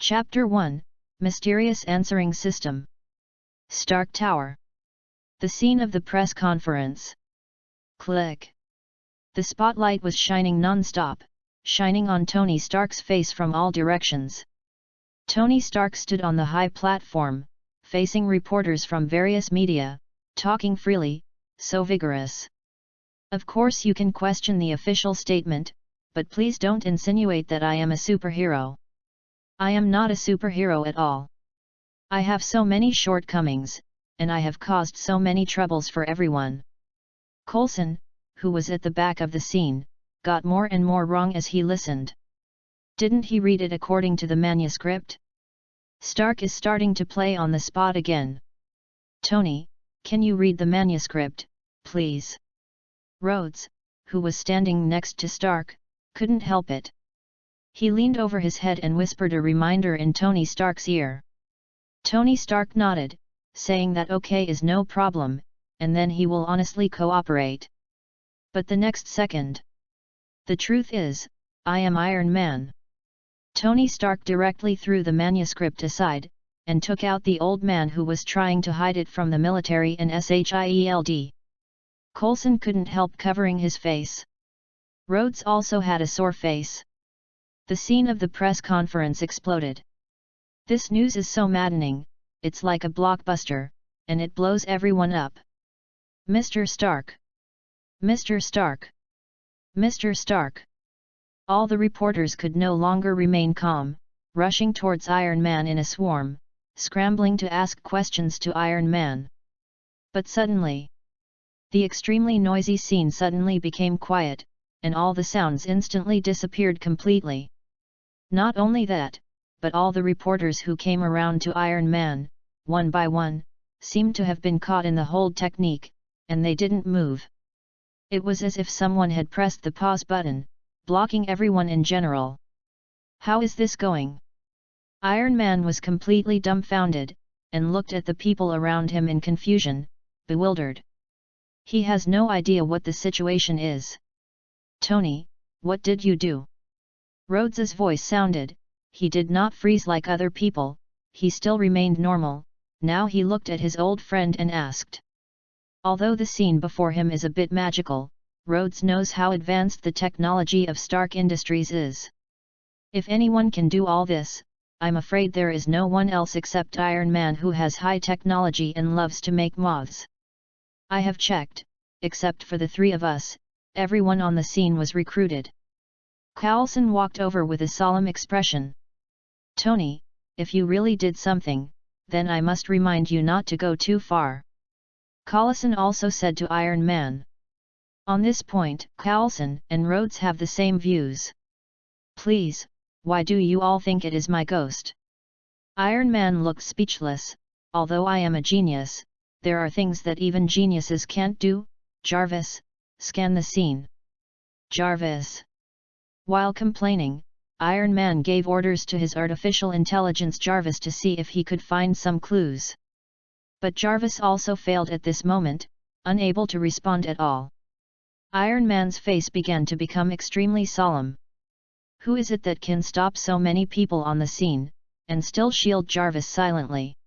Chapter 1, Mysterious Answering System. Stark Tower. The scene of the press conference. Click. The spotlight was shining non-stop, shining on Tony Stark's face from all directions. Tony Stark stood on the high platform, facing reporters from various media, talking freely, so vigorous. Of course you can question the official statement, but please don't insinuate that I am a superhero. I am not a superhero at all. I have so many shortcomings, and I have caused so many troubles for everyone. Coulson, who was at the back of the scene, got more and more wrong as he listened. Didn't he read it according to the manuscript? Stark is starting to play on the spot again. Tony, can you read the manuscript, please? Rhodes, who was standing next to Stark, couldn't help it. He leaned over his head and whispered a reminder in Tony Stark's ear. Tony Stark nodded, saying that okay is no problem, and then he will honestly cooperate. But the next second. The truth is, I am Iron Man. Tony Stark directly threw the manuscript aside, and took out the old man who was trying to hide it from the military and SHIELD. Coulson couldn't help covering his face. Rhodes also had a sore face. The scene of the press conference exploded. This news is so maddening, it's like a blockbuster, and it blows everyone up. Mr. Stark! Mr. Stark! Mr. Stark! All the reporters could no longer remain calm, rushing towards Iron Man in a swarm, scrambling to ask questions to Iron Man. But suddenly, the extremely noisy scene suddenly became quiet, and all the sounds instantly disappeared completely. Not only that, but all the reporters who came around to Iron Man, one by one, seemed to have been caught in the hold technique, and they didn't move. It was as if someone had pressed the pause button, blocking everyone in general. How is this going? Iron Man was completely dumbfounded, and looked at the people around him in confusion, bewildered. He has no idea what the situation is. Tony, what did you do? Rhodes's voice sounded. He did not freeze like other people, he still remained normal. Now he looked at his old friend and asked. Although the scene before him is a bit magical, Rhodes knows how advanced the technology of Stark Industries is. If anyone can do all this, I'm afraid there is no one else except Iron Man who has high technology and loves to make moths. I have checked, except for the three of us, everyone on the scene was recruited. Coulson walked over with a solemn expression. Tony, if you really did something, then I must remind you not to go too far. Coulson also said to Iron Man. On this point, Coulson and Rhodes have the same views. Please, why do you all think it is my ghost? Iron Man looked speechless. Although I am a genius, there are things that even geniuses can't do. Jarvis, scan the scene. Jarvis. While complaining, Iron Man gave orders to his artificial intelligence Jarvis to see if he could find some clues. But Jarvis also failed at this moment, unable to respond at all. Iron Man's face began to become extremely solemn. Who is it that can stop so many people on the scene, and still shield Jarvis silently?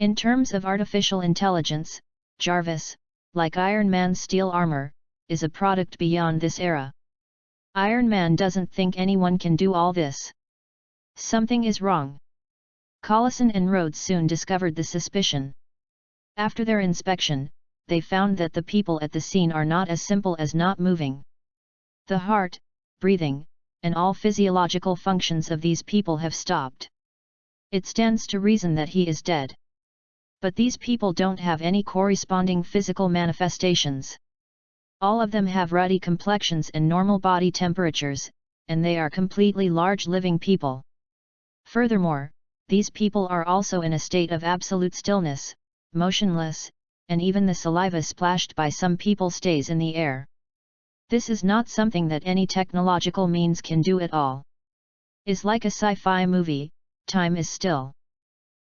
In terms of artificial intelligence, Jarvis, like Iron Man's steel armor, is a product beyond this era. Iron Man doesn't think anyone can do all this. Something is wrong. Coulson and Rhodes soon discovered the suspicion. After their inspection, they found that the people at the scene are not as simple as not moving. The heart, breathing, and all physiological functions of these people have stopped. It stands to reason that he is dead. But these people don't have any corresponding physical manifestations. All of them have ruddy complexions and normal body temperatures, and they are completely large living people. Furthermore, these people are also in a state of absolute stillness, motionless, and even the saliva splashed by some people stays in the air. This is not something that any technological means can do at all. It's like a sci-fi movie, time is still.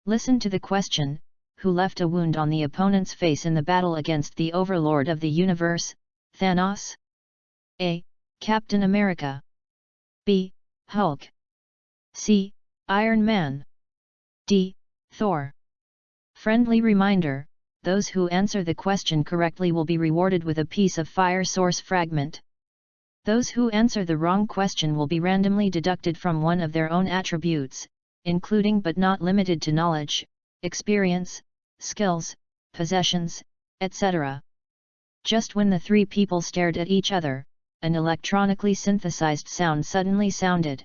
Listen to the question, who left a wound on the opponent's face in the battle against the Overlord of the Universe, Thanos? A. Captain America. B. Hulk. C. Iron Man. D. Thor. Friendly reminder, those who answer the question correctly will be rewarded with a piece of fire source fragment. Those who answer the wrong question will be randomly deducted from one of their own attributes, including but not limited to knowledge, experience, skills, possessions, etc. Just when the three people stared at each other, an electronically synthesized sound suddenly sounded.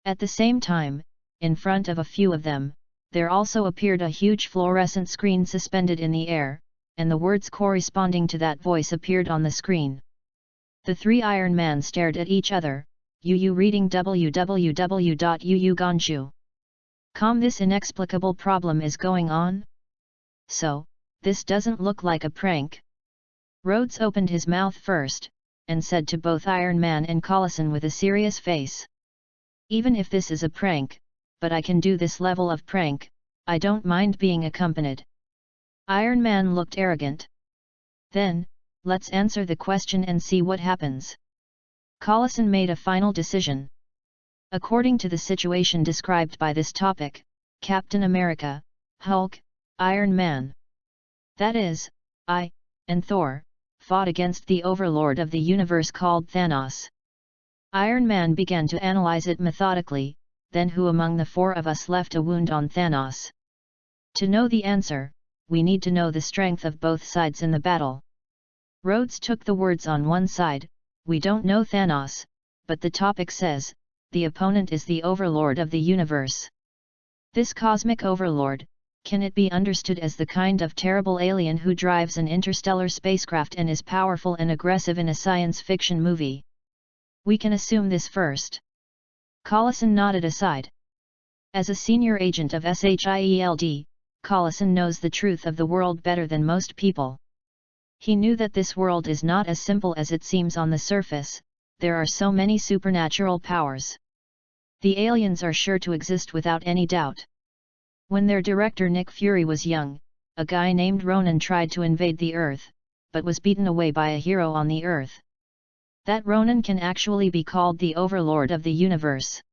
At the same time, in front of a few of them, there also appeared a huge fluorescent screen suspended in the air, and the words corresponding to that voice appeared on the screen. The three Iron Man stared at each other. Yu reading www.uuganshu.com. This inexplicable problem is going on? So, this doesn't look like a prank. Rhodes opened his mouth first, and said to both Iron Man and Collison with a serious face. Even if this is a prank, but I can do this level of prank, I don't mind being accompanied. Iron Man looked arrogant. Then, let's answer the question and see what happens. Collison made a final decision. According to the situation described by this topic, Captain America, Hulk, Iron Man, that is, I, and Thor, fought against the overlord of the universe called Thanos. Iron Man began to analyze it methodically. Then who among the four of us left a wound on Thanos? To know the answer, we need to know the strength of both sides in the battle. Rhodes took the words on one side, we don't know Thanos, but the topic says, the opponent is the overlord of the universe. This cosmic overlord, can it be understood as the kind of terrible alien who drives an interstellar spacecraft and is powerful and aggressive in a science fiction movie? We can assume this first. Collison nodded aside. As a senior agent of SHIELD, Collison knows the truth of the world better than most people. He knew that this world is not as simple as it seems on the surface, there are so many supernatural powers. The aliens are sure to exist without any doubt. When their director Nick Fury was young, a guy named Ronan tried to invade the Earth, but was beaten away by a hero on the Earth. That Ronan can actually be called the overlord of the universe.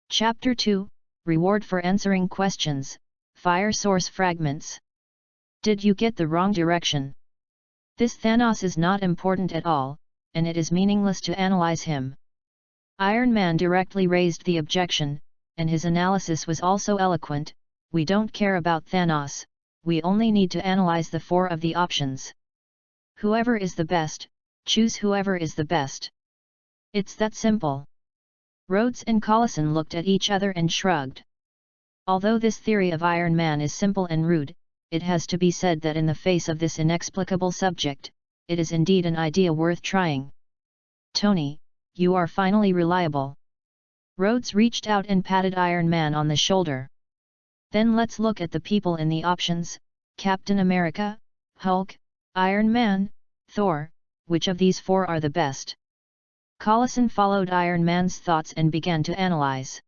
Chapter 2, Reward for Answering Questions, Fire Source Fragments. Did you get the wrong direction? This Thanos is not important at all, and it is meaningless to analyze him. Iron Man directly raised the objection, and his analysis was also eloquent. We don't care about Thanos, we only need to analyze the four of the options. Whoever is the best, choose whoever is the best. It's that simple. Rhodes and Collison looked at each other and shrugged. Although this theory of Iron Man is simple and rude, it has to be said that in the face of this inexplicable subject, it is indeed an idea worth trying. Tony, you are finally reliable. Rhodes reached out and patted Iron Man on the shoulder. Then let's look at the people in the options, Captain America, Hulk, Iron Man, Thor. Which of these four are the best? Collison followed Iron Man's thoughts and began to analyze.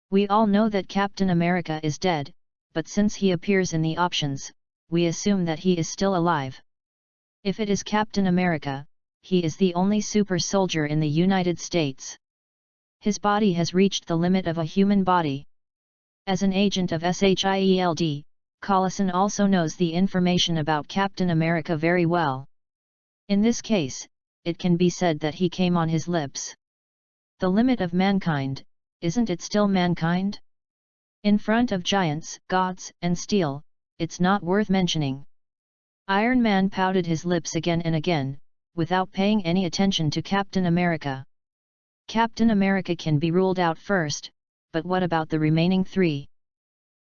We all know that Captain America is dead, but since he appears in the options, we assume that he is still alive. If it is Captain America, he is the only super soldier in the United States. His body has reached the limit of a human body. As an agent of SHIELD, Collison also knows the information about Captain America very well. In this case, it can be said that he came on his lips. The limit of mankind, isn't it still mankind? In front of giants, gods, and steel, it's not worth mentioning. Iron Man pouted his lips again and again, without paying any attention to Captain America. Captain America can be ruled out first, but what about the remaining three?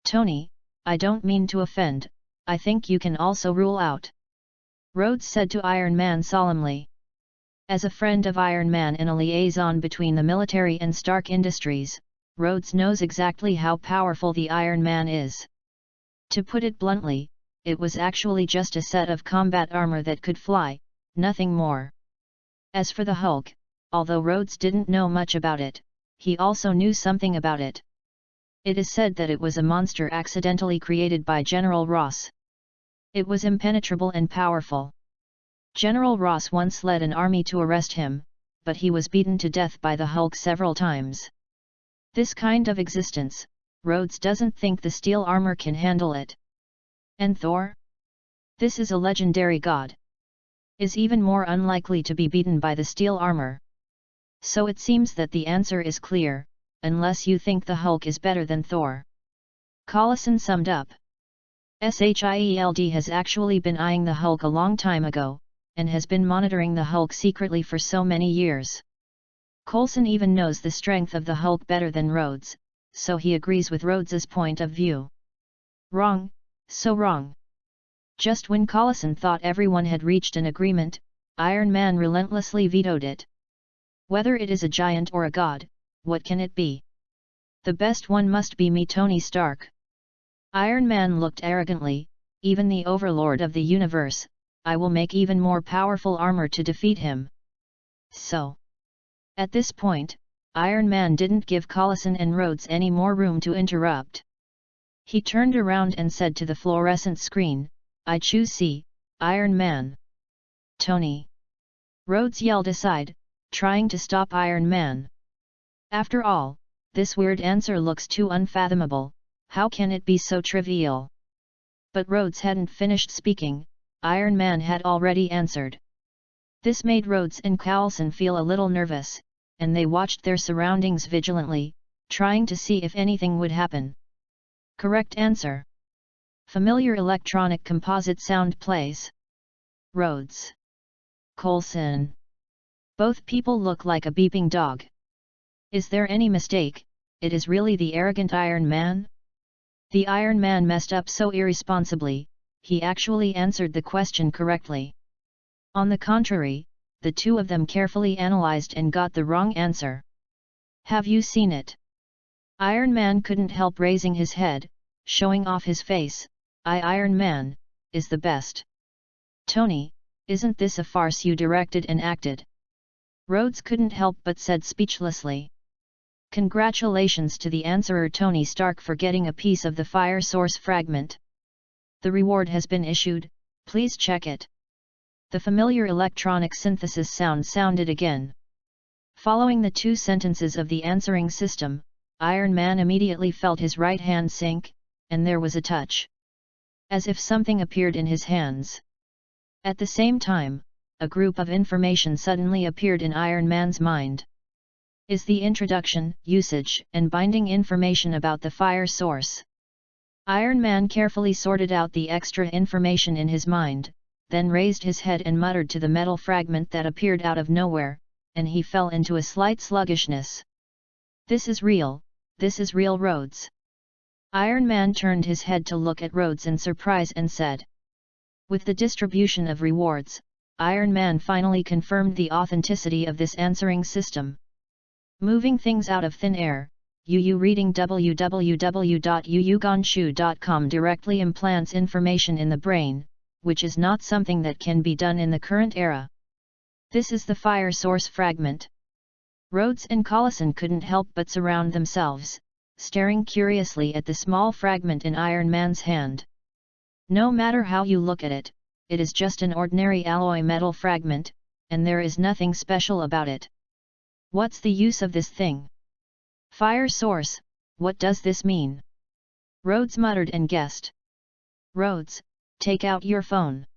Tony, I don't mean to offend, I think you can also rule out. Rhodes said to Iron Man solemnly. As a friend of Iron Man and a liaison between the military and Stark Industries, Rhodes knows exactly how powerful the Iron Man is. To put it bluntly, it was actually just a set of combat armor that could fly, nothing more. As for the Hulk, although Rhodes didn't know much about it, he also knew something about it. It is said that it was a monster accidentally created by General Ross. It was impenetrable and powerful. General Ross once led an army to arrest him, but he was beaten to death by the Hulk several times. This kind of existence, Rhodes doesn't think the steel armor can handle it. And Thor? This is a legendary god. Is even more unlikely to be beaten by the steel armor. So it seems that the answer is clear, unless you think the Hulk is better than Thor. Collison summed up. Shield has actually been eyeing the Hulk a long time ago, and has been monitoring the Hulk secretly for so many years. Coulson even knows the strength of the Hulk better than Rhodes, so he agrees with Rhodes's point of view. Wrong, so wrong. Just when Collison thought everyone had reached an agreement, Iron Man relentlessly vetoed it. Whether it is a giant or a god, what can it be? The best one must be me, Tony Stark. Iron Man looked arrogantly, even the overlord of the universe. I will make even more powerful armor to defeat him. So. At this point, Iron Man didn't give Collison and Rhodes any more room to interrupt. He turned around and said to the fluorescent screen, I choose C, Iron Man. Tony. Rhodes yelled aside, trying to stop Iron Man. After all, this weird answer looks too unfathomable. How can it be so trivial? But Rhodes hadn't finished speaking. Iron Man had already answered. This made Rhodes and Coulson feel a little nervous, and they watched their surroundings vigilantly, trying to see if anything would happen. Correct answer. Familiar electronic composite sound plays. Rhodes. Coulson. Both people look like a beeping dog. Is there any mistake? It is really the arrogant Iron Man? The Iron Man messed up so irresponsibly, he actually answered the question correctly. On the contrary, the two of them carefully analyzed and got the wrong answer. Have you seen it? Iron Man couldn't help raising his head, showing off his face. Iron Man, is the best. Tony, isn't this a farce you directed and acted? Rhodes couldn't help but said speechlessly. Congratulations to the answerer Tony Stark for getting a piece of the fire source fragment. The reward has been issued, please check it. The familiar electronic synthesis sound sounded again. Following the two sentences of the answering system, Iron Man immediately felt his right hand sink, and there was a touch. As if something appeared in his hands. At the same time, a group of information suddenly appeared in Iron Man's mind. Is the introduction, usage, and binding information about the fire source. Iron Man carefully sorted out the extra information in his mind, then raised his head and muttered to the metal fragment that appeared out of nowhere, and he fell into a slight sluggishness. This is real Rhodes. Iron Man turned his head to look at Rhodes in surprise and said. With the distribution of rewards, Iron Man finally confirmed the authenticity of this answering system. Moving things out of thin air, UU reading www.uugonshu.com directly implants information in the brain, which is not something that can be done in the current era. This is the fire source fragment. Rhodes and Collison couldn't help but surround themselves, staring curiously at the small fragment in Iron Man's hand. No matter how you look at it, it is just an ordinary alloy metal fragment, and there is nothing special about it. What's the use of this thing? Fire source, what does this mean? Rhodes muttered and guessed. Rhodes, take out your phone.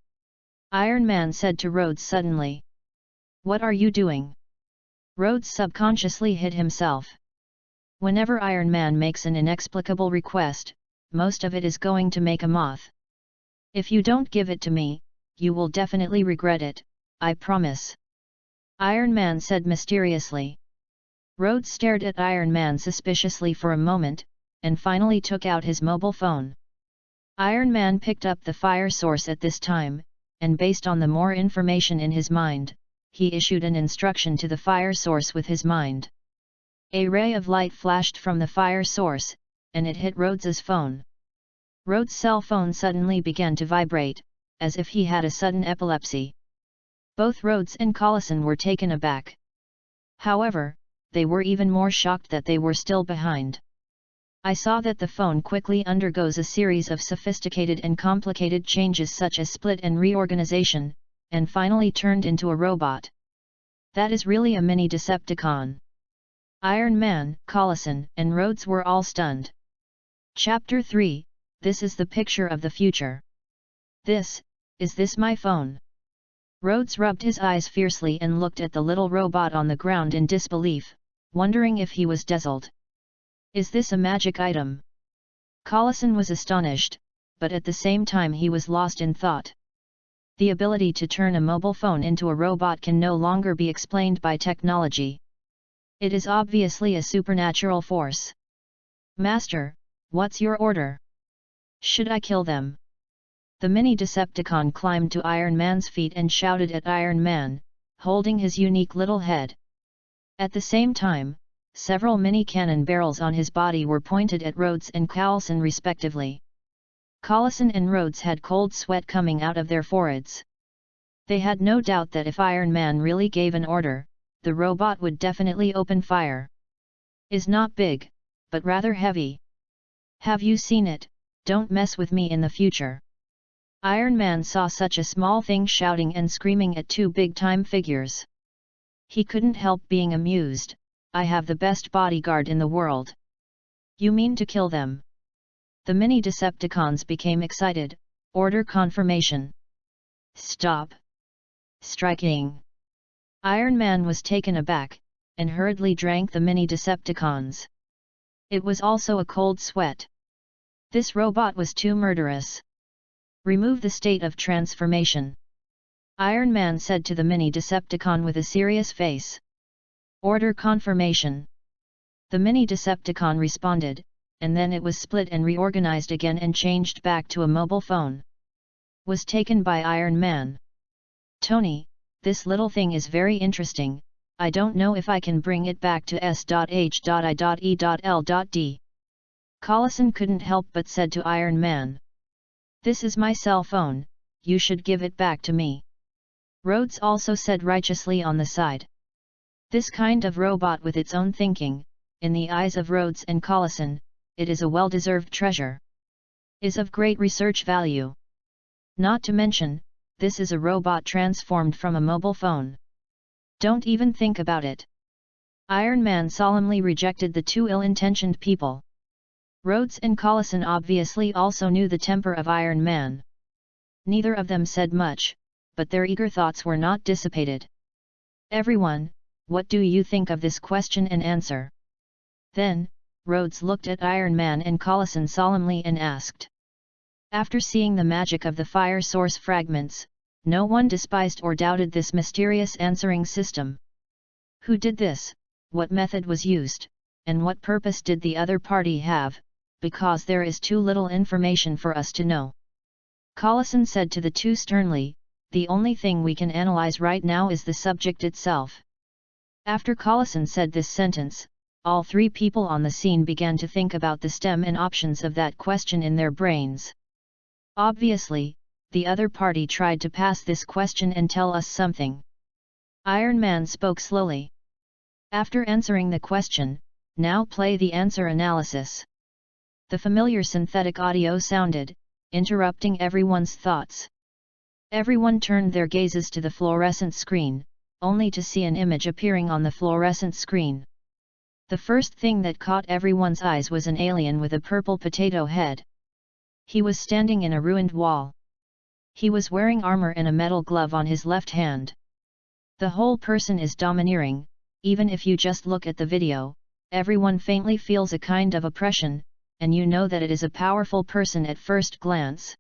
Iron Man said to Rhodes suddenly. What are you doing? Rhodes subconsciously hid himself. Whenever Iron Man makes an inexplicable request, most of it is going to make a moth. If you don't give it to me, you will definitely regret it, I promise. Iron Man said mysteriously. Rhodes stared at Iron Man suspiciously for a moment, and finally took out his mobile phone. Iron Man picked up the fire source at this time, and based on the more information in his mind, he issued an instruction to the fire source with his mind. A ray of light flashed from the fire source, and it hit Rhodes's phone. Rhodes' cell phone suddenly began to vibrate, as if he had a sudden epilepsy. Both Rhodes and Collison were taken aback. However, they were even more shocked that they were still behind. I saw that the phone quickly undergoes a series of sophisticated and complicated changes such as split and reorganization, and finally turned into a robot. That is really a mini Decepticon. Iron Man, Collison, and Rhodes were all stunned. Chapter 3, This is the picture of the future. Is this my phone? Rhodes rubbed his eyes fiercely and looked at the little robot on the ground in disbelief, wondering if he was dazzled. Is this a magic item? Collison was astonished, but at the same time he was lost in thought. The ability to turn a mobile phone into a robot can no longer be explained by technology. It is obviously a supernatural force. Master, what's your order? Should I kill them? The mini Decepticon climbed to Iron Man's feet and shouted at Iron Man, holding his unique little head. At the same time, several mini cannon barrels on his body were pointed at Rhodes and Collison respectively. Collison and Rhodes had cold sweat coming out of their foreheads. They had no doubt that if Iron Man really gave an order, the robot would definitely open fire. Is not big, but rather heavy. Have you seen it? Don't mess with me in the future. Iron Man saw such a small thing shouting and screaming at two big-time figures. He couldn't help being amused. I have the best bodyguard in the world. You mean to kill them? The mini Decepticons became excited. Order confirmation. Stop. Striking. Iron Man was taken aback, and hurriedly drank the mini Decepticons. It was also a cold sweat. This robot was too murderous. Remove the state of transformation. Iron Man said to the mini Decepticon with a serious face. Order confirmation. The mini Decepticon responded, and then it was split and reorganized again and changed back to a mobile phone. Was taken by Iron Man. Tony, this little thing is very interesting. I don't know if I can bring it back to S.H.I.E.L.D. Collison couldn't help but said to Iron Man. This is my cell phone, you should give it back to me. Rhodes also said righteously on the side. This kind of robot with its own thinking, in the eyes of Rhodes and Collison, it is a well-deserved treasure. Is of great research value. Not to mention, this is a robot transformed from a mobile phone. Don't even think about it. Iron Man solemnly rejected the two ill-intentioned people. Rhodes and Collison obviously also knew the temper of Iron Man. Neither of them said much, but their eager thoughts were not dissipated. Everyone, what do you think of this question and answer? Then, Rhodes looked at Iron Man and Collison solemnly and asked. After seeing the magic of the fire source fragments, no one despised or doubted this mysterious answering system. Who did this, what method was used, and what purpose did the other party have, because there is too little information for us to know. Collison said to the two sternly, the only thing we can analyze right now is the subject itself. After Collison said this sentence, all three people on the scene began to think about the stem and options of that question in their brains. Obviously, the other party tried to pass this question and tell us something. Iron Man spoke slowly. After answering the question, now play the answer analysis. The familiar synthetic audio sounded, interrupting everyone's thoughts. Everyone turned their gazes to the fluorescent screen, only to see an image appearing on the fluorescent screen. The first thing that caught everyone's eyes was an alien with a purple potato head. He was standing in a ruined wall. He was wearing armor and a metal glove on his left hand. The whole person is domineering. Even if you just look at the video, everyone faintly feels a kind of oppression, and you know that it is a powerful person at first glance.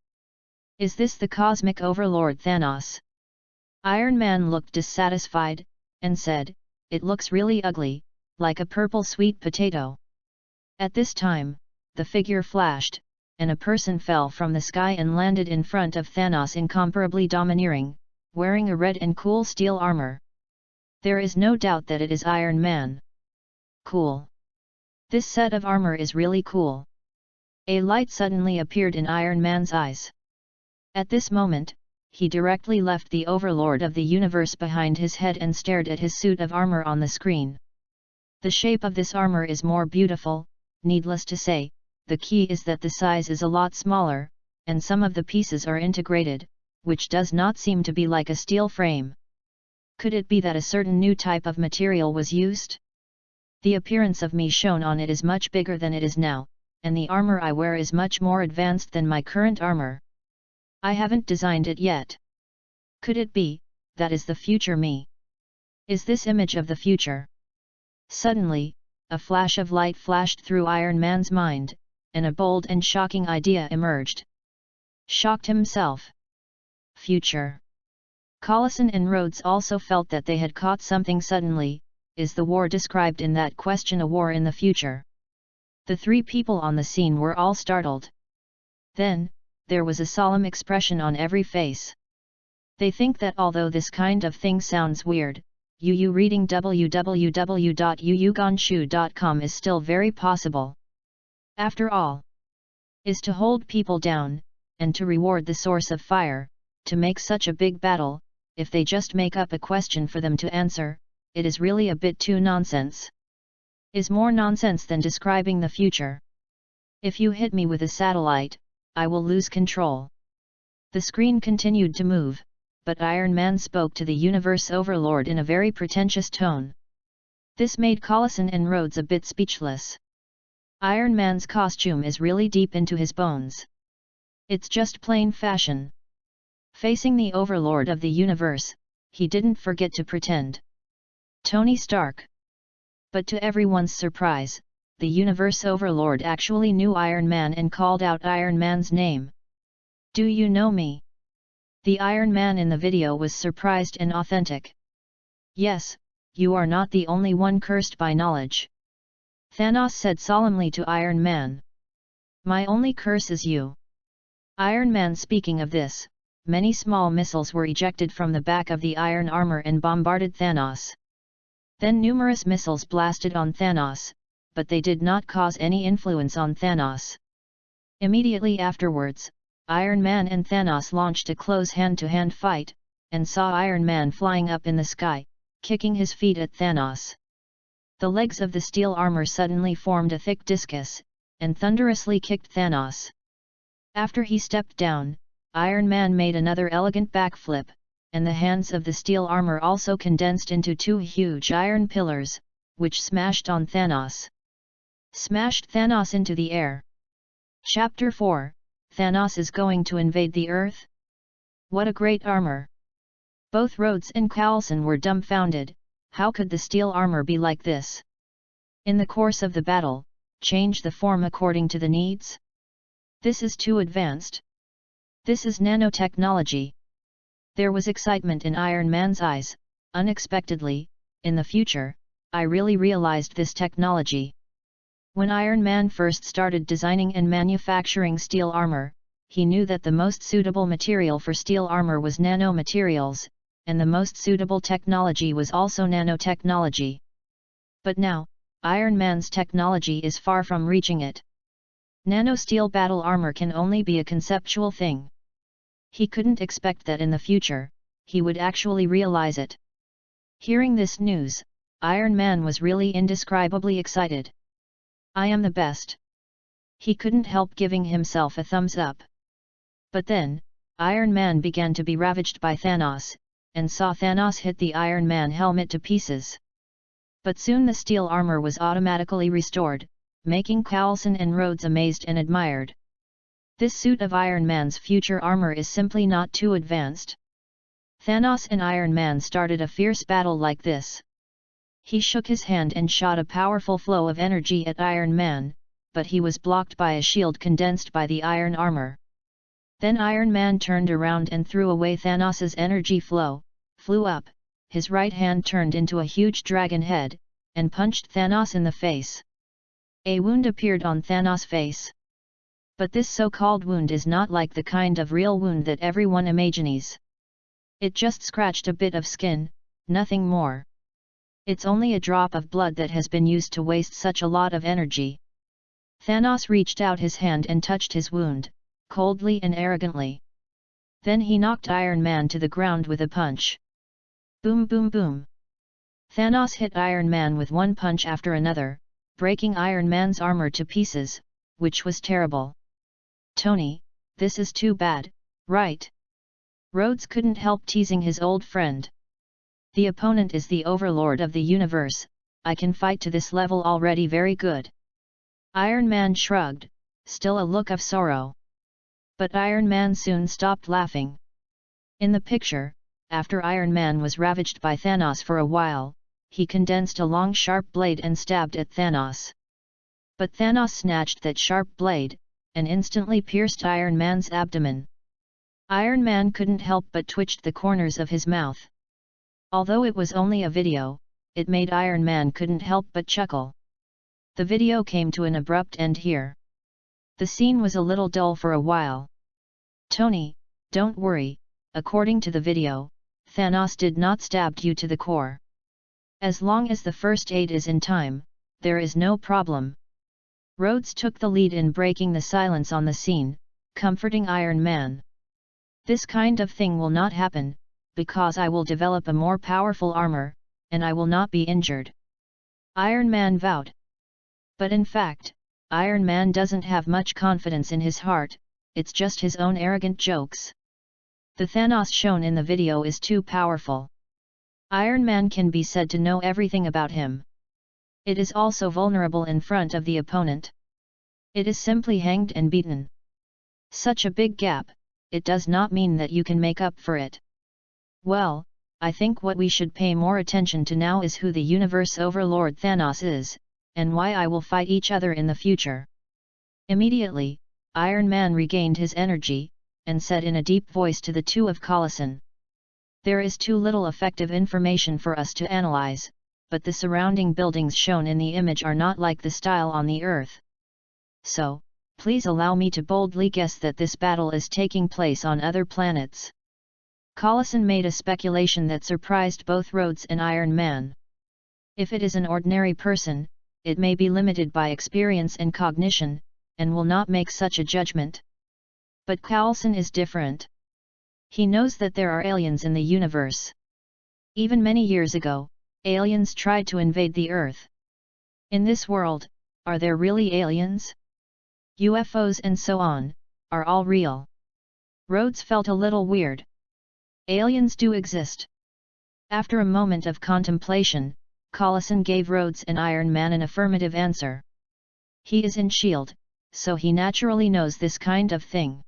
Is this the cosmic overlord Thanos? Iron Man looked dissatisfied, and said, it looks really ugly, like a purple sweet potato. At this time, the figure flashed, and a person fell from the sky and landed in front of Thanos incomparably domineering, wearing a red and cool steel armor. There is no doubt that it is Iron Man. Cool. This set of armor is really cool. A light suddenly appeared in Iron Man's eyes. At this moment, he directly left the Overlord of the universe behind his head and stared at his suit of armor on the screen. The shape of this armor is more beautiful, needless to say, the key is that the size is a lot smaller, and some of the pieces are integrated, which does not seem to be like a steel frame. Could it be that a certain new type of material was used? The appearance of me shown on it is much bigger than it is now, and the armor I wear is much more advanced than my current armor. I haven't designed it yet. Could it be, that is the future me? Is this image of the future? Suddenly, a flash of light flashed through Iron Man's mind, and a bold and shocking idea emerged. Shocked himself. Future. Collison and Rhodes also felt that they had caught something suddenly. Is the war described in that question a war in the future? The three people on the scene were all startled. Then, there was a solemn expression on every face. They think that although this kind of thing sounds weird, reading www.yuyuganshu.com is still very possible. After all, is to hold people down, and to reward the source of fire, to make such a big battle, if they just make up a question for them to answer, it is really a bit too nonsense. Is more nonsense than describing the future. If you hit me with a satellite, I will lose control. The screen continued to move, but Iron Man spoke to the Universe Overlord in a very pretentious tone. This made Collison and Rhodes a bit speechless. Iron Man's costume is really deep into his bones. It's just plain fashion. Facing the Overlord of the Universe, he didn't forget to pretend. Tony Stark. But to everyone's surprise, the Universe Overlord actually knew Iron Man and called out Iron Man's name. Do you know me? The Iron Man in the video was surprised and authentic. Yes, you are not the only one cursed by knowledge. Thanos said solemnly to Iron Man. My only curse is you. Iron Man speaking of this, many small missiles were ejected from the back of the iron armor and bombarded Thanos. Then numerous missiles blasted on Thanos, but they did not cause any influence on Thanos. Immediately afterwards, Iron Man and Thanos launched a close hand-to-hand fight, and saw Iron Man flying up in the sky, kicking his feet at Thanos. The legs of the steel armor suddenly formed a thick discus, and thunderously kicked Thanos. After he stepped down, Iron Man made another elegant backflip, and the hands of the steel armor also condensed into two huge iron pillars, which smashed on Thanos. Smashed Thanos into the air. Chapter 4, Thanos is going to invade the Earth? What a great armor! Both Rhodes and Coulson were dumbfounded. How could the steel armor be like this? In the course of the battle, change the form according to the needs? This is too advanced. This is nanotechnology. There was excitement in Iron Man's eyes. Unexpectedly, in the future, I really realized this technology. When Iron Man first started designing and manufacturing steel armor, he knew that the most suitable material for steel armor was nanomaterials, and the most suitable technology was also nanotechnology. But now, Iron Man's technology is far from reaching it. Nanosteel battle armor can only be a conceptual thing. He couldn't expect that in the future, he would actually realize it. Hearing this news, Iron Man was really indescribably excited. I am the best. He couldn't help giving himself a thumbs up. But then, Iron Man began to be ravaged by Thanos, and saw Thanos hit the Iron Man helmet to pieces. But soon the steel armor was automatically restored, making Coulson and Rhodes amazed and admired. This suit of Iron Man's future armor is simply not too advanced. Thanos and Iron Man started a fierce battle like this. He shook his hand and shot a powerful flow of energy at Iron Man, but he was blocked by a shield condensed by the iron armor. Then Iron Man turned around and threw away Thanos's energy flow, flew up, his right hand turned into a huge dragon head, and punched Thanos in the face. A wound appeared on Thanos' face. But this so-called wound is not like the kind of real wound that everyone imagines. It just scratched a bit of skin, nothing more. It's only a drop of blood that has been used to waste such a lot of energy. Thanos reached out his hand and touched his wound, coldly and arrogantly. Then he knocked Iron Man to the ground with a punch. Boom boom boom. Thanos hit Iron Man with one punch after another, breaking Iron Man's armor to pieces, which was terrible. Tony, this is too bad, right? Rhodes couldn't help teasing his old friend. The opponent is the overlord of the universe, I can fight to this level already, very good. Iron Man shrugged, still a look of sorrow. But Iron Man soon stopped laughing. In the picture, after Iron Man was ravaged by Thanos for a while, he condensed a long sharp blade and stabbed at Thanos. But Thanos snatched that sharp blade, and instantly pierced Iron Man's abdomen. Iron Man couldn't help but twitched the corners of his mouth. Although it was only a video, it made Iron Man couldn't help but chuckle. The video came to an abrupt end here. The scene was a little dull for a while. Tony, don't worry, according to the video, Thanos did not stab you to the core. As long as the first aid is in time, there is no problem. Rhodes took the lead in breaking the silence on the scene, comforting Iron Man. This kind of thing will not happen, because I will develop a more powerful armor, and I will not be injured. Iron Man vowed. But in fact, Iron Man doesn't have much confidence in his heart, it's just his own arrogant jokes. The Thanos shown in the video is too powerful. Iron Man can be said to know everything about him. It is also vulnerable in front of the opponent. It is simply hanged and beaten. Such a big gap, it does not mean that you can make up for it. Well, I think what we should pay more attention to now is who the universe overlord Thanos is, and why I will fight each other in the future. Immediately, Iron Man regained his energy, and said in a deep voice to the two of Collison. There is too little effective information for us to analyze, but the surrounding buildings shown in the image are not like the style on the Earth. So, please allow me to boldly guess that this battle is taking place on other planets. Collison made a speculation that surprised both Rhodes and Iron Man. If it is an ordinary person, it may be limited by experience and cognition, and will not make such a judgment. But Collison is different. He knows that there are aliens in the universe. Even many years ago, aliens tried to invade the Earth. In this world, are there really aliens? UFOs and so on, are all real. Rhodes felt a little weird. Aliens do exist. After a moment of contemplation, Collison gave Rhodes and Iron Man an affirmative answer. He is in S.H.I.E.L.D., so he naturally knows this kind of thing.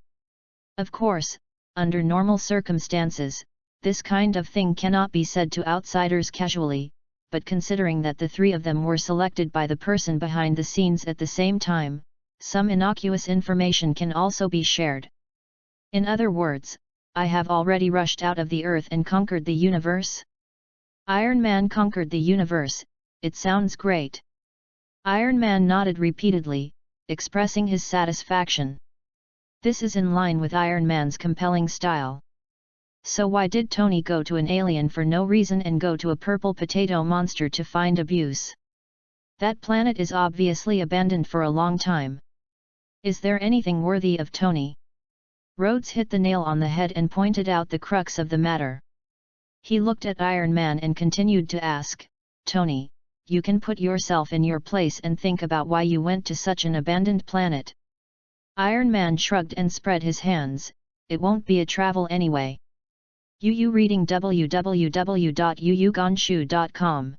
Of course, under normal circumstances, this kind of thing cannot be said to outsiders casually, but considering that the three of them were selected by the person behind the scenes at the same time, some innocuous information can also be shared. In other words, I have already rushed out of the Earth and conquered the universe? Iron Man conquered the universe, it sounds great. Iron Man nodded repeatedly, expressing his satisfaction. This is in line with Iron Man's compelling style. So why did Tony go to an alien for no reason and go to a purple potato monster to find abuse? That planet is obviously abandoned for a long time. Is there anything worthy of Tony? Rhodes hit the nail on the head and pointed out the crux of the matter. He looked at Iron Man and continued to ask, Tony, you can put yourself in your place and think about why you went to such an abandoned planet. Iron Man shrugged and spread his hands, it won't be a travel anyway. Reading www.yuyugonshu.com.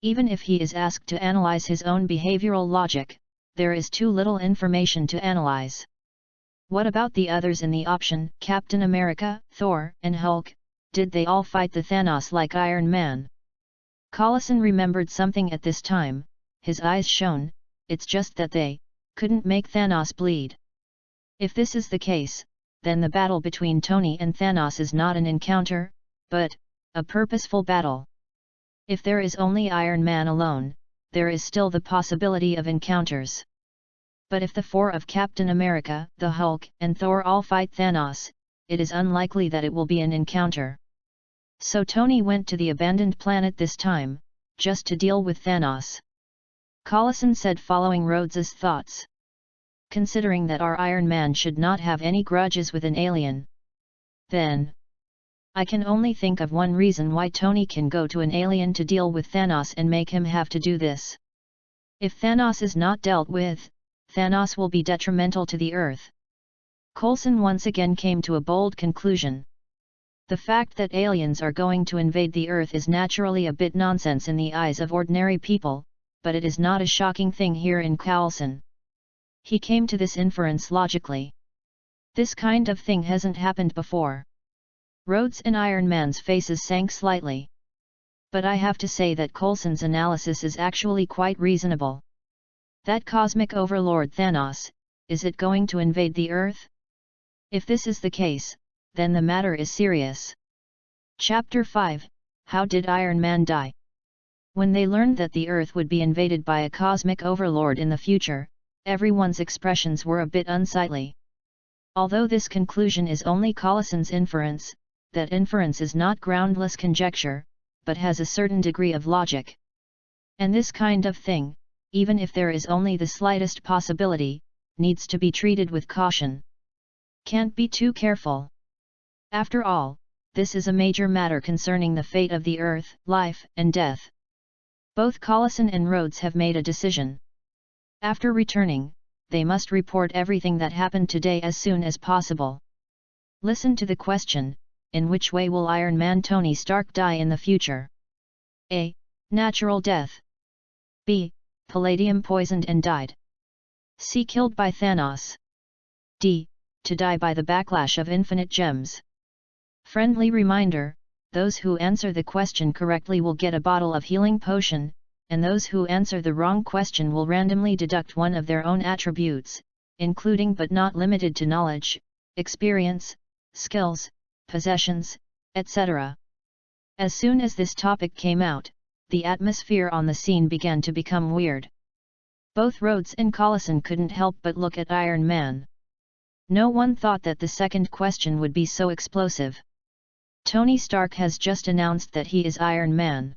Even if he is asked to analyze his own behavioral logic, there is too little information to analyze. What about the others in the option, Captain America, Thor, and Hulk? Did they all fight the Thanos like Iron Man? Collison remembered something at this time, his eyes shone, it's just that they couldn't make Thanos bleed. If this is the case, then the battle between Tony and Thanos is not an encounter, but a purposeful battle. If there is only Iron Man alone, there is still the possibility of encounters. But if the four of Captain America, the Hulk, and Thor all fight Thanos, it is unlikely that it will be an encounter. So Tony went to the abandoned planet this time, just to deal with Thanos. Collison said, following Rhodes's thoughts. Considering that our Iron Man should not have any grudges with an alien, then I can only think of one reason why Tony can go to an alien to deal with Thanos and make him have to do this. If Thanos is not dealt with, Thanos will be detrimental to the Earth. Coulson once again came to a bold conclusion. The fact that aliens are going to invade the Earth is naturally a bit nonsense in the eyes of ordinary people, but it is not a shocking thing here in Coulson. He came to this inference logically. This kind of thing hasn't happened before. Rhodes and Iron Man's faces sank slightly. But I have to say that Coulson's analysis is actually quite reasonable. That cosmic overlord Thanos, is it going to invade the Earth? If this is the case, then the matter is serious. Chapter 5, How did Iron Man die? When they learned that the Earth would be invaded by a cosmic overlord in the future, everyone's expressions were a bit unsightly. Although this conclusion is only Collison's inference, that inference is not groundless conjecture, but has a certain degree of logic. And this kind of thing, even if there is only the slightest possibility, needs to be treated with caution. Can't be too careful. After all, this is a major matter concerning the fate of the Earth, life and death. Both Collison and Rhodes have made a decision. After returning, they must report everything that happened today as soon as possible. Listen to the question: in which way will Iron Man Tony Stark die in the future? A. Natural death. B. Palladium poisoned and died. C. Killed by Thanos. D. To die by the backlash of infinite gems. Friendly reminder, those who answer the question correctly will get a bottle of healing potion, and those who answer the wrong question will randomly deduct one of their own attributes, including but not limited to knowledge, experience, skills, possessions, etc. As soon as this topic came out, the atmosphere on the scene began to become weird. Both Rhodes and Collison couldn't help but look at Iron Man. No one thought that the second question would be so explosive. Tony Stark has just announced that he is Iron Man.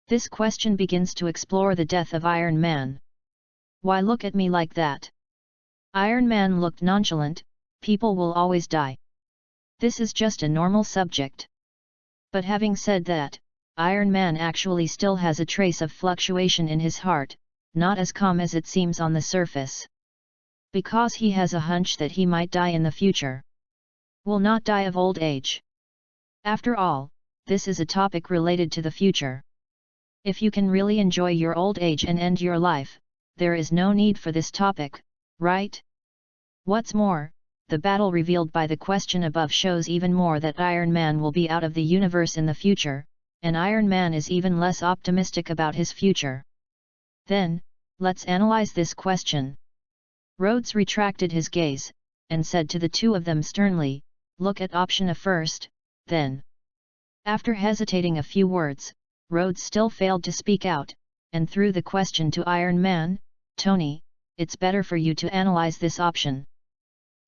This question begins to explore the death of Iron Man. Why look at me like that? Iron Man looked nonchalant. People will always die. This is just a normal subject. But having said that, Iron Man actually still has a trace of fluctuation in his heart, not as calm as it seems on the surface. Because he has a hunch that he might die in the future. Will not die of old age. After all, this is a topic related to the future. If you can really enjoy your old age and end your life, there is no need for this topic, right? What's more, the battle revealed by the question above shows even more that Iron Man will be out of the universe in the future, and Iron Man is even less optimistic about his future. Then, let's analyze this question. Rhodes retracted his gaze, and said to the two of them sternly, look at option A first, then. After hesitating a few words, Rhodes still failed to speak out, and threw the question to Iron Man, Tony, it's better for you to analyze this option.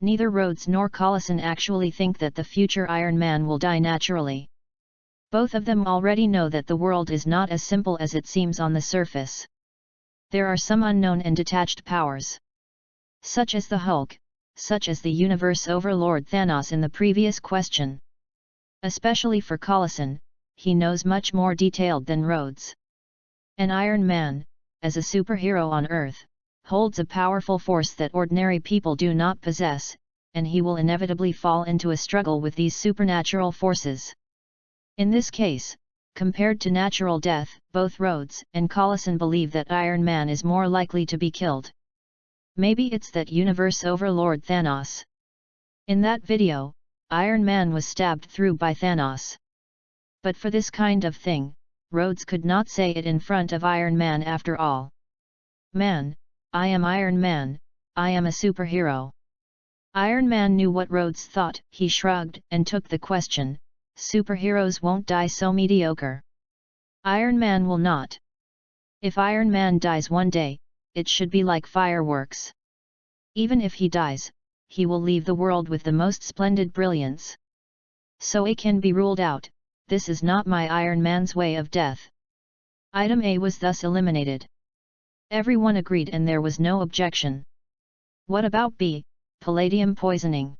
Neither Rhodes nor Collison actually think that the future Iron Man will die naturally. Both of them already know that the world is not as simple as it seems on the surface. There are some unknown and detached powers. Such as the Hulk, such as the universe overlord Thanos in the previous question. Especially for Collison, he knows much more detailed than Rhodes. An Iron Man, as a superhero on Earth, holds a powerful force that ordinary people do not possess, and he will inevitably fall into a struggle with these supernatural forces. In this case, compared to natural death, both Rhodes and Collison believe that Iron Man is more likely to be killed. Maybe it's that universe overlord Thanos. In that video, Iron Man was stabbed through by Thanos. But for this kind of thing, Rhodes could not say it in front of Iron Man after all. Man, I am Iron Man, I am a superhero. Iron Man knew what Rhodes thought. He shrugged and took the question, superheroes won't die so mediocre. Iron Man will not. If Iron Man dies one day, it should be like fireworks. Even if he dies, he will leave the world with the most splendid brilliance. So it can be ruled out, this is not my Iron Man's way of death. Item A was thus eliminated. Everyone agreed and there was no objection. What about B, palladium poisoning?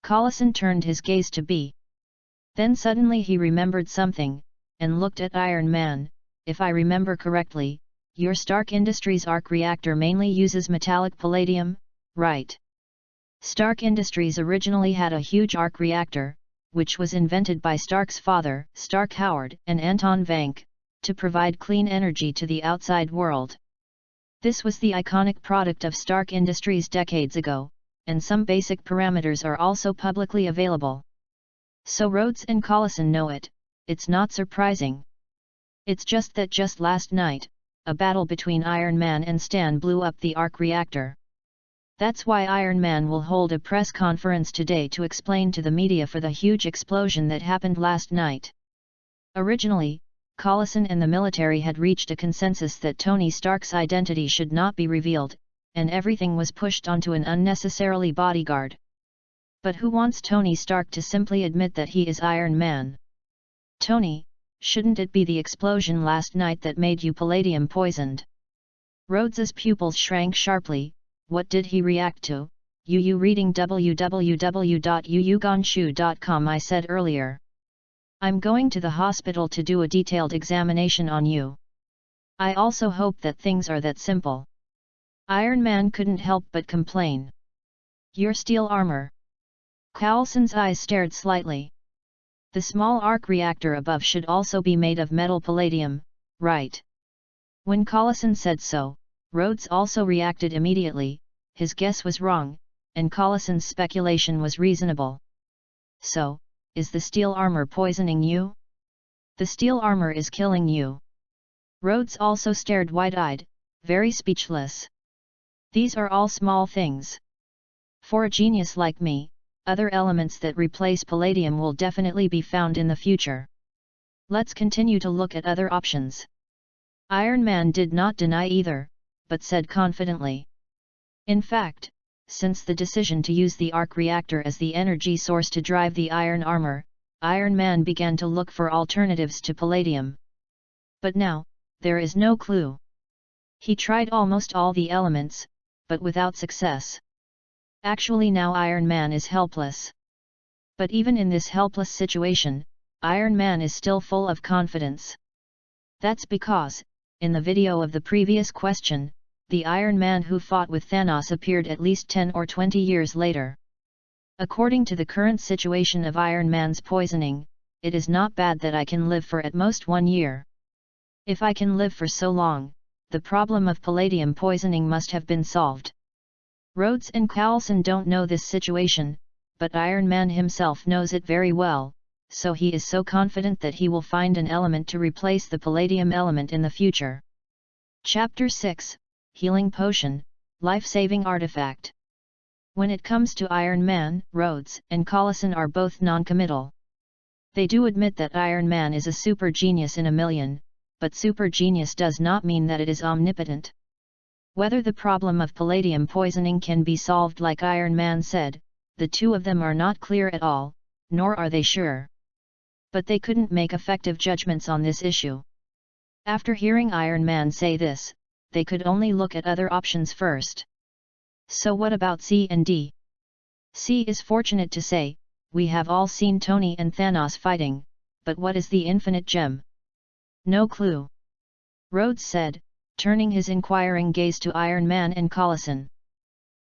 Collison turned his gaze to B. Then suddenly he remembered something, and looked at Iron Man. If I remember correctly, your Stark Industries arc reactor mainly uses metallic palladium, right? Stark Industries originally had a huge arc reactor, which was invented by Stark's father, Stark Howard, and Anton Vank, to provide clean energy to the outside world. This was the iconic product of Stark Industries decades ago, and some basic parameters are also publicly available. So Rhodes and Collison know it. It's not surprising. It's just that just last night, a battle between Iron Man and Stan blew up the arc reactor. That's why Iron Man will hold a press conference today to explain to the media for the huge explosion that happened last night. Originally, Collison and the military had reached a consensus that Tony Stark's identity should not be revealed, and everything was pushed onto an unnecessarily bodyguard. But who wants Tony Stark to simply admit that he is Iron Man? Tony, shouldn't it be the explosion last night that made you palladium poisoned? Rhodes's pupils shrank sharply. What did he react to? You reading www.yuyugonshu.com. I said earlier. I'm going to the hospital to do a detailed examination on you. I also hope that things are that simple. Iron Man couldn't help but complain. Your steel armor. Collison's eyes stared slightly. The small arc reactor above should also be made of metal palladium, right? When Collison said so, Rhodes also reacted immediately. His guess was wrong, and Collison's speculation was reasonable. So, is the steel armor poisoning you? The steel armor is killing you. Rhodes also stared wide-eyed, very speechless. These are all small things. For a genius like me, other elements that replace palladium will definitely be found in the future. Let's continue to look at other options. Iron Man did not deny either, but said confidently. In fact, since the decision to use the arc reactor as the energy source to drive the iron armor, Iron Man began to look for alternatives to palladium. But now, there is no clue. He tried almost all the elements, but without success. Actually now Iron Man is helpless. But even in this helpless situation, Iron Man is still full of confidence. That's because, in the video of the previous question, the Iron Man who fought with Thanos appeared at least 10 or 20 years later. According to the current situation of Iron Man's poisoning, it is not bad that I can live for at most 1 year. If I can live for so long, the problem of palladium poisoning must have been solved. Rhodes and Collison don't know this situation, but Iron Man himself knows it very well, so he is so confident that he will find an element to replace the palladium element in the future. Chapter 6, Healing Potion, Life-Saving Artifact. When it comes to Iron Man, Rhodes and Collison are both non-committal. They do admit that Iron Man is a super genius in a million, but super genius does not mean that it is omnipotent. Whether the problem of palladium poisoning can be solved like Iron Man said, the two of them are not clear at all, nor are they sure. But they couldn't make effective judgments on this issue. After hearing Iron Man say this, they could only look at other options first. So what about C and D? C is fortunate to say, we have all seen Tony and Thanos fighting, but what is the infinite gem? No clue. Rhodes said, turning his inquiring gaze to Iron Man and Collison.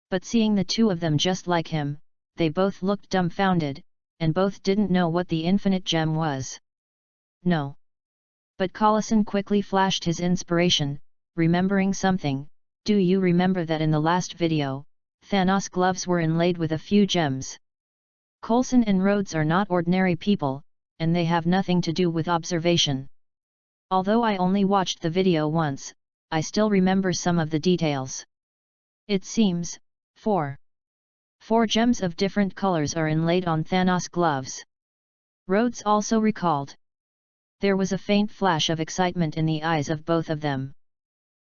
But seeing the two of them just like him, they both looked dumbfounded, and both didn't know what the infinite gem was. No. But Collison quickly flashed his inspiration, remembering something. Do you remember that in the last video, Thanos' gloves were inlaid with a few gems? Coulson and Rhodes are not ordinary people, and they have nothing to do with observation. Although I only watched the video once, I still remember some of the details. It seems, four gems of different colors are inlaid on Thanos' gloves. Rhodes also recalled. There was a faint flash of excitement in the eyes of both of them.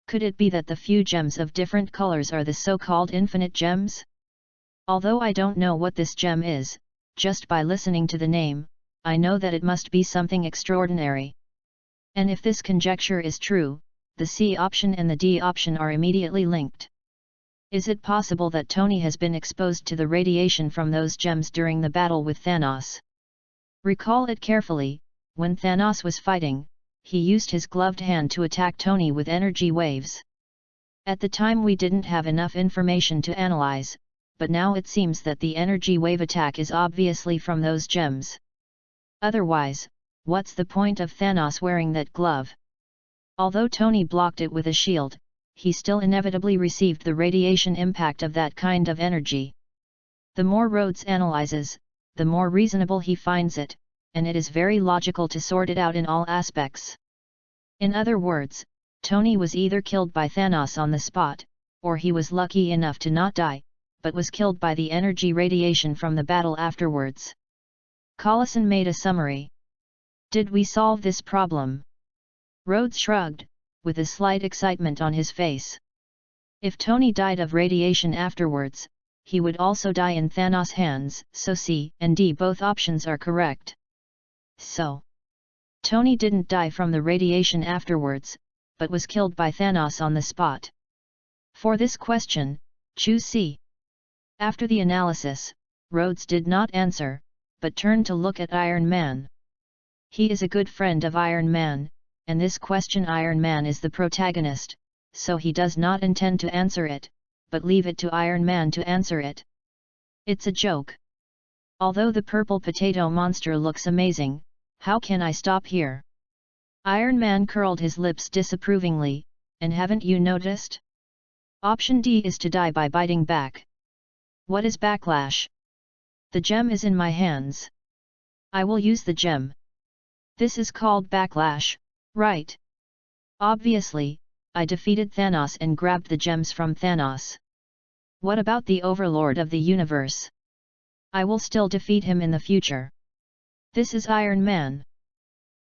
Could it be that the few gems of different colors are the so-called infinite gems? Although I don't know what this gem is, just by listening to the name, I know that it must be something extraordinary. And if this conjecture is true, the C option and the D option are immediately linked. Is it possible that Tony has been exposed to the radiation from those gems during the battle with Thanos? Recall it carefully, when Thanos was fighting, he used his gloved hand to attack Tony with energy waves. At the time we didn't have enough information to analyze, but now it seems that the energy wave attack is obviously from those gems. Otherwise, what's the point of Thanos wearing that glove? Although Tony blocked it with a shield, he still inevitably received the radiation impact of that kind of energy. The more Rhodes analyzes, the more reasonable he finds it, and it is very logical to sort it out in all aspects. In other words, Tony was either killed by Thanos on the spot, or he was lucky enough to not die, but was killed by the energy radiation from the battle afterwards. Collison made a summary. Did we solve this problem? Rhodes shrugged, with a slight excitement on his face. If Tony died of radiation afterwards, he would also die in Thanos' hands, so C and D both options are correct. So, Tony didn't die from the radiation afterwards, but was killed by Thanos on the spot. For this question, choose C. After the analysis, Rhodes did not answer, but turned to look at Iron Man. He is a good friend of Iron Man, and this question Iron Man is the protagonist, so he does not intend to answer it, but leave it to Iron Man to answer it. It's a joke. Although the purple potato monster looks amazing, how can I stop here? Iron Man curled his lips disapprovingly, and haven't you noticed? Option D is to die by biting back. What is backlash? The gem is in my hands. I will use the gem. This is called backlash, right? Obviously, I defeated Thanos and grabbed the gems from Thanos. What about the Overlord of the universe? I will still defeat him in the future. This is Iron Man.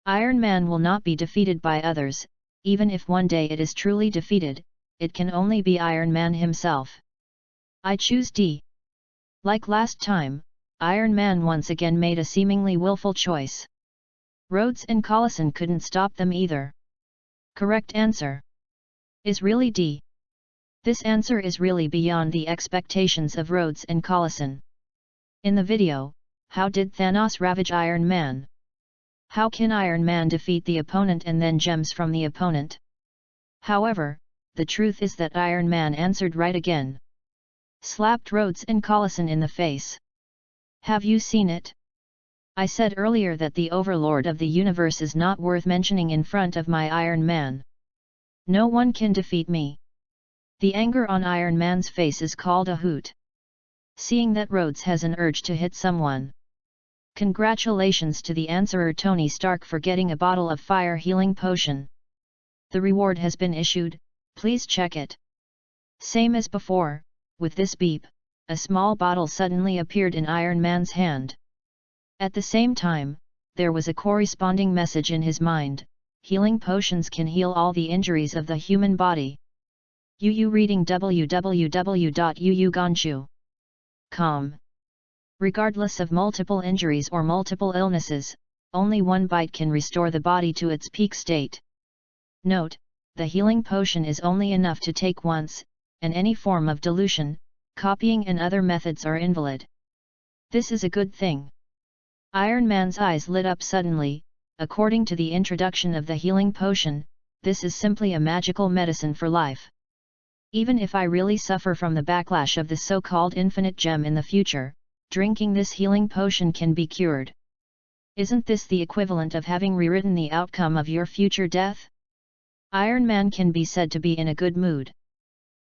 Iron Man will not be defeated by others, even if one day it is truly defeated, it can only be Iron Man himself. I choose D. Like last time, Iron Man once again made a seemingly willful choice. Rhodes and Collison couldn't stop them either. Correct answer is really D. This answer is really beyond the expectations of Rhodes and Collison. In the video, how did Thanos ravage Iron Man? How can Iron Man defeat the opponent and then gems from the opponent? However, the truth is that Iron Man answered right again. Slapped Rhodes and Collison in the face. Have you seen it? I said earlier that the Overlord of the universe is not worth mentioning in front of my Iron Man. No one can defeat me. The anger on Iron Man's face is called a hoot. Seeing that Rhodes has an urge to hit someone. Congratulations to the answerer Tony Stark for getting a bottle of fire healing potion. The reward has been issued, please check it. Same as before, with this beep, a small bottle suddenly appeared in Iron Man's hand. At the same time, there was a corresponding message in his mind: healing potions can heal all the injuries of the human body. UU reading www.uuganshu.com. Regardless of multiple injuries or multiple illnesses, only one bite can restore the body to its peak state. Note, the healing potion is only enough to take once, and any form of dilution, copying and other methods are invalid. This is a good thing. Iron Man's eyes lit up suddenly. According to the introduction of the healing potion, this is simply a magical medicine for life. Even if I really suffer from the backlash of the so-called infinite gem in the future, drinking this healing potion can be cured. Isn't this the equivalent of having rewritten the outcome of your future death? Iron Man can be said to be in a good mood.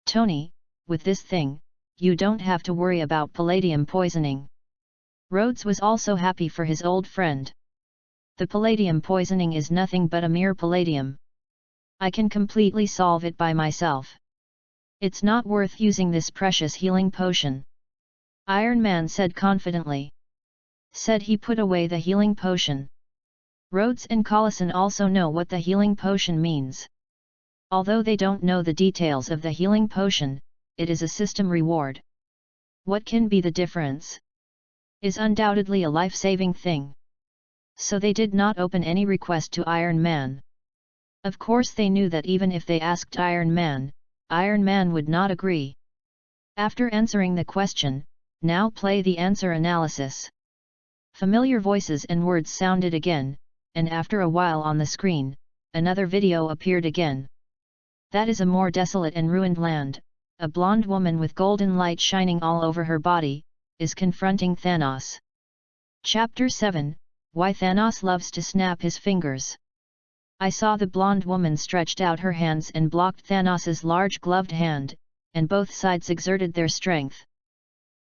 Tony, with this thing, you don't have to worry about palladium poisoning. Rhodes was also happy for his old friend. The palladium poisoning is nothing but a mere palladium. I can completely solve it by myself. It's not worth using this precious healing potion. Iron Man said confidently. Said he put away the healing potion. Rhodes and Collison also know what the healing potion means. Although they don't know the details of the healing potion, it is a system reward. What can be the difference? Is undoubtedly a life-saving thing. So they did not open any request to Iron Man. Of course they knew that even if they asked Iron Man would not agree. After answering the question, now play the answer analysis. Familiar voices and words sounded again, and after a while on the screen, another video appeared again. That is a more desolate and ruined land. A blonde woman with golden light shining all over her body, is confronting Thanos. Chapter 7, why Thanos loves to snap his fingers. I saw the blonde woman stretched out her hands and blocked Thanos's large gloved hand, and both sides exerted their strength.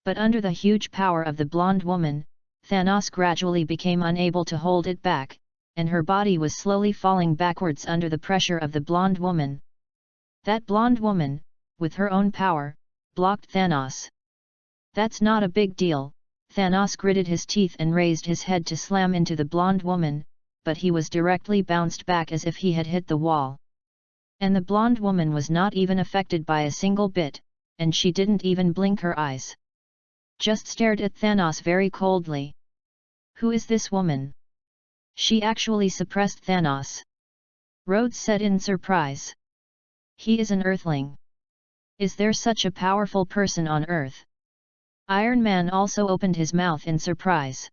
But under the huge power of the blonde woman, Thanos gradually became unable to hold it back, and her body was slowly falling backwards under the pressure of the blonde woman. That blonde woman, with her own power, blocked Thanos. That's not a big deal, Thanos gritted his teeth and raised his head to slam into the blonde woman, but he was directly bounced back as if he had hit the wall. And the blonde woman was not even affected by a single bit, and she didn't even blink her eyes. Just stared at Thanos very coldly. Who is this woman? She actually suppressed Thanos. Rhodes said in surprise. He is an Earthling. Is there such a powerful person on Earth? Iron Man also opened his mouth in surprise.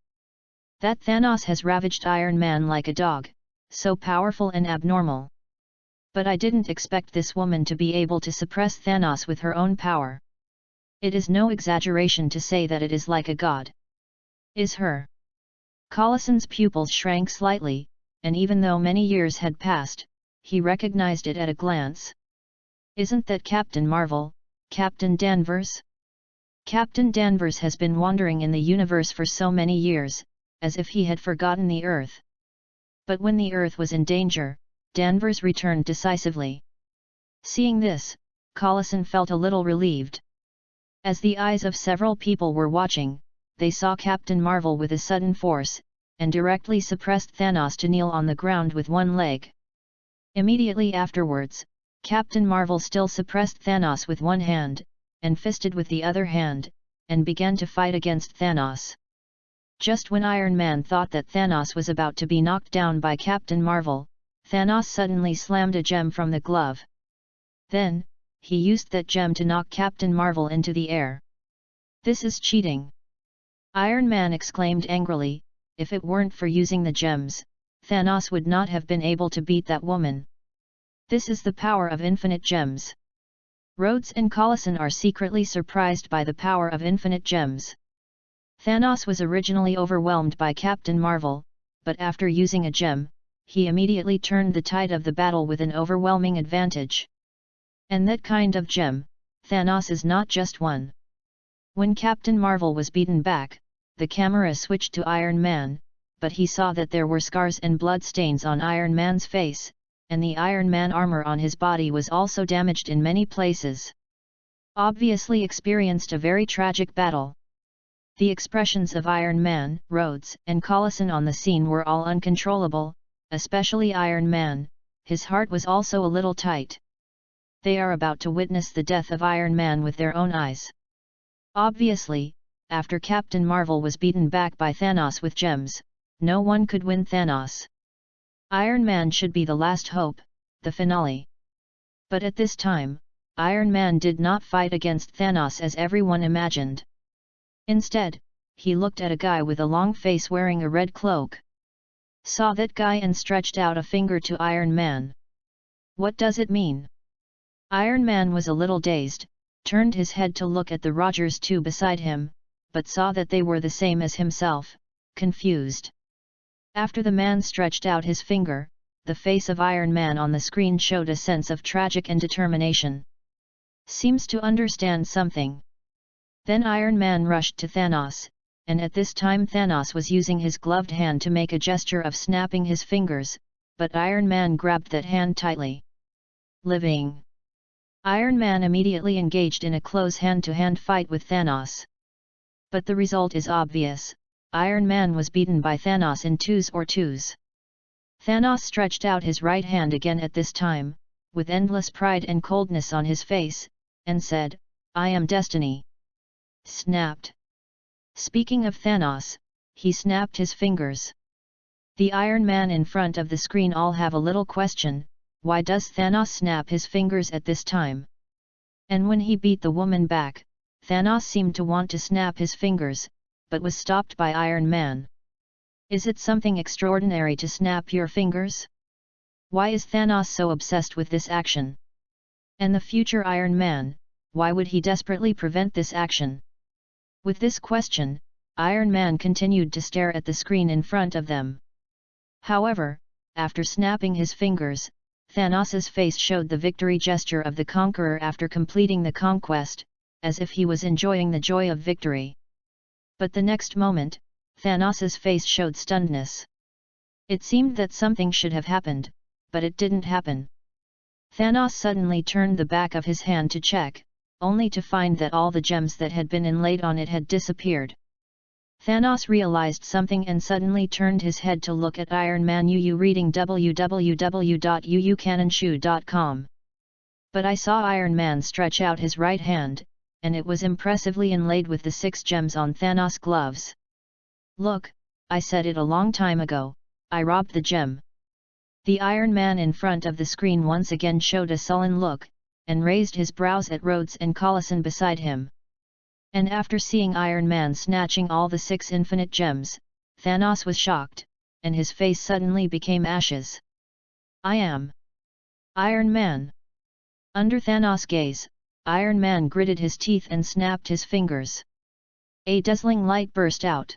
That Thanos has ravaged Iron Man like a dog, so powerful and abnormal. But I didn't expect this woman to be able to suppress Thanos with her own power. It is no exaggeration to say that it is like a god. Is her? Collison's pupils shrank slightly, and even though many years had passed, he recognized it at a glance. Isn't that Captain Marvel, Captain Danvers? Captain Danvers has been wandering in the universe for so many years, as if he had forgotten the Earth. But when the Earth was in danger, Danvers returned decisively. Seeing this, Collison felt a little relieved. As the eyes of several people were watching, they saw Captain Marvel with a sudden force, and directly suppressed Thanos to kneel on the ground with one leg. Immediately afterwards, Captain Marvel still suppressed Thanos with one hand, and fisted with the other hand, and began to fight against Thanos. Just when Iron Man thought that Thanos was about to be knocked down by Captain Marvel, Thanos suddenly slammed a gem from the glove. Then, he used that gem to knock Captain Marvel into the air. This is cheating! Iron Man exclaimed angrily. If it weren't for using the gems, Thanos would not have been able to beat that woman. This is the power of infinite gems. Rhodes and Collison are secretly surprised by the power of infinite gems. Thanos was originally overwhelmed by Captain Marvel, but after using a gem, he immediately turned the tide of the battle with an overwhelming advantage. And that kind of gem, Thanos is not just one. When Captain Marvel was beaten back, the camera switched to Iron Man, but he saw that there were scars and blood stains on Iron Man's face, and the Iron Man armor on his body was also damaged in many places. Obviously experienced a very tragic battle. The expressions of Iron Man, Rhodes, and Collison on the scene were all uncontrollable, especially Iron Man. His heart was also a little tight. They are about to witness the death of Iron Man with their own eyes. Obviously, after Captain Marvel was beaten back by Thanos with gems, no one could win Thanos. Iron Man should be the last hope, the finale. But at this time, Iron Man did not fight against Thanos as everyone imagined. Instead, he looked at a guy with a long face wearing a red cloak. Saw that guy and stretched out a finger to Iron Man. What does it mean? Iron Man was a little dazed, turned his head to look at the Rogers two beside him, but saw that they were the same as himself, confused. After the man stretched out his finger, the face of Iron Man on the screen showed a sense of tragic and determination. Seems to understand something. Then Iron Man rushed to Thanos, and at this time Thanos was using his gloved hand to make a gesture of snapping his fingers, but Iron Man grabbed that hand tightly. Living. Iron Man immediately engaged in a close hand-to-hand fight with Thanos. But the result is obvious. Iron Man was beaten by Thanos in 2s. Thanos stretched out his right hand again at this time, with endless pride and coldness on his face, and said, "I am destiny." Snapped. Speaking of Thanos, he snapped his fingers. The Iron Man in front of the screen all have a little question, why does Thanos snap his fingers at this time? And when he beat the woman back, Thanos seemed to want to snap his fingers, but was stopped by Iron Man. Is it something extraordinary to snap your fingers? Why is Thanos so obsessed with this action? And the future Iron Man, why would he desperately prevent this action? With this question, Iron Man continued to stare at the screen in front of them. However, after snapping his fingers, Thanos' face showed the victory gesture of the conqueror after completing the conquest, as if he was enjoying the joy of victory. But the next moment, Thanos' face showed stunnedness. It seemed that something should have happened, but it didn't happen. Thanos suddenly turned the back of his hand to check, only to find that all the gems that had been inlaid on it had disappeared. Thanos realized something and suddenly turned his head to look at Iron Man. Reading www.uucannonshoe.com. But I saw Iron Man stretch out his right hand, and it was impressively inlaid with the 6 gems on Thanos' gloves. "Look, I said it a long time ago, I robbed the gem." The Iron Man in front of the screen once again showed a sullen look, and raised his brows at Rhodes and Collison beside him. And after seeing Iron Man snatching all the 6 infinite gems, Thanos was shocked, and his face suddenly became ashes. "I am Iron Man." Under Thanos' gaze, Iron Man gritted his teeth and snapped his fingers. A dazzling light burst out.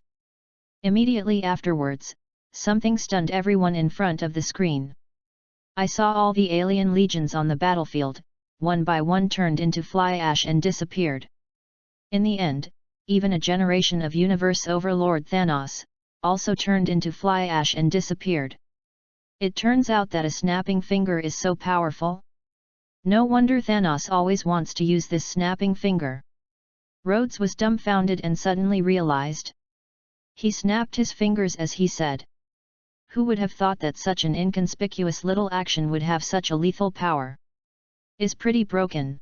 Immediately afterwards, something stunned everyone in front of the screen. I saw all the alien legions on the battlefield, one by one turned into fly ash and disappeared. In the end, even a generation of Universe Overlord Thanos, also turned into fly ash and disappeared. It turns out that a snapping finger is so powerful. No wonder Thanos always wants to use this snapping finger. Rhodes was dumbfounded and suddenly realized. He snapped his fingers as he said. Who would have thought that such an inconspicuous little action would have such a lethal power? Is pretty broken.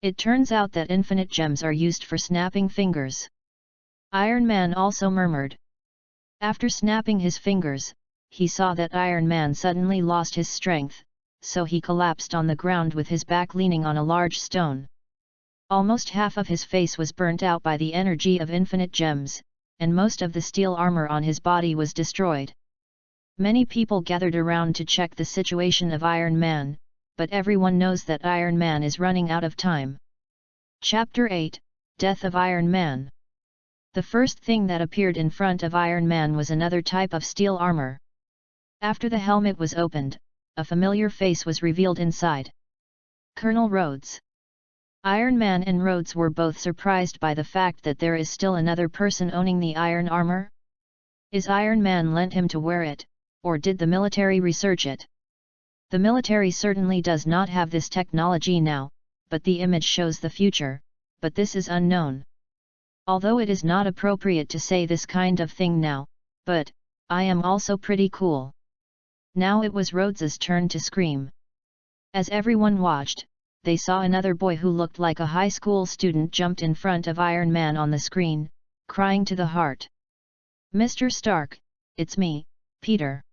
It turns out that infinite gems are used for snapping fingers. Iron Man also murmured. After snapping his fingers, he saw that Iron Man suddenly lost his strength, so he collapsed on the ground with his back leaning on a large stone. Almost half of his face was burnt out by the energy of infinite gems, and most of the steel armor on his body was destroyed. Many people gathered around to check the situation of Iron Man, but everyone knows that Iron Man is running out of time. Chapter 8, Death of Iron Man. The first thing that appeared in front of Iron Man was another type of steel armor. After the helmet was opened, a familiar face was revealed inside. Colonel Rhodes. Iron Man and Rhodes were both surprised by the fact that there is still another person owning the iron armor. Is Iron Man lent him to wear it, or did the military research it? The military certainly does not have this technology now, but the image shows the future, but this is unknown. Although it is not appropriate to say this kind of thing now, but I am also pretty cool. Now it was Rhodes's turn to scream. As everyone watched, they saw another boy who looked like a high school student jumped in front of Iron Man on the screen, crying to the heart. "Mr. Stark, it's me, Peter.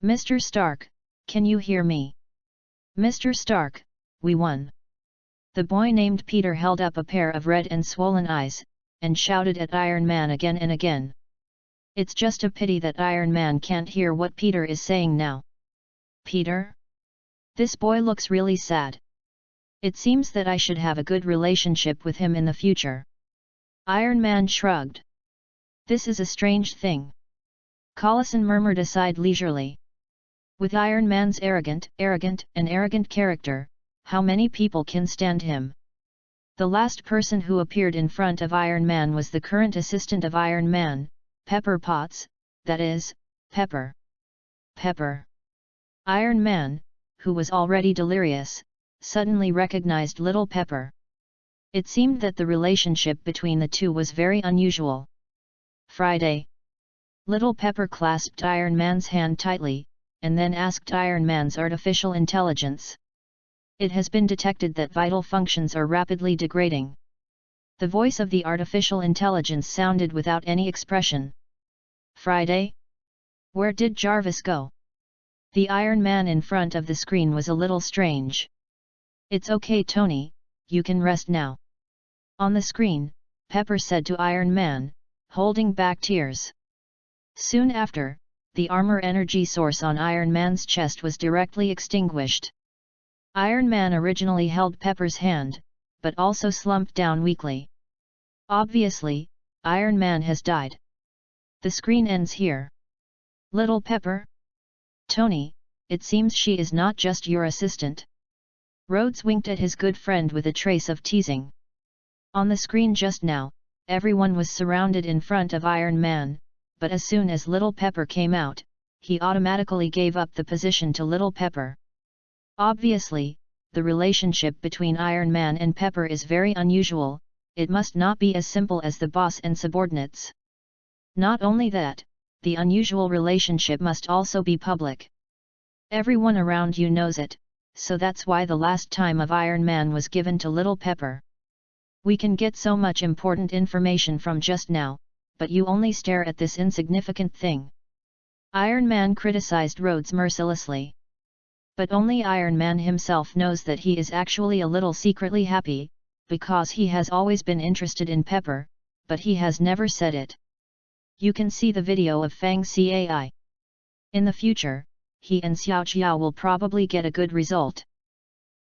Mr. Stark, can you hear me? Mr. Stark, we won." The boy named Peter held up a pair of red and swollen eyes, and shouted at Iron Man again and again. It's just a pity that Iron Man can't hear what Peter is saying now. Peter? This boy looks really sad. It seems that I should have a good relationship with him in the future. Iron Man shrugged. This is a strange thing. Collison murmured aside leisurely. With Iron Man's arrogant character, how many people can stand him? The last person who appeared in front of Iron Man was the current assistant of Iron Man, Pepper Potts, that is, Pepper. Pepper. Iron Man, who was already delirious, suddenly recognized Little Pepper. It seemed that the relationship between the two was very unusual. Friday. Little Pepper clasped Iron Man's hand tightly, and then asked Iron Man's artificial intelligence. It has been detected that vital functions are rapidly degrading. The voice of the artificial intelligence sounded without any expression. Friday? Where did Jarvis go? The Iron Man in front of the screen was a little strange. It's okay, Tony, you can rest now. On the screen, Pepper said to Iron Man, holding back tears. Soon after, the armor energy source on Iron Man's chest was directly extinguished. Iron Man originally held Pepper's hand, but also slumped down weakly. Obviously, Iron Man has died. The screen ends here. Little Pepper? Tony, it seems she is not just your assistant. Rhodes winked at his good friend with a trace of teasing. On the screen just now, everyone was surrounded in front of Iron Man, but as soon as Little Pepper came out, he automatically gave up the position to Little Pepper. Obviously, the relationship between Iron Man and Pepper is very unusual. It must not be as simple as the boss and subordinates. Not only that, the unusual relationship must also be public. Everyone around you knows it, so that's why the last time of Iron Man was given to Little Pepper. We can get so much important information from just now, but you only stare at this insignificant thing. Iron Man criticized Rhodes mercilessly. But only Iron Man himself knows that he is actually a little secretly happy, because he has always been interested in Pepper, but he has never said it. You can see the video of Fang Cai. In the future, he and Xiao Qiao will probably get a good result.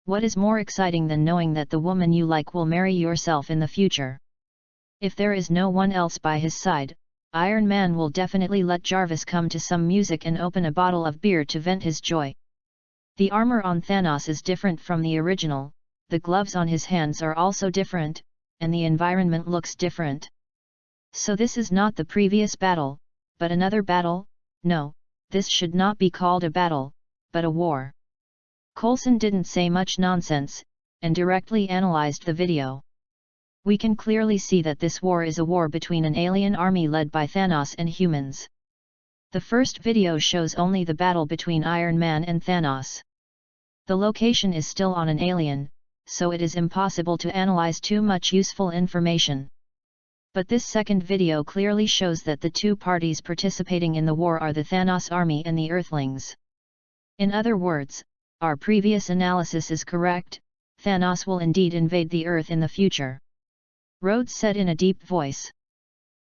What is more exciting than knowing that the woman you like will marry yourself in the future? If there is no one else by his side, Iron Man will definitely let Jarvis come to some music and open a bottle of beer to vent his joy. The armor on Thanos is different from the original, the gloves on his hands are also different, and the environment looks different. So this is not the previous battle, but another battle? No, this should not be called a battle, but a war. Coulson didn't say much nonsense, and directly analyzed the video. We can clearly see that this war is a war between an alien army led by Thanos and humans. The first video shows only the battle between Iron Man and Thanos. The location is still on an alien, so it is impossible to analyze too much useful information. But this second video clearly shows that the two parties participating in the war are the Thanos army and the Earthlings. In other words, our previous analysis is correct, Thanos will indeed invade the Earth in the future. Rhodes said in a deep voice.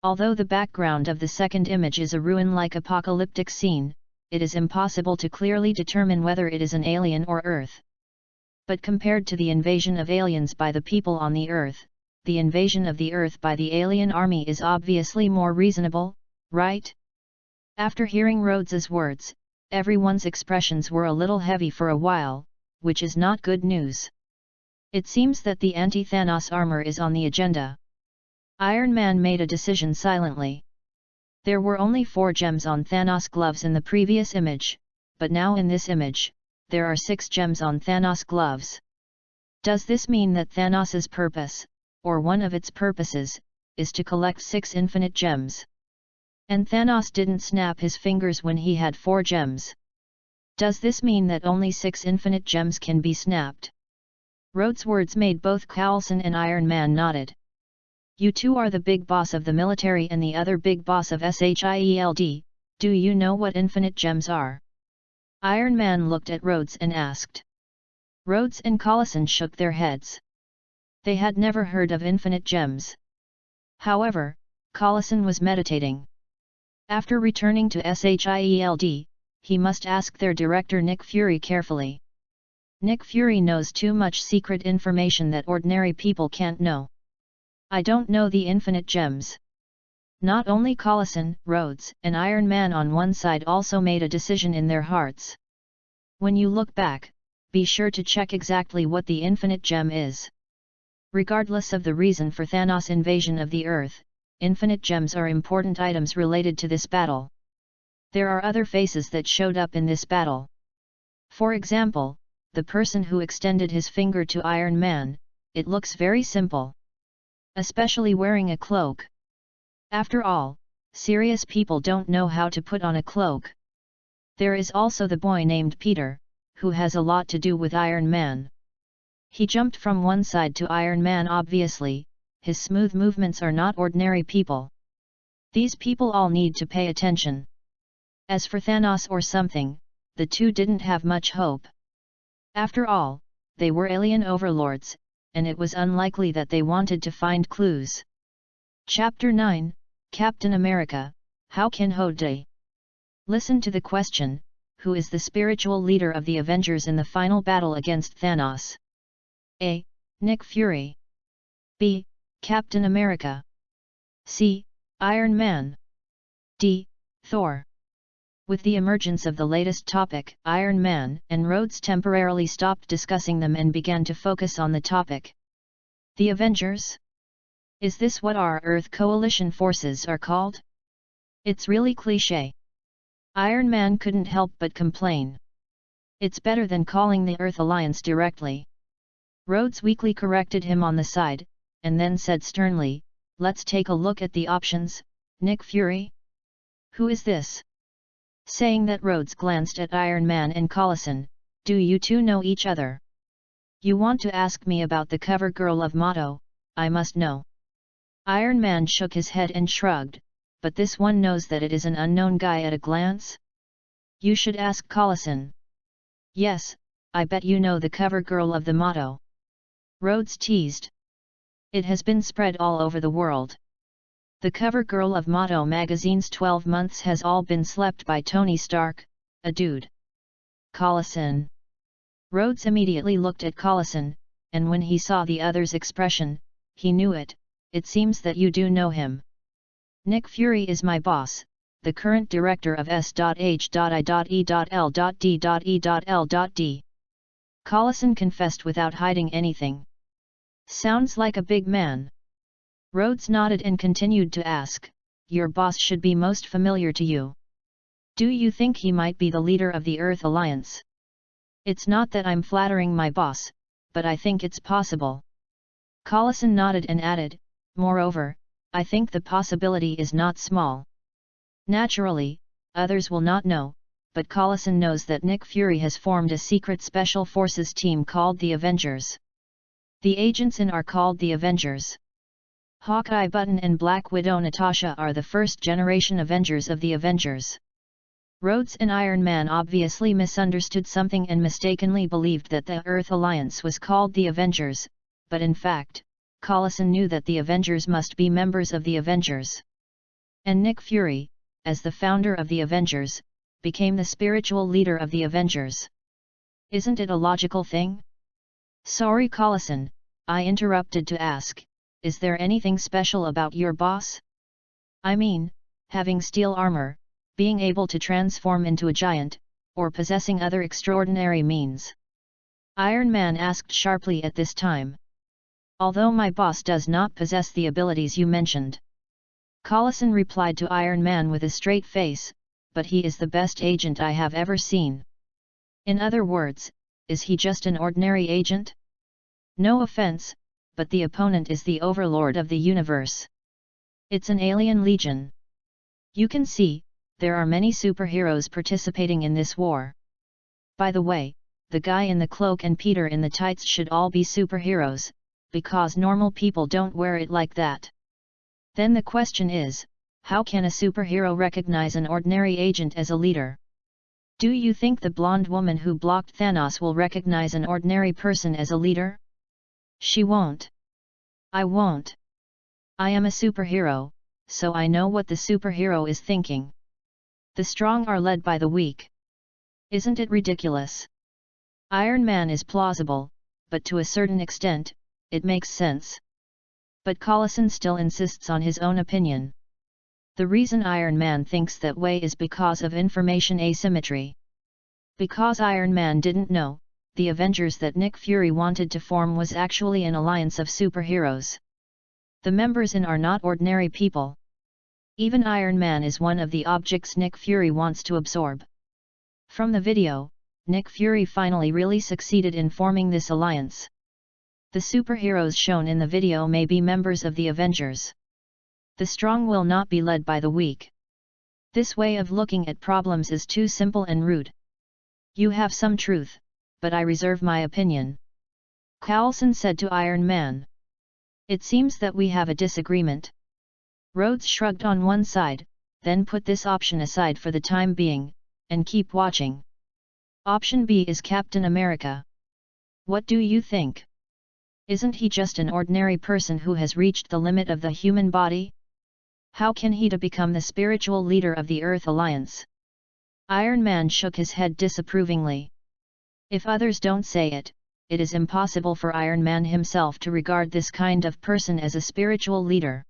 Although the background of the second image is a ruin-like apocalyptic scene, it is impossible to clearly determine whether it is an alien or Earth. But compared to the invasion of aliens by the people on the Earth, the invasion of the Earth by the alien army is obviously more reasonable, right? After hearing Rhodes's words, everyone's expressions were a little heavy for a while, which is not good news. It seems that the anti-Thanos armor is on the agenda. Iron Man made a decision silently. There were only 4 gems on Thanos' gloves in the previous image, but now in this image, there are 6 gems on Thanos' gloves. Does this mean that Thanos' purpose, or one of its purposes, is to collect 6 infinite gems? And Thanos didn't snap his fingers when he had 4 gems. Does this mean that only 6 infinite gems can be snapped? Rhodes' words made both Coulson and Iron Man nodded. You two are the big boss of the military and the other big boss of SHIELD, do you know what infinite gems are? Iron Man looked at Rhodes and asked. Rhodes and Coulson shook their heads. They had never heard of infinite gems. However, Coulson was meditating. After returning to SHIELD, he must ask their director Nick Fury carefully. Nick Fury knows too much secret information that ordinary people can't know. I don't know the infinite gems. Not only Coulson, Rhodes, and Iron Man on one side also made a decision in their hearts. When you look back, be sure to check exactly what the infinite gem is. Regardless of the reason for Thanos' invasion of the Earth, infinite gems are important items related to this battle. There are other faces that showed up in this battle. For example, the person who extended his finger to Iron Man, it looks very simple. Especially wearing a cloak. After all, serious people don't know how to put on a cloak. There is also the boy named Peter, who has a lot to do with Iron Man. He jumped from one side to Iron Man obviously, his smooth movements are not ordinary people. These people all need to pay attention. As for Thanos or something, the two didn't have much hope. After all, they were alien overlords, and it was unlikely that they wanted to find clues. Chapter 9, Captain America, How Can Hode? Listen to the question, who is the spiritual leader of the Avengers in the final battle against Thanos? A. Nick Fury. B. Captain America. C. Iron Man. D. Thor. With the emergence of the latest topic, Iron Man, and Rhodes temporarily stopped discussing them and began to focus on the topic. The Avengers? Is this what our Earth Coalition forces are called? It's really cliché. Iron Man couldn't help but complain. It's better than calling the Earth Alliance directly. Rhodes weakly corrected him on the side, and then said sternly, "Let's take a look at the options, Nick Fury." "Who is this?" Saying that, Rhodes glanced at Iron Man and Collison. "Do you two know each other?" "You want to ask me about the cover girl of Motto? I must know." Iron Man shook his head and shrugged, "But this one knows that it is an unknown guy at a glance?" "You should ask Collison." "Yes, I bet you know the cover girl of the Motto," Rhodes teased. "It has been spread all over the world. The cover girl of Motto magazine's 12 months has all been slept by Tony Stark, a dude." "Collison." Rhodes immediately looked at Collison, and when he saw the other's expression, he knew it. "It seems that you do know him." "Nick Fury is my boss, the current director of S.H.I.E.L.D.E.L.D. Collison confessed without hiding anything. "Sounds like a big man." Rhodes nodded and continued to ask, "Your boss should be most familiar to you. Do you think he might be the leader of the Earth Alliance?" "It's not that I'm flattering my boss, but I think it's possible." Collison nodded and added, "Moreover, I think the possibility is not small. Naturally, others will not know, but Collison knows that Nick Fury has formed a secret special forces team called the Avengers. The agents in are called the Avengers. Hawkeye Button and Black Widow Natasha are the first-generation Avengers of the Avengers." Rhodes and Iron Man obviously misunderstood something and mistakenly believed that the Earth Alliance was called the Avengers, but in fact, Collison knew that the Avengers must be members of the Avengers. And Nick Fury, as the founder of the Avengers, became the spiritual leader of the Avengers. Isn't it a logical thing? "Sorry Collison, I interrupted to ask, is there anything special about your boss? I mean, having steel armor, being able to transform into a giant, or possessing other extraordinary means?" Iron Man asked sharply at this time. "Although my boss does not possess the abilities you mentioned," Collison replied to Iron Man with a straight face, "but he is the best agent I have ever seen." "In other words, is he just an ordinary agent? No offense, but the opponent is the overlord of the universe. It's an alien legion. You can see, there are many superheroes participating in this war. By the way, the guy in the cloak and Peter in the tights should all be superheroes, because normal people don't wear it like that. Then the question is, how can a superhero recognize an ordinary agent as a leader? Do you think the blonde woman who blocked Thanos will recognize an ordinary person as a leader? She won't. I won't. I am a superhero, so I know what the superhero is thinking. The strong are led by the weak. Isn't it ridiculous? Iron Man is plausible, but to a certain extent, it makes sense. But Collison still insists on his own opinion. The reason Iron Man thinks that way is because of information asymmetry. Because Iron Man didn't know, the Avengers that Nick Fury wanted to form was actually an alliance of superheroes. The members in are not ordinary people. Even Iron Man is one of the objects Nick Fury wants to absorb. From the video, Nick Fury finally really succeeded in forming this alliance. The superheroes shown in the video may be members of the Avengers. The strong will not be led by the weak. This way of looking at problems is too simple and rude. You have some truth, but I reserve my opinion. Coulson said to Iron Man. It seems that we have a disagreement. Rhodes shrugged on one side, then put this option aside for the time being, and keep watching. Option B is Captain America. What do you think? Isn't he just an ordinary person who has reached the limit of the human body? How can he become the spiritual leader of the Earth Alliance? Iron Man shook his head disapprovingly. If others don't say it, it is impossible for Iron Man himself to regard this kind of person as a spiritual leader.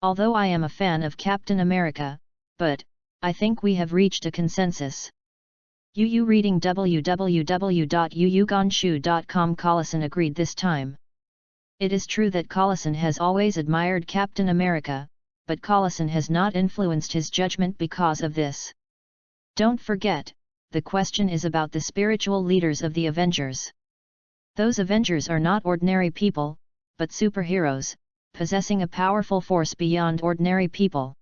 Although I am a fan of Captain America, but I think we have reached a consensus. Yu reading www.yuyugonshu.com. Collison agreed this time. It is true that Collison has always admired Captain America, but Collison has not influenced his judgment because of this. Don't forget, the question is about the spiritual leaders of the Avengers. Those Avengers are not ordinary people, but superheroes, possessing a powerful force beyond ordinary people.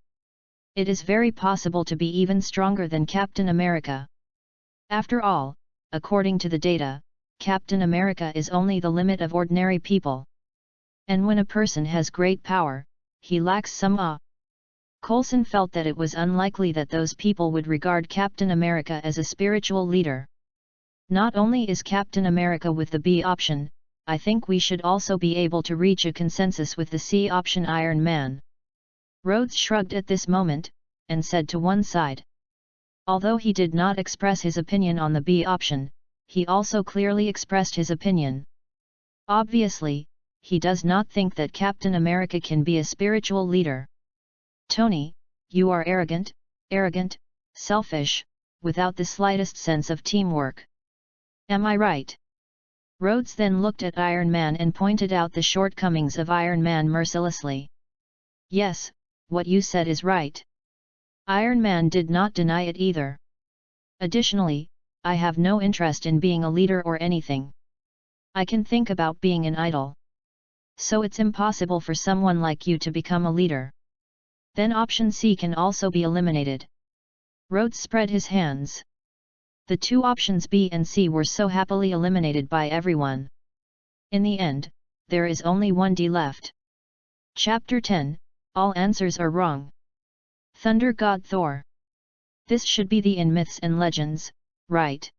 It is very possible to be even stronger than Captain America. After all, according to the data, Captain America is only the limit of ordinary people. And when a person has great power, he lacks some awe. Coulson felt that it was unlikely that those people would regard Captain America as a spiritual leader. Not only is Captain America with the B option, I think we should also be able to reach a consensus with the C option, Iron Man. Rhodes shrugged at this moment, and said to one side. Although he did not express his opinion on the B option, he also clearly expressed his opinion. Obviously, he does not think that Captain America can be a spiritual leader. Tony, you are arrogant, selfish, without the slightest sense of teamwork. Am I right? Rhodes then looked at Iron Man and pointed out the shortcomings of Iron Man mercilessly. Yes, what you said is right. Iron Man did not deny it either. Additionally, I have no interest in being a leader or anything. I can think about being an idol. So it's impossible for someone like you to become a leader. Then option C can also be eliminated. Rhodes spread his hands. The two options B and C were so happily eliminated by everyone. In the end, there is only one D left. Chapter 10, All Answers Are Wrong. Thunder God Thor. This should be the in Myths and Legends, right?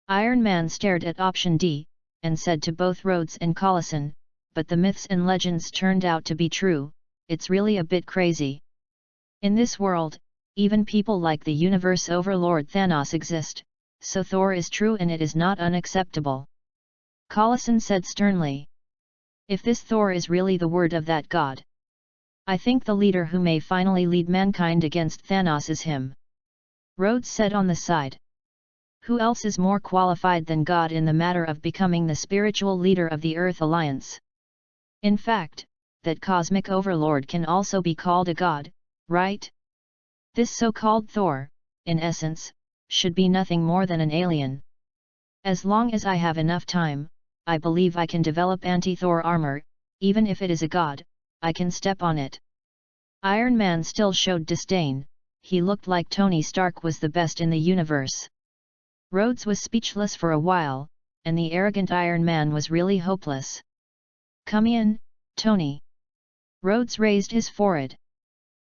Iron Man stared at option D, and said to both Rhodes and Collison, but the myths and legends turned out to be true. It's really a bit crazy. In this world, even people like the universe overlord Thanos exist, so Thor is true and it is not unacceptable. Collison said sternly. If this Thor is really the word of that god, I think the leader who may finally lead mankind against Thanos is him. Rhodes said on the side. Who else is more qualified than God in the matter of becoming the spiritual leader of the Earth Alliance? In fact, that cosmic overlord can also be called a god, right? This so-called Thor, in essence, should be nothing more than an alien. As long as I have enough time, I believe I can develop anti-Thor armor, even if it is a god, I can step on it. Iron Man still showed disdain, he looked like Tony Stark was the best in the universe. Rhodes was speechless for a while, and the arrogant Iron Man was really hopeless. Come in, Tony. Rhodes raised his forehead.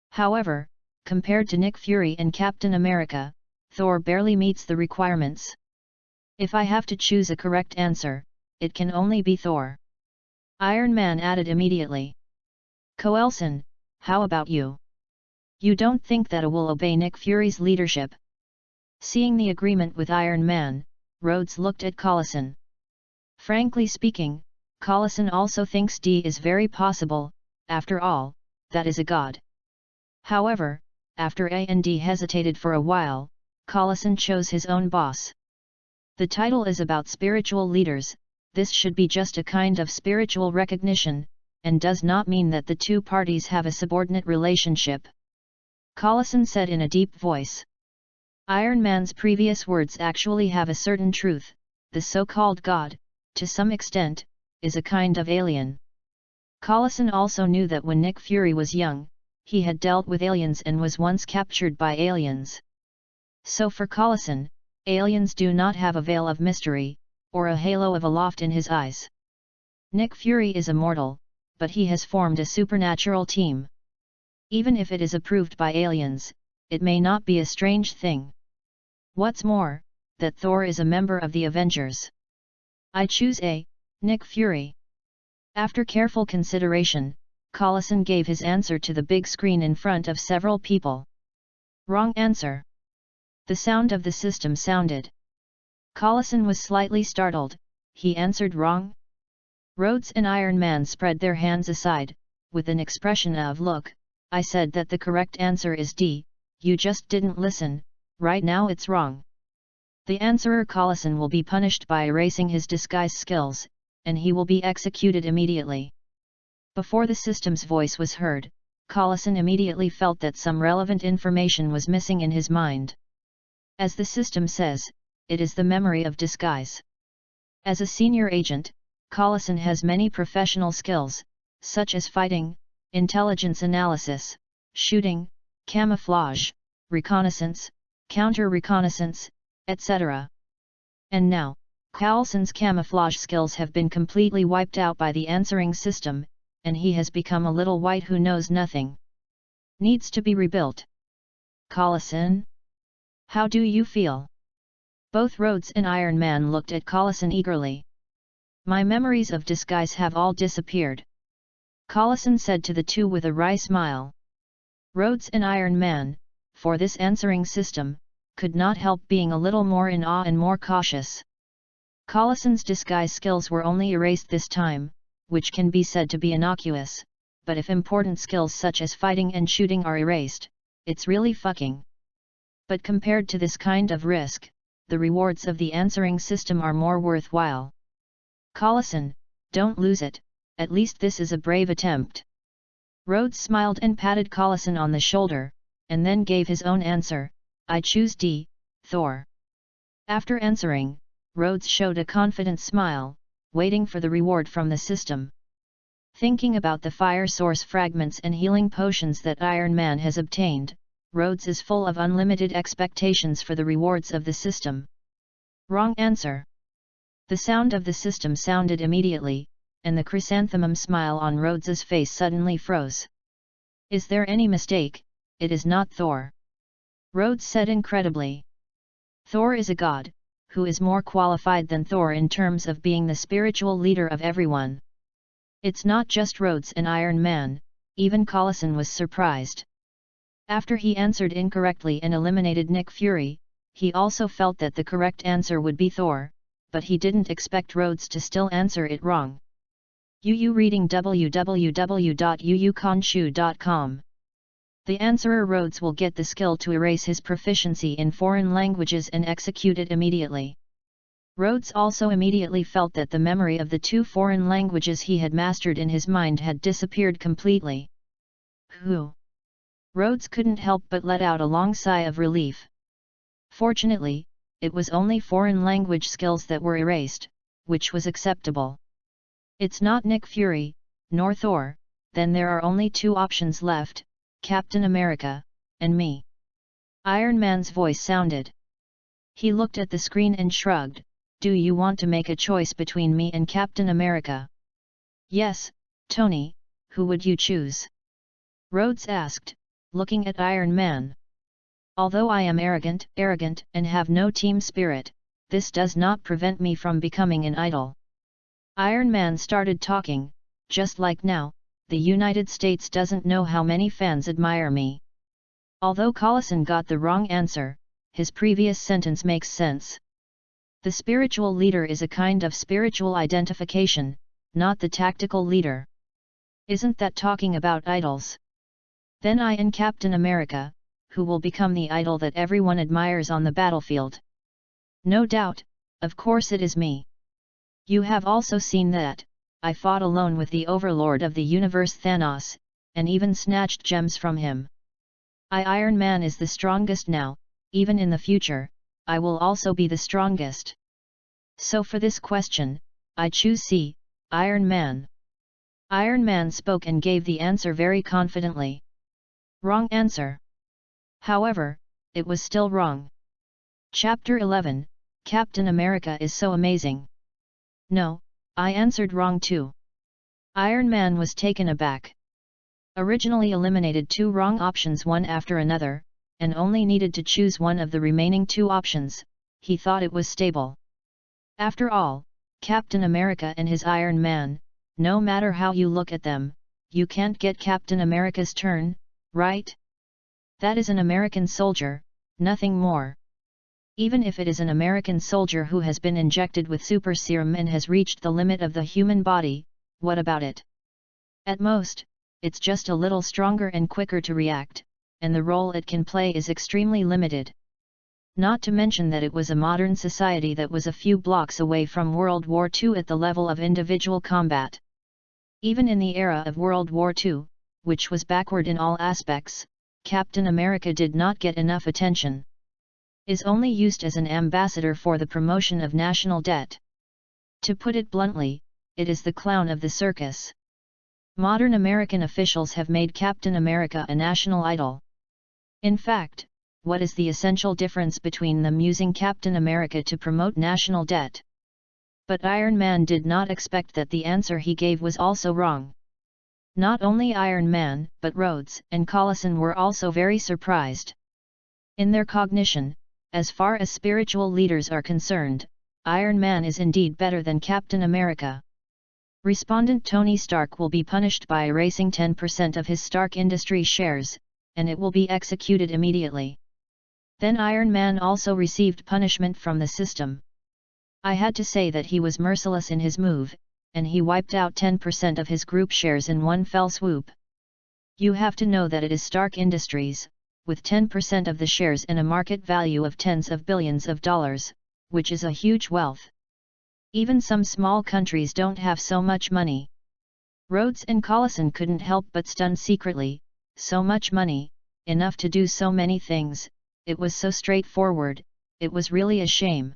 However, compared to Nick Fury and Captain America, Thor barely meets the requirements. If I have to choose a correct answer, it can only be Thor. Iron Man added immediately. Coulson, how about you? You don't think that I will obey Nick Fury's leadership? Seeing the agreement with Iron Man, Rhodes looked at Collison. Frankly speaking, Collison also thinks D is very possible, after all, that is a god. However, after A and D hesitated for a while, Collison chose his own boss. The title is about spiritual leaders, this should be just a kind of spiritual recognition, and does not mean that the two parties have a subordinate relationship. Collison said in a deep voice. Iron Man's previous words actually have a certain truth, the so-called god, to some extent, is a kind of alien. Collison also knew that when Nick Fury was young, he had dealt with aliens and was once captured by aliens. So for Collison, aliens do not have a veil of mystery, or a halo of aloft in his eyes. Nick Fury is immortal, but he has formed a supernatural team. Even if it is approved by aliens, it may not be a strange thing. What's more, that Thor is a member of the Avengers. I choose A, Nick Fury. After careful consideration, Collison gave his answer to the big screen in front of several people. Wrong answer. The sound of the system sounded. Collison was slightly startled, he answered wrong? Rhodes and Iron Man spread their hands aside, with an expression of look, I said that the correct answer is D, you just didn't listen, right now it's wrong. The answerer Collison will be punished by erasing his disguise skills, and he will be executed immediately. Before the system's voice was heard, Collison immediately felt that some relevant information was missing in his mind. As the system says, it is the memory of disguise. As a senior agent, Collison has many professional skills, such as fighting, intelligence analysis, shooting, camouflage, reconnaissance, counter-reconnaissance, etc. And now, Collison's camouflage skills have been completely wiped out by the answering system, and he has become a little white who knows nothing. Needs to be rebuilt. Collison? How do you feel? Both Rhodes and Iron Man looked at Collison eagerly. My memories of disguise have all disappeared, Collison said to the two with a wry smile. Rhodes and Iron Man, for this answering system, could not help being a little more in awe and more cautious. Collison's disguise skills were only erased this time, which can be said to be innocuous, but if important skills such as fighting and shooting are erased, it's really fucking. But compared to this kind of risk, the rewards of the answering system are more worthwhile. Collison, don't lose it, at least this is a brave attempt. Rhodes smiled and patted Collison on the shoulder, and then gave his own answer, I choose D, Thor. After answering, Rhodes showed a confident smile, waiting for the reward from the system. Thinking about the fire source fragments and healing potions that Iron Man has obtained, Rhodes is full of unlimited expectations for the rewards of the system. Wrong answer. The sound of the system sounded immediately, and the chrysanthemum smile on Rhodes's face suddenly froze. Is there any mistake? It is not Thor. Rhodes said incredibly. Thor is a god, who is more qualified than Thor in terms of being the spiritual leader of everyone. It's not just Rhodes and Iron Man, even Collison was surprised. After he answered incorrectly and eliminated Nick Fury, he also felt that the correct answer would be Thor, but he didn't expect Rhodes to still answer it wrong. UU reading www.uukonshu.com. The answerer Rhodes will get the skill to erase his proficiency in foreign languages and execute it immediately. Rhodes also immediately felt that the memory of the two foreign languages he had mastered in his mind had disappeared completely. Whew! Rhodes couldn't help but let out a long sigh of relief. Fortunately, it was only foreign language skills that were erased, which was acceptable. It's not Nick Fury, nor Thor, then there are only two options left, Captain America, and me. Iron Man's voice sounded. He looked at the screen and shrugged, do you want to make a choice between me and Captain America? Yes, Tony, who would you choose? Rhodes asked, looking at Iron Man. Although I am arrogant, and have no team spirit, this does not prevent me from becoming an idol. Iron Man started talking, just like now, the United States doesn't know how many fans admire me. Although Collison got the wrong answer, his previous sentence makes sense. The spiritual leader is a kind of spiritual identification, not the tactical leader. Isn't that talking about idols? Then I and Captain America, who will become the idol that everyone admires on the battlefield. No doubt, of course it is me. You have also seen that, I fought alone with the overlord of the universe Thanos, and even snatched gems from him. Iron Man is the strongest now, even in the future, I will also be the strongest. So for this question, I choose C, Iron Man. Iron Man spoke and gave the answer very confidently. Wrong answer. However, it was still wrong. Chapter 11, Captain America is so amazing. No, I answered wrong too. Iron Man was taken aback. Originally eliminated two wrong options one after another, and only needed to choose one of the remaining two options, he thought it was stable. After all, Captain America and his Iron Man, no matter how you look at them, you can't get Captain America's turn, right? That is an American soldier, nothing more. Even if it is an American soldier who has been injected with super serum and has reached the limit of the human body, what about it? At most, it's just a little stronger and quicker to react, and the role it can play is extremely limited. Not to mention that it was a modern society that was a few blocks away from World War II at the level of individual combat. Even in the era of World War II, which was backward in all aspects, Captain America did not get enough attention. Is only used as an ambassador for the promotion of national debt. To put it bluntly, it is the clown of the circus. Modern American officials have made Captain America a national idol. In fact, what is the essential difference between them using Captain America to promote national debt? But Iron Man did not expect that the answer he gave was also wrong. Not only Iron Man, but Rhodes and Collison were also very surprised. In their cognition, as far as spiritual leaders are concerned, Iron Man is indeed better than Captain America. Respondent Tony Stark will be punished by erasing 10% of his Stark Industries shares, and it will be executed immediately. Then Iron Man also received punishment from the system. I had to say that he was merciless in his move, and he wiped out 10% of his group shares in one fell swoop. You have to know that it is Stark Industries, with 10% of the shares and a market value of tens of billions of dollars, which is a huge wealth. Even some small countries don't have so much money. Rhodes and Collison couldn't help but stun secretly. So much money, enough to do so many things, it was so straightforward, it was really a shame.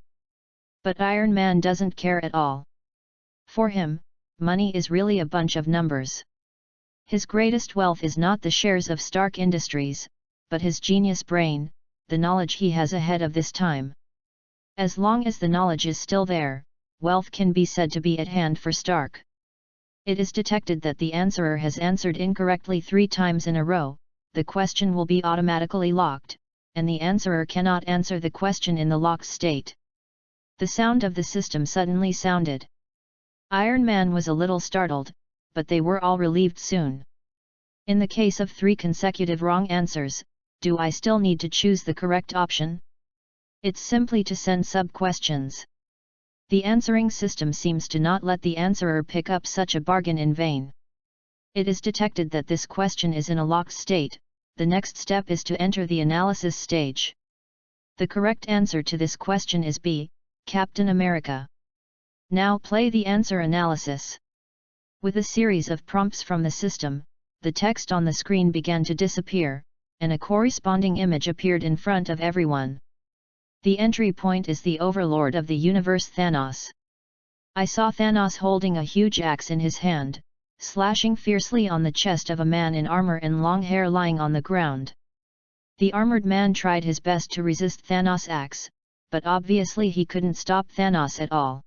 But Iron Man doesn't care at all. For him, money is really a bunch of numbers. His greatest wealth is not the shares of Stark Industries, but his genius brain, the knowledge he has ahead of this time. As long as the knowledge is still there, wealth can be said to be at hand for Stark. It is detected that the answerer has answered incorrectly 3 times in a row, the question will be automatically locked, and the answerer cannot answer the question in the locked state. The sound of the system suddenly sounded. Iron Man was a little startled, but they were all relieved soon. In the case of 3 consecutive wrong answers, do I still need to choose the correct option? It's simply to send sub-questions. The answering system seems to not let the answerer pick up such a bargain in vain. It is detected that this question is in a locked state. The next step is to enter the analysis stage. The correct answer to this question is B, Captain America. Now play the answer analysis. With a series of prompts from the system, the text on the screen began to disappear, and a corresponding image appeared in front of everyone. The entry point is the overlord of the universe, Thanos. I saw Thanos holding a huge axe in his hand, slashing fiercely on the chest of a man in armor and long hair lying on the ground. The armored man tried his best to resist Thanos' axe, but obviously he couldn't stop Thanos at all.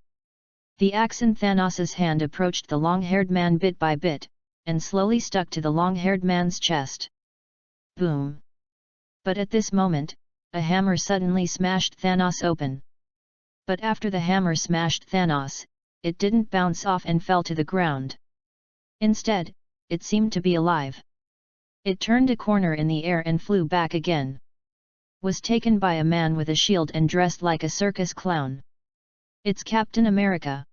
The axe in Thanos' hand approached the long-haired man bit by bit, and slowly stuck to the long-haired man's chest. Boom! But at this moment, a hammer suddenly smashed Thanos open. But after the hammer smashed Thanos, it didn't bounce off and fell to the ground. Instead, it seemed to be alive. It turned a corner in the air and flew back again. Was taken by a man with a shield and dressed like a circus clown. It's Captain America.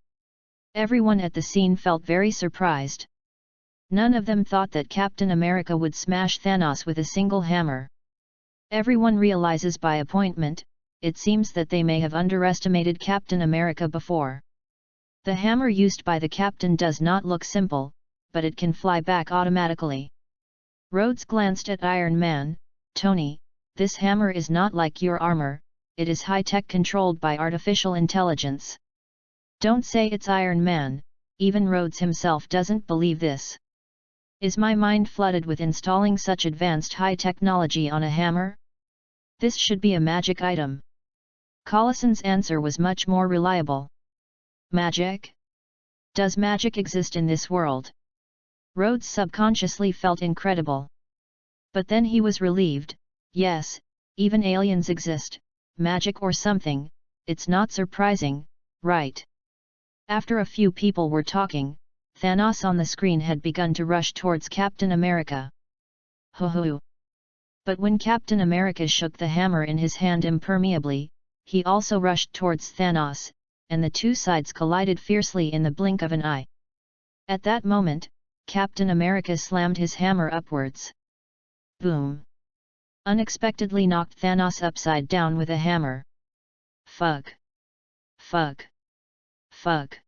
Everyone at the scene felt very surprised. None of them thought that Captain America would smash Thanos with a single hammer. Everyone realizes by appointment, it seems that they may have underestimated Captain America before. The hammer used by the captain does not look simple, but it can fly back automatically. Rhodes glanced at Iron Man. Tony, this hammer is not like your armor, it is high-tech controlled by artificial intelligence. Don't say it's Iron Man, even Rhodes himself doesn't believe this. Is my mind flooded with installing such advanced high technology on a hammer? This should be a magic item. Collison's answer was much more reliable. Magic? Does magic exist in this world? Rhodes subconsciously felt incredible. But then he was relieved. Yes, even aliens exist, magic or something, it's not surprising, right? After a few people were talking, Thanos on the screen had begun to rush towards Captain America. Ho-ho! But when Captain America shook the hammer in his hand impermeably, he also rushed towards Thanos, and the two sides collided fiercely in the blink of an eye. At that moment, Captain America slammed his hammer upwards. Boom! Unexpectedly knocked Thanos upside down with a hammer. Fuck! Fuck! Fuck!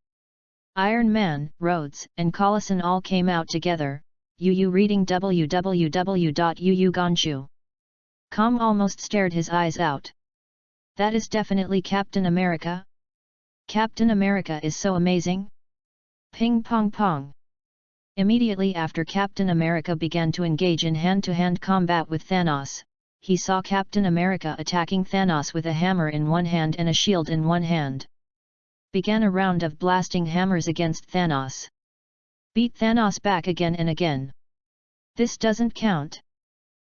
Iron Man, Rhodes, and Collison all came out together. Yu reading www.yuugonshu.com almost stared his eyes out. That is definitely Captain America? Captain America is so amazing? Ping pong pong. Immediately after Captain America began to engage in hand-to-hand combat with Thanos, he saw Captain America attacking Thanos with a hammer in one hand and a shield in one hand. Began a round of blasting hammers against Thanos. Beat Thanos back again and again. This doesn't count.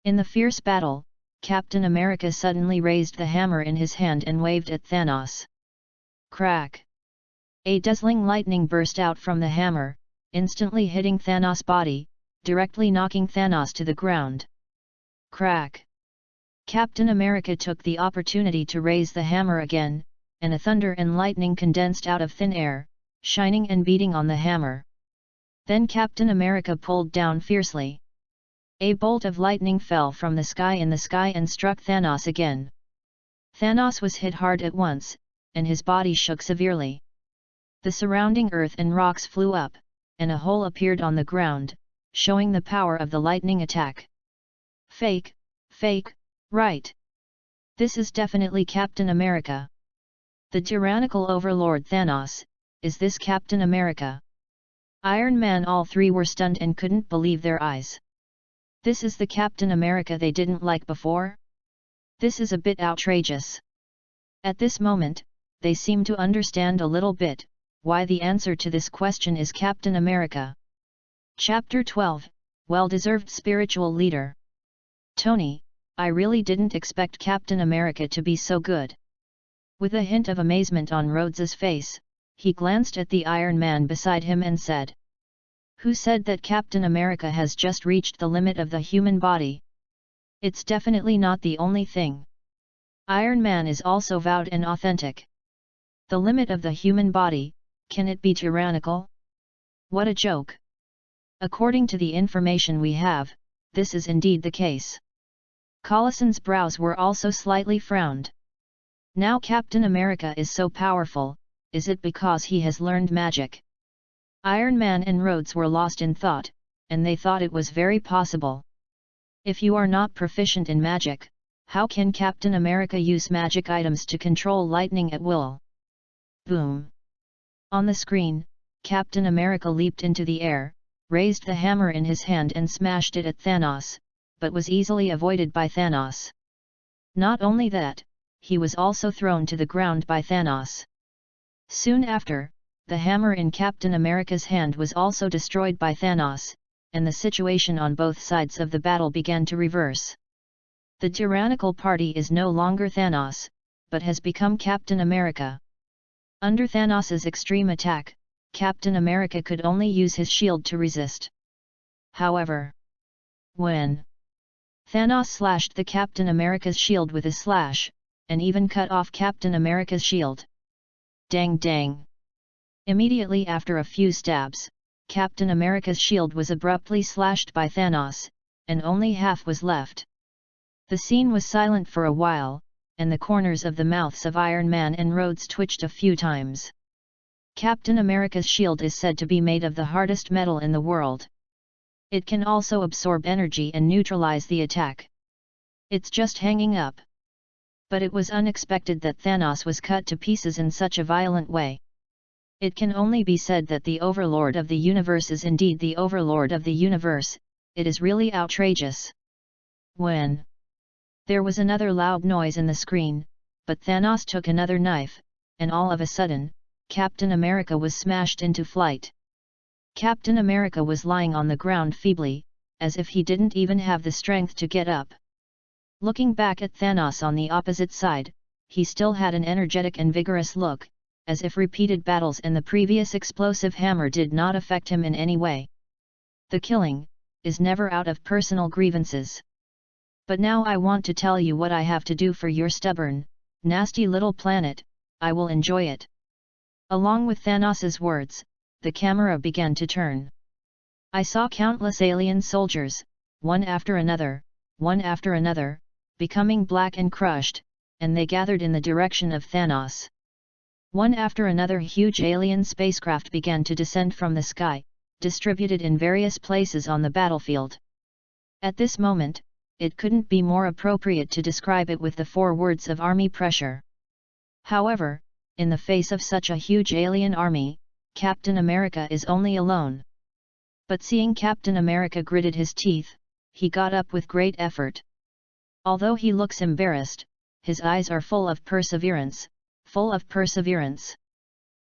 In the fierce battle, Captain America suddenly raised the hammer in his hand and waved at Thanos. Crack! A dazzling lightning burst out from the hammer, instantly hitting Thanos' body, directly knocking Thanos to the ground. Crack! Captain America took the opportunity to raise the hammer again, and a thunder and lightning condensed out of thin air, shining and beating on the hammer. Then Captain America pulled down fiercely. A bolt of lightning fell from the sky and struck Thanos again. Thanos was hit hard at once, and his body shook severely. The surrounding earth and rocks flew up, and a hole appeared on the ground, showing the power of the lightning attack. Fake, right? This is definitely Captain America. The tyrannical overlord Thanos, is this Captain America? Iron Man, all three were stunned and couldn't believe their eyes. This is the Captain America they didn't like before? This is a bit outrageous. At this moment, they seem to understand a little bit why the answer to this question is Captain America. Chapter 12, Well-Deserved Spiritual Leader. Tony, I really didn't expect Captain America to be so good. With a hint of amazement on Rhodes's face, he glanced at the Iron Man beside him and said, "Who said that Captain America has just reached the limit of the human body? It's definitely not the only thing. Iron Man is also vowed and authentic. The limit of the human body, can it be tyrannical? What a joke. According to the information we have, this is indeed the case." Collison's brows were also slightly frowned. Now Captain America is so powerful, is it because he has learned magic? Iron Man and Rhodes were lost in thought, and they thought it was very possible. If you are not proficient in magic, how can Captain America use magic items to control lightning at will? Boom! On the screen, Captain America leaped into the air, raised the hammer in his hand and smashed it at Thanos, but was easily avoided by Thanos. Not only that, he was also thrown to the ground by Thanos. Soon after, the hammer in Captain America's hand was also destroyed by Thanos, and the situation on both sides of the battle began to reverse. The tyrannical party is no longer Thanos, but has become Captain America. Under Thanos's extreme attack, Captain America could only use his shield to resist. However, when Thanos slashed the Captain America's shield with a slash, and even cut off Captain America's shield. Dang dang! Immediately after a few stabs, Captain America's shield was abruptly slashed by Thanos, and only half was left. The scene was silent for a while, and the corners of the mouths of Iron Man and Rhodes twitched a few times. Captain America's shield is said to be made of the hardest metal in the world. It can also absorb energy and neutralize the attack. It's just hanging up. But it was unexpected that Thanos was cut to pieces in such a violent way. It can only be said that the Overlord of the Universe is indeed the Overlord of the Universe. It is really outrageous. When there was another loud noise in the screen, but Thanos took another knife, and all of a sudden, Captain America was smashed into flight. Captain America was lying on the ground feebly, as if he didn't even have the strength to get up. Looking back at Thanos on the opposite side, he still had an energetic and vigorous look, as if repeated battles and the previous explosive hammer did not affect him in any way. The killing is never out of personal grievances. But now I want to tell you what I have to do for your stubborn, nasty little planet. I will enjoy it. Along with Thanos's words, the camera began to turn. I saw countless alien soldiers, one after another, becoming black and crushed, and they gathered in the direction of Thanos. One after another huge alien spacecraft began to descend from the sky, distributed in various places on the battlefield. At this moment, it couldn't be more appropriate to describe it with the 4 words of army pressure. However, in the face of such a huge alien army, Captain America is only alone. But seeing Captain America gritted his teeth, he got up with great effort. Although he looks embarrassed, his eyes are full of perseverance.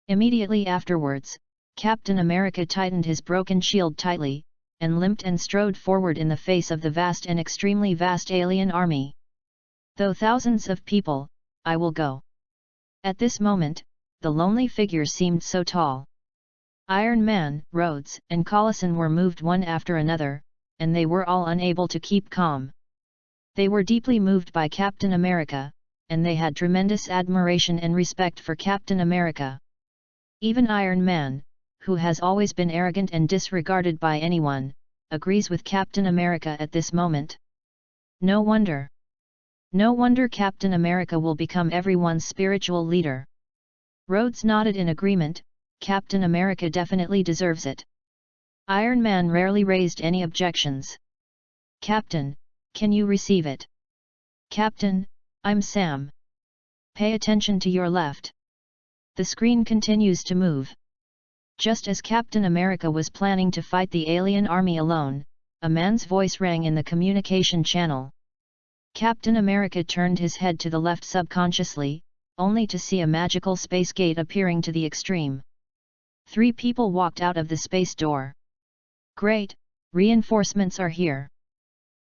Immediately afterwards, Captain America tightened his broken shield tightly, and limped and strode forward in the face of the vast and extremely vast alien army. Though thousands of people, I will go. At this moment, the lonely figure seemed so tall. Iron Man, Rhodes, and Collison were moved one after another, and they were all unable to keep calm. They were deeply moved by Captain America, and they had tremendous admiration and respect for Captain America. Even Iron Man, who has always been arrogant and disregarded by anyone, agrees with Captain America at this moment. No wonder Captain America will become everyone's spiritual leader. Rhodes nodded in agreement. Captain America definitely deserves it. Iron Man rarely raised any objections. Captain, can you receive it? Captain, I'm Sam. Pay attention to your left. The screen continues to move. Just as Captain America was planning to fight the alien army alone, a man's voice rang in the communication channel. Captain America turned his head to the left subconsciously, only to see a magical space gate appearing to the extreme. 3 people walked out of the space door. Great, reinforcements are here.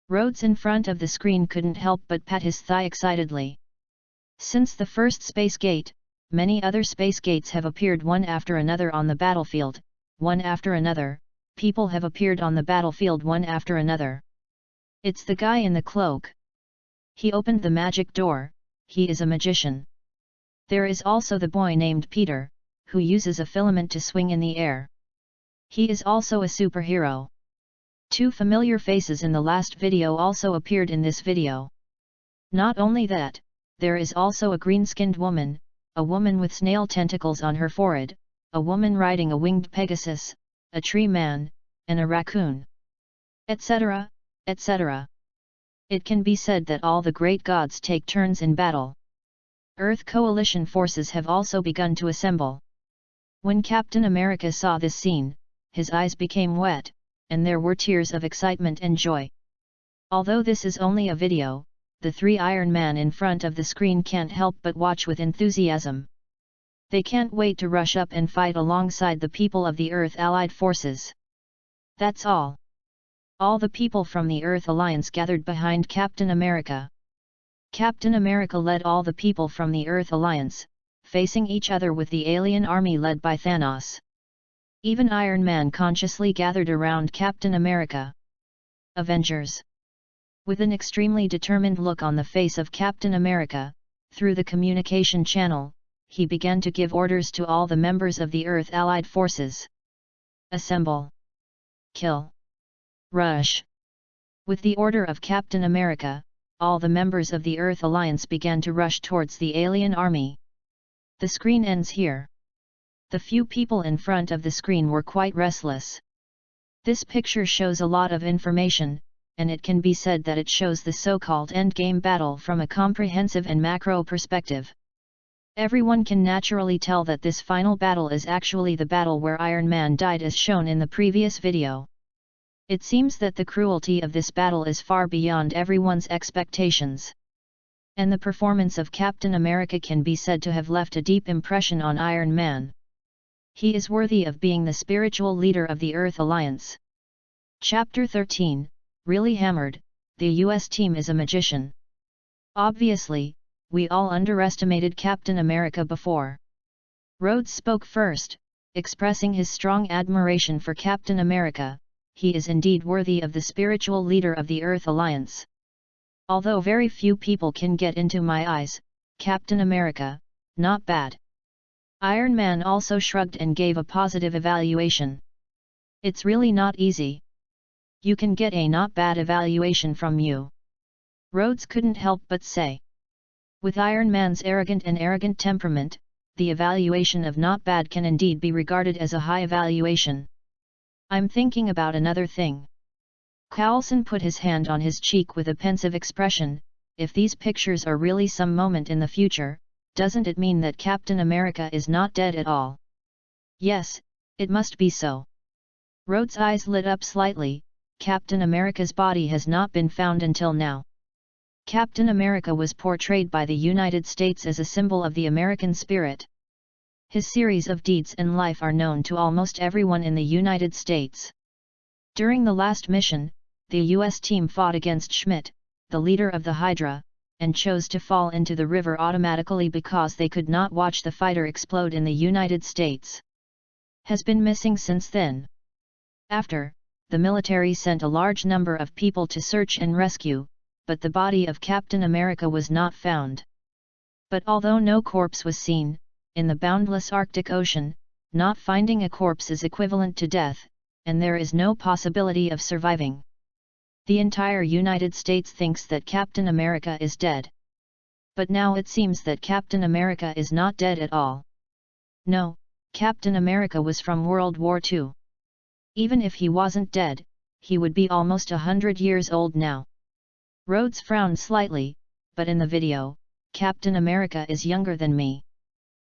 Rhodes in front of the screen couldn't help but pat his thigh excitedly. Since the first space gate, many other space gates have appeared one after another on the battlefield, one after another, people have appeared on the battlefield one after another. It's the guy in the cloak. He opened the magic door, he is a magician. There is also the boy named Peter, who uses a filament to swing in the air. He is also a superhero. 2 familiar faces in the last video also appeared in this video. Not only that, there is also a green-skinned woman, a woman with snail tentacles on her forehead, a woman riding a winged Pegasus, a tree man, and a raccoon. Etc., etc. It can be said that all the great gods take turns in battle. Earth coalition forces have also begun to assemble. When Captain America saw this scene, his eyes became wet, and there were tears of excitement and joy. Although this is only a video, the 3 Iron Man in front of the screen can't help but watch with enthusiasm. They can't wait to rush up and fight alongside the people of the Earth Allied Forces. That's all. All the people from the Earth Alliance gathered behind Captain America. Captain America led all the people from the Earth Alliance, facing each other with the alien army led by Thanos. Even Iron Man consciously gathered around Captain America. Avengers. With an extremely determined look on the face of Captain America, through the communication channel, he began to give orders to all the members of the Earth Allied Forces. Assemble. Kill. Rush. With the order of Captain America, all the members of the Earth Alliance began to rush towards the alien army. The screen ends here. The few people in front of the screen were quite restless. This picture shows a lot of information, and it can be said that it shows the so-called endgame battle from a comprehensive and macro perspective. Everyone can naturally tell that this final battle is actually the battle where Iron Man died as shown in the previous video. It seems that the cruelty of this battle is far beyond everyone's expectations. And the performance of Captain America can be said to have left a deep impression on Iron Man. He is worthy of being the spiritual leader of the Earth Alliance. Chapter 13, Really Hammered, the US team is a magician. Obviously, we all underestimated Captain America before. Rhodes spoke first, expressing his strong admiration for Captain America. He is indeed worthy of the spiritual leader of the Earth Alliance. Although very few people can get into my eyes, Captain America, not bad. Iron Man also shrugged and gave a positive evaluation. It's really not easy. You can get a not bad evaluation from you. Rhodes couldn't help but say. With Iron Man's arrogant temperament, the evaluation of not bad can indeed be regarded as a high evaluation. I'm thinking about another thing. Coulson put his hand on his cheek with a pensive expression. If these pictures are really some moment in the future, doesn't it mean that Captain America is not dead at all? Yes, it must be so. Rhodes' eyes lit up slightly. Captain America's body has not been found until now. Captain America was portrayed by the United States as a symbol of the American spirit. His series of deeds and life are known to almost everyone in the United States. During the last mission, the U.S. team fought against Schmidt, the leader of the Hydra, and chose to fall into the river automatically because they could not watch the fighter explode in the United States. Has been missing since then. After, the military sent a large number of people to search and rescue, but the body of Captain America was not found. But although no corpse was seen, in the boundless Arctic Ocean, not finding a corpse is equivalent to death, and there is no possibility of surviving. The entire United States thinks that Captain America is dead. But now it seems that Captain America is not dead at all. No, Captain America was from World War II. Even if he wasn't dead, he would be almost 100 years old now. Rhodes frowned slightly, but in the video, Captain America is younger than me.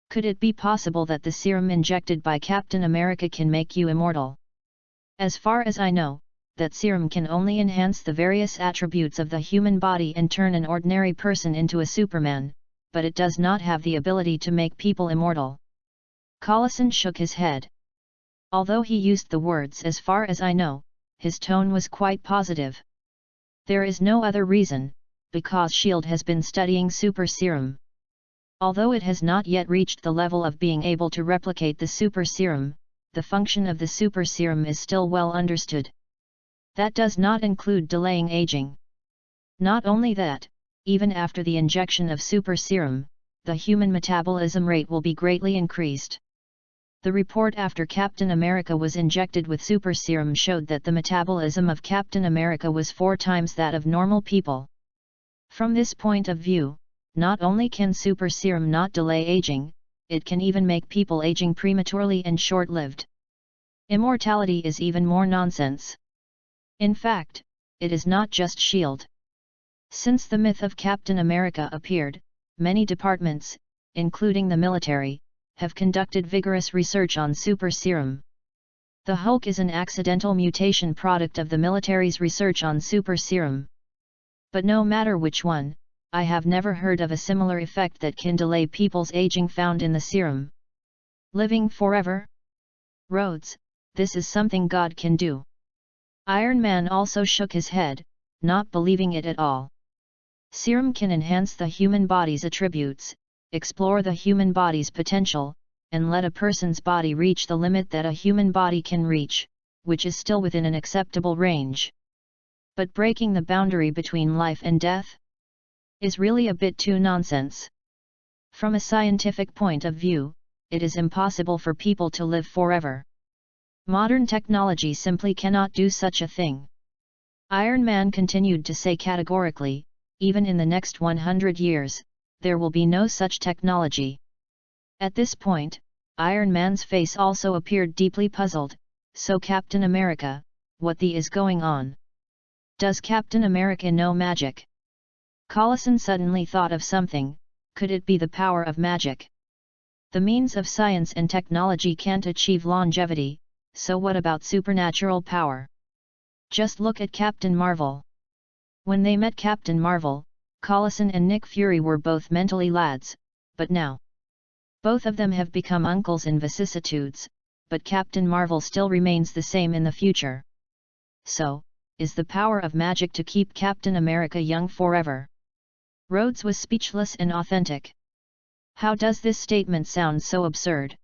Could it be possible that the serum injected by Captain America can make you immortal? As far as I know, that serum can only enhance the various attributes of the human body and turn an ordinary person into a Superman, but it does not have the ability to make people immortal. Coulson shook his head. Although he used the words "as far as I know," his tone was quite positive. There is no other reason, because S.H.I.E.L.D. has been studying super serum. Although it has not yet reached the level of being able to replicate the super serum, the function of the super serum is still well understood. That does not include delaying aging. Not only that, even after the injection of super serum, the human metabolism rate will be greatly increased. The report after Captain America was injected with super serum showed that the metabolism of Captain America was 4 times that of normal people. From this point of view, not only can super serum not delay aging, it can even make people aging prematurely and short-lived. Immortality is even more nonsense. In fact, it is not just S.H.I.E.L.D. Since the myth of Captain America appeared, many departments, including the military, have conducted vigorous research on super serum. The Hulk is an accidental mutation product of the military's research on super serum. But no matter which one, I have never heard of a similar effect that can delay people's aging found in the serum. Living forever? Rhodes, this is something God can do. Iron Man also shook his head, not believing it at all. Serum can enhance the human body's attributes, explore the human body's potential, and let a person's body reach the limit that a human body can reach, which is still within an acceptable range. But breaking the boundary between life and death is really a bit too nonsense. From a scientific point of view, it is impossible for people to live forever. Modern technology simply cannot do such a thing. Iron Man continued to say categorically, even in the next 100 years, there will be no such technology. At this point, Iron Man's face also appeared deeply puzzled. So Captain America, what the is going on? Does Captain America know magic? Coulson suddenly thought of something. Could it be the power of magic? The means of science and technology can't achieve longevity, so what about supernatural power? Just look at Captain Marvel. When they met Captain Marvel, Coulson and Nick Fury were both mentally lads, but now both of them have become uncles in vicissitudes, but Captain Marvel still remains the same in the future. So, is the power of magic to keep Captain America young forever? Rhodes was speechless and authentic. How does this statement sound so absurd?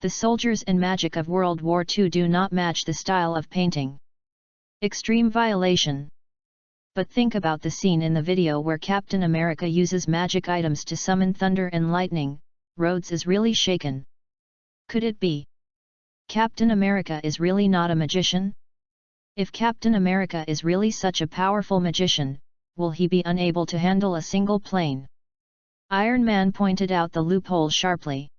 The soldiers and magic of World War II do not match the style of painting. Extreme violation. But think about the scene in the video where Captain America uses magic items to summon thunder and lightning. Rhodes is really shaken. Could it be Captain America is really not a magician? If Captain America is really such a powerful magician, will he be unable to handle a single plane? Iron Man pointed out the loophole sharply.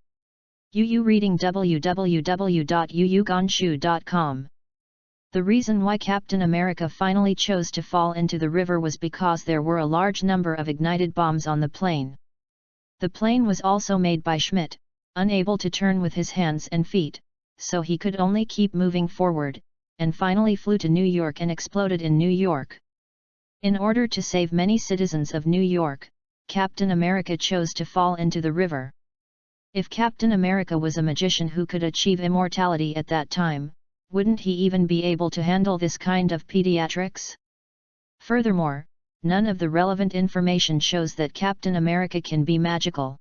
Yu reading www.yuyugonshu.com. The reason why Captain America finally chose to fall into the river was because there were a large number of ignited bombs on the plane. The plane was also made by Schmidt, unable to turn with his hands and feet, so he could only keep moving forward, and finally flew to New York and exploded in New York. In order to save many citizens of New York, Captain America chose to fall into the river. If Captain America was a magician who could achieve immortality at that time, wouldn't he even be able to handle this kind of pediatrics? Furthermore, none of the relevant information shows that Captain America can be magical.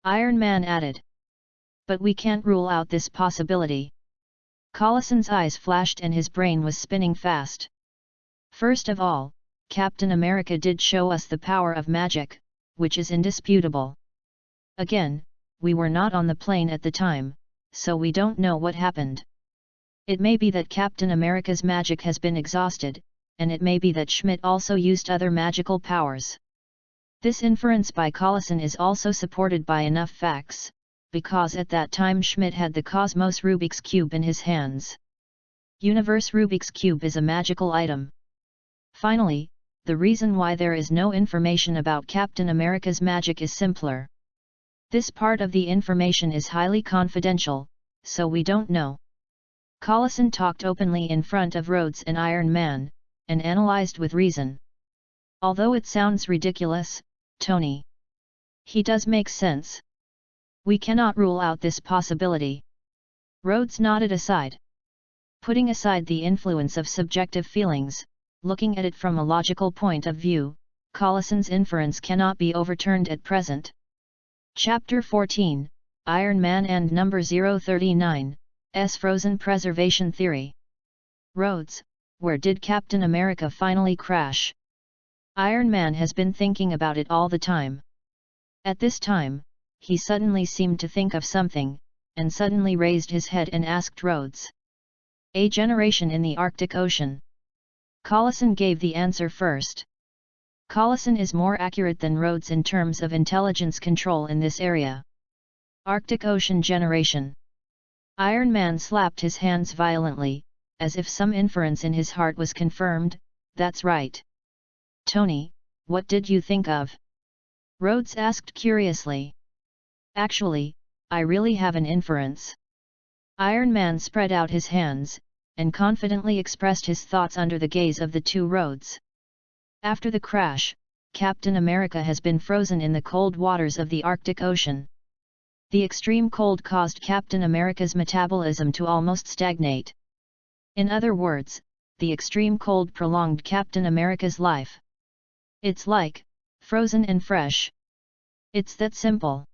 Iron Man added. But we can't rule out this possibility. Collison's eyes flashed and his brain was spinning fast. First of all, Captain America did show us the power of magic, which is indisputable. Again, we were not on the plane at the time, so we don't know what happened. It may be that Captain America's magic has been exhausted, and it may be that Schmidt also used other magical powers. This inference by Collison is also supported by enough facts, because at that time Schmidt had the Cosmos Rubik's Cube in his hands. Universe Rubik's Cube is a magical item. Finally, the reason why there is no information about Captain America's magic is simpler. This part of the information is highly confidential, so we don't know. Collison talked openly in front of Rhodes and Iron Man, and analyzed with reason. Although it sounds ridiculous, Tony, he does make sense. We cannot rule out this possibility. Rhodes nodded aside. Putting aside the influence of subjective feelings, looking at it from a logical point of view, Collison's inference cannot be overturned at present. Chapter 14, Iron Man and Number 039. Frozen Preservation Theory. Rhodes, where did Captain America finally crash? Iron Man has been thinking about it all the time. At this time, he suddenly seemed to think of something, and suddenly raised his head and asked Rhodes. A generation in the Arctic Ocean. Collison gave the answer first. Collison is more accurate than Rhodes in terms of intelligence control in this area. Arctic Ocean generation. Iron Man slapped his hands violently, as if some inference in his heart was confirmed. That's right. Tony, what did you think of? Rhodes asked curiously. Actually, I really have an inference. Iron Man spread out his hands, and confidently expressed his thoughts under the gaze of the two Rhodes. After the crash, Captain America has been frozen in the cold waters of the Arctic Ocean. The extreme cold caused Captain America's metabolism to almost stagnate. In other words, the extreme cold prolonged Captain America's life. It's like, frozen and fresh. It's that simple.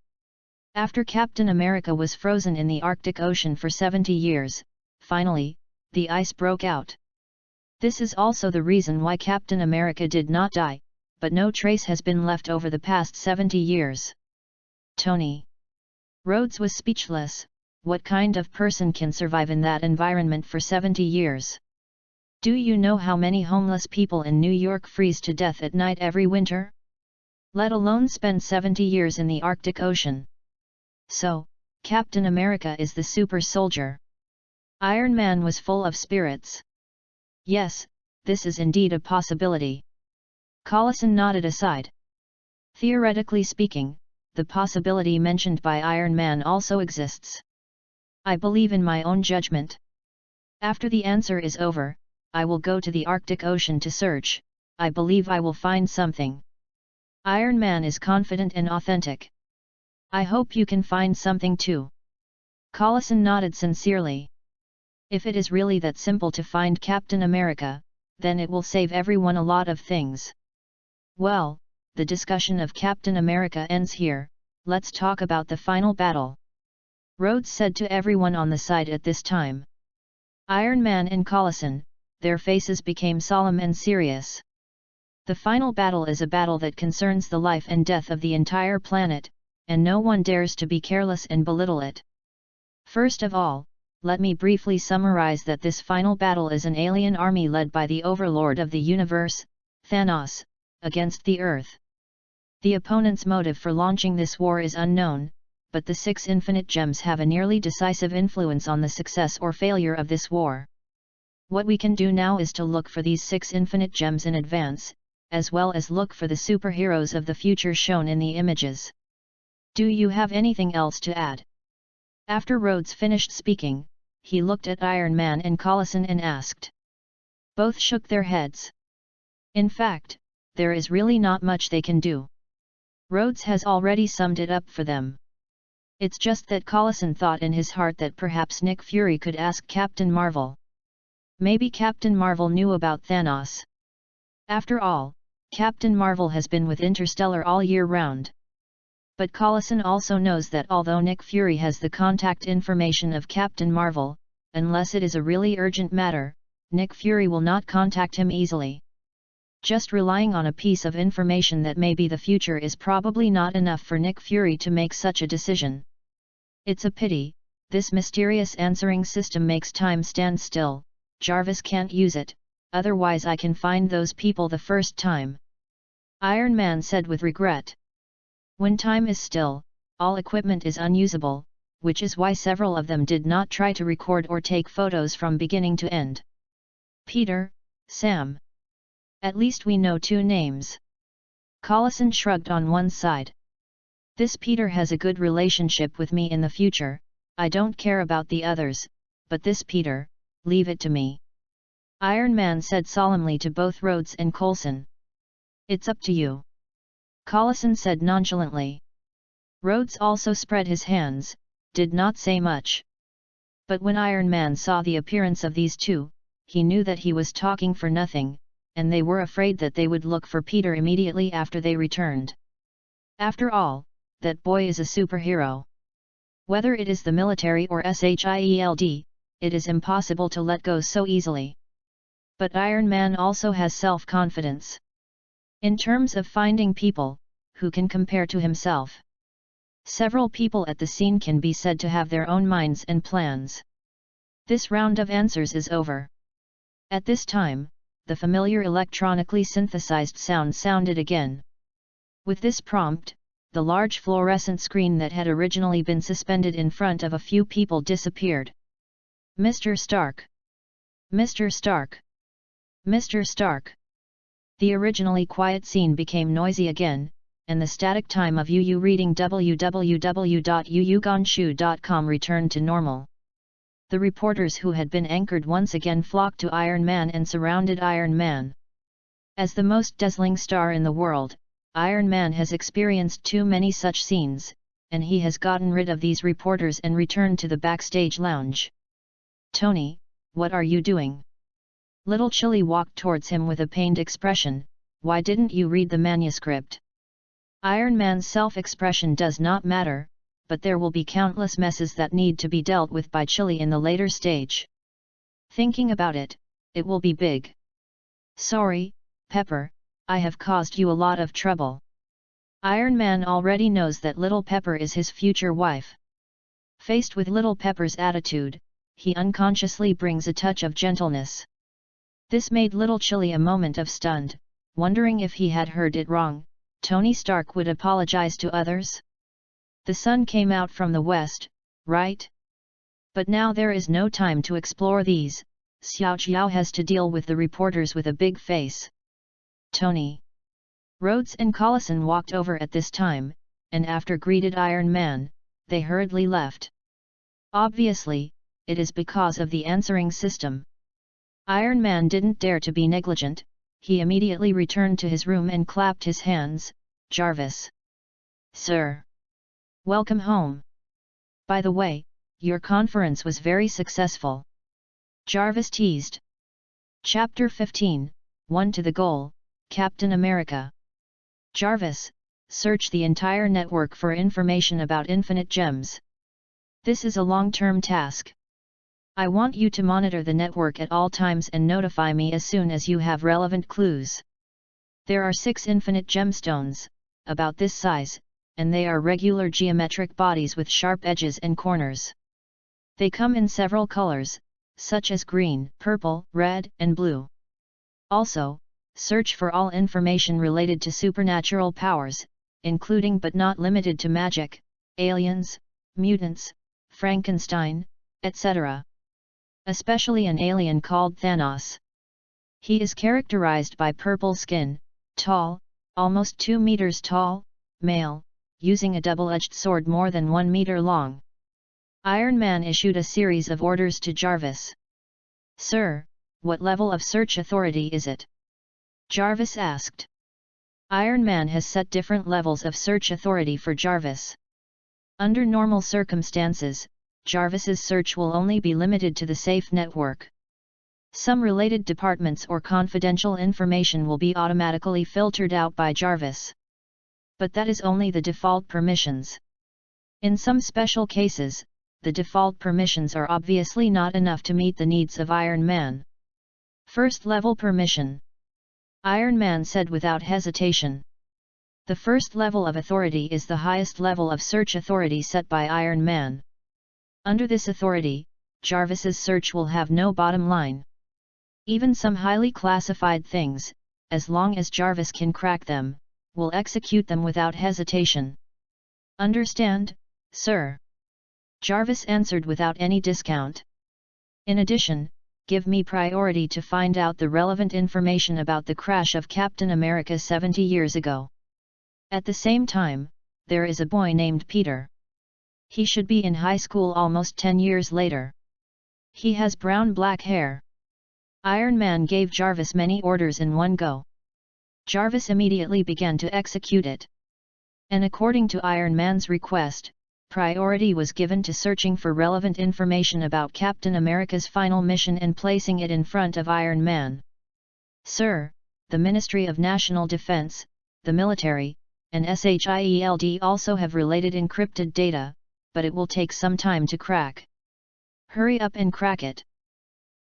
After Captain America was frozen in the Arctic Ocean for 70 years, finally, the ice broke out. This is also the reason why Captain America did not die, but no trace has been left over the past 70 years. Tony. Rhodes was speechless. What kind of person can survive in that environment for 70 years? Do you know how many homeless people in New York freeze to death at night every winter? Let alone spend 70 years in the Arctic Ocean. So, Captain America is the super soldier. Iron Man was full of spirits. Yes, this is indeed a possibility. Collison nodded aside. Theoretically speaking, the possibility mentioned by Iron Man also exists. I believe in my own judgment. After the answer is over, I will go to the Arctic Ocean to search. I believe I will find something. Iron Man is confident and authentic. I hope you can find something too. Collison nodded sincerely. If it is really that simple to find Captain America, then it will save everyone a lot of things. Well, the discussion of Captain America ends here. Let's talk about the final battle. Rhodes said to everyone on the side at this time. Iron Man and Collison, their faces became solemn and serious. The final battle is a battle that concerns the life and death of the entire planet, and no one dares to be careless and belittle it. First of all, let me briefly summarize that this final battle is an alien army led by the overlord of the universe, Thanos, against the Earth. The opponent's motive for launching this war is unknown, but the 6 infinite gems have a nearly decisive influence on the success or failure of this war. What we can do now is to look for these 6 infinite gems in advance, as well as look for the superheroes of the future shown in the images. Do you have anything else to add? After Rhodes finished speaking, he looked at Iron Man and Collison and asked. Both shook their heads. In fact, there is really not much they can do. Rhodes has already summed it up for them. It's just that Collison thought in his heart that perhaps Nick Fury could ask Captain Marvel. Maybe Captain Marvel knew about Thanos. After all, Captain Marvel has been with Interstellar all year round. But Collison also knows that although Nick Fury has the contact information of Captain Marvel, unless it is a really urgent matter, Nick Fury will not contact him easily. Just relying on a piece of information that may be the future is probably not enough for Nick Fury to make such a decision. It's a pity, this mysterious answering system makes time stand still. Jarvis can't use it, otherwise I can find those people the first time. Iron Man said with regret. When time is still, all equipment is unusable, which is why several of them did not try to record or take photos from beginning to end. Peter, Sam. At least we know 2 names. Collison shrugged on one side. This Peter has a good relationship with me in the future, I don't care about the others, but this Peter, leave it to me. Iron Man said solemnly to both Rhodes and Coulson. It's up to you. Collison said nonchalantly. Rhodes also spread his hands, did not say much. But when Iron Man saw the appearance of these 2, he knew that he was talking for nothing, and they were afraid that they would look for Peter immediately after they returned. After all, that boy is a superhero. Whether it is the military or SHIELD, it is impossible to let go so easily. But Iron Man also has self-confidence. In terms of finding people, who can compare to himself. Several people at the scene can be said to have their own minds and plans. This round of answers is over. At this time, the familiar electronically synthesized sound sounded again. With this prompt, the large fluorescent screen that had originally been suspended in front of a few people disappeared. Mr. Stark! Mr. Stark! Mr. Stark! The originally quiet scene became noisy again, and the static time of UU reading www.uugonshu.com returned to normal. The reporters who had been anchored once again flocked to Iron Man and surrounded Iron Man. As the most dazzling star in the world, Iron Man has experienced too many such scenes, and he has gotten rid of these reporters and returned to the backstage lounge. Tony, what are you doing? Little Chili walked towards him with a pained expression. Why didn't you read the manuscript? Iron Man's self-expression does not matter, but there will be countless messes that need to be dealt with by Chili in the later stage. Thinking about it, it will be big. Sorry, Pepper, I have caused you a lot of trouble. Iron Man already knows that Little Pepper is his future wife. Faced with Little Pepper's attitude, he unconsciously brings a touch of gentleness. This made Little Chili a moment of stunned, wondering if he had heard it wrong. Tony Stark would apologize to others? The sun came out from the west, right? But now there is no time to explore these. Xiao Jiao has to deal with the reporters with a big face. Tony. Rhodes and Collison walked over at this time, and after greeted Iron Man, they hurriedly left. Obviously, it is because of the answering system. Iron Man didn't dare to be negligent, he immediately returned to his room and clapped his hands. Jarvis. Sir. Welcome home. By the way, your conference was very successful. Jarvis teased. Chapter 15, 1 to the goal, Captain America. Jarvis, search the entire network for information about infinite gems. This is a long-term task. I want you to monitor the network at all times and notify me as soon as you have relevant clues. There are 6 infinite gemstones, about this size, and they are regular geometric bodies with sharp edges and corners. They come in several colors, such as green, purple, red, and blue. Also, search for all information related to supernatural powers, including but not limited to magic, aliens, mutants, Frankenstein, etc. Especially an alien called Thanos. He is characterized by purple skin, tall, almost 2 meters tall, male, using a double-edged sword more than 1 meter long. Iron Man issued a series of orders to Jarvis. "Sir, what level of search authority is it?" Jarvis asked. Iron Man has set different levels of search authority for Jarvis. Under normal circumstances, Jarvis's search will only be limited to the safe network. Some related departments or confidential information will be automatically filtered out by Jarvis. But that is only the default permissions. In some special cases, the default permissions are obviously not enough to meet the needs of Iron Man. First level permission. Iron Man said without hesitation. The first level of authority is the highest level of search authority set by Iron Man. Under this authority, Jarvis's search will have no bottom line. Even some highly classified things, as long as Jarvis can crack them, will execute them without hesitation. "Understand, sir?" Jarvis answered without any discount. "In addition, give me priority to find out the relevant information about the crash of Captain America 70 years ago. At the same time, there is a boy named Peter. He should be in high school almost 10 years later. He has brown-black hair." Iron Man gave Jarvis many orders in one go. Jarvis immediately began to execute it. And according to Iron Man's request, priority was given to searching for relevant information about Captain America's final mission and placing it in front of Iron Man. "Sir, the Ministry of National Defense, the military, and SHIELD also have related encrypted data, but it will take some time to crack. Hurry up and crack it."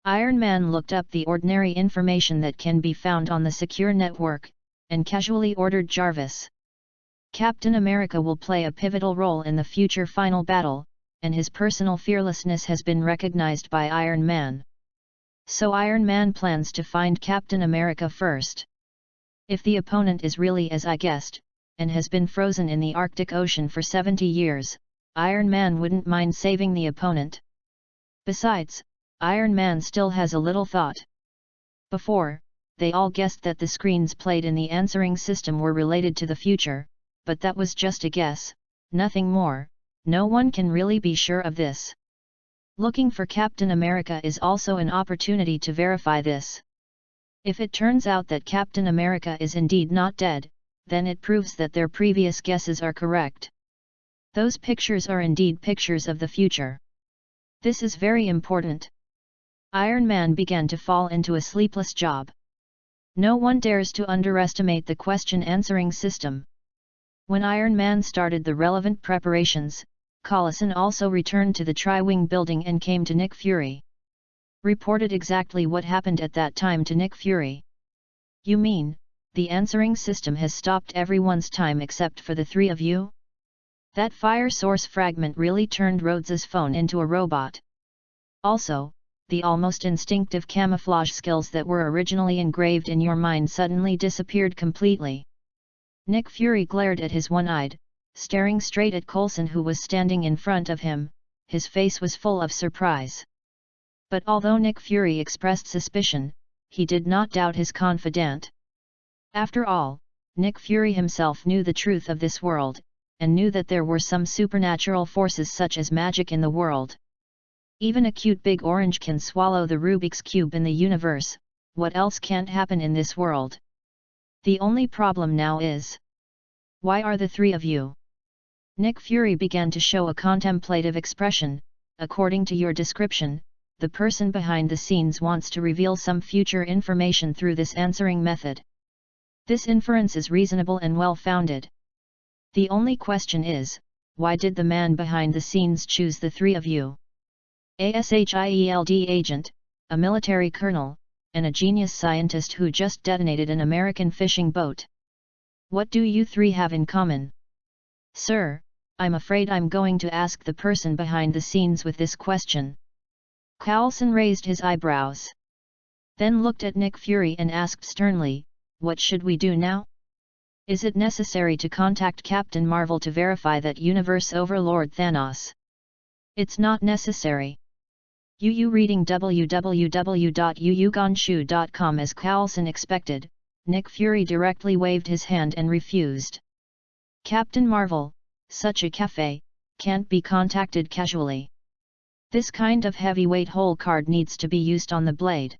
Iron Man looked up the ordinary information that can be found on the secure network, and casually ordered Jarvis. "Captain America will play a pivotal role in the future final battle, and his personal fearlessness has been recognized by Iron Man. So Iron Man plans to find Captain America first. If the opponent is really as I guessed, and has been frozen in the Arctic Ocean for 70 years, Iron Man wouldn't mind saving the opponent. Besides, Iron Man still has a little thought. Before, they all guessed that the screens played in the answering system were related to the future, but that was just a guess, nothing more. No one can really be sure of this. Looking for Captain America is also an opportunity to verify this. If it turns out that Captain America is indeed not dead, then it proves that their previous guesses are correct. Those pictures are indeed pictures of the future. This is very important." Iron Man began to fall into a sleepless job. No one dares to underestimate the question-answering system. When Iron Man started the relevant preparations, Collison also returned to the Tri-Wing building and came to Nick Fury. Reported exactly what happened at that time to Nick Fury. "You mean, the answering system has stopped everyone's time except for the three of you? That fire source fragment really turned Rhodes's phone into a robot. Also, the almost instinctive camouflage skills that were originally engraved in your mind suddenly disappeared completely." Nick Fury glared at his one-eyed, staring straight at Coulson, who was standing in front of him. His face was full of surprise. But although Nick Fury expressed suspicion, he did not doubt his confidant. After all, Nick Fury himself knew the truth of this world, and knew that there were some supernatural forces such as magic in the world. Even a cute big orange can swallow the Rubik's Cube in the universe. What else can't happen in this world? The only problem now is, why are the three of you? Nick Fury began to show a contemplative expression. According to your description, the person behind the scenes wants to reveal some future information through this answering method. This inference is reasonable and well-founded. The only question is, why did the man behind the scenes choose the three of you? A SHIELD agent, a military colonel, and a genius scientist who just detonated an American fishing boat. What do you three have in common? Sir, I'm afraid I'm going to ask the person behind the scenes with this question. Carlson raised his eyebrows. Then looked at Nick Fury and asked sternly, what should we do now? Is it necessary to contact Captain Marvel to verify that Universe Overlord Thanos? It's not necessary. Yu reading www.yuyugonshu.com. As Carlson expected, Nick Fury directly waved his hand and refused. Captain Marvel, such a cafe, can't be contacted casually. This kind of heavyweight hole card needs to be used on the blade.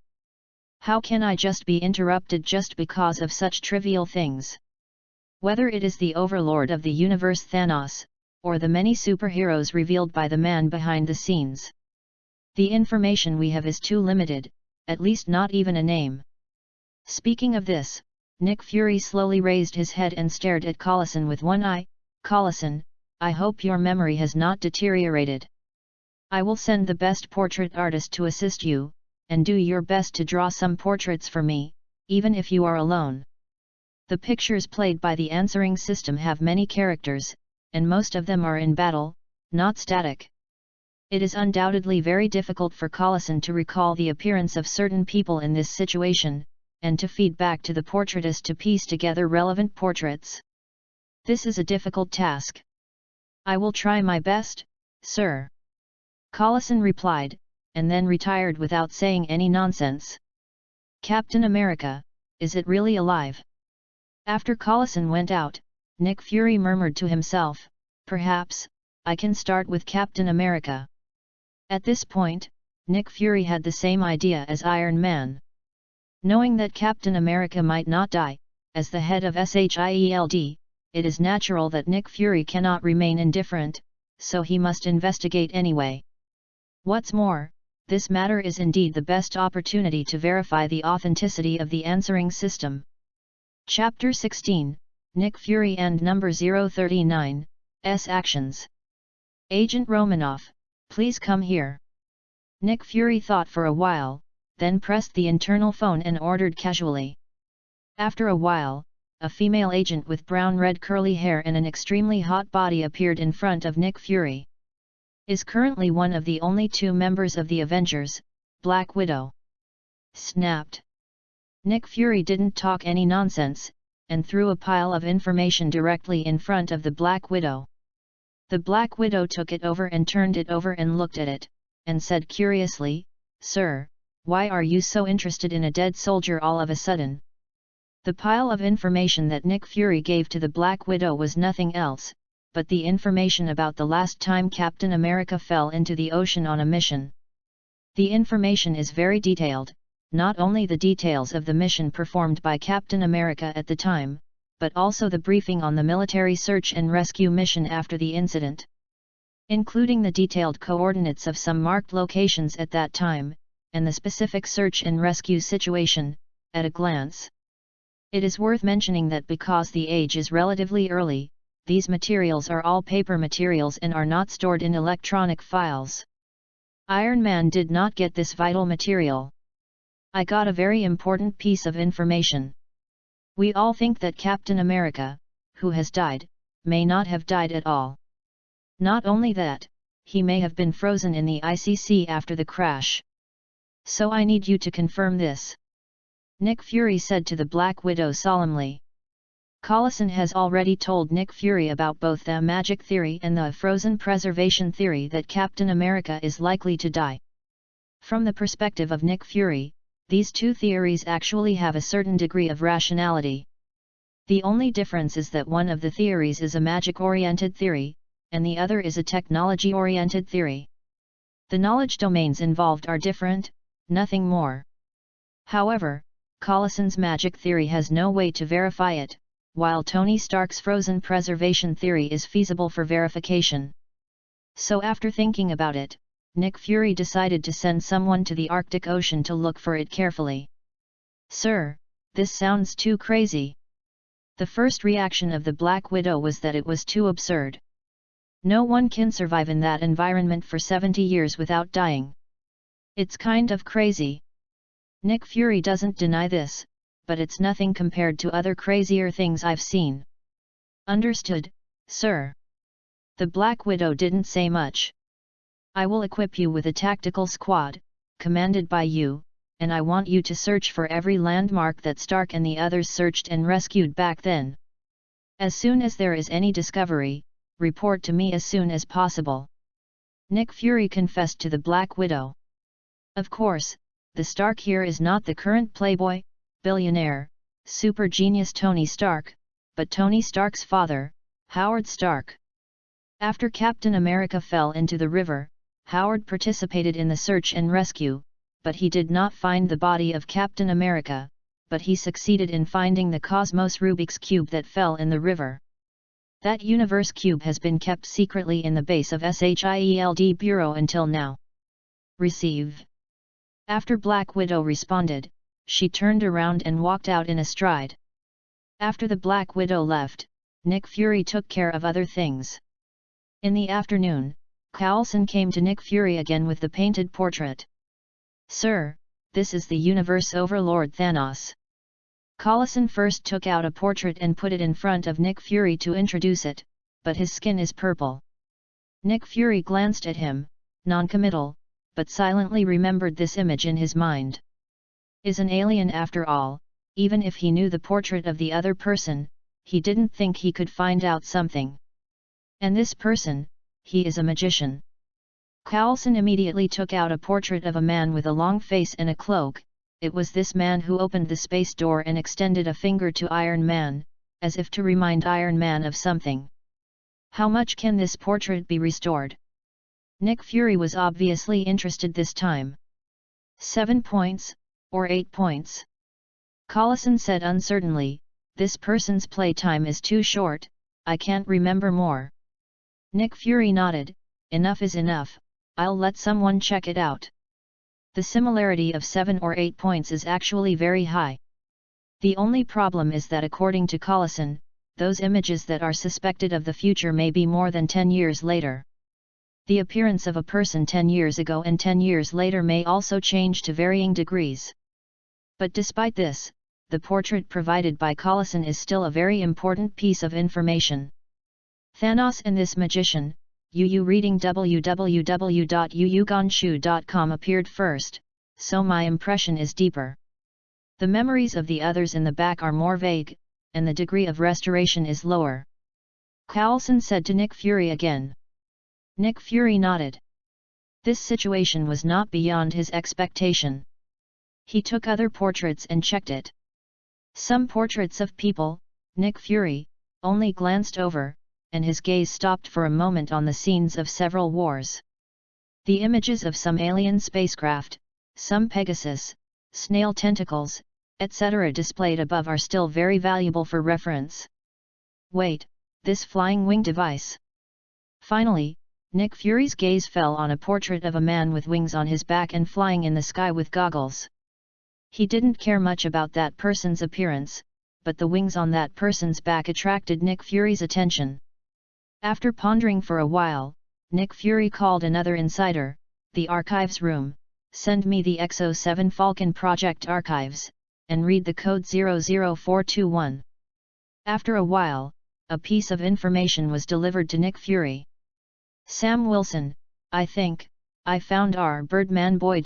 How can I just be interrupted just because of such trivial things? Whether it is the overlord of the universe Thanos, or the many superheroes revealed by the man behind the scenes. The information we have is too limited, at least not even a name. Speaking of this, Nick Fury slowly raised his head and stared at Carlson with one eye. Carlson, I hope your memory has not deteriorated. I will send the best portrait artist to assist you, and do your best to draw some portraits for me, even if you are alone. The pictures played by the answering system have many characters, and most of them are in battle, not static. It is undoubtedly very difficult for Carlson to recall the appearance of certain people in this situation, and to feed back to the portraitist to piece together relevant portraits. This is a difficult task. I will try my best, sir. Carlson replied, and then retired without saying any nonsense. Captain America, is it really alive? After Carlson went out, Nick Fury murmured to himself, perhaps, I can start with Captain America. At this point, Nick Fury had the same idea as Iron Man. Knowing that Captain America might not die, as the head of SHIELD, it is natural that Nick Fury cannot remain indifferent, so he must investigate anyway. What's more, this matter is indeed the best opportunity to verify the authenticity of the answering system. Chapter 16, Nick Fury and Number 039, S Actions. Agent Romanoff, please come here. Nick Fury thought for a while, then pressed the internal phone and ordered casually. After a while, a female agent with brown-red curly hair and an extremely hot body appeared in front of Nick Fury. Is currently one of the only two members of the Avengers, Black Widow. Snapped. Nick Fury didn't talk any nonsense, and threw a pile of information directly in front of the Black Widow. The Black Widow took it over and turned it over and looked at it, and said curiously, Sir, why are you so interested in a dead soldier all of a sudden? The pile of information that Nick Fury gave to the Black Widow was nothing else, but the information about the last time Captain America fell into the ocean on a mission. The information is very detailed, not only the details of the mission performed by Captain America at the time, but also the briefing on the military search and rescue mission after the incident. Including the detailed coordinates of some marked locations at that time, and the specific search and rescue situation, at a glance. It is worth mentioning that because the age is relatively early, these materials are all paper materials and are not stored in electronic files. Iron Man did not get this vital material. I got a very important piece of information. We all think that Captain America, who has died, may not have died at all. Not only that, he may have been frozen in the ICC after the crash. So I need you to confirm this. Nick Fury said to the Black Widow solemnly. Carlson has already told Nick Fury about both the magic theory and the frozen preservation theory that Captain America is likely to die. From the perspective of Nick Fury, these two theories actually have a certain degree of rationality. The only difference is that one of the theories is a magic-oriented theory, and the other is a technology-oriented theory. The knowledge domains involved are different, nothing more. However, Carlson's magic theory has no way to verify it, while Tony Stark's frozen preservation theory is feasible for verification. So after thinking about it, Nick Fury decided to send someone to the Arctic Ocean to look for it carefully. Sir, this sounds too crazy. The first reaction of the Black Widow was that it was too absurd. No one can survive in that environment for 70 years without dying. It's kind of crazy. Nick Fury doesn't deny this, but it's nothing compared to other crazier things I've seen. Understood, sir. The Black Widow didn't say much. "I will equip you with a tactical squad, commanded by you, and I want you to search for every landmark that Stark and the others searched and rescued back then. As soon as there is any discovery, report to me as soon as possible." Nick Fury confessed to the Black Widow. Of course, the Stark here is not the current playboy, billionaire, super genius Tony Stark, but Tony Stark's father, Howard Stark. After Captain America fell into the river, Howard participated in the search and rescue, but he did not find the body of Captain America, but he succeeded in finding the Cosmos Rubik's Cube that fell in the river. That universe cube has been kept secretly in the base of SHIELD Bureau until now. Receive. After Black Widow responded, she turned around and walked out in a stride. After the Black Widow left, Nick Fury took care of other things. In the afternoon, Coulson came to Nick Fury again with the painted portrait. "Sir, this is the universe overlord Thanos." Coulson first took out a portrait and put it in front of Nick Fury to introduce it, but his skin is purple. Nick Fury glanced at him, non-committal, but silently remembered this image in his mind. Is an alien after all, even if he knew the portrait of the other person, he didn't think he could find out something. And this person, he is a magician. Coulson immediately took out a portrait of a man with a long face and a cloak. It was this man who opened the space door and extended a finger to Iron Man, as if to remind Iron Man of something. How much can this portrait be restored? Nick Fury was obviously interested this time. 7 points, or 8 points? Coulson said uncertainly, "This person's playtime is too short, I can't remember more." Nick Fury nodded, "Enough is enough, I'll let someone check it out." The similarity of 7 or 8 points is actually very high. The only problem is that according to Coulson, those images that are suspected of the future may be more than 10 years later. The appearance of a person 10 years ago and 10 years later may also change to varying degrees. But despite this, the portrait provided by Coulson is still a very important piece of information. Thanos and this magician, Yu reading www.yuyugonshu.com appeared first, so my impression is deeper. The memories of the others in the back are more vague, and the degree of restoration is lower. Coulson said to Nick Fury again. Nick Fury nodded. This situation was not beyond his expectation. He took other portraits and checked it. Some portraits of people, Nick Fury, only glanced over, and his gaze stopped for a moment on the scenes of several wars. The images of some alien spacecraft, some Pegasus, snail tentacles, etc. displayed above are still very valuable for reference. Wait, this flying wing device. Finally, Nick Fury's gaze fell on a portrait of a man with wings on his back and flying in the sky with goggles. He didn't care much about that person's appearance, but the wings on that person's back attracted Nick Fury's attention. After pondering for a while, Nick Fury called another insider, the archives room, "Send me the XO7 Falcon Project archives, and read the code 00421. After a while, a piece of information was delivered to Nick Fury. "Sam Wilson, I think, I found our Birdman boy.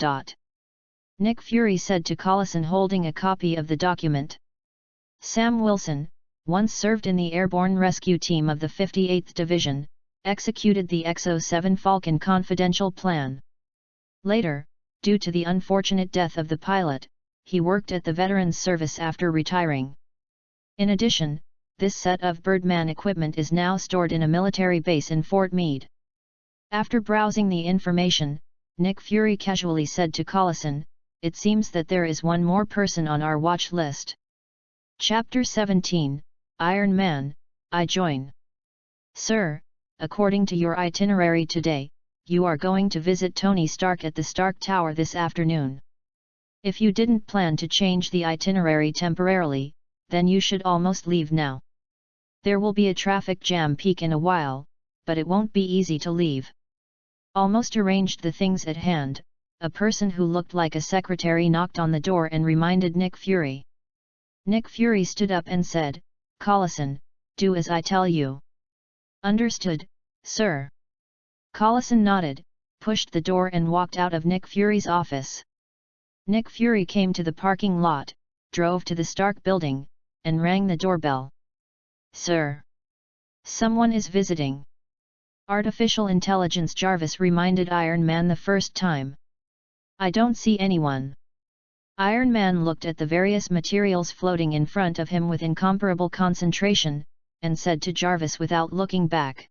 Nick Fury said to Coulson holding a copy of the document. Sam Wilson, once served in the airborne rescue team of the 58th Division, executed the XO7 Falcon confidential plan. Later, due to the unfortunate death of the pilot, he worked at the Veterans Service after retiring. In addition, this set of Birdman equipment is now stored in a military base in Fort Meade." After browsing the information, Nick Fury casually said to Coulson, "It seems that there is one more person on our watch list." Chapter 17, Iron Man, I join. "Sir, according to your itinerary today, you are going to visit Tony Stark at the Stark Tower this afternoon. If you didn't plan to change the itinerary temporarily, then you should almost leave now. There will be a traffic jam peak in a while, but it won't be easy to leave." Almost arranged the things at hand, a person who looked like a secretary knocked on the door and reminded Nick Fury. Nick Fury stood up and said, "Coulson, do as I tell you." "Understood, Sir. Collison nodded, pushed the door and walked out of Nick Fury's office. Nick Fury came to the parking lot, drove to the Stark building, and rang the doorbell. Sir. Someone is visiting. Artificial intelligence Jarvis reminded Iron Man the first time. I don't see anyone. Iron Man looked at the various materials floating in front of him with incomparable concentration, and said to Jarvis without looking back.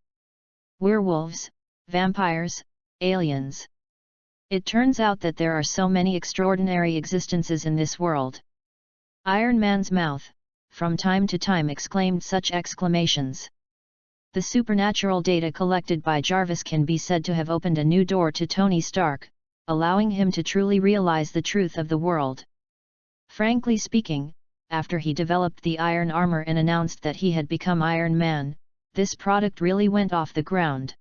Werewolves, vampires, aliens. It turns out that there are so many extraordinary existences in this world. Iron Man's mouth, from time to time exclaimed such exclamations. The supernatural data collected by Jarvis can be said to have opened a new door to Tony Stark, allowing him to truly realize the truth of the world. Frankly speaking, after he developed the iron armor and announced that he had become Iron Man, this product really went off the ground.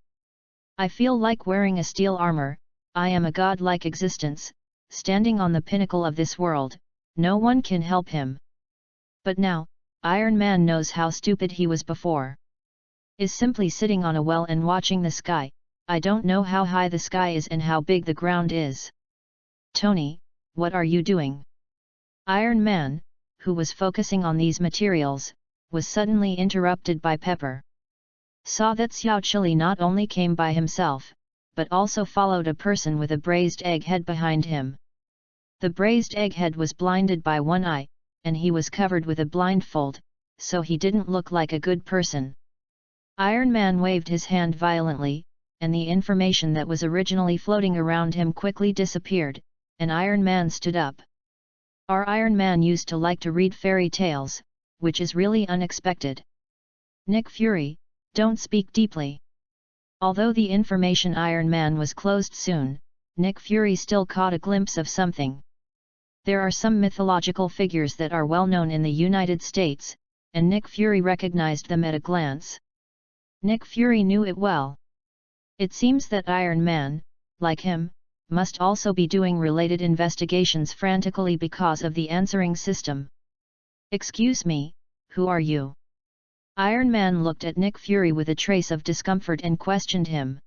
I feel like wearing a steel armor. I am a godlike existence, standing on the pinnacle of this world, no one can help him. But now, Iron Man knows how stupid he was before. Is simply sitting on a well and watching the sky. I don't know how high the sky is and how big the ground is. Tony, what are you doing? Iron Man, who was focusing on these materials, was suddenly interrupted by Pepper. Saw that Xiao Chili not only came by himself, but also followed a person with a braised egg head behind him. The braised egg head was blinded by one eye, and he was covered with a blindfold, so he didn't look like a good person. Iron Man waved his hand violently, and the information that was originally floating around him quickly disappeared, and Iron Man stood up. Our Iron Man used to like to read fairy tales, which is really unexpected. Nick Fury, don't speak deeply. Although the information Iron Man was closed soon, Nick Fury still caught a glimpse of something. There are some mythological figures that are well known in the United States, and Nick Fury recognized them at a glance. Nick Fury knew it well. It seems that Iron Man, like him, must also be doing related investigations frantically because of the answering system. Excuse me, who are you? Iron Man looked at Nick Fury with a trace of discomfort and questioned him.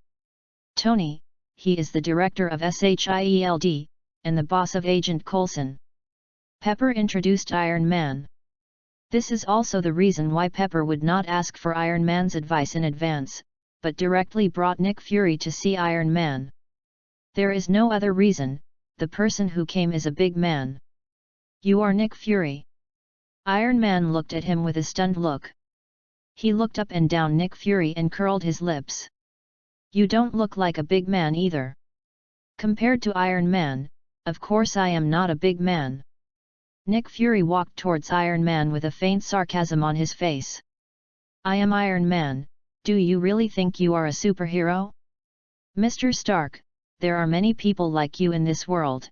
Tony, he is the director of SHIELD, and the boss of Agent Coulson. Pepper introduced Iron Man. This is also the reason why Pepper would not ask for Iron Man's advice in advance, but directly brought Nick Fury to see Iron Man. There is no other reason, the person who came is a big man. You are Nick Fury. Iron Man looked at him with a stunned look. He looked up and down Nick Fury and curled his lips. You don't look like a big man either. Compared to Iron Man, of course I am not a big man. Nick Fury walked towards Iron Man with a faint sarcasm on his face. I am Iron Man, do you really think you are a superhero? Mr. Stark, there are many people like you in this world.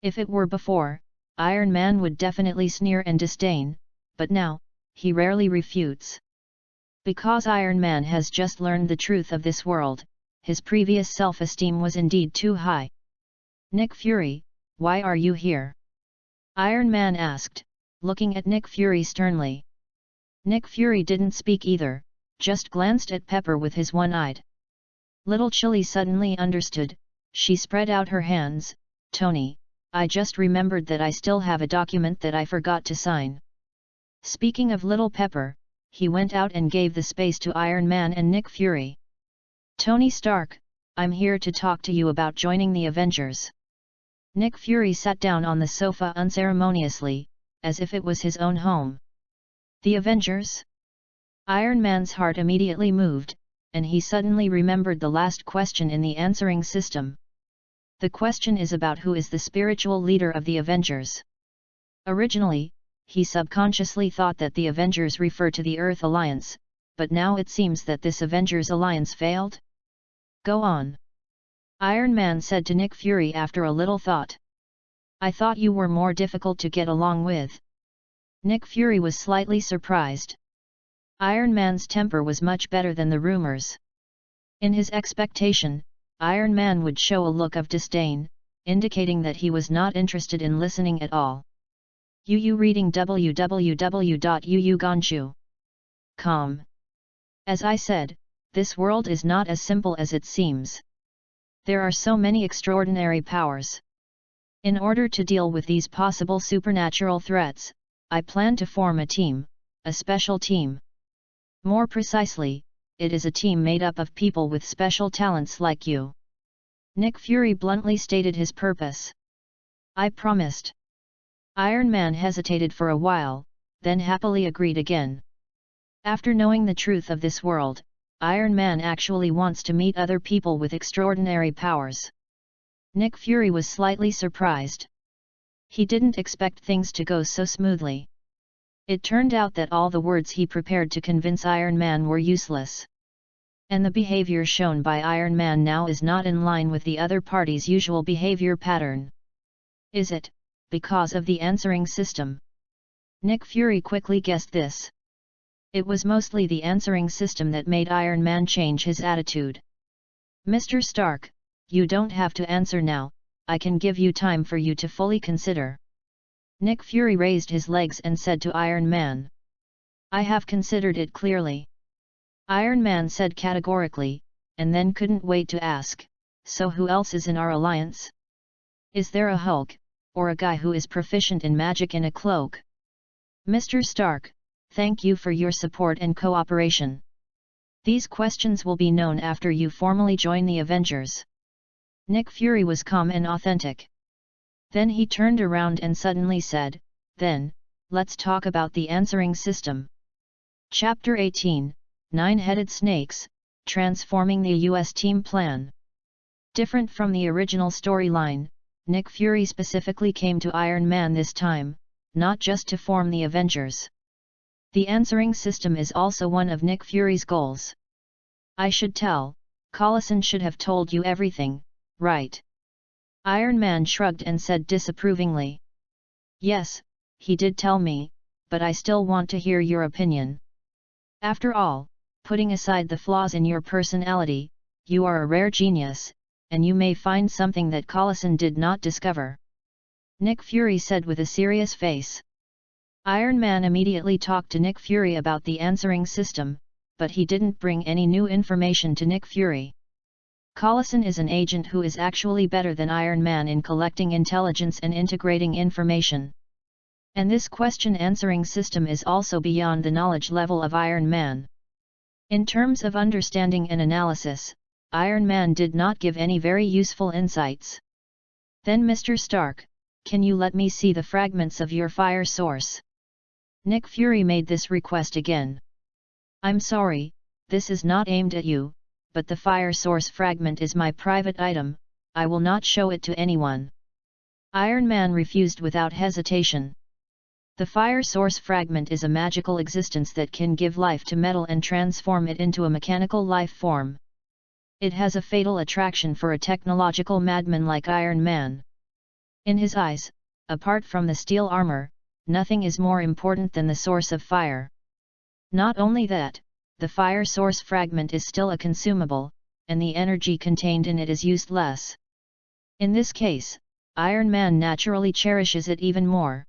If it were before, Iron Man would definitely sneer and disdain, but now, he rarely refutes. Because Iron Man has just learned the truth of this world, his previous self-esteem was indeed too high. Nick Fury, why are you here? Iron Man asked, looking at Nick Fury sternly. Nick Fury didn't speak either, just glanced at Pepper with his one-eyed. Little Chili suddenly understood, she spread out her hands. Tony, I just remembered that I still have a document that I forgot to sign. Speaking of Little Pepper, he went out and gave the space to Iron Man and Nick Fury. Tony Stark, I'm here to talk to you about joining the Avengers. Nick Fury sat down on the sofa unceremoniously, as if it was his own home. The Avengers? Iron Man's heart immediately moved, and he suddenly remembered the last question in the answering system. The question is about who is the spiritual leader of the Avengers. Originally, he subconsciously thought that the Avengers refer to the Earth Alliance, but now it seems that this Avengers Alliance failed? Go on. Iron Man said to Nick Fury after a little thought. I thought you were more difficult to get along with. Nick Fury was slightly surprised. Iron Man's temper was much better than the rumors. In his expectation, Iron Man would show a look of disdain, indicating that he was not interested in listening at all. Yu reading www.yuuganshu.com. As I said, this world is not as simple as it seems. There are so many extraordinary powers. In order to deal with these possible supernatural threats, I plan to form a team, a special team. More precisely, it is a team made up of people with special talents like you. Nick Fury bluntly stated his purpose. I promised. Iron Man hesitated for a while, then happily agreed again. After knowing the truth of this world, Iron Man actually wants to meet other people with extraordinary powers. Nick Fury was slightly surprised. He didn't expect things to go so smoothly. It turned out that all the words he prepared to convince Iron Man were useless. And the behavior shown by Iron Man now is not in line with the other party's usual behavior pattern. Is it because of the answering system? Nick Fury quickly guessed this. It was mostly the answering system that made Iron Man change his attitude. Mr. Stark, you don't have to answer now, I can give you time for you to fully consider. Nick Fury raised his legs and said to Iron Man. I have considered it clearly. Iron Man said categorically, and then couldn't wait to ask, so who else is in our alliance? Is there a Hulk, or a guy who is proficient in magic in a cloak? Mr. Stark, thank you for your support and cooperation. These questions will be known after you formally join the Avengers. Nick Fury was calm and authentic. Then he turned around and suddenly said, then, let's talk about the answering system. Chapter 18, Nine-Headed Snakes, Transforming the US Team Plan. Different from the original storyline, Nick Fury specifically came to Iron Man this time, not just to form the Avengers. The answering system is also one of Nick Fury's goals. I should tell, Collison should have told you everything, right? Iron Man shrugged and said disapprovingly. Yes, he did tell me, but I still want to hear your opinion. After all, putting aside the flaws in your personality, you are a rare genius, and you may find something that Collison did not discover. Nick Fury said with a serious face. Iron Man immediately talked to Nick Fury about the answering system, but he didn't bring any new information to Nick Fury. Collison is an agent who is actually better than Iron Man in collecting intelligence and integrating information. And this question-answering system is also beyond the knowledge level of Iron Man. In terms of understanding and analysis, Iron Man did not give any very useful insights. Then Mr. Stark, can you let me see the fragments of your fire source? Nick Fury made this request again. I'm sorry, this is not aimed at you, but the fire source fragment is my private item, I will not show it to anyone. Iron Man refused without hesitation. The fire source fragment is a magical existence that can give life to metal and transform it into a mechanical life form. It has a fatal attraction for a technological madman like Iron Man. In his eyes, apart from the steel armor, nothing is more important than the source of fire. Not only that, the fire source fragment is still a consumable, and the energy contained in it is used less. In this case, Iron Man naturally cherishes it even more.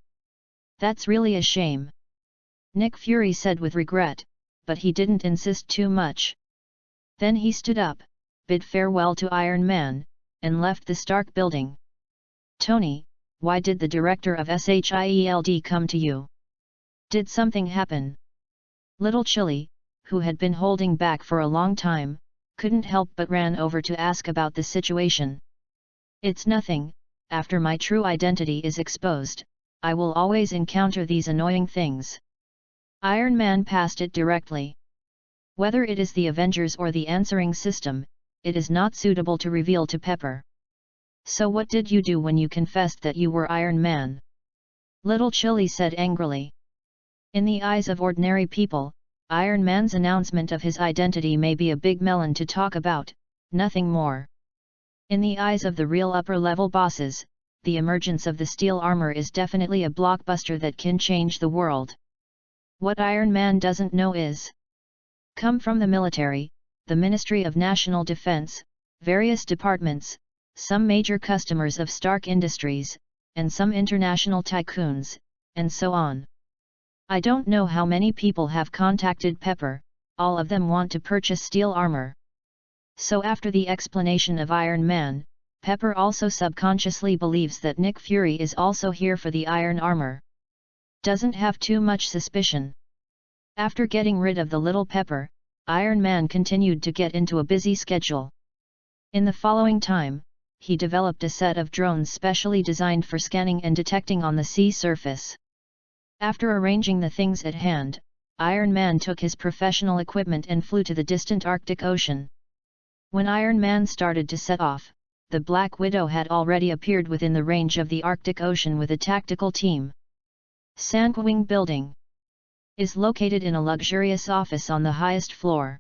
That's really a shame. Nick Fury said with regret, but he didn't insist too much. Then he stood up, bid farewell to Iron Man, and left the Stark building. Tony, why did the director of SHIELD come to you? Did something happen? Little Chilly, who had been holding back for a long time, couldn't help but ran over to ask about the situation. It's nothing, after my true identity is exposed, I will always encounter these annoying things. Iron Man passed it directly. Whether it is the Avengers or the answering system, it is not suitable to reveal to Pepper. So what did you do when you confessed that you were Iron Man? Little Chilly said angrily. In the eyes of ordinary people, Iron Man's announcement of his identity may be a big melon to talk about, nothing more. In the eyes of the real upper-level bosses, the emergence of the steel armor is definitely a blockbuster that can change the world. What Iron Man doesn't know is, come from the military, the Ministry of National Defense, various departments, some major customers of Stark Industries, and some international tycoons, and so on. I don't know how many people have contacted Pepper, all of them want to purchase steel armor. So after the explanation of Iron Man, Pepper also subconsciously believes that Nick Fury is also here for the iron armor. Doesn't have too much suspicion. After getting rid of the little Pepper, Iron Man continued to get into a busy schedule. In the following time, he developed a set of drones specially designed for scanning and detecting on the sea surface. After arranging the things at hand, Iron Man took his professional equipment and flew to the distant Arctic Ocean. When Iron Man started to set off, the Black Widow had already appeared within the range of the Arctic Ocean with a tactical team. Sandwing Building is located in a luxurious office on the highest floor.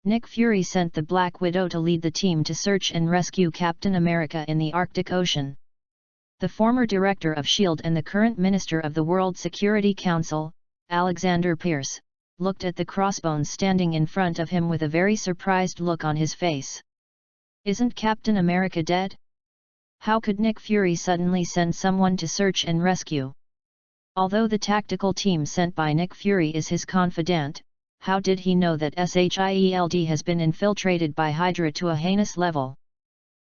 Nick Fury sent the Black Widow to lead the team to search and rescue Captain America in the Arctic Ocean. The former director of S.H.I.E.L.D. and the current minister of the World Security Council, Alexander Pierce, looked at the Crossbones standing in front of him with a very surprised look on his face. Isn't Captain America dead? How could Nick Fury suddenly send someone to search and rescue? Although the tactical team sent by Nick Fury is his confidant, how did he know that S.H.I.E.L.D. has been infiltrated by Hydra to a heinous level?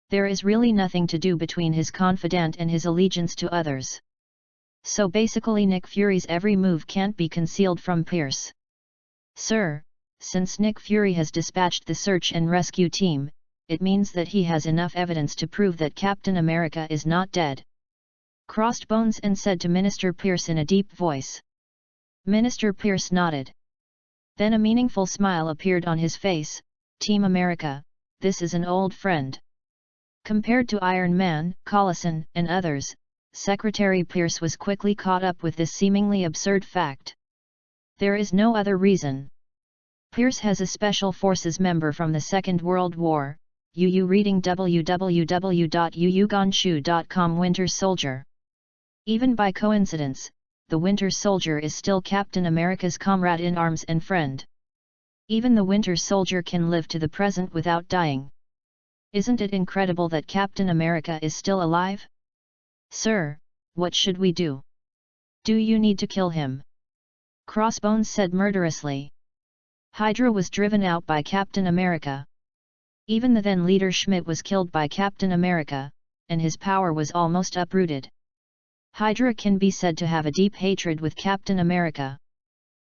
There is really nothing to do between his confidant and his allegiance to others. So basically Nick Fury's every move can't be concealed from Pierce. Sir, since Nick Fury has dispatched the search and rescue team, it means that he has enough evidence to prove that Captain America is not dead. Crossbones and said to Minister Pierce in a deep voice. Minister Pierce nodded. Then a meaningful smile appeared on his face. Team America, this is an old friend. Compared to Iron Man, Collison, and others, Secretary Pierce was quickly caught up with this seemingly absurd fact. There is no other reason. Pierce has a Special Forces member from the Second World War, reading www.yuyuganshu.com Winter Soldier. Even by coincidence, the Winter Soldier is still Captain America's comrade in arms and friend. Even the Winter Soldier can live to the present without dying. Isn't it incredible that Captain America is still alive? Sir, what should we do? Do you need to kill him? Crossbones said murderously. Hydra was driven out by Captain America. Even the then leader Schmidt was killed by Captain America, and his power was almost uprooted. Hydra can be said to have a deep hatred with Captain America.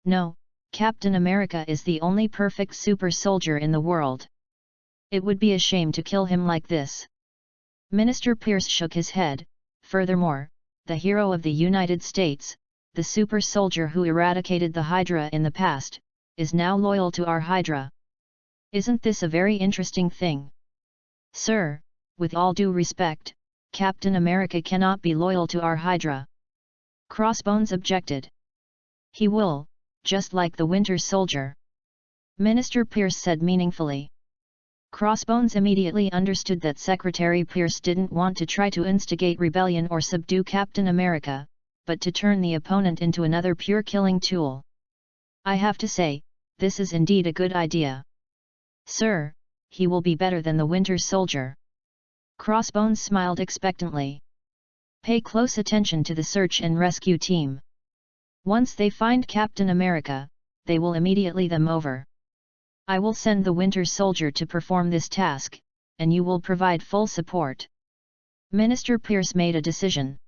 No, Captain America is the only perfect super soldier in the world. It would be a shame to kill him like this. Minister Pierce shook his head. Furthermore, the hero of the United States, the super soldier who eradicated the Hydra in the past, is now loyal to our Hydra. Isn't this a very interesting thing? Sir, with all due respect, Captain America cannot be loyal to our Hydra. Crossbones objected. He will, just like the Winter Soldier. Minister Pierce said meaningfully. Crossbones immediately understood that Secretary Pierce didn't want to try to instigate rebellion or subdue Captain America, but to turn the opponent into another pure killing tool. I have to say, this is indeed a good idea. Sir, he will be better than the Winter Soldier. Crossbones smiled expectantly. Pay close attention to the search and rescue team. Once they find Captain America, they will immediately them over. I will send the Winter Soldier to perform this task, and you will provide full support. Minister Pierce made a decision.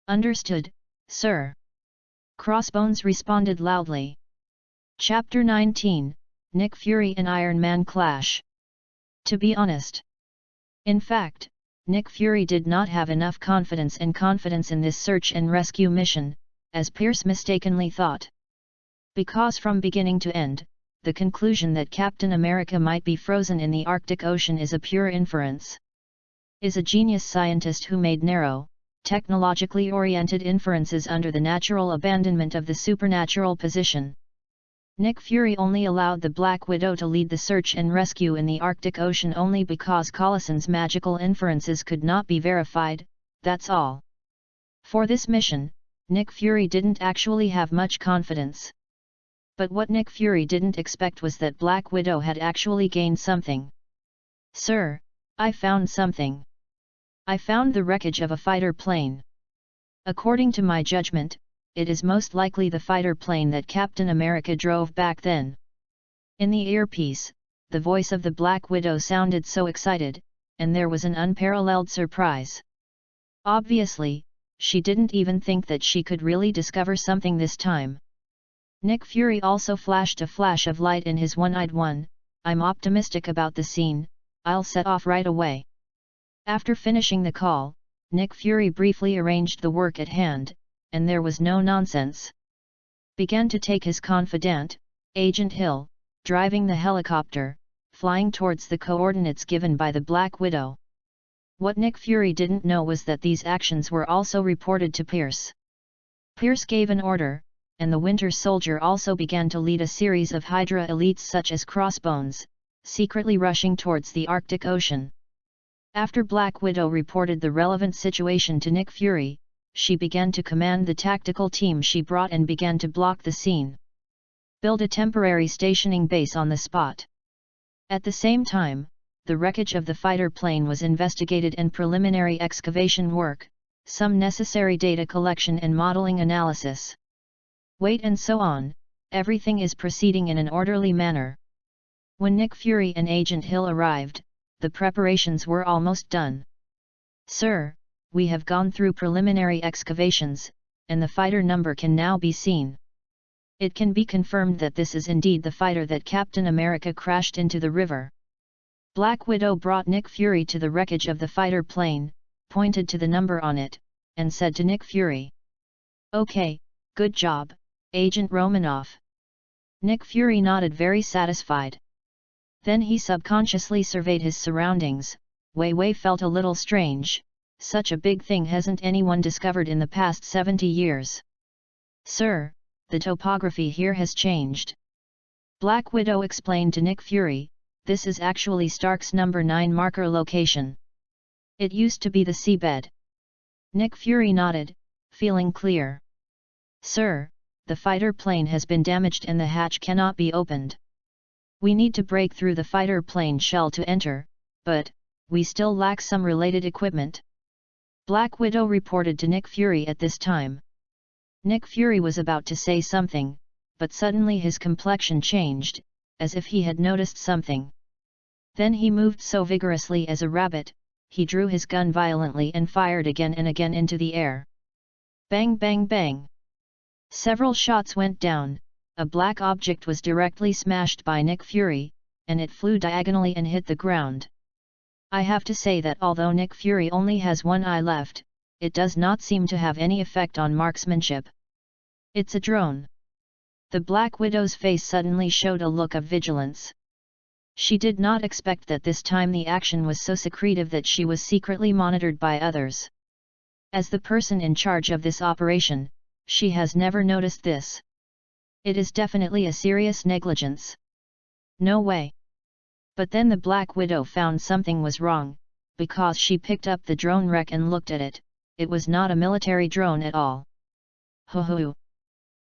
Understood, sir. Crossbones responded loudly. Chapter 19, Nick Fury and Iron Man clash. To be honest. In fact, Nick Fury did not have enough confidence in this search and rescue mission, as Pierce mistakenly thought. Because from beginning to end, the conclusion that Captain America might be frozen in the Arctic Ocean is a pure inference. Is a genius scientist who made narrow, technologically oriented inferences under the natural abandonment of the supernatural position. Nick Fury only allowed the Black Widow to lead the search and rescue in the Arctic Ocean only because Collison's magical inferences could not be verified, that's all. For this mission, Nick Fury didn't actually have much confidence. But what Nick Fury didn't expect was that Black Widow had actually gained something. Sir, I found something. I found the wreckage of a fighter plane. According to my judgment, it is most likely the fighter plane that Captain America drove back then. In the earpiece, the voice of the Black Widow sounded so excited, and there was an unparalleled surprise. Obviously, she didn't even think that she could really discover something this time. Nick Fury also flashed a flash of light in his one-eyed one. I'm optimistic about the scene, I'll set off right away. After finishing the call, Nick Fury briefly arranged the work at hand, and there was no nonsense. Began to take his confidant, Agent Hill, driving the helicopter, flying towards the coordinates given by the Black Widow. What Nick Fury didn't know was that these actions were also reported to Pierce. Pierce gave an order, and the Winter Soldier also began to lead a series of Hydra elites such as Crossbones, secretly rushing towards the Arctic Ocean. After Black Widow reported the relevant situation to Nick Fury, she began to command the tactical team she brought and began to block the scene. Build a temporary stationing base on the spot. At the same time, the wreckage of the fighter plane was investigated and preliminary excavation work, some necessary data collection and modeling analysis. Wait and so on, everything is proceeding in an orderly manner. When Nick Fury and Agent Hill arrived, the preparations were almost done. Sir, we have gone through preliminary excavations, and the fighter number can now be seen. It can be confirmed that this is indeed the fighter that Captain America crashed into the river. Black Widow brought Nick Fury to the wreckage of the fighter plane, pointed to the number on it, and said to Nick Fury, "Okay, good job, Agent Romanoff." Nick Fury nodded, very satisfied. Then he subconsciously surveyed his surroundings. Wei felt a little strange. Such a big thing hasn't anyone discovered in the past 70 years. "Sir, the topography here has changed." Black Widow explained to Nick Fury, "This is actually Stark's number 9 marker location. It used to be the seabed." Nick Fury nodded, feeling clear. "Sir, the fighter plane has been damaged and the hatch cannot be opened. We need to break through the fighter plane shell to enter, but we still lack some related equipment." Black Widow reported to Nick Fury at this time. Nick Fury was about to say something, but suddenly his complexion changed, as if he had noticed something. Then he moved so vigorously as a rabbit, he drew his gun violently and fired again and again into the air. Bang bang bang! Several shots went down. A black object was directly smashed by Nick Fury, and it flew diagonally and hit the ground. I have to say that although Nick Fury only has one eye left, it does not seem to have any effect on marksmanship. It's a drone. The Black Widow's face suddenly showed a look of vigilance. She did not expect that this time the action was so secretive that she was secretly monitored by others. As the person in charge of this operation, she has never noticed this. It is definitely a serious negligence. No way. But then the Black Widow found something was wrong, because she picked up the drone wreck and looked at it. It was not a military drone at all. Hoo-hoo!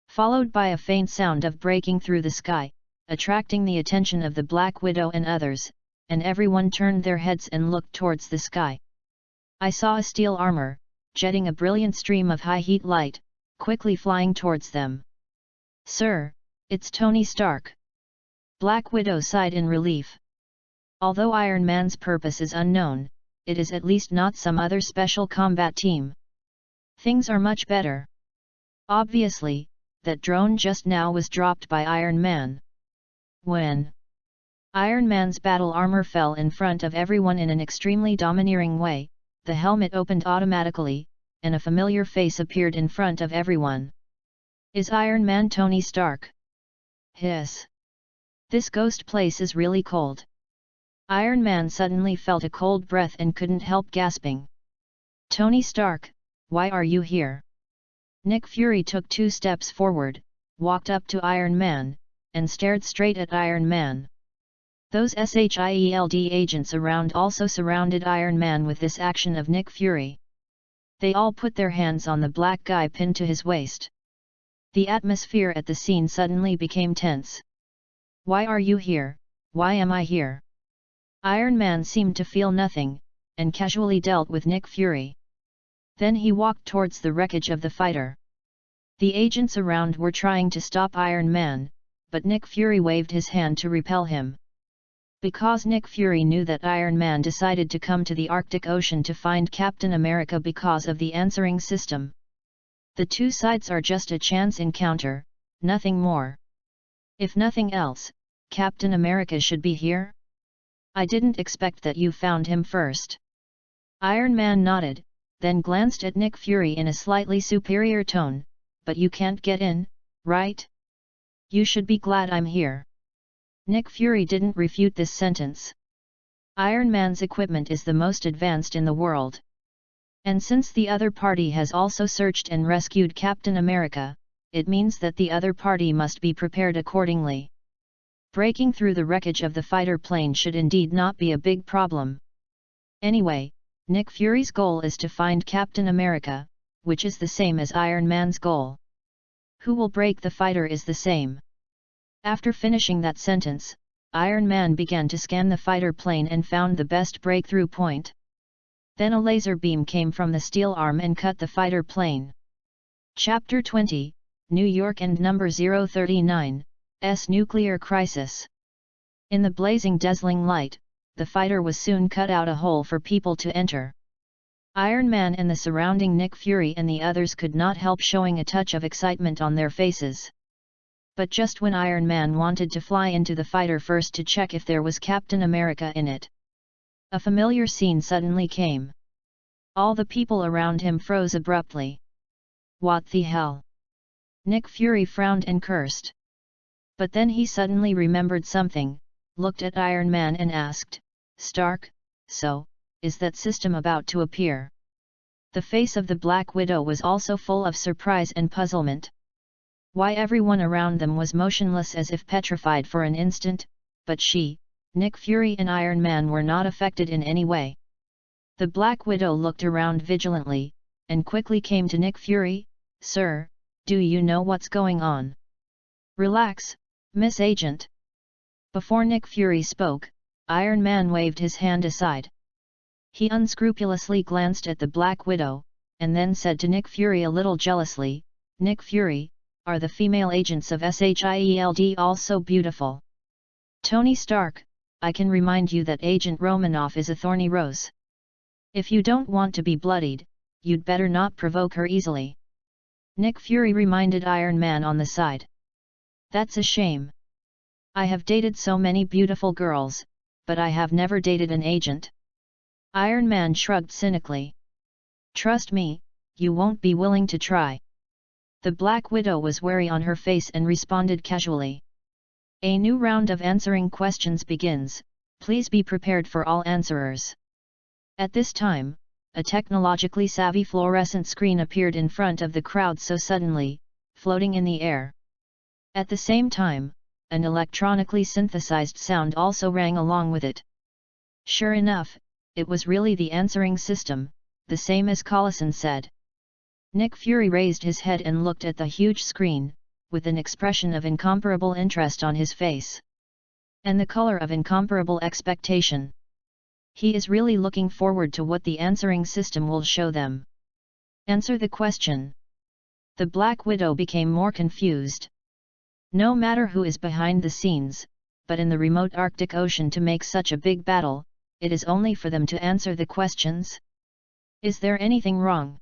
Followed by a faint sound of breaking through the sky, attracting the attention of the Black Widow and others, and everyone turned their heads and looked towards the sky. I saw a steel armor, jetting a brilliant stream of high-heat light, quickly flying towards them. "Sir, it's Tony Stark." Black Widow sighed in relief. Although Iron Man's purpose is unknown, it is at least not some other special combat team. Things are much better. Obviously, that drone just now was dropped by Iron Man. When Iron Man's battle armor fell in front of everyone in an extremely domineering way, the helmet opened automatically, and a familiar face appeared in front of everyone. "Is Iron Man Tony Stark?" "Hiss. This ghost place is really cold." Iron Man suddenly felt a cold breath and couldn't help gasping. "Tony Stark, why are you here?" Nick Fury took 2 steps forward, walked up to Iron Man, and stared straight at Iron Man. Those SHIELD agents around also surrounded Iron Man with this action of Nick Fury. They all put their hands on the black guy pinned to his waist. The atmosphere at the scene suddenly became tense. "Why are you here? Why am I here?" Iron Man seemed to feel nothing, and casually dealt with Nick Fury. Then he walked towards the wreckage of the fighter. The agents around were trying to stop Iron Man, but Nick Fury waved his hand to repel him. Because Nick Fury knew that Iron Man decided to come to the Arctic Ocean to find Captain America because of the answering system. The two sides are just a chance encounter, nothing more. If nothing else, Captain America should be here? I didn't expect that you found him first. Iron Man nodded, then glanced at Nick Fury in a slightly superior tone, but you can't get in, right? You should be glad I'm here. Nick Fury didn't refute this sentence. Iron Man's equipment is the most advanced in the world. And since the other party has also searched and rescued Captain America, it means that the other party must be prepared accordingly. Breaking through the wreckage of the fighter plane should indeed not be a big problem. Anyway, Nick Fury's goal is to find Captain America, which is the same as Iron Man's goal. Who will break the fighter is the same. After finishing that sentence, Iron Man began to scan the fighter plane and found the best breakthrough point. Then a laser beam came from the steel arm and cut the fighter plane. Chapter 20, New York and Number 039, S Nuclear Crisis. In the blazing dazzling light, the fighter was soon cut out a hole for people to enter. Iron Man and the surrounding Nick Fury and the others could not help showing a touch of excitement on their faces. But just when Iron Man wanted to fly into the fighter first to check if there was Captain America in it, a familiar scene suddenly came. All the people around him froze abruptly. What the hell? Nick Fury frowned and cursed. But then he suddenly remembered something, looked at Iron Man and asked, Stark, so, is that system about to appear? The face of the Black Widow was also full of surprise and puzzlement. Why everyone around them was motionless as if petrified for an instant, but she, Nick Fury and Iron Man were not affected in any way. The Black Widow looked around vigilantly, and quickly came to Nick Fury, Sir, do you know what's going on? Relax, Miss Agent. Before Nick Fury spoke, Iron Man waved his hand aside. He unscrupulously glanced at the Black Widow, and then said to Nick Fury a little jealously, Nick Fury, are the female agents of SHIELD also beautiful? Tony Stark, I can remind you that Agent Romanoff is a thorny rose. If you don't want to be bloodied, you'd better not provoke her easily. Nick Fury reminded Iron Man on the side. That's a shame. I have dated so many beautiful girls, but I have never dated an agent. Iron Man shrugged cynically. Trust me, you won't be willing to try. The Black Widow was wary on her face and responded casually. A new round of answering questions begins, please be prepared for all answerers. At this time, a technologically savvy fluorescent screen appeared in front of the crowd so suddenly, floating in the air. At the same time, an electronically synthesized sound also rang along with it. Sure enough, it was really the answering system, the same as Collison said. Nick Fury raised his head and looked at the huge screen, with an expression of incomparable interest on his face. And the color of incomparable expectation. He is really looking forward to what the answering system will show them. Answer the question. The Black Widow became more confused. No matter who is behind the scenes, but in the remote Arctic Ocean to make such a big battle, it is only for them to answer the questions? Is there anything wrong?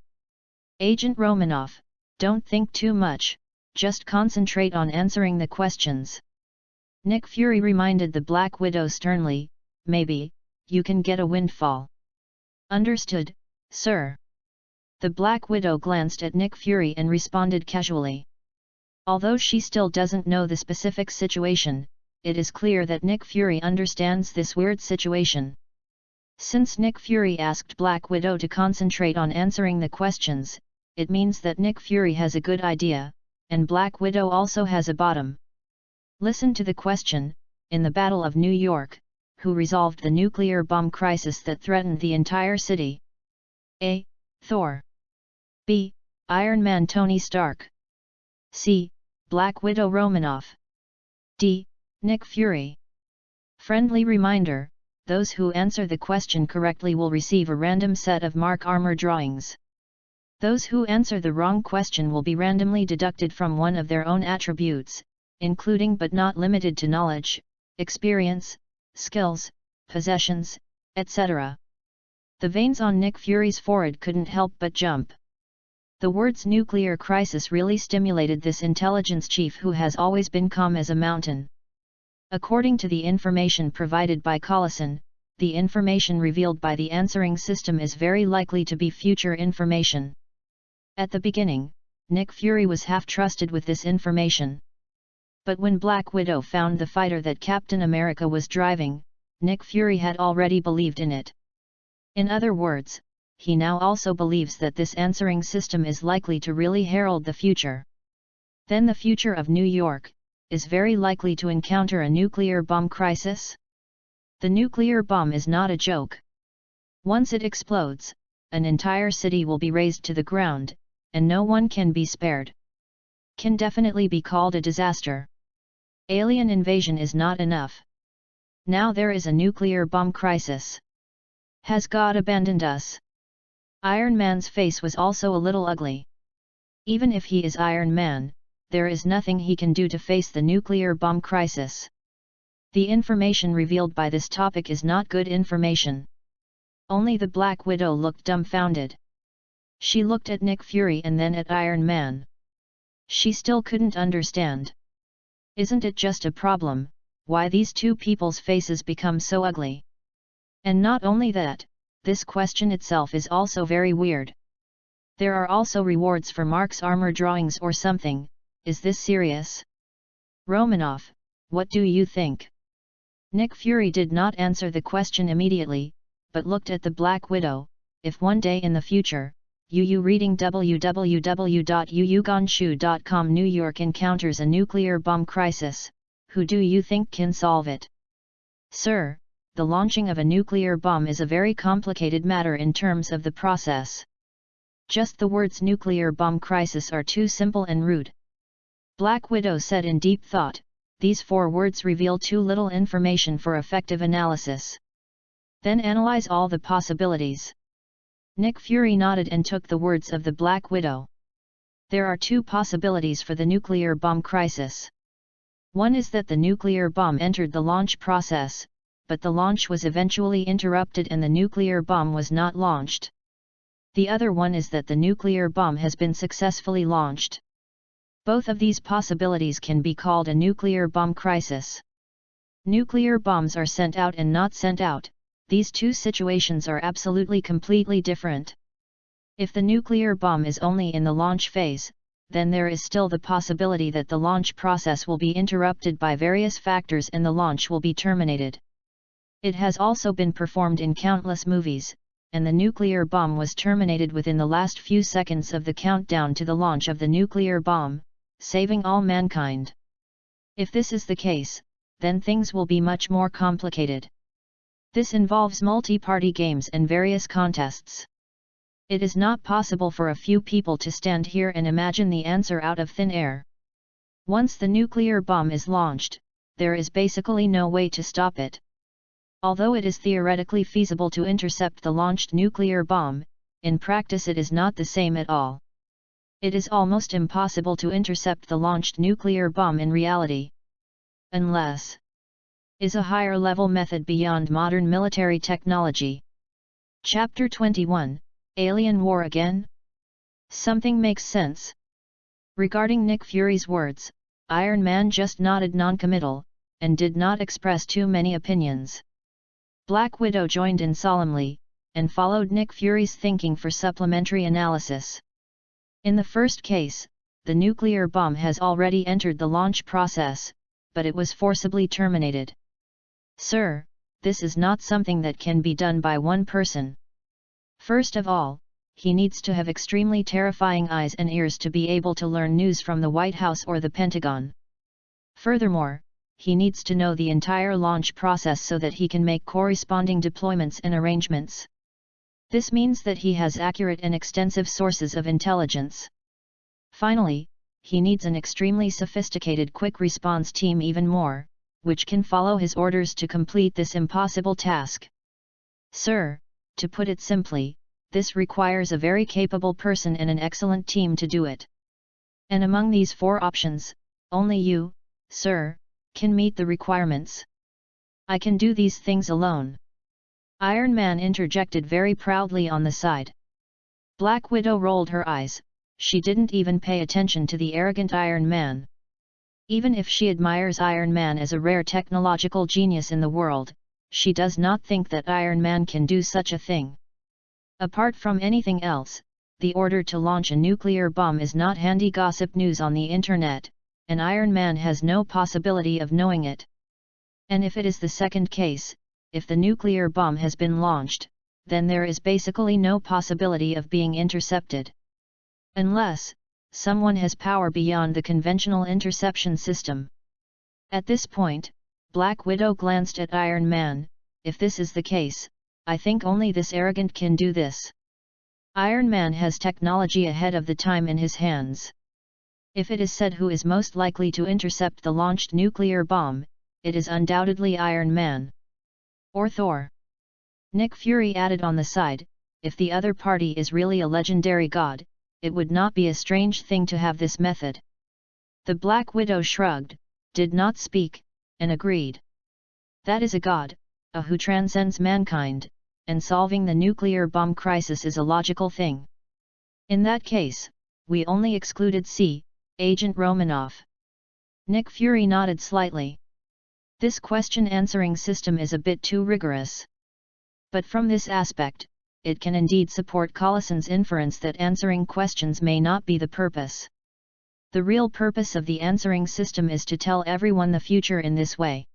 Agent Romanoff, don't think too much, just concentrate on answering the questions. Nick Fury reminded the Black Widow sternly, maybe, you can get a windfall. Understood, sir. The Black Widow glanced at Nick Fury and responded casually. Although she still doesn't know the specific situation, it is clear that Nick Fury understands this weird situation. Since Nick Fury asked Black Widow to concentrate on answering the questions, it means that Nick Fury has a good idea, and Black Widow also has a bottom. Listen to the question, in the Battle of New York, who resolved the nuclear bomb crisis that threatened the entire city? A. Thor. B. Iron Man Tony Stark. C. Black Widow Romanoff. D. Nick Fury. Friendly reminder, those who answer the question correctly will receive a random set of mark armor drawings. Those who answer the wrong question will be randomly deducted from one of their own attributes, including but not limited to knowledge, experience, skills, possessions, etc. The veins on Nick Fury's forehead couldn't help but jump. The words nuclear crisis really stimulated this intelligence chief who has always been calm as a mountain. According to the information provided by Collison, the information revealed by the answering system is very likely to be future information. At the beginning, Nick Fury was half trusted with this information. But when Black Widow found the fighter that Captain America was driving, Nick Fury had already believed in it. In other words, he now also believes that this answering system is likely to really herald the future. Then the future of New York is very likely to encounter a nuclear bomb crisis. The nuclear bomb is not a joke. Once it explodes, an entire city will be razed to the ground, and no one can be spared. Can definitely be called a disaster. Alien invasion is not enough. Now there is a nuclear bomb crisis. Has God abandoned us? Iron Man's face was also a little ugly. Even if he is Iron Man, there is nothing he can do to face the nuclear bomb crisis. The information revealed by this topic is not good information. Only the Black Widow looked dumbfounded. She looked at Nick Fury and then at Iron Man. She still couldn't understand. Isn't it just a problem, why these two people's faces become so ugly? And not only that, this question itself is also very weird. There are also rewards for Mark's armor drawings or something. Is this serious? Romanoff, what do you think? Nick Fury did not answer the question immediately, but looked at the Black Widow. If one day in the future, reading www.yuyugonshu.com New York encounters a nuclear bomb crisis, who do you think can solve it? Sir, the launching of a nuclear bomb is a very complicated matter in terms of the process. Just the words nuclear bomb crisis are too simple and rude. Black Widow said in deep thought, these 4 words reveal too little information for effective analysis. Then analyze all the possibilities. Nick Fury nodded and took the words of the Black Widow. There are 2 possibilities for the nuclear bomb crisis. One is that the nuclear bomb entered the launch process, but the launch was eventually interrupted and the nuclear bomb was not launched. The other one is that the nuclear bomb has been successfully launched. Both of these possibilities can be called a nuclear bomb crisis. Nuclear bombs are sent out and not sent out. These 2 situations are absolutely completely different. If the nuclear bomb is only in the launch phase, then there is still the possibility that the launch process will be interrupted by various factors and the launch will be terminated. It has also been performed in countless movies, and the nuclear bomb was terminated within the last few seconds of the countdown to the launch of the nuclear bomb, saving all mankind. If this is the case, then things will be much more complicated. This involves multi-party games and various contests. It is not possible for a few people to stand here and imagine the answer out of thin air. Once the nuclear bomb is launched, there is basically no way to stop it. Although it is theoretically feasible to intercept the launched nuclear bomb, in practice it is not the same at all. It is almost impossible to intercept the launched nuclear bomb in reality. Unless is a higher-level method beyond modern military technology. Chapter 21, Alien War Again? Something makes sense. Regarding Nick Fury's words, Iron Man just nodded non-committal, and did not express too many opinions. Black Widow joined in solemnly, and followed Nick Fury's thinking for supplementary analysis. In the first case, the nuclear bomb has already entered the launch process, but it was forcibly terminated. Sir, this is not something that can be done by one person. First of all, he needs to have extremely terrifying eyes and ears to be able to learn news from the White House or the Pentagon. Furthermore, he needs to know the entire launch process so that he can make corresponding deployments and arrangements. This means that he has accurate and extensive sources of intelligence. Finally, he needs an extremely sophisticated quick response team even more, which can follow his orders to complete this impossible task. Sir, to put it simply, this requires a very capable person and an excellent team to do it. And among these 4 options, only you, sir, can meet the requirements. I can do these things alone. Iron Man interjected very proudly on the side. Black Widow rolled her eyes. She didn't even pay attention to the arrogant Iron Man. Even if she admires Iron Man as a rare technological genius in the world, she does not think that Iron Man can do such a thing. Apart from anything else, the order to launch a nuclear bomb is not handy gossip news on the internet, and Iron Man has no possibility of knowing it. And if it is the second case, if the nuclear bomb has been launched, then there is basically no possibility of being intercepted. Unless someone has power beyond the conventional interception system. At this point, Black Widow glanced at Iron Man. If this is the case, I think only this arrogant can do this. Iron Man has technology ahead of the time in his hands. If it is said who is most likely to intercept the launched nuclear bomb, it is undoubtedly Iron Man. Or Thor. Nick Fury added on the side, if the other party is really a legendary god, it would not be a strange thing to have this method. The Black Widow shrugged, did not speak, and agreed. That is a god, who transcends mankind, and solving the nuclear bomb crisis is a logical thing. In that case, we only excluded Agent Romanoff. Nick Fury nodded slightly. This question-answering system is a bit too rigorous. But from this aspect, it can indeed support Collison's inference that answering questions may not be the purpose. The real purpose of the answering system is to tell everyone the future in this way.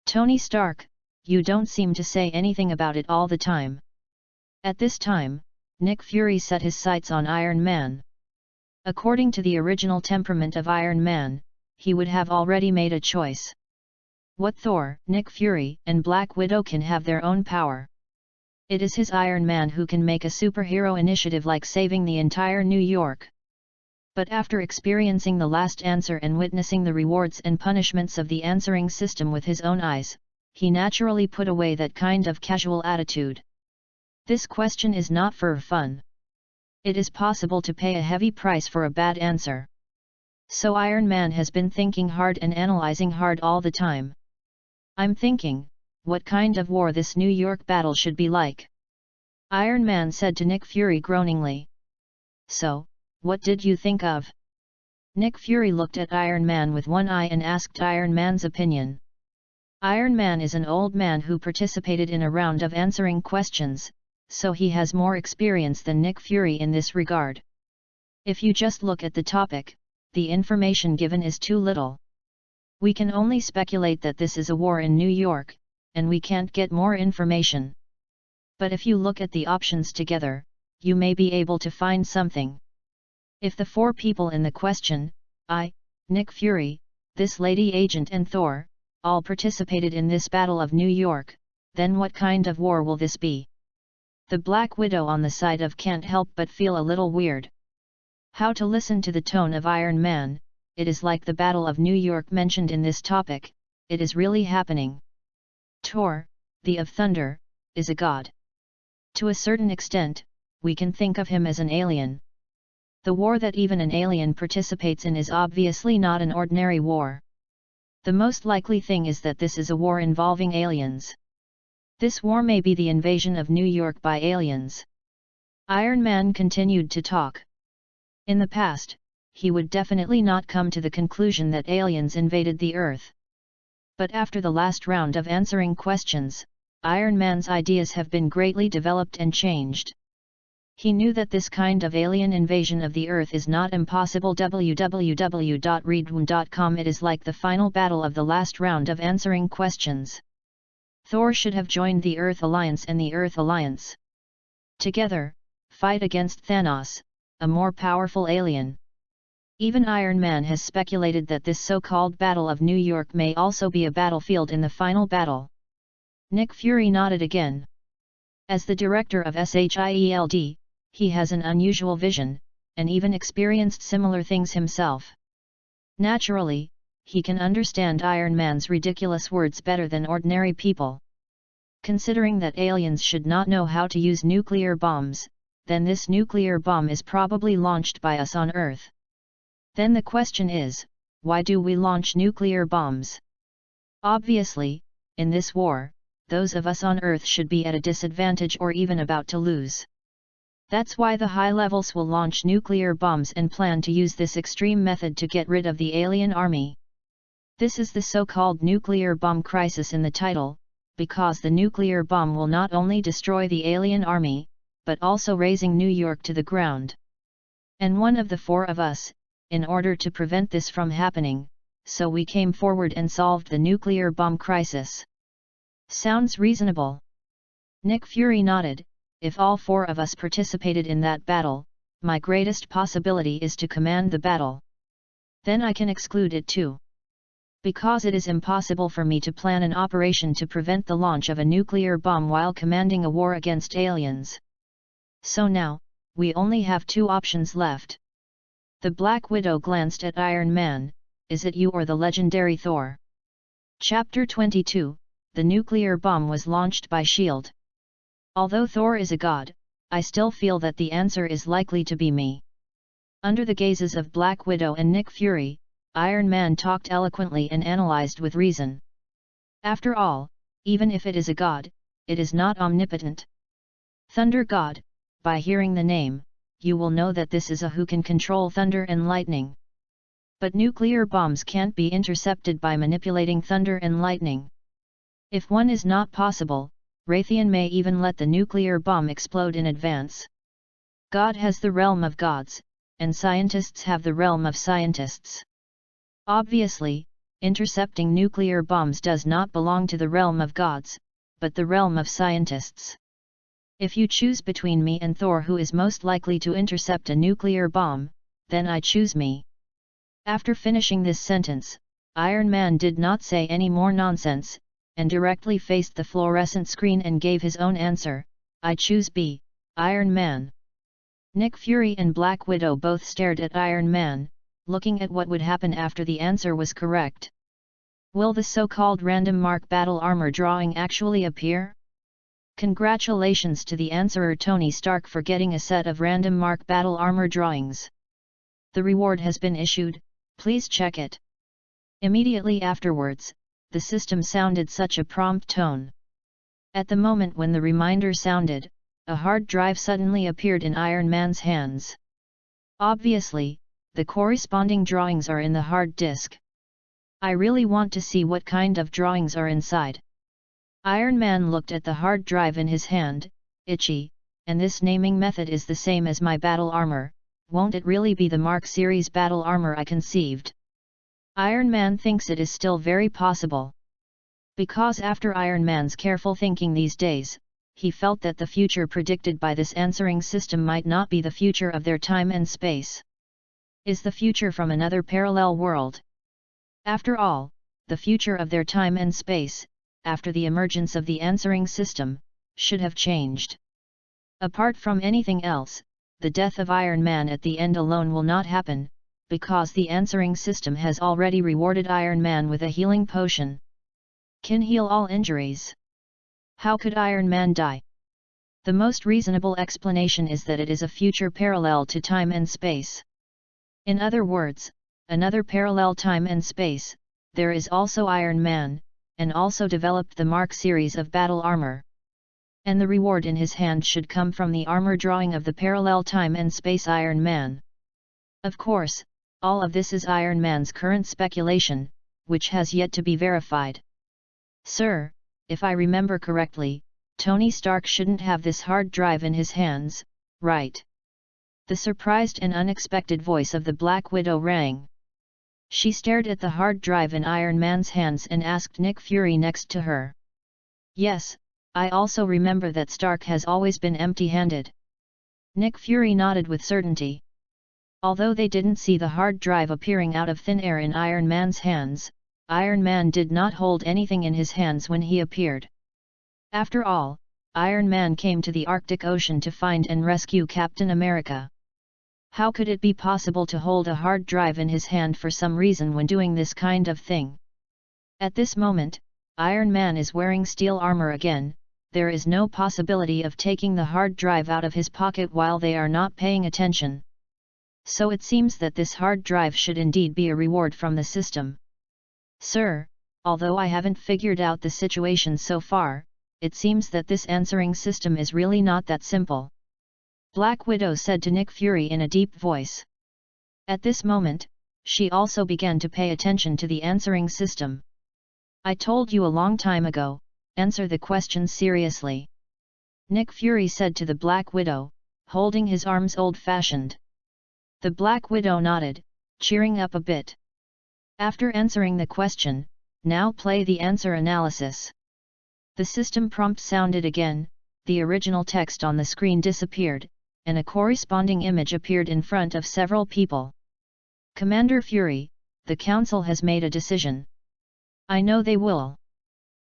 Tony Stark, you don't seem to say anything about it all the time. At this time, Nick Fury set his sights on Iron Man. According to the original temperament of Iron Man, he would have already made a choice. What Thor, Nick Fury, and Black Widow can have their own power. It is his Iron Man who can make a superhero initiative like saving the entire New York. But after experiencing the last answer and witnessing the rewards and punishments of the answering system with his own eyes, he naturally put away that kind of casual attitude. This question is not for fun. It is possible to pay a heavy price for a bad answer. So Iron Man has been thinking hard and analyzing hard all the time. I'm thinking, what kind of war this New York battle should be like. Iron Man said to Nick Fury groaningly. So, what did you think of? Nick Fury looked at Iron Man with one eye and asked Iron Man's opinion. Iron Man is an old man who participated in a round of answering questions, so he has more experience than Nick Fury in this regard. If you just look at the topic, the information given is too little. We can only speculate that this is a war in New York, and we can't get more information. But if you look at the options together, you may be able to find something. If the four people in the question, Nick Fury, this lady agent and Thor, all participated in this Battle of New York, then what kind of war will this be? The Black Widow on the side of can't help but feel a little weird. How to listen to the tone of Iron Man, it is like the Battle of New York mentioned in this topic, it is really happening. Thor, the of Thunder, is a god. To a certain extent, we can think of him as an alien. The war that even an alien participates in is obviously not an ordinary war. The most likely thing is that this is a war involving aliens. This war may be the invasion of New York by aliens. Iron Man continued to talk. In the past, he would definitely not come to the conclusion that aliens invaded the Earth. But after the last round of answering questions, Iron Man's ideas have been greatly developed and changed. He knew that this kind of alien invasion of the Earth is not impossible. www.readaloud.com. It is like the final battle of the last round of answering questions. Thor should have joined the Earth Alliance and the Earth Alliance. Together, fight against Thanos, a more powerful alien. Even Iron Man has speculated that this so-called Battle of New York may also be a battlefield in the final battle. Nick Fury nodded again. As the director of SHIELD, he has an unusual vision, and even experienced similar things himself. Naturally, he can understand Iron Man's ridiculous words better than ordinary people. Considering that aliens should not know how to use nuclear bombs, then this nuclear bomb is probably launched by us on Earth. Then the question is, why do we launch nuclear bombs? Obviously, in this war, those of us on Earth should be at a disadvantage or even about to lose. That's why the high levels will launch nuclear bombs and plan to use this extreme method to get rid of the alien army. This is the so-called nuclear bomb crisis in the title, because the nuclear bomb will not only destroy the alien army, but also razing New York to the ground. And one of the four of us, in order to prevent this from happening, so we came forward and solved the nuclear bomb crisis. Sounds reasonable? Nick Fury nodded. If all four of us participated in that battle, my greatest possibility is to command the battle. Then I can exclude it too. Because it is impossible for me to plan an operation to prevent the launch of a nuclear bomb while commanding a war against aliens. So now, we only have two options left. The Black Widow glanced at Iron Man. Is it you or the legendary Thor? Chapter 22, The nuclear bomb was launched by S.H.I.E.L.D. Although Thor is a god, I still feel that the answer is likely to be me. Under the gazes of Black Widow and Nick Fury, Iron Man talked eloquently and analyzed with reason. After all, even if it is a god, it is not omnipotent. Thunder God, by hearing the name, you will know that this is a who can control thunder and lightning. But nuclear bombs can't be intercepted by manipulating thunder and lightning. If one is not possible, Raytheon may even let the nuclear bomb explode in advance. God has the realm of gods, and scientists have the realm of scientists. Obviously, intercepting nuclear bombs does not belong to the realm of gods, but the realm of scientists. If you choose between me and Thor who is most likely to intercept a nuclear bomb, then I choose me. After finishing this sentence, Iron Man did not say any more nonsense, and directly faced the fluorescent screen and gave his own answer, I choose B, Iron Man. Nick Fury and Black Widow both stared at Iron Man, looking at what would happen after the answer was correct. Will the so-called random mark battle armor drawing actually appear? Congratulations to the answerer Tony Stark for getting a set of random mark battle armor drawings. The reward has been issued, please check it. Immediately afterwards, the system sounded such a prompt tone. At the moment when the reminder sounded, a hard drive suddenly appeared in Iron Man's hands. Obviously, the corresponding drawings are in the hard disk. I really want to see what kind of drawings are inside. Iron Man looked at the hard drive in his hand, itchy, and this naming method is the same as my battle armor, won't it really be the Mark series battle armor I conceived? Iron Man thinks it is still very possible. Because after Iron Man's careful thinking these days, he felt that the future predicted by this answering system might not be the future of their time and space. Is the future from another parallel world? After all, the future of their time and space, after the emergence of the answering system, should have changed. Apart from anything else, the death of Iron Man at the end alone will not happen, because the answering system has already rewarded Iron Man with a healing potion. Can heal all injuries. How could Iron Man die? The most reasonable explanation is that it is a future parallel to time and space. In other words, another parallel time and space, there is also Iron Man, and also developed the Mark series of battle armor. And the reward in his hand should come from the armor drawing of the parallel time and space Iron Man. Of course, all of this is Iron Man's current speculation, which has yet to be verified. Sir, if I remember correctly, Tony Stark shouldn't have this hard drive in his hands, right? The surprised and unexpected voice of the Black Widow rang. She stared at the hard drive in Iron Man's hands and asked Nick Fury next to her. Yes, I also remember that Stark has always been empty-handed. Nick Fury nodded with certainty. Although they didn't see the hard drive appearing out of thin air in Iron Man's hands, Iron Man did not hold anything in his hands when he appeared. After all, Iron Man came to the Arctic Ocean to find and rescue Captain America. How could it be possible to hold a hard drive in his hand for some reason when doing this kind of thing? At this moment, Iron Man is wearing steel armor again, there is no possibility of taking the hard drive out of his pocket while they are not paying attention. So it seems that this hard drive should indeed be a reward from the system. Sir, although I haven't figured out the situation so far, it seems that this answering system is really not that simple. Black Widow said to Nick Fury in a deep voice. At this moment, she also began to pay attention to the answering system. I told you a long time ago, answer the questions seriously. Nick Fury said to the Black Widow, holding his arms old-fashioned. The Black Widow nodded, cheering up a bit. After answering the question, now play the answer analysis. The system prompt sounded again, the original text on the screen disappeared, and a corresponding image appeared in front of several people. Commander Fury, the Council has made a decision. I know they will.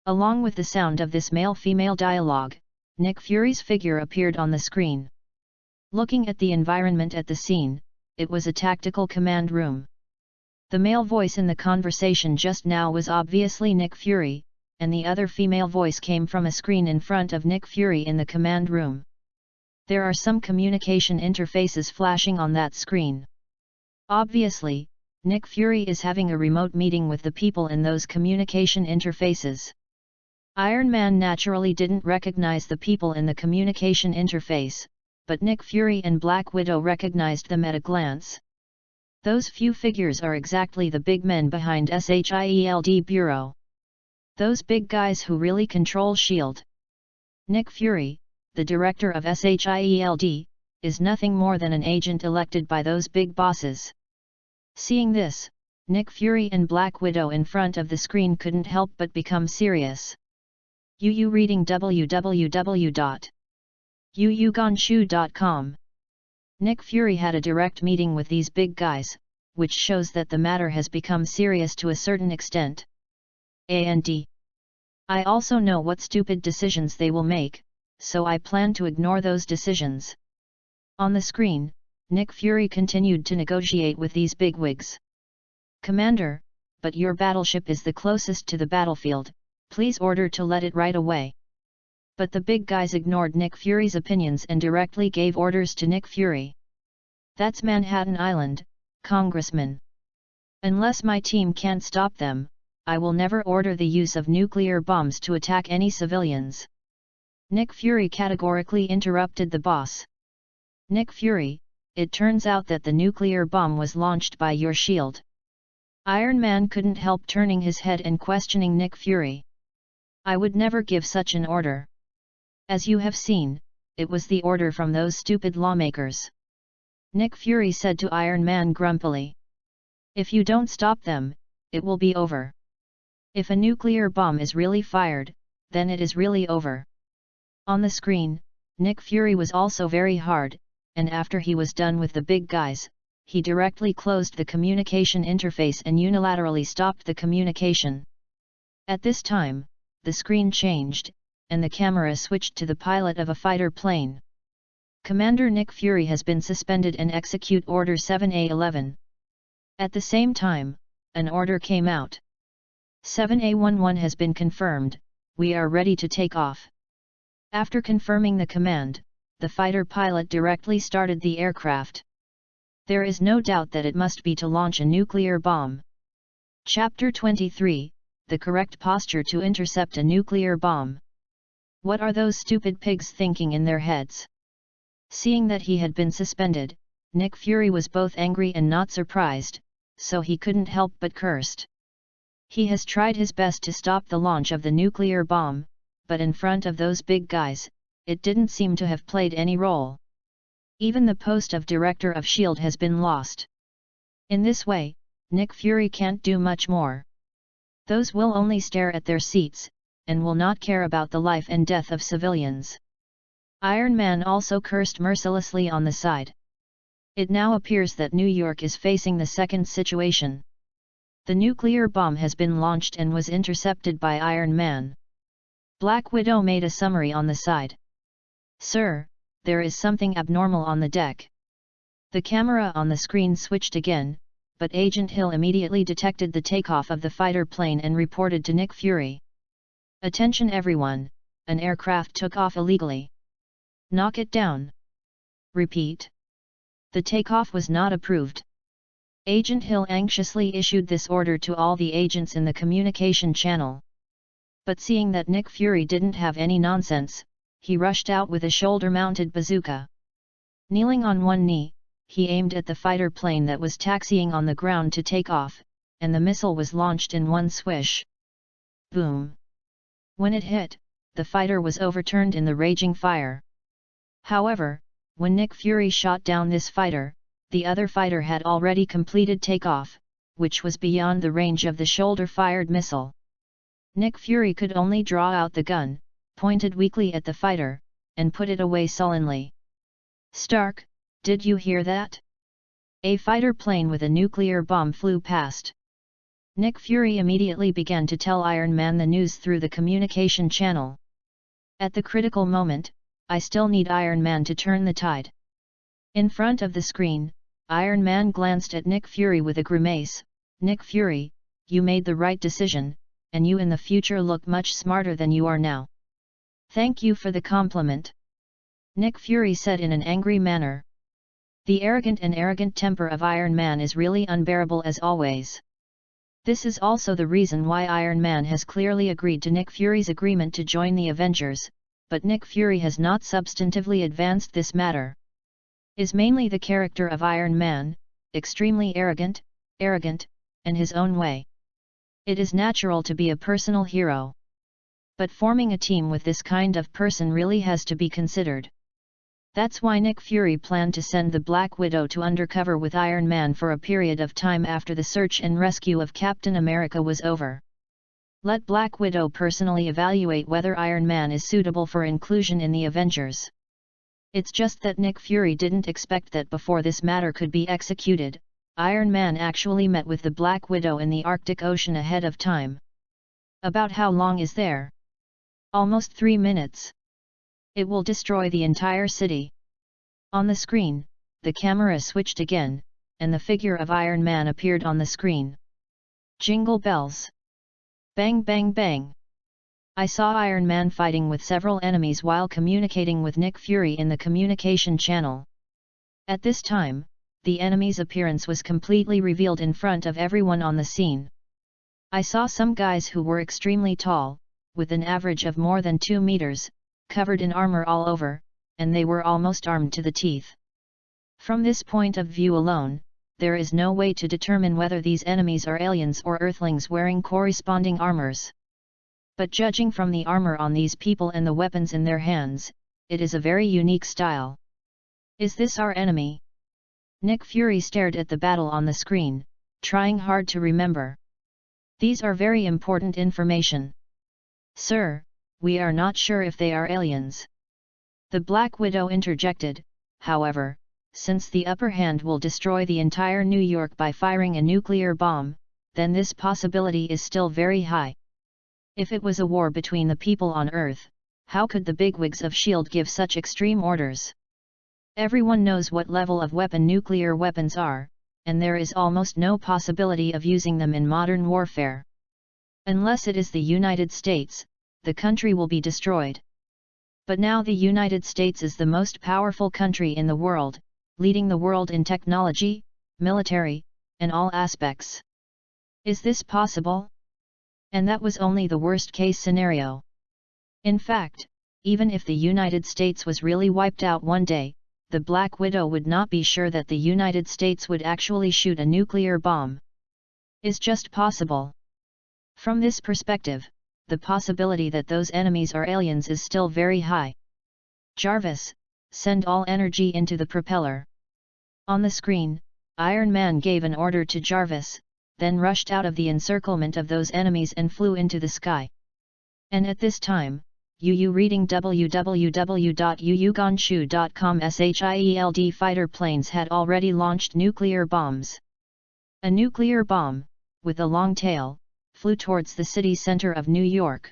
Along with the sound of this male-female dialogue, Nick Fury's figure appeared on the screen. Looking at the environment at the scene, it was a tactical command room. The male voice in the conversation just now was obviously Nick Fury, and the other female voice came from a screen in front of Nick Fury in the command room. There are some communication interfaces flashing on that screen. Obviously, Nick Fury is having a remote meeting with the people in those communication interfaces. Iron Man naturally didn't recognize the people in the communication interface, but Nick Fury and Black Widow recognized them at a glance. Those few figures are exactly the big men behind SHIELD Bureau. Those big guys who really control S.H.I.E.L.D. Nick Fury, the director of SHIELD, is nothing more than an agent elected by those big bosses. Seeing this, Nick Fury and Black Widow in front of the screen couldn't help but become serious. UU reading www.uugonshu.com. Nick Fury had a direct meeting with these big guys, which shows that the matter has become serious to a certain extent. And I also know what stupid decisions they will make, so I plan to ignore those decisions. On the screen, Nick Fury continued to negotiate with these bigwigs. Commander, but your battleship is the closest to the battlefield, please order to let it right away. But the big guys ignored Nick Fury's opinions and directly gave orders to Nick Fury. That's Manhattan Island, Congressman. Unless my team can't stop them, I will never order the use of nuclear bombs to attack any civilians. Nick Fury categorically interrupted the boss. Nick Fury, it turns out that the nuclear bomb was launched by your shield. Iron Man couldn't help turning his head and questioning Nick Fury. I would never give such an order. As you have seen, it was the order from those stupid lawmakers. Nick Fury said to Iron Man grumpily. If you don't stop them, it will be over. If a nuclear bomb is really fired, then it is really over. On the screen, Nick Fury was also very hard, and after he was done with the big guys, he directly closed the communication interface and unilaterally stopped the communication. At this time, the screen changed, and the camera switched to the pilot of a fighter plane. Commander Nick Fury has been suspended and execute Order 7A11. At the same time, an order came out. 7A11 has been confirmed, we are ready to take off. After confirming the command, the fighter pilot directly started the aircraft. There is no doubt that it must be to launch a nuclear bomb. Chapter 23, The Correct Posture to Intercept a Nuclear Bomb. What are those stupid pigs thinking in their heads? Seeing that he had been suspended, Nick Fury was both angry and not surprised, so he couldn't help but cursed. He has tried his best to stop the launch of the nuclear bomb, but in front of those big guys, it didn't seem to have played any role. Even the post of Director of S.H.I.E.L.D. has been lost. In this way, Nick Fury can't do much more. Those will only stare at their seats, and will not care about the life and death of civilians. Iron Man also cursed mercilessly on the side. It now appears that New York is facing the second situation. The nuclear bomb has been launched and was intercepted by Iron Man. Black Widow made a summary on the side. Sir, there is something abnormal on the deck. The camera on the screen switched again, but Agent Hill immediately detected the takeoff of the fighter plane and reported to Nick Fury. Attention everyone, an aircraft took off illegally. Knock it down. Repeat. The takeoff was not approved. Agent Hill anxiously issued this order to all the agents in the communication channel. But seeing that Nick Fury didn't have any nonsense, he rushed out with a shoulder-mounted bazooka. Kneeling on one knee, he aimed at the fighter plane that was taxiing on the ground to take off, and the missile was launched in one swish. Boom! When it hit, the fighter was overturned in the raging fire. However, when Nick Fury shot down this fighter, the other fighter had already completed takeoff, which was beyond the range of the shoulder-fired missile. Nick Fury could only draw out the gun, pointed weakly at the fighter, and put it away sullenly. "Stark, did you hear that?" A fighter plane with a nuclear bomb flew past. Nick Fury immediately began to tell Iron Man the news through the communication channel. At the critical moment, I still need Iron Man to turn the tide. In front of the screen, Iron Man glanced at Nick Fury with a grimace. "Nick Fury, you made the right decision, and you in the future look much smarter than you are now." "Thank you for the compliment," Nick Fury said in an angry manner. The arrogant temper of Iron Man is really unbearable as always. This is also the reason why Iron Man has clearly agreed to Nick Fury's agreement to join the Avengers, but Nick Fury has not substantively advanced this matter. Is mainly the character of Iron Man, extremely arrogant, and his own way. It is natural to be a personal hero. But forming a team with this kind of person really has to be considered. That's why Nick Fury planned to send the Black Widow to undercover with Iron Man for a period of time after the search and rescue of Captain America was over. Let Black Widow personally evaluate whether Iron Man is suitable for inclusion in the Avengers. It's just that Nick Fury didn't expect that before this matter could be executed, Iron Man actually met with the Black Widow in the Arctic Ocean ahead of time. About how long is there? Almost 3 minutes. It will destroy the entire city. On the screen, the camera switched again, and the figure of Iron Man appeared on the screen. Jingle bells. Bang bang bang. I saw Iron Man fighting with several enemies while communicating with Nick Fury in the communication channel. At this time, the enemy's appearance was completely revealed in front of everyone on the scene. I saw some guys who were extremely tall, with an average of more than 2 meters, covered in armor all over, and they were almost armed to the teeth. From this point of view alone, there is no way to determine whether these enemies are aliens or Earthlings wearing corresponding armors. But judging from the armor on these people and the weapons in their hands, it is a very unique style. Is this our enemy? Nick Fury stared at the battle on the screen, trying hard to remember. These are very important information. "Sir, we are not sure if they are aliens," the Black Widow interjected. "However, since the upper hand will destroy the entire New York by firing a nuclear bomb, then this possibility is still very high. If it was a war between the people on Earth, how could the bigwigs of S.H.I.E.L.D. give such extreme orders? Everyone knows what level of weapon nuclear weapons are, and there is almost no possibility of using them in modern warfare. Unless it is the United States, the country will be destroyed. But now the United States is the most powerful country in the world, leading the world in technology, military, and all aspects. Is this possible? And that was only the worst-case scenario. In fact, even if the United States was really wiped out one day, the Black Widow would not be sure that the United States would actually shoot a nuclear bomb. Is just possible. From this perspective, the possibility that those enemies are aliens is still very high. "Jarvis, send all energy into the propeller." On the screen, Iron Man gave an order to Jarvis, then rushed out of the encirclement of those enemies and flew into the sky. And at this time, reading www.uugonshu.com SHIELD fighter planes had already launched nuclear bombs. A nuclear bomb, with a long tail, flew towards the city center of New York.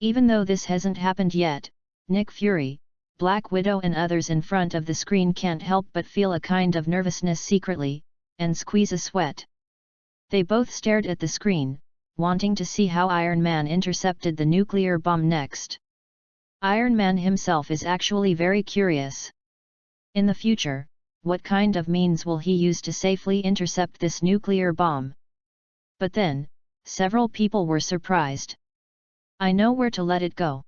Even though this hasn't happened yet, Nick Fury, Black Widow and others in front of the screen can't help but feel a kind of nervousness secretly, and squeeze a sweat. They both stared at the screen, wanting to see how Iron Man intercepted the nuclear bomb next. Iron Man himself is actually very curious. In the future, what kind of means will he use to safely intercept this nuclear bomb? But then, several people were surprised. I know where to let it go,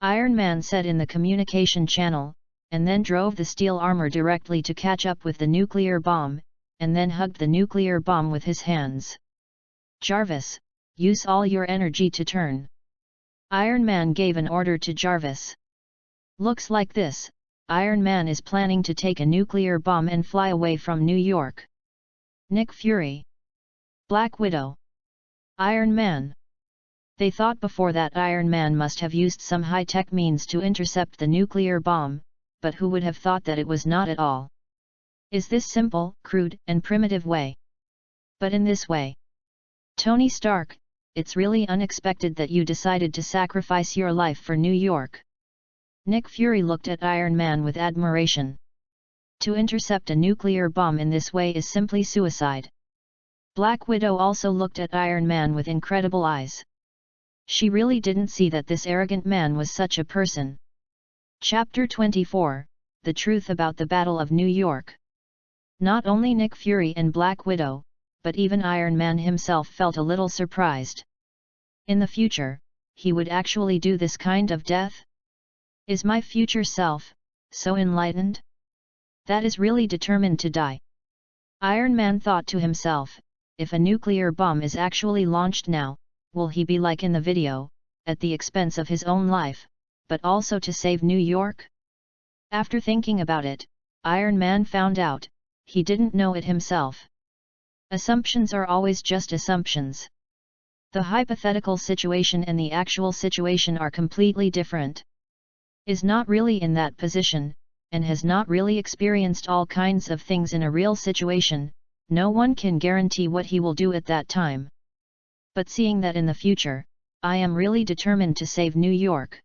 Iron Man said in the communication channel, and then drove the steel armor directly to catch up with the nuclear bomb, and then hugged the nuclear bomb with his hands. Jarvis, use all your energy to turn. Iron Man gave an order to Jarvis. Looks like this, Iron Man is planning to take a nuclear bomb and fly away from New York. Nick Fury, Black Widow, Iron Man. They thought before that Iron Man must have used some high-tech means to intercept the nuclear bomb, but who would have thought that it was not at all? Is this simple, crude, and primitive way? But in this way. Tony Stark, it's really unexpected that you decided to sacrifice your life for New York. Nick Fury looked at Iron Man with admiration. To intercept a nuclear bomb in this way is simply suicide. Black Widow also looked at Iron Man with incredible eyes. She really didn't see that this arrogant man was such a person. Chapter 24, The Truth About the Battle of New York. Not only Nick Fury and Black Widow, but even Iron Man himself felt a little surprised. In the future, he would actually do this kind of death? Is my future self so enlightened? That is really determined to die. Iron Man thought to himself, if a nuclear bomb is actually launched now, will he be like in the video, at the expense of his own life, but also to save New York? After thinking about it, Iron Man found out, he didn't know it himself. Assumptions are always just assumptions. The hypothetical situation and the actual situation are completely different. Is not really in that position, and has not really experienced all kinds of things in a real situation, no one can guarantee what he will do at that time. But seeing that in the future, I am really determined to save New York.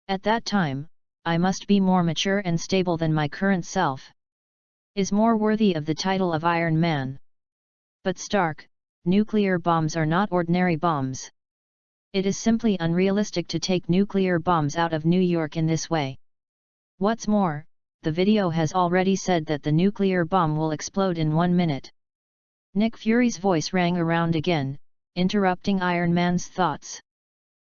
At that time, I must be more mature and stable than my current self. Is more worthy of the title of Iron Man. But Stark, nuclear bombs are not ordinary bombs. It is simply unrealistic to take nuclear bombs out of New York in this way. What's more, the video has already said that the nuclear bomb will explode in 1 minute. Nick Fury's voice rang around again, interrupting Iron Man's thoughts.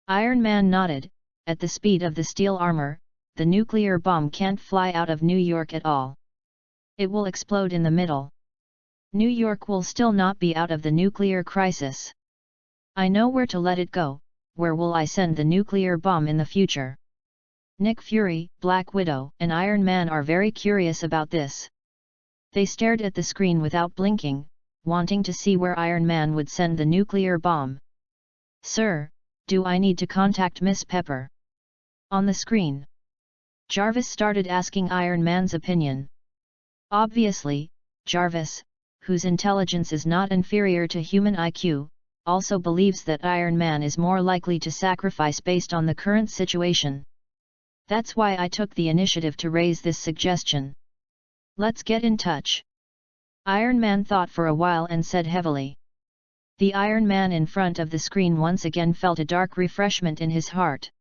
Iron Man nodded. At the speed of the steel armor, the nuclear bomb can't fly out of New York at all. It will explode in the middle. New York will still not be out of the nuclear crisis. I know where to let it go. Where will I send the nuclear bomb in the future? Nick Fury, Black Widow, and Iron Man are very curious about this. They stared at the screen without blinking, wanting to see where Iron Man would send the nuclear bomb. Sir, do I need to contact Miss Pepper? On the screen, Jarvis started asking Iron Man's opinion. Obviously, Jarvis, whose intelligence is not inferior to human IQ, also believes that Iron Man is more likely to sacrifice based on the current situation. That's why I took the initiative to raise this suggestion. Let's get in touch. Iron Man thought for a while and said heavily. The Iron Man in front of the screen once again felt a dark refreshment in his heart.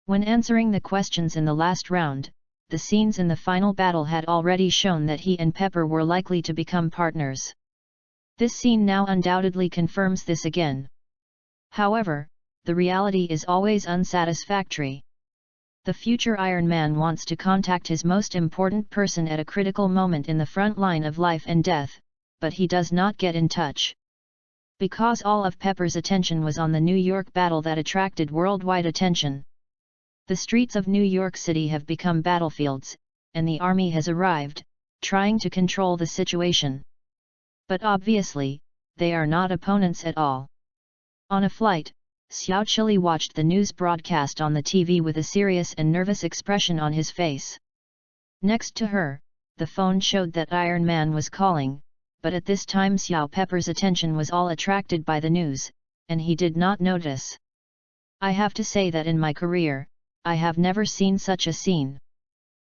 When answering the questions in the last round, the scenes in the final battle had already shown that he and Pepper were likely to become partners. This scene now undoubtedly confirms this again. However, the reality is always unsatisfactory. The future Iron Man wants to contact his most important person at a critical moment in the front line of life and death, but he does not get in touch. Because all of Pepper's attention was on the New York battle that attracted worldwide attention. The streets of New York City have become battlefields, and the army has arrived, trying to control the situation. But obviously, they are not opponents at all. On a flight, Xiao Chili watched the news broadcast on the TV with a serious and nervous expression on his face. Next to her, the phone showed that Iron Man was calling, but at this time Xiao Pepper's attention was all attracted by the news, and he did not notice. I have to say that in my career, I have never seen such a scene.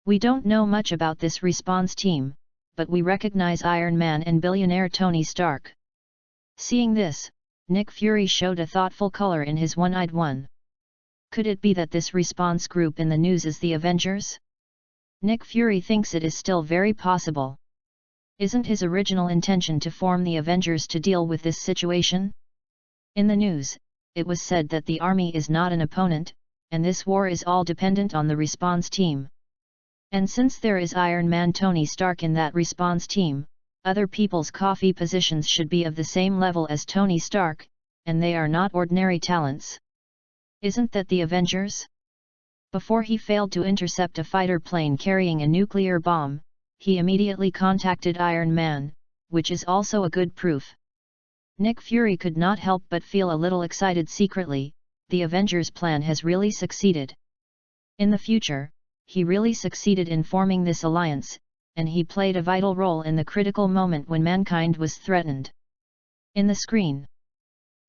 We don't know much about this response team, but we recognize Iron Man and billionaire Tony Stark. Seeing this, Nick Fury showed a thoughtful color in his one-eyed one. Could it be that this response group in the news is the Avengers? Nick Fury thinks it is still very possible. Isn't his original intention to form the Avengers to deal with this situation? In the news, it was said that the army is not an opponent, and this war is all dependent on the response team. And since there is Iron Man Tony Stark in that response team, other people's coffee positions should be of the same level as Tony Stark, and they are not ordinary talents. Isn't that the Avengers? Before he failed to intercept a fighter plane carrying a nuclear bomb, he immediately contacted Iron Man, which is also a good proof. Nick Fury could not help but feel a little excited secretly. The Avengers' plan has really succeeded. In the future, he really succeeded in forming this alliance, and he played a vital role in the critical moment when mankind was threatened. In the screen,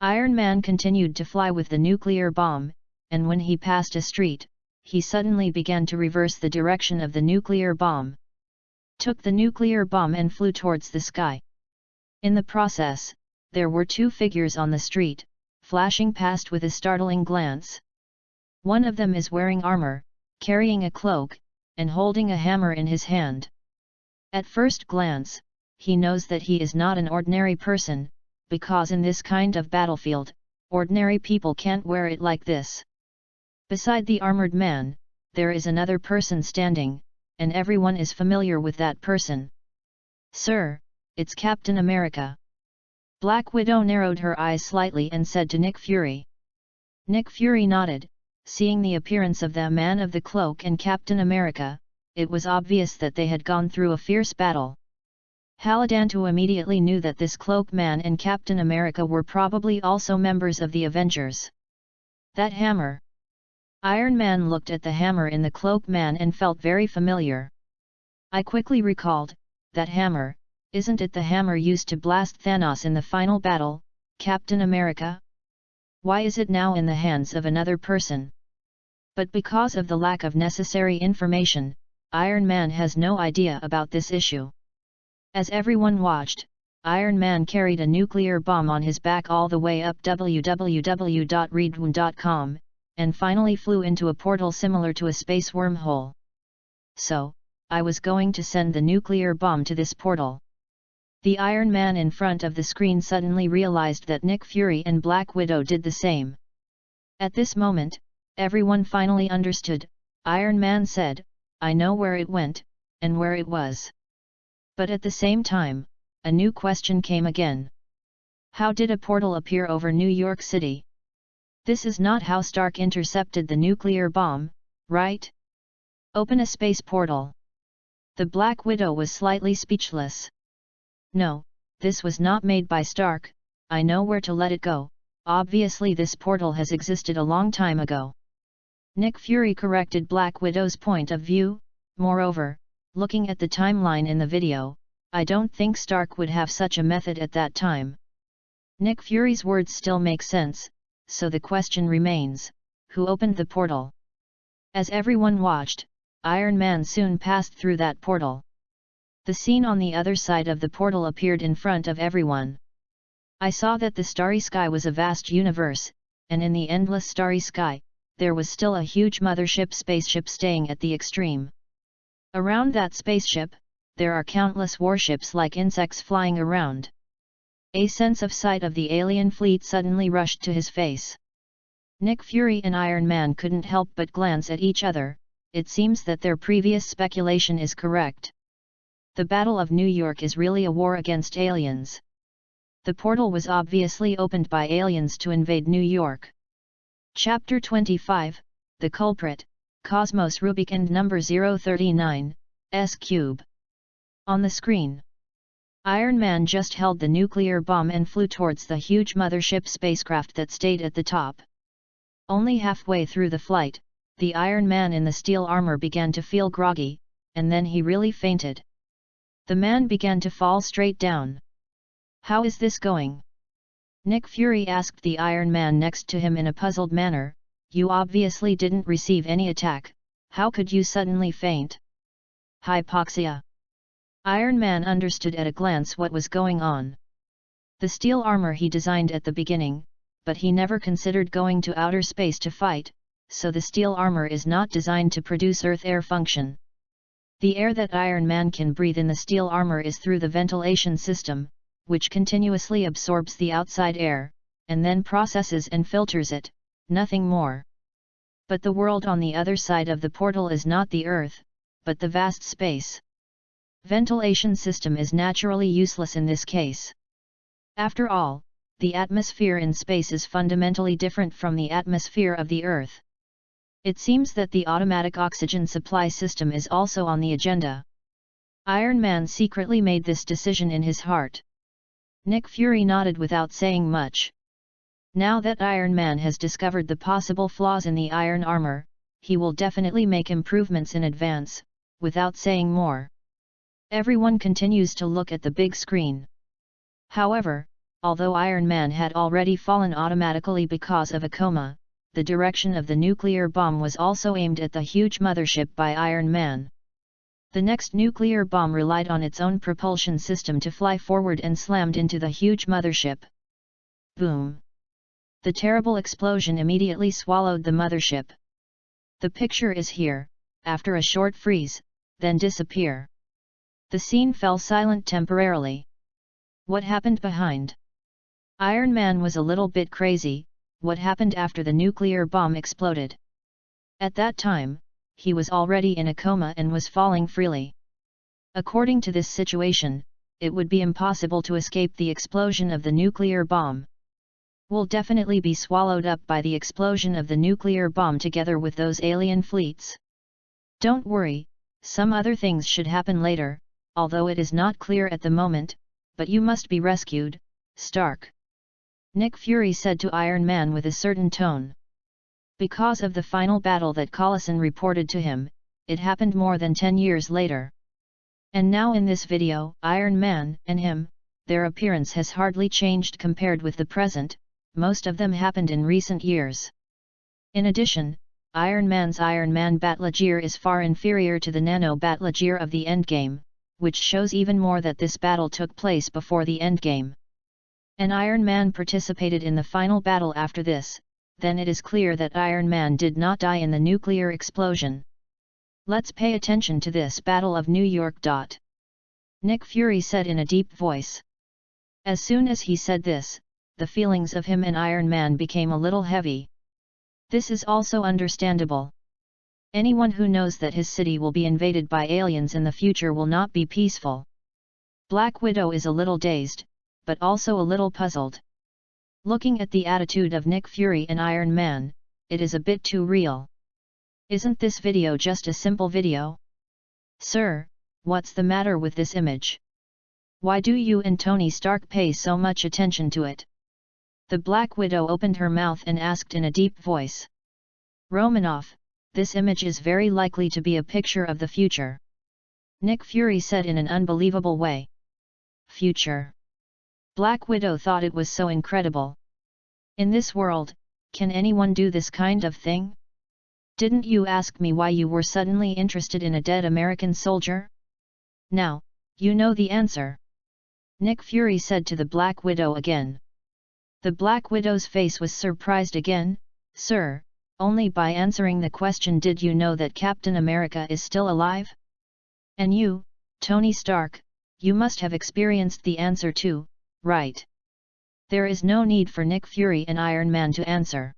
Iron Man continued to fly with the nuclear bomb, and when he passed a street, he suddenly began to reverse the direction of the nuclear bomb. Took the nuclear bomb and flew towards the sky. In the process, there were two figures on the street, flashing past with a startling glance. One of them is wearing armor, carrying a cloak, and holding a hammer in his hand. At first glance, he knows that he is not an ordinary person, because in this kind of battlefield, ordinary people can't wear it like this. Beside the armored man, there is another person standing, and everyone is familiar with that person. "Sir, it's Captain America." Black Widow narrowed her eyes slightly and said to Nick Fury. Nick Fury nodded, seeing the appearance of the man of the cloak and Captain America. It was obvious that they had gone through a fierce battle. Haladantu immediately knew that this cloak man and Captain America were probably also members of the Avengers. That hammer. Iron Man looked at the hammer in the cloak man and felt very familiar. I quickly recalled, that hammer, isn't it the hammer used to blast Thanos in the final battle, Captain America? Why is it now in the hands of another person? But because of the lack of necessary information, Iron Man has no idea about this issue. As everyone watched, Iron Man carried a nuclear bomb on his back all the way up www.readaloud.com, and finally flew into a portal similar to a space wormhole. So, I was going to send the nuclear bomb to this portal. The Iron Man in front of the screen suddenly realized that Nick Fury and Black Widow did the same. At this moment, everyone finally understood. Iron Man said, "I know where it went, and where it was." But at the same time, a new question came again. How did a portal appear over New York City? This is not how Stark intercepted the nuclear bomb, right? Open a space portal. The Black Widow was slightly speechless. No, this was not made by Stark. I know where to let it go. Obviously this portal has existed a long time ago. Nick Fury corrected Black Widow's point of view. Moreover, looking at the timeline in the video, I don't think Stark would have such a method at that time. Nick Fury's words still make sense, so the question remains, who opened the portal? As everyone watched, Iron Man soon passed through that portal. The scene on the other side of the portal appeared in front of everyone. I saw that the starry sky was a vast universe, and in the endless starry sky, there was still a huge mothership spaceship staying at the extreme. Around that spaceship, there are countless warships like insects flying around. A sense of sight of the alien fleet suddenly rushed to his face. Nick Fury and Iron Man couldn't help but glance at each other. It seems that their previous speculation is correct. The Battle of New York is really a war against aliens. The portal was obviously opened by aliens to invade New York. Chapter 25, The Culprit, Cosmos Rubicon number 039, S-Cube. On the screen, Iron Man just held the nuclear bomb and flew towards the huge mothership spacecraft that stayed at the top. Only halfway through the flight, the Iron Man in the steel armor began to feel groggy, and then he really fainted. The man began to fall straight down. How is this going? Nick Fury asked the Iron Man next to him in a puzzled manner. You obviously didn't receive any attack, how could you suddenly faint? Hypoxia. Iron Man understood at a glance what was going on. The steel armor he designed at the beginning, but he never considered going to outer space to fight, so the steel armor is not designed to produce Earth air function. The air that Iron Man can breathe in the steel armor is through the ventilation system, which continuously absorbs the outside air, and then processes and filters it, nothing more. But the world on the other side of the portal is not the Earth, but the vast space. Ventilation system is naturally useless in this case. After all, the atmosphere in space is fundamentally different from the atmosphere of the Earth. It seems that the automatic oxygen supply system is also on the agenda. Iron Man secretly made this decision in his heart. Nick Fury nodded without saying much. Now that Iron Man has discovered the possible flaws in the iron armor, he will definitely make improvements in advance, without saying more. Everyone continues to look at the big screen. However, although Iron Man had already fallen automatically because of a coma, the direction of the nuclear bomb was also aimed at the huge mothership by Iron Man. The next nuclear bomb relied on its own propulsion system to fly forward and slammed into the huge mothership. Boom! The terrible explosion immediately swallowed the mothership. The picture is here, after a short freeze, then disappear. The scene fell silent temporarily. What happened behind? Iron Man was a little bit crazy. What happened after the nuclear bomb exploded? At that time, he was already in a coma and was falling freely. According to this situation, it would be impossible to escape the explosion of the nuclear bomb. Will definitely be swallowed up by the explosion of the nuclear bomb together with those alien fleets. Don't worry, some other things should happen later, although it is not clear at the moment, but you must be rescued, Stark. Nick Fury said to Iron Man with a certain tone. Because of the final battle that Coulson reported to him, it happened more than 10 years later. And now in this video, Iron Man and him, their appearance has hardly changed compared with the present. Most of them happened in recent years. In addition, Iron Man's Iron Man battle gear is far inferior to the nano battle gear of the Endgame, which shows even more that this battle took place before the Endgame. And Iron Man participated in the final battle after this, then it is clear that Iron Man did not die in the nuclear explosion. Let's pay attention to this Battle of New York. Nick Fury said in a deep voice. As soon as he said this, the feelings of him and Iron Man became a little heavy. This is also understandable. Anyone who knows that his city will be invaded by aliens in the future will not be peaceful. Black Widow is a little dazed, but also a little puzzled. Looking at the attitude of Nick Fury and Iron Man, it is a bit too real. Isn't this video just a simple video? Sir, what's the matter with this image? Why do you and Tony Stark pay so much attention to it? The Black Widow opened her mouth and asked in a deep voice. Romanoff, this image is very likely to be a picture of the future. Nick Fury said in an unbelievable way. Future. Black Widow thought it was so incredible. In this world, can anyone do this kind of thing? Didn't you ask me why you were suddenly interested in a dead American soldier? Now, you know the answer. Nick Fury said to the Black Widow again. The Black Widow's face was surprised again. Sir, only by answering the question did you know that Captain America is still alive? And you, Tony Stark, you must have experienced the answer too, right? There is no need for Nick Fury and Iron Man to answer.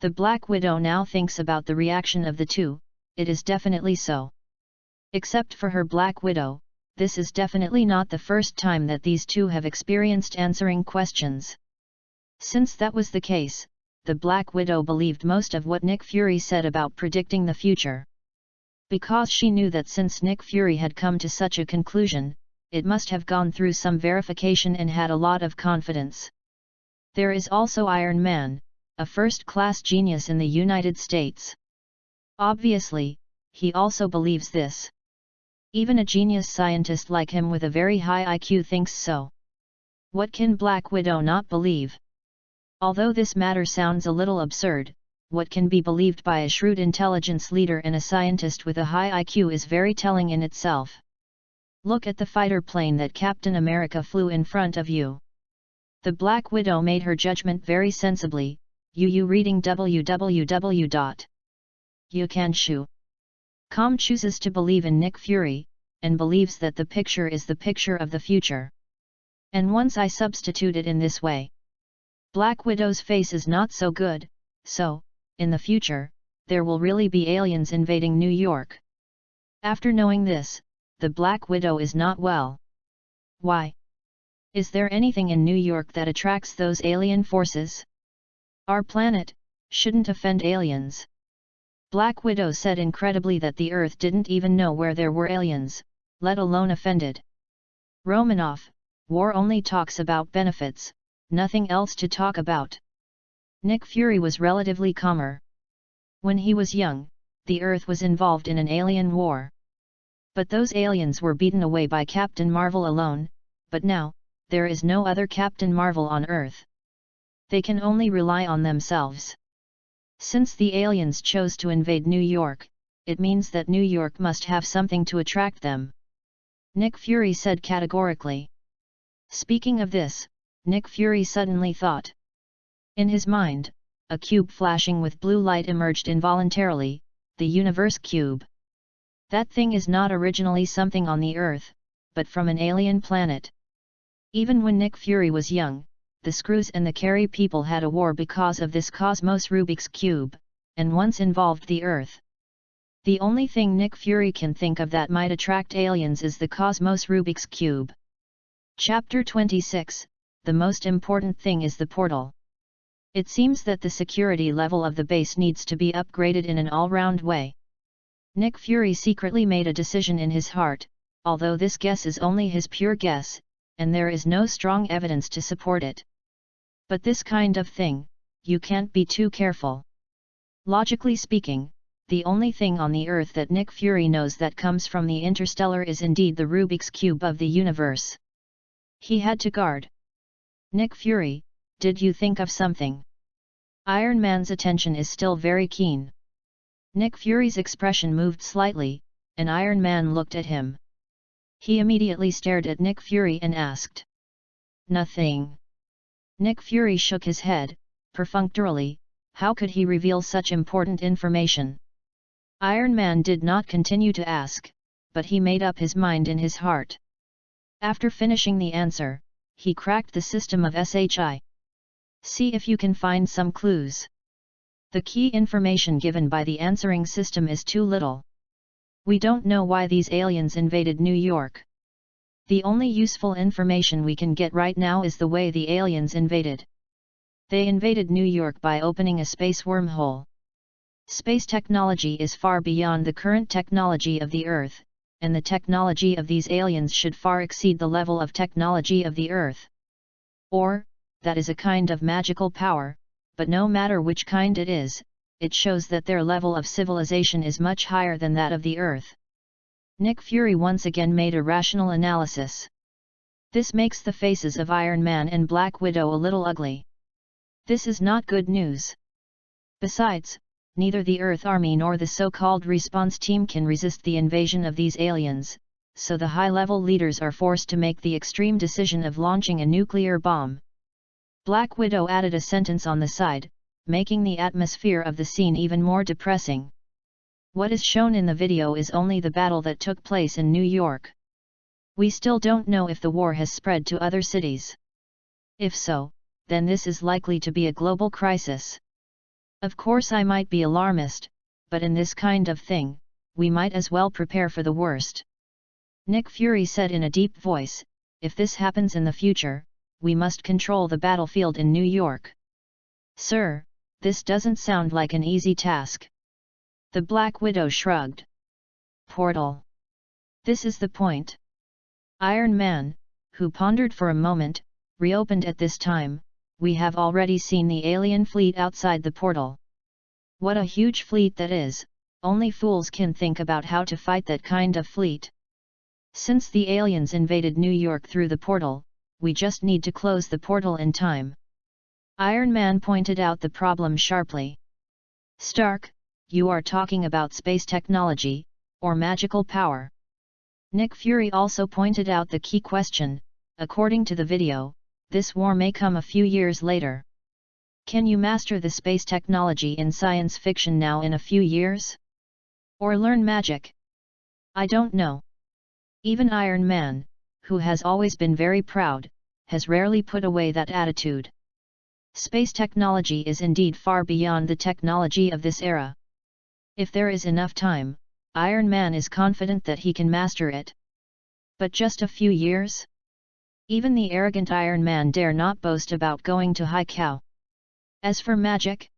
The Black Widow now thinks about the reaction of the two. It is definitely so. Except for her Black Widow, this is definitely not the first time that these two have experienced answering questions. Since that was the case, the Black Widow believed most of what Nick Fury said about predicting the future. Because she knew that since Nick Fury had come to such a conclusion, it must have gone through some verification and had a lot of confidence. There is also Iron Man, a first-class genius in the United States. Obviously, he also believes this. Even a genius scientist like him with a very high IQ thinks so. What can Black Widow not believe? Although this matter sounds a little absurd, what can be believed by a shrewd intelligence leader and a scientist with a high IQ is very telling in itself. Look at the fighter plane that Captain America flew in front of you. The Black Widow made her judgment very sensibly. You reading www.youcanshu. Com chooses to believe in Nick Fury, and believes that the picture is the picture of the future. And once I substitute it in this way, Black Widow's face is not so good, so, in the future, there will really be aliens invading New York. After knowing this, the Black Widow is not well. Why? Is there anything in New York that attracts those alien forces? Our planet shouldn't offend aliens. Black Widow said incredibly that the Earth didn't even know where there were aliens, let alone offended. Romanoff, war only talks about benefits, nothing else to talk about. Nick Fury was relatively calmer. When he was young, the Earth was involved in an alien war. But those aliens were beaten away by Captain Marvel alone, but now, there is no other Captain Marvel on Earth. They can only rely on themselves. Since the aliens chose to invade New York, it means that New York must have something to attract them. Nick Fury said categorically. Speaking of this, Nick Fury suddenly thought. In his mind, a cube flashing with blue light emerged involuntarily, the universe cube. That thing is not originally something on the Earth, but from an alien planet. Even when Nick Fury was young, the Screws and the Carey people had a war because of this Cosmos Rubik's Cube, and once involved the Earth. The only thing Nick Fury can think of that might attract aliens is the Cosmos Rubik's Cube. Chapter 26, the most important thing is the portal. It seems that the security level of the base needs to be upgraded in an all-round way. Nick Fury secretly made a decision in his heart, although this guess is only his pure guess, and there is no strong evidence to support it. But this kind of thing, you can't be too careful. Logically speaking, the only thing on the Earth that Nick Fury knows that comes from the interstellar is indeed the Rubik's Cube of the universe. He had to guard. Nick Fury, did you think of something? Iron Man's attention is still very keen. Nick Fury's expression moved slightly, and Iron Man looked at him. He immediately stared at Nick Fury and asked. Nothing. Nick Fury shook his head, perfunctorily. How could he reveal such important information? Iron Man did not continue to ask, but he made up his mind in his heart. After finishing the answer, he cracked the system of SHI. See if you can find some clues. The key information given by the answering system is too little. We don't know why these aliens invaded New York. The only useful information we can get right now is the way the aliens invaded. They invaded New York by opening a space wormhole. Space technology is far beyond the current technology of the Earth, and the technology of these aliens should far exceed the level of technology of the Earth. Or, that is a kind of magical power, but no matter which kind it is, it shows that their level of civilization is much higher than that of the Earth. Nick Fury once again made a rational analysis. This makes the faces of Iron Man and Black Widow a little ugly. This is not good news. Besides, neither the Earth Army nor the so-called response team can resist the invasion of these aliens, so the high-level leaders are forced to make the extreme decision of launching a nuclear bomb. Black Widow added a sentence on the side, making the atmosphere of the scene even more depressing. What is shown in the video is only the battle that took place in New York. We still don't know if the war has spread to other cities. If so, then this is likely to be a global crisis. Of course I might be alarmist, but in this kind of thing, we might as well prepare for the worst. Nick Fury said in a deep voice, if this happens in the future, we must control the battlefield in New York. Sir, this doesn't sound like an easy task. The Black Widow shrugged. Portal. This is the point. Iron Man, who pondered for a moment, reopened at this time, we have already seen the alien fleet outside the portal. What a huge fleet that is, only fools can think about how to fight that kind of fleet. Since the aliens invaded New York through the portal, we just need to close the portal in time. Iron Man pointed out the problem sharply. Stark, you are talking about space technology, or magical power. Nick Fury also pointed out the key question. According to the video, this war may come a few years later. Can you master the space technology in science fiction now in a few years? Or learn magic? I don't know. Even Iron Man, who has always been very proud, has rarely put away that attitude. Space technology is indeed far beyond the technology of this era. If there is enough time, Iron Man is confident that he can master it. But just a few years? Even the arrogant Iron Man dare not boast about going to Haikou. As for magic?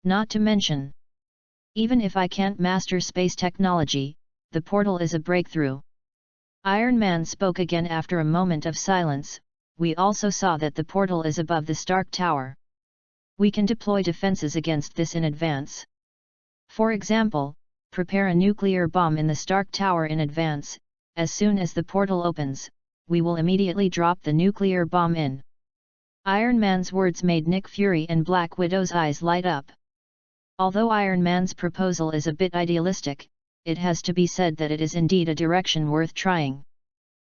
Not to mention. Even if I can't master space technology, the portal is a breakthrough. Iron Man spoke again after a moment of silence. We also saw that the portal is above the Stark Tower. We can deploy defenses against this in advance. For example, prepare a nuclear bomb in the Stark Tower in advance. As soon as the portal opens, we will immediately drop the nuclear bomb in. Iron Man's words made Nick Fury and Black Widow's eyes light up. Although Iron Man's proposal is a bit idealistic, it has to be said that it is indeed a direction worth trying.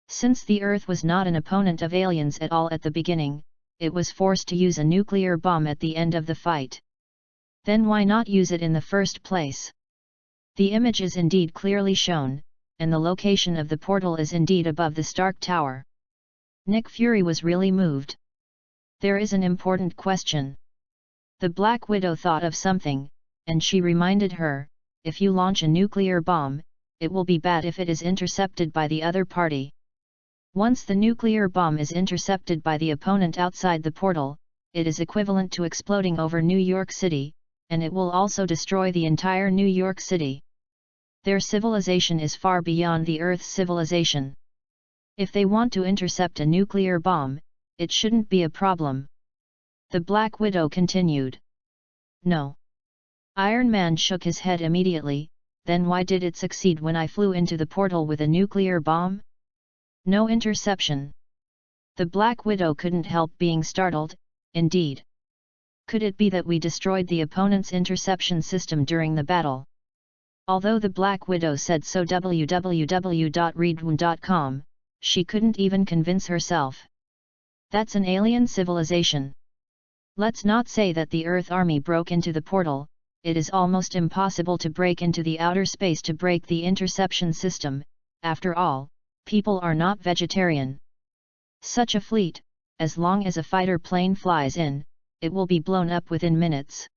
Since the Earth was not an opponent of aliens at all at the beginning, it was forced to use a nuclear bomb at the end of the fight. Then why not use it in the first place? The image is indeed clearly shown, and the location of the portal is indeed above the Stark Tower. Nick Fury was really moved. There is an important question. The Black Widow thought of something, and she reminded her, if you launch a nuclear bomb, it will be bad if it is intercepted by the other party. Once the nuclear bomb is intercepted by the opponent outside the portal, it is equivalent to exploding over New York City, and it will also destroy the entire New York City. Their civilization is far beyond the Earth's civilization. If they want to intercept a nuclear bomb, it shouldn't be a problem. The Black Widow continued. No. Iron Man shook his head immediately. Then why did it succeed when I flew into the portal with a nuclear bomb? No interception. The Black Widow couldn't help being startled. Indeed. Could it be that we destroyed the opponent's interception system during the battle? Although the Black Widow said so www.readaloud.com, she couldn't even convince herself. That's an alien civilization. Let's not say that the Earth Army broke into the portal. It is almost impossible to break into the outer space to break the interception system. After all, people are not vegetarian. Such a fleet, as long as a fighter plane flies in, it will be blown up within minutes.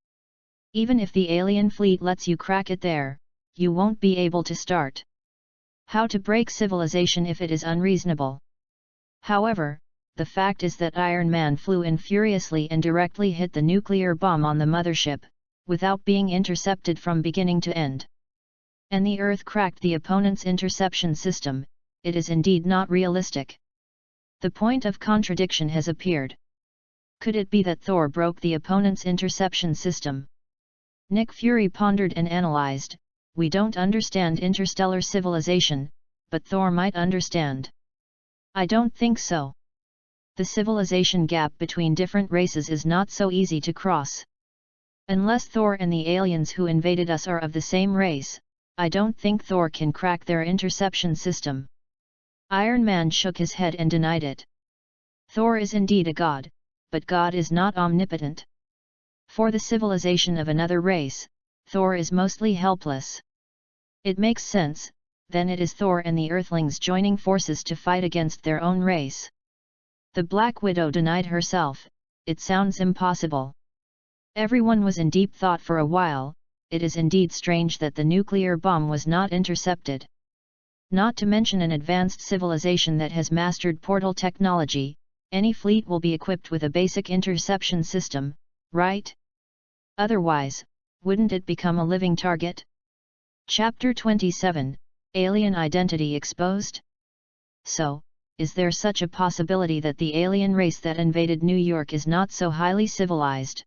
Even if the alien fleet lets you crack it there, you won't be able to start. How to break civilization if it is unreasonable? However, the fact is that Iron Man flew in furiously and directly hit the nuclear bomb on the mothership, without being intercepted from beginning to end. And the Earth cracked the opponent's interception system. It is indeed not realistic. The point of contradiction has appeared. Could it be that Thor broke the opponent's interception system? Nick Fury pondered and analyzed. We don't understand interstellar civilization, but Thor might understand. I don't think so. The civilization gap between different races is not so easy to cross. Unless Thor and the aliens who invaded us are of the same race, I don't think Thor can crack their interception system. Iron Man shook his head and denied it. Thor is indeed a god, but God is not omnipotent. For the civilization of another race, Thor is mostly helpless. It makes sense, then it is Thor and the Earthlings joining forces to fight against their own race. The Black Widow denied herself. It sounds impossible. Everyone was in deep thought for a while. It is indeed strange that the nuclear bomb was not intercepted. Not to mention an advanced civilization that has mastered portal technology, any fleet will be equipped with a basic interception system, right? Otherwise, wouldn't it become a living target? Chapter 27, Alien Identity Exposed? So, is there such a possibility that the alien race that invaded New York is not so highly civilized?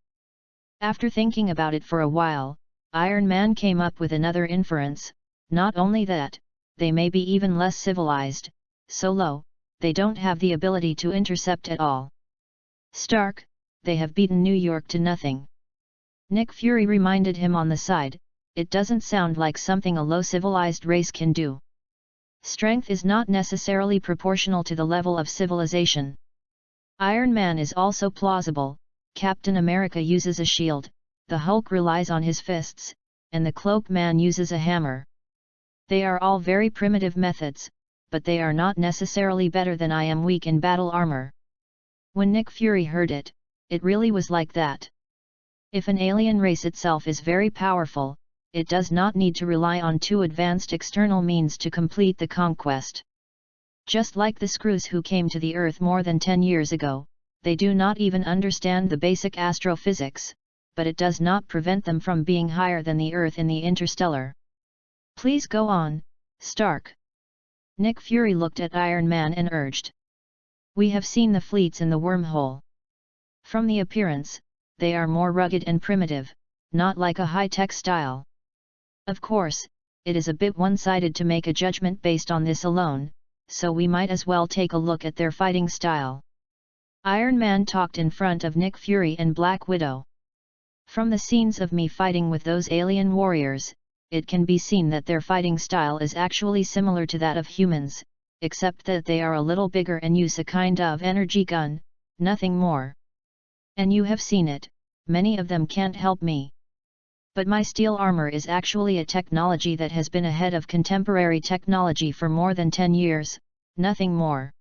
After thinking about it for a while, Iron Man came up with another inference. Not only that, they may be even less civilized, so low, they don't have the ability to intercept at all. Stark, they have beaten New York to nothing. Nick Fury reminded him on the side, it doesn't sound like something a low civilized race can do. Strength is not necessarily proportional to the level of civilization. Iron Man is also plausible. Captain America uses a shield, the Hulk relies on his fists, and the cloak man uses a hammer. They are all very primitive methods, but they are not necessarily better than I am weak in battle armor. When Nick Fury heard it, it really was like that. If an alien race itself is very powerful, it does not need to rely on too advanced external means to complete the conquest. Just like the Skrulls who came to the Earth more than 10 years ago, they do not even understand the basic astrophysics, but it does not prevent them from being higher than the Earth in the interstellar. Please go on, Stark. Nick Fury looked at Iron Man and urged. We have seen the fleets in the wormhole. From the appearance, they are more rugged and primitive, not like a high-tech style. Of course, it is a bit one-sided to make a judgment based on this alone, so we might as well take a look at their fighting style. Iron Man talked in front of Nick Fury and Black Widow. From the scenes of me fighting with those alien warriors, it can be seen that their fighting style is actually similar to that of humans, except that they are a little bigger and use a kind of energy gun, nothing more. And you have seen it, many of them can't help me. But my steel armor is actually a technology that has been ahead of contemporary technology for more than 10 years, nothing more.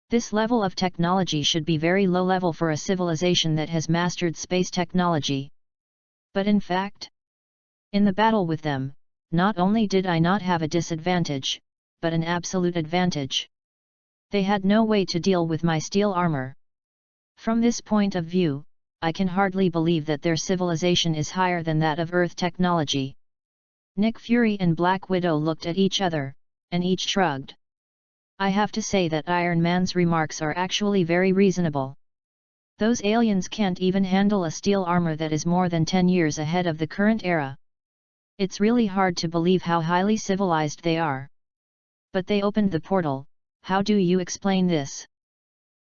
This level of technology should be very low level for a civilization that has mastered space technology. But in fact, in the battle with them, not only did I not have a disadvantage, but an absolute advantage. They had no way to deal with my steel armor. From this point of view, I can hardly believe that their civilization is higher than that of Earth technology. Nick Fury and Black Widow looked at each other, and each shrugged. I have to say that Iron Man's remarks are actually very reasonable. Those aliens can't even handle a steel armor that is more than 10 years ahead of the current era. It's really hard to believe how highly civilized they are. But they opened the portal, how do you explain this?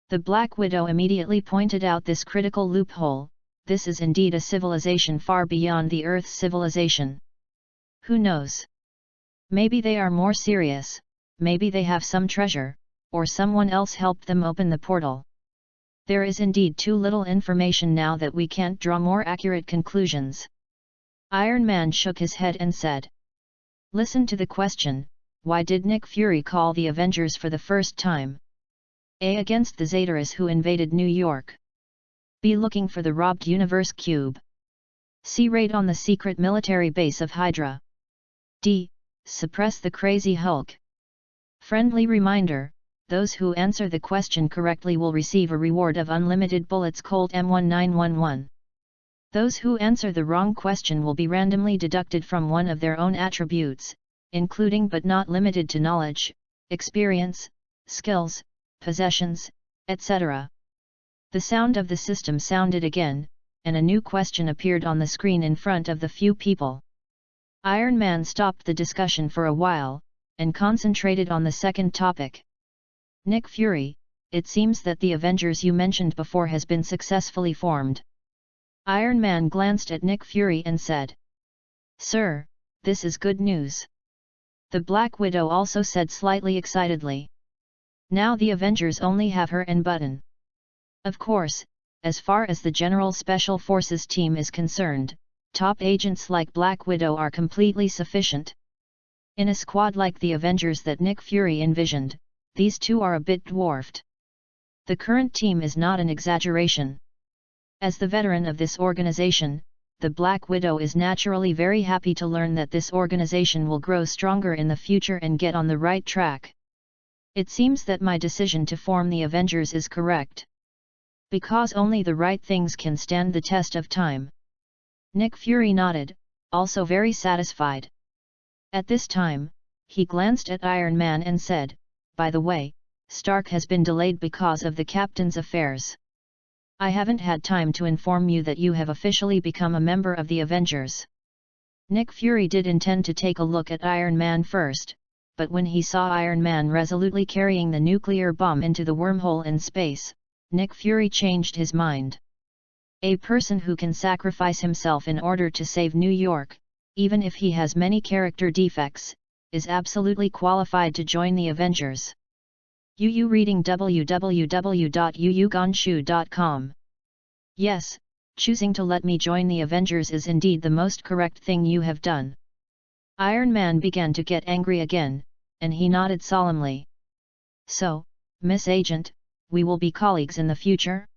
The Black Widow immediately pointed out this critical loophole. This is indeed a civilization far beyond the Earth's civilization. Who knows? Maybe they are more serious, maybe they have some treasure, or someone else helped them open the portal. There is indeed too little information now that we can't draw more accurate conclusions. Iron Man shook his head and said. Listen to the question, why did Nick Fury call the Avengers for the first time? A. Against the Zetaris who invaded New York. B. Looking for the robbed Universe Cube. C. Raid on the secret military base of Hydra. D. Suppress the Crazy Hulk. Friendly reminder, those who answer the question correctly will receive a reward of unlimited bullets Colt M1911. Those who answer the wrong question will be randomly deducted from one of their own attributes, including but not limited to knowledge, experience, skills, possessions, etc. The sound of the system sounded again, and a new question appeared on the screen in front of the few people. Iron Man stopped the discussion for a while, and concentrated on the second topic. Nick Fury, it seems that the Avengers you mentioned before has been successfully formed. Iron Man glanced at Nick Fury and said. Sir, this is good news. The Black Widow also said slightly excitedly. Now the Avengers only have her and Button. Of course, as far as the General Special Forces team is concerned, top agents like Black Widow are completely sufficient. In a squad like the Avengers that Nick Fury envisioned, these two are a bit dwarfed. The current team is not an exaggeration. As the veteran of this organization, the Black Widow is naturally very happy to learn that this organization will grow stronger in the future and get on the right track. It seems that my decision to form the Avengers is correct. Because only the right things can stand the test of time. Nick Fury nodded, also very satisfied. At this time, he glanced at Iron Man and said, by the way, Stark has been delayed because of the Captain's affairs. I haven't had time to inform you that you have officially become a member of the Avengers. Nick Fury did intend to take a look at Iron Man first, but when he saw Iron Man resolutely carrying the nuclear bomb into the wormhole in space, Nick Fury changed his mind. A person who can sacrifice himself in order to save New York, even if he has many character defects, is absolutely qualified to join the Avengers. Reading www.yuyugonshu.com. Yes, Choosing to let me join the Avengers is indeed the most correct thing you have done." Iron Man began to get angry again, and he nodded solemnly. "So, Miss Agent, we will be colleagues in the future?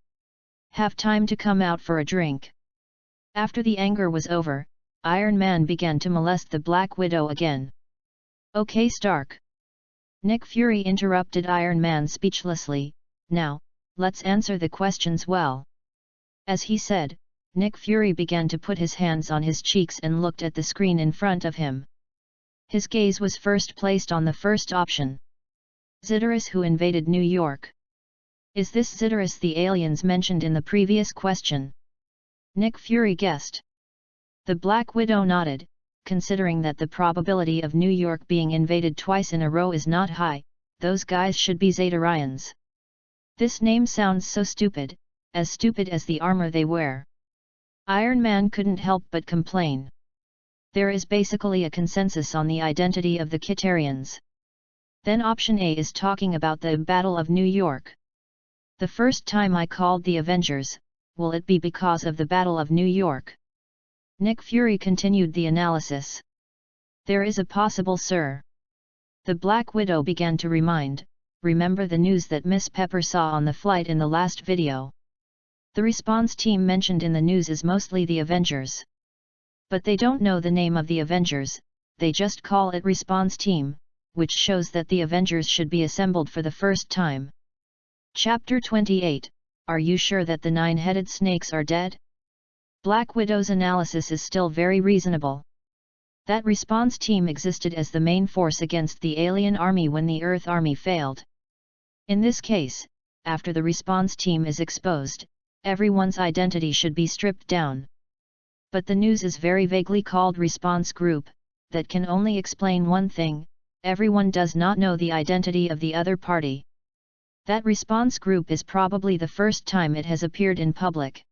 Have time to come out for a drink." After the anger was over, Iron Man began to molest the Black Widow again. "Okay, Stark." Nick Fury interrupted Iron Man speechlessly. "Now, let's answer the questions well." As he said, Nick Fury began to put his hands on his cheeks and looked at the screen in front of him. His gaze was first placed on the first option. Zidorus who invaded New York. Is this Zidorus the aliens mentioned in the previous question? Nick Fury guessed. The Black Widow nodded, considering that the probability of New York being invaded twice in a row is not high. Those guys should be Zedorians. This name sounds so stupid, as stupid as the armor they wear. Iron Man couldn't help but complain. There is basically a consensus on the identity of the Kitarians. Then option A is talking about the Battle of New York. The first time I called the Avengers, will it be because of the Battle of New York? Nick Fury continued the analysis. There is a possible, sir. The Black Widow began to remember the news that Miss Pepper saw on the flight in the last video. The response team mentioned in the news is mostly the Avengers. But they don't know the name of the Avengers, they just call it response team, which shows that the Avengers should be assembled for the first time. Chapter 28, Are you sure that the 9-headed snakes are dead? Black Widow's analysis is still very reasonable. That response team existed as the main force against the alien army when the Earth army failed. In this case, after the response team is exposed, everyone's identity should be stripped down. But the news is very vaguely called response group, that can only explain one thing: everyone does not know the identity of the other party. That response group is probably the first time it has appeared in public.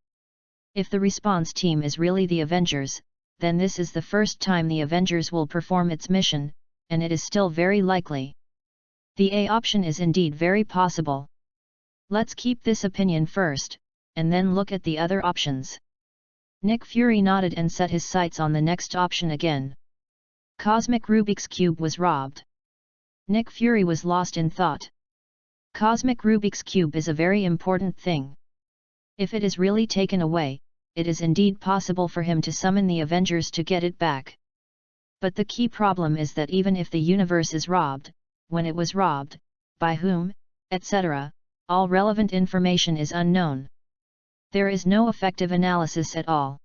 If the response team is really the Avengers, then this is the first time the Avengers will perform its mission, and it is still very likely. The A option is indeed very possible. Let's keep this opinion first, and then look at the other options. Nick Fury nodded and set his sights on the next option again. Cosmic Rubik's Cube was robbed. Nick Fury was lost in thought. Cosmic Rubik's Cube is a very important thing. If it is really taken away, it is indeed possible for him to summon the Avengers to get it back. But the key problem is that even if the universe is robbed, when it was robbed, by whom, etc., all relevant information is unknown. There is no effective analysis at all.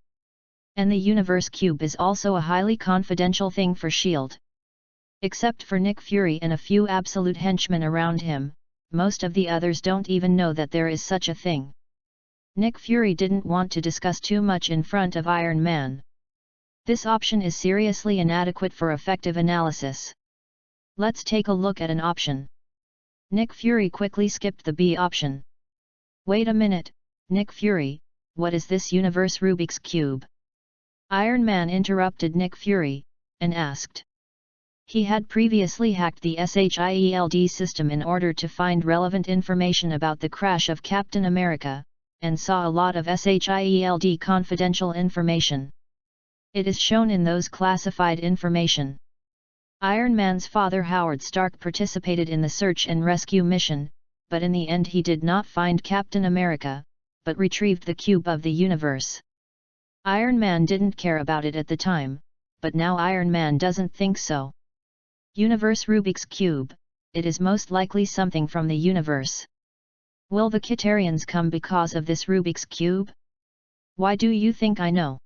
And the Universe Cube is also a highly confidential thing for S.H.I.E.L.D. Except for Nick Fury and a few absolute henchmen around him, most of the others don't even know that there is such a thing. Nick Fury didn't want to discuss too much in front of Iron Man. This option is seriously inadequate for effective analysis. Let's take a look at an option. Nick Fury quickly skipped the B option. Wait a minute, Nick Fury, what is this Universe Rubik's Cube? Iron Man interrupted Nick Fury, and asked. He had previously hacked the SHIELD system in order to find relevant information about the crash of Captain America, and saw a lot of SHIELD confidential information. It is shown in those classified information. Iron Man's father Howard Stark participated in the search and rescue mission, but in the end he did not find Captain America, but retrieved the cube of the universe. Iron Man didn't care about it at the time, but now Iron Man doesn't think so. Universe Rubik's Cube, it is most likely something from the universe. Will the Kitarians come because of this Rubik's Cube? Why do you think I know?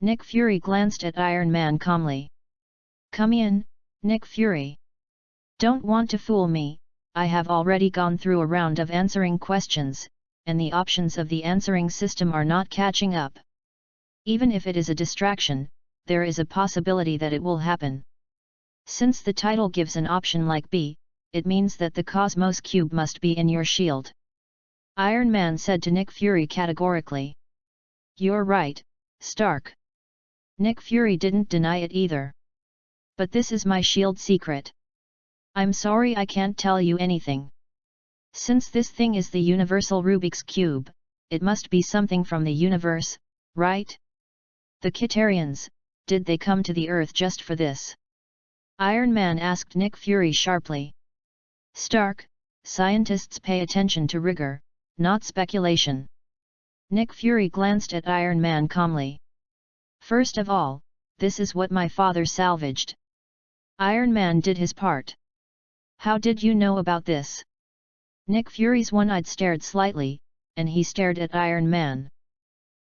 Nick Fury glanced at Iron Man calmly. Come in, Nick Fury. Don't want to fool me, I have already gone through a round of answering questions, and the options of the answering system are not catching up. Even if it is a distraction, there is a possibility that it will happen. Since the title gives an option like B, it means that the Cosmos Cube must be in your shield. Iron Man said to Nick Fury categorically. You're right, Stark. Nick Fury didn't deny it either. But this is my shield secret. I'm sorry I can't tell you anything. Since this thing is the universal Rubik's Cube, it must be something from the universe, right? The Kitarians, did they come to the Earth just for this? Iron Man asked Nick Fury sharply. Stark, scientists pay attention to rigor, not speculation. Nick Fury glanced at Iron Man calmly. First of all, this is what my father salvaged. Iron Man did his part. How did you know about this? Nick Fury's one-eyed stared slightly, and he stared at Iron Man.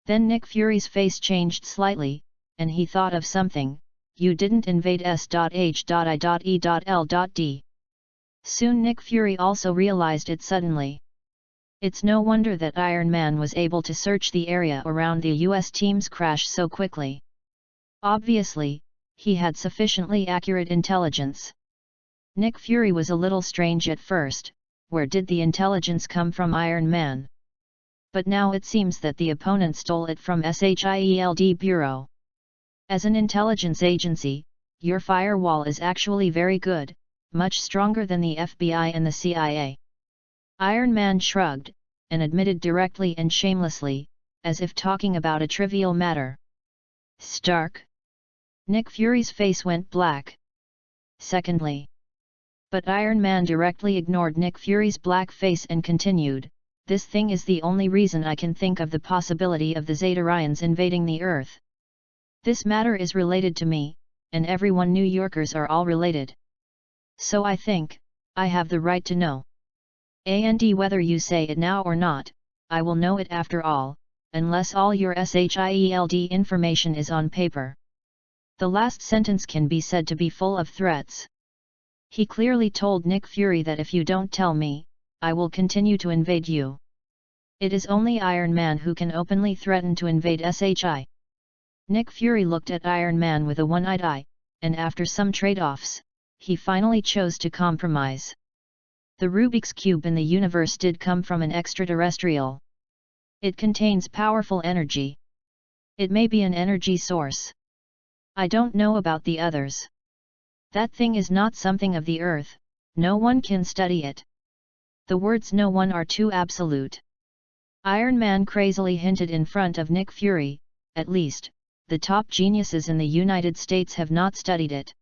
Then Nick Fury's face changed slightly, and he thought of something. You didn't invade S.H.I.E.L.D. Soon Nick Fury also realized it suddenly. It's no wonder that Iron Man was able to search the area around the US team's crash so quickly. Obviously, he had sufficiently accurate intelligence. Nick Fury was a little strange at first. Where did the intelligence come from Iron Man? But now it seems that the opponent stole it from SHIELD Bureau. As an intelligence agency, your firewall is actually very good, much stronger than the FBI and the CIA. Iron Man shrugged, and admitted directly and shamelessly, as if talking about a trivial matter. Stark? Nick Fury's face went black. Secondly. But Iron Man directly ignored Nick Fury's black face and continued, this thing is the only reason I can think of the possibility of the Xetarians invading the Earth. This matter is related to me, and everyone New Yorkers are all related. So I think, I have the right to know. And whether you say it now or not, I will know it after all, unless all your SHIELD information is on paper. The last sentence can be said to be full of threats. He clearly told Nick Fury that if you don't tell me, I will continue to invade you. It is only Iron Man who can openly threaten to invade SHI. Nick Fury looked at Iron Man with a one-eyed eye, and after some trade-offs, he finally chose to compromise. The Rubik's Cube in the universe did come from an extraterrestrial. It contains powerful energy. It may be an energy source. I don't know about the others. That thing is not something of the Earth, no one can study it. The words no one are too absolute. Iron Man crazily hinted in front of Nick Fury, at least, the top geniuses in the United States have not studied it.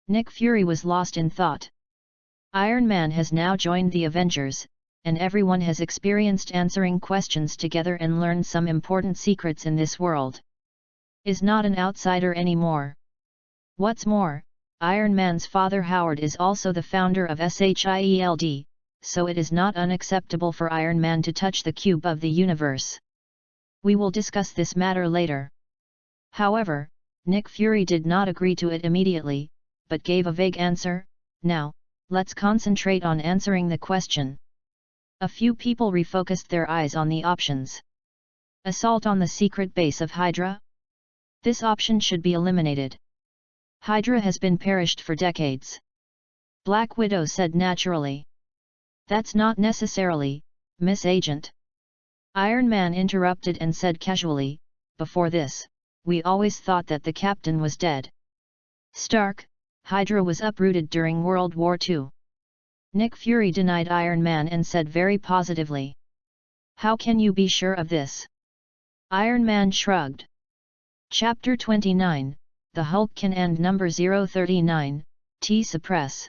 Nick Fury was lost in thought. Iron Man has now joined the Avengers, and everyone has experienced answering questions together and learned some important secrets in this world. Is not an outsider anymore. What's more, Iron Man's father Howard is also the founder of SHIELD, so it is not unacceptable for Iron Man to touch the cube of the universe. We will discuss this matter later. However, Nick Fury did not agree to it immediately, but gave a vague answer. Now, let's concentrate on answering the question. A few people refocused their eyes on the options. Assault on the secret base of Hydra? This option should be eliminated. Hydra has been perished for decades. Black Widow said naturally. That's not necessarily, Miss Agent. Iron Man interrupted and said casually, before this, we always thought that the captain was dead. Stark, Hydra was uprooted during World War II. Nick Fury denied Iron Man and said very positively. How can you be sure of this? Iron Man shrugged. Chapter 29, The Hulk Can End Number 039, Suppress.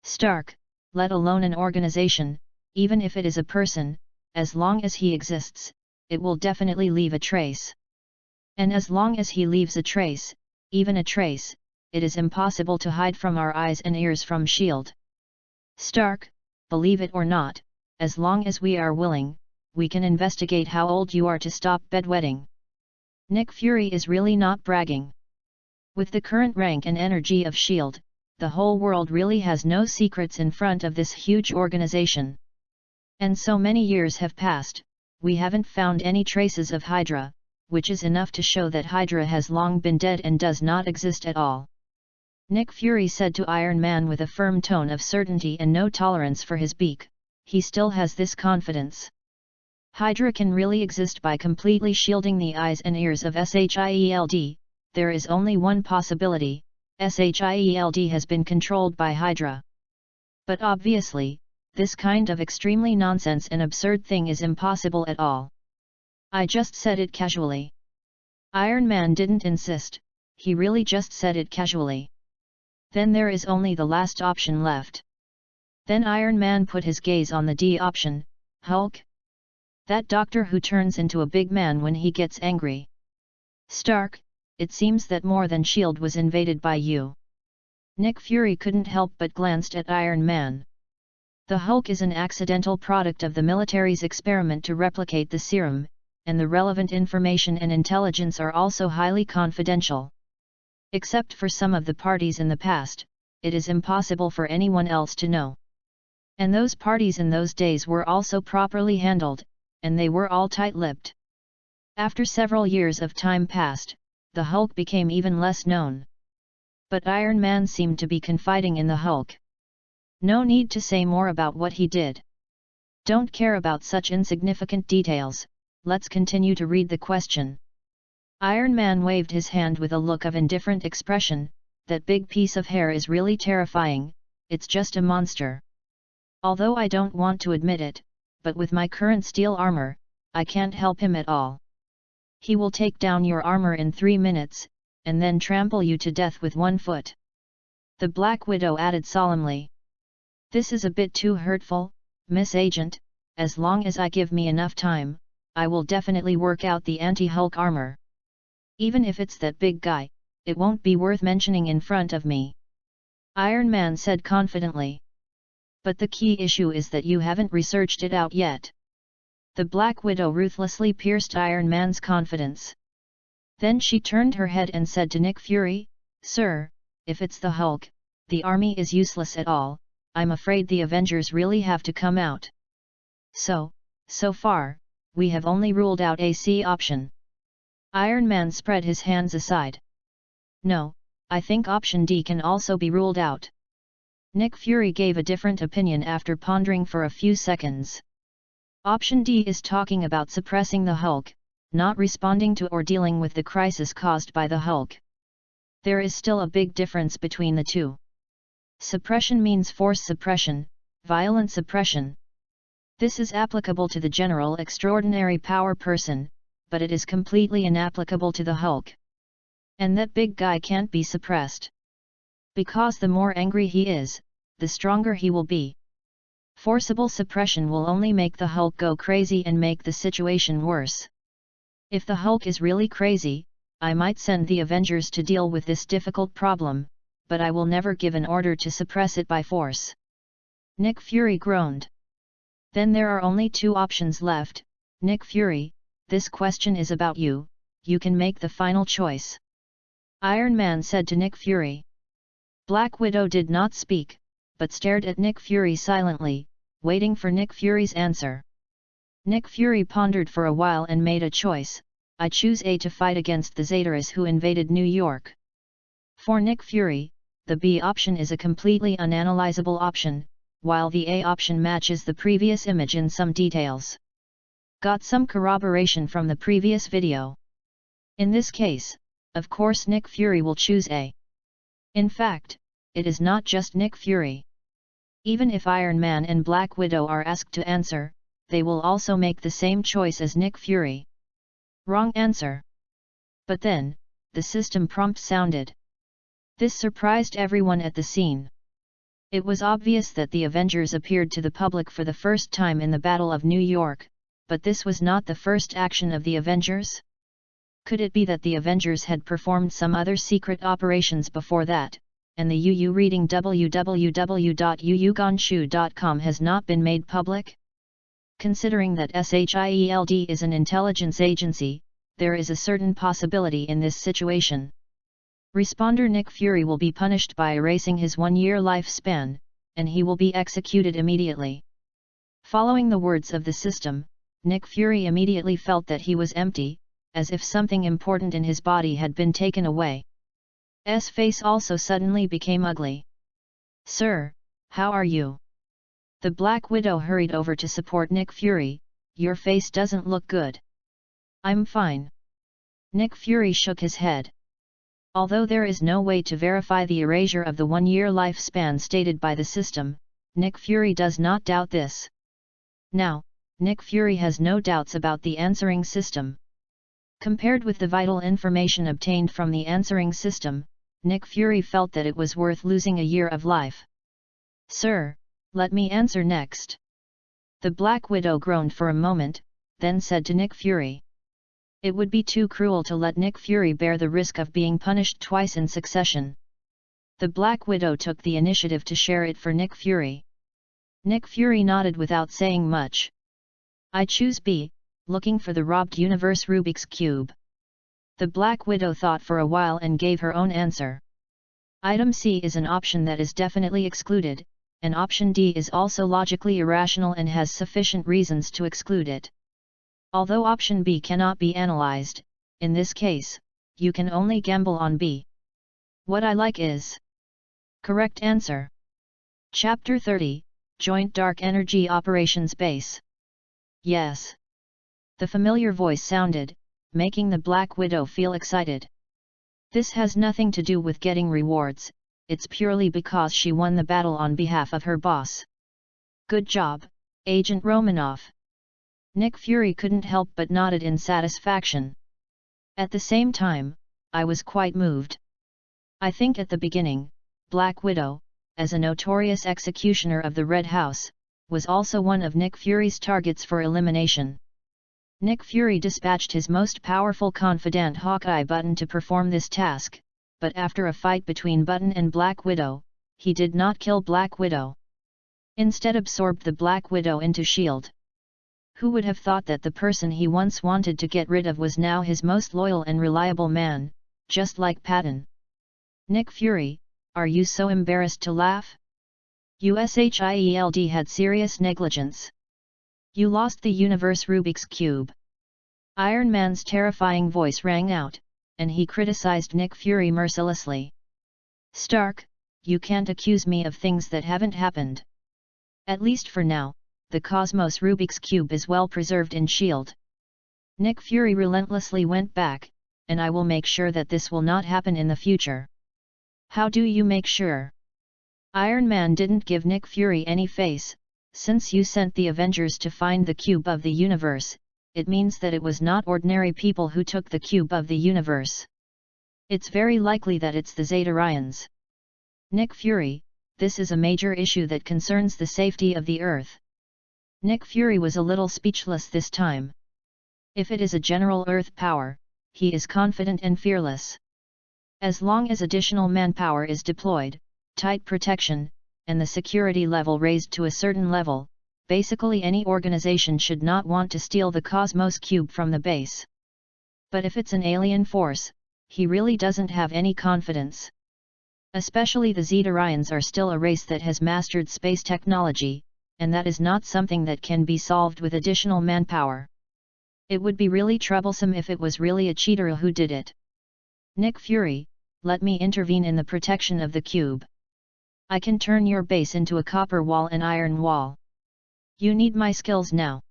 Stark, let alone an organization, even if it is a person, as long as he exists, it will definitely leave a trace. And as long as he leaves a trace, even a trace, it is impossible to hide from our eyes and ears from S.H.I.E.L.D. Stark, believe it or not, as long as we are willing, we can investigate how old you are to stop bedwetting. Nick Fury is really not bragging. With the current rank and energy of S.H.I.E.L.D., the whole world really has no secrets in front of this huge organization. And so many years have passed, we haven't found any traces of Hydra, which is enough to show that Hydra has long been dead and does not exist at all. Nick Fury said to Iron Man with a firm tone of certainty and no tolerance for his beak, he still has this confidence. Hydra can really exist by completely shielding the eyes and ears of SHIELD, there is only one possibility, SHIELD has been controlled by Hydra. But obviously, this kind of extremely nonsense and absurd thing is impossible at all. I just said it casually. Iron Man didn't insist, he really just said it casually. Then there is only the last option left. Then Iron Man put his gaze on the D option, Hulk? That doctor who turns into a big man when he gets angry. Stark, it seems that more than S.H.I.E.L.D. was invaded by you. Nick Fury couldn't help but glanced at Iron Man. The Hulk is an accidental product of the military's experiment to replicate the serum, and the relevant information and intelligence are also highly confidential. Except for some of the parties in the past, it is impossible for anyone else to know. And those parties in those days were also properly handled, and they were all tight-lipped. After several years of time passed, the Hulk became even less known. But Iron Man seemed to be confiding in the Hulk. No need to say more about what he did. Don't care about such insignificant details, let's continue to read the question. Iron Man waved his hand with a look of indifferent expression, that big piece of hair is really terrifying, it's just a monster. Although I don't want to admit it, but with my current steel armor, I can't help him at all. He will take down your armor in 3 minutes, and then trample you to death with 1 foot. The Black Widow added solemnly. This is a bit too hurtful, Miss Agent, as long as I give me enough time, I will definitely work out the anti-Hulk armor. Even if it's that big guy, it won't be worth mentioning in front of me. Iron Man said confidently. But the key issue is that you haven't researched it out yet. The Black Widow ruthlessly pierced Iron Man's confidence. Then she turned her head and said to Nick Fury, Sir, if it's the Hulk, the army is useless at all, I'm afraid the Avengers really have to come out. So far, we have only ruled out a C option. Iron Man spread his hands aside. No, I think option D can also be ruled out. Nick Fury gave a different opinion after pondering for a few seconds. Option D is talking about suppressing the Hulk, not responding to or dealing with the crisis caused by the Hulk. There is still a big difference between the two. Suppression means force suppression, violent suppression. This is applicable to the general extraordinary power person, but it is completely inapplicable to the Hulk. And that big guy can't be suppressed. Because the more angry he is, the stronger he will be. Forcible suppression will only make the Hulk go crazy and make the situation worse. If the Hulk is really crazy, I might send the Avengers to deal with this difficult problem, but I will never give an order to suppress it by force. Nick Fury groaned. Then there are only 2 options left, Nick Fury, this question is about you, you can make the final choice. Iron Man said to Nick Fury. Black Widow did not speak, but stared at Nick Fury silently, waiting for Nick Fury's answer. Nick Fury pondered for a while and made a choice, I choose A to fight against the Zetas who invaded New York. For Nick Fury, the B option is a completely unanalyzable option, while the A option matches the previous image in some details. Got some corroboration from the previous video. In this case, of course Nick Fury will choose A. In fact, it is not just Nick Fury. Even if Iron Man and Black Widow are asked to answer, they will also make the same choice as Nick Fury. Wrong answer. But then, the system prompt sounded. This surprised everyone at the scene. It was obvious that the Avengers appeared to the public for the first time in the Battle of New York, but this was not the first action of the Avengers? Could it be that the Avengers had performed some other secret operations before that, and the UU reading www.uugonshu.com has not been made public? Considering that SHIELD is an intelligence agency, there is a certain possibility in this situation. Responder Nick Fury will be punished by erasing his 1-year lifespan, and he will be executed immediately. Following the words of the system, Nick Fury immediately felt that he was empty, as if something important in his body had been taken away. S face also suddenly became ugly. Sir, how are you? The Black Widow hurried over to support Nick Fury, your face doesn't look good. I'm fine. Nick Fury shook his head. Although there is no way to verify the erasure of the 1-year lifespan stated by the system, Nick Fury does not doubt this. Now, Nick Fury has no doubts about the answering system. Compared with the vital information obtained from the answering system, Nick Fury felt that it was worth losing a year of life. "Sir, let me answer next." The Black Widow groaned for a moment, then said to Nick Fury. It would be too cruel to let Nick Fury bear the risk of being punished twice in succession. The Black Widow took the initiative to share it for Nick Fury. Nick Fury nodded without saying much. "I choose B, looking for the robbed universe Rubik's Cube." The Black Widow thought for a while and gave her own answer. Item C is an option that is definitely excluded, and option D is also logically irrational and has sufficient reasons to exclude it. Although option B cannot be analyzed, in this case, you can only gamble on B. What I like is. Correct answer. Chapter 30, Joint Dark Energy Operations Base. Yes. The familiar voice sounded, making the Black Widow feel excited. This has nothing to do with getting rewards, it's purely because she won the battle on behalf of her boss. Good job, Agent Romanoff. Nick Fury couldn't help but nodded in satisfaction. At the same time, I was quite moved. I think at the beginning, Black Widow, as a notorious executioner of the Red House, was also one of Nick Fury's targets for elimination. Nick Fury dispatched his most powerful confidant Hawkeye Button to perform this task, but after a fight between Button and Black Widow, he did not kill Black Widow. Instead absorbed the Black Widow into S.H.I.E.L.D. Who would have thought that the person he once wanted to get rid of was now his most loyal and reliable man, just like Patton. Nick Fury, are you so embarrassed to laugh? U.S.H.I.E.L.D. had serious negligence. You lost the universe Rubik's Cube. Iron Man's terrifying voice rang out, and he criticized Nick Fury mercilessly. Stark, you can't accuse me of things that haven't happened. At least for now, the Cosmos Rubik's Cube is well preserved in S.H.I.E.L.D. Nick Fury relentlessly went back, and I will make sure that this will not happen in the future. How do you make sure? Iron Man didn't give Nick Fury any face. Since you sent the Avengers to find the cube of the universe, it means that it was not ordinary people who took the cube of the universe. It's very likely that it's the Zetarrians. Nick Fury, this is a major issue that concerns the safety of the Earth. Nick Fury was a little speechless this time. If it is a general Earth power, he is confident and fearless. As long as additional manpower is deployed, tight protection, and the security level raised to a certain level, basically any organization should not want to steal the Cosmos Cube from the base. But if it's an alien force, he really doesn't have any confidence. Especially the Zetarrians are still a race that has mastered space technology, and that is not something that can be solved with additional manpower. It would be really troublesome if it was really a cheater who did it. Nick Fury, let me intervene in the protection of the cube. I can turn your base into a copper wall and iron wall. You need my skills now.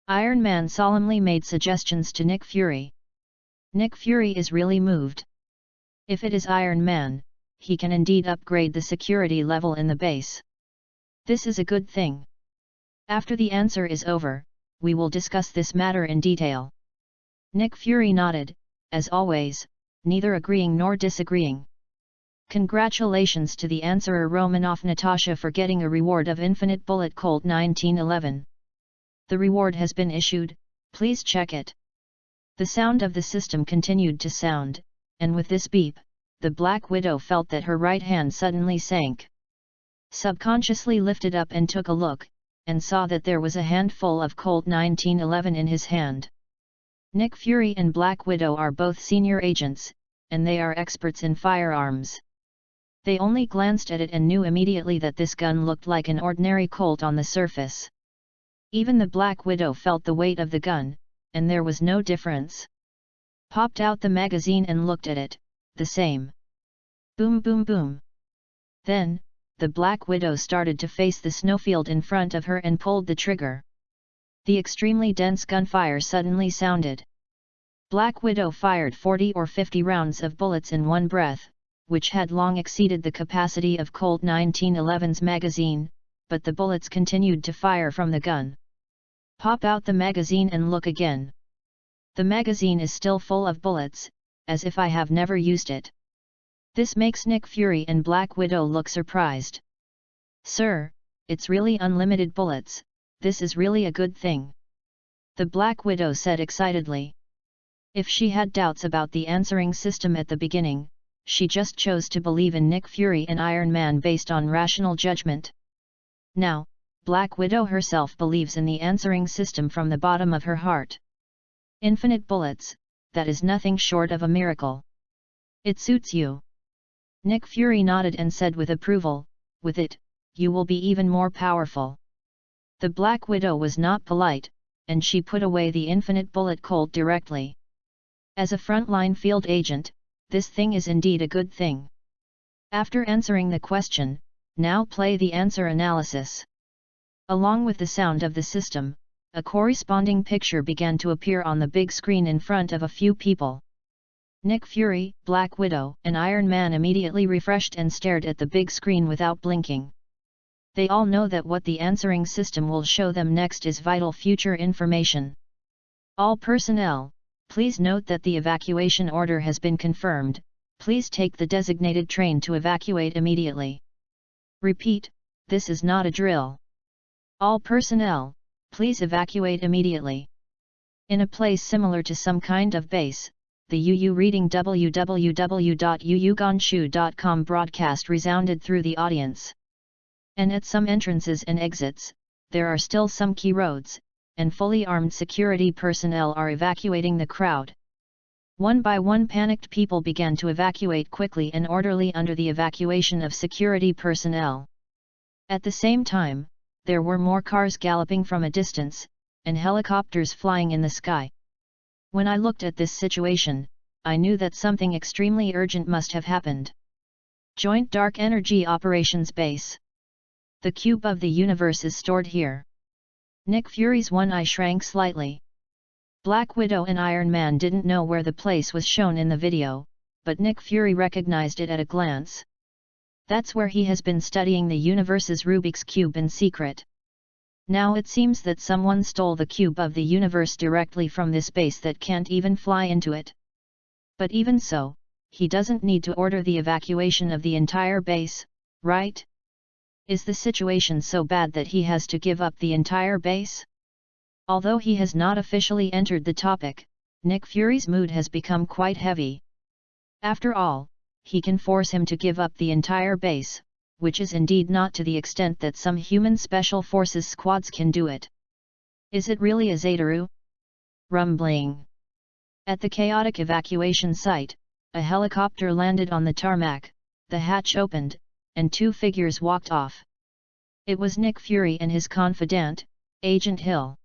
Iron Man solemnly made suggestions to Nick Fury. Nick Fury is really moved. If it is Iron Man, he can indeed upgrade the security level in the base. This is a good thing. After the answer is over, we will discuss this matter in detail. Nick Fury nodded, as always, neither agreeing nor disagreeing. Congratulations to the answerer Romanoff Natasha for getting a reward of Infinite Bullet Colt 1911. The reward has been issued, please check it. The sound of the system continued to sound, and with this beep, the Black Widow felt that her right hand suddenly sank. Subconsciously lifted up and took a look, and saw that there was a handful of Colt 1911 in his hand. Nick Fury and Black Widow are both senior agents, and they are experts in firearms. They only glanced at it and knew immediately that this gun looked like an ordinary Colt on the surface. Even the Black Widow felt the weight of the gun, and there was no difference. Popped out the magazine and looked at it, the same. Boom boom boom. Then, the Black Widow started to face the snowfield in front of her and pulled the trigger. The extremely dense gunfire suddenly sounded. Black Widow fired 40 or 50 rounds of bullets in one breath, which had long exceeded the capacity of Colt 1911's magazine, but the bullets continued to fire from the gun. Pop out the magazine and look again. The magazine is still full of bullets, as if I have never used it. This makes Nick Fury and Black Widow look surprised. Sir, it's really unlimited bullets, this is really a good thing. The Black Widow said excitedly. If she had doubts about the answering system at the beginning, she just chose to believe in Nick Fury and Iron Man based on rational judgment. Now, Black Widow herself believes in the answering system from the bottom of her heart. Infinite bullets, that is nothing short of a miracle. It suits you. Nick Fury nodded and said with approval, with it, you will be even more powerful. The Black Widow was not polite, and she put away the infinite bullet cold directly. As a frontline field agent, this thing is indeed a good thing. After answering the question, now play the answer analysis. Along with the sound of the system, a corresponding picture began to appear on the big screen in front of a few people. Nick Fury, Black Widow, and Iron Man immediately refreshed and stared at the big screen without blinking. They all know that what the answering system will show them next is vital future information. All personnel, please note that the evacuation order has been confirmed, please take the designated train to evacuate immediately. Repeat, this is not a drill. All personnel, please evacuate immediately. In a place similar to some kind of base, the UU reading www.uugonshu.com broadcast resounded through the audience. And at some entrances and exits, there are still some key roads, and fully armed security personnel are evacuating the crowd. One by one panicked people began to evacuate quickly and orderly under the evacuation of security personnel. At the same time, there were more cars galloping from a distance, and helicopters flying in the sky. When I looked at this situation, I knew that something extremely urgent must have happened. Joint Dark Energy Operations Base. The cube of the universe is stored here. Nick Fury's one eye shrank slightly. Black Widow and Iron Man didn't know where the place was shown in the video, but Nick Fury recognized it at a glance. That's where he has been studying the universe's Rubik's Cube in secret. Now it seems that someone stole the cube of the universe directly from this base that can't even fly into it. But even so, he doesn't need to order the evacuation of the entire base, right? Is the situation so bad that he has to give up the entire base? Although he has not officially entered the topic, Nick Fury's mood has become quite heavy. After all, he can force him to give up the entire base, which is indeed not to the extent that some human special forces squads can do it. Is it really a Zetaru? Rumbling. At the chaotic evacuation site, a helicopter landed on the tarmac, the hatch opened, and two figures walked off. It was Nick Fury and his confidant, Agent Hill.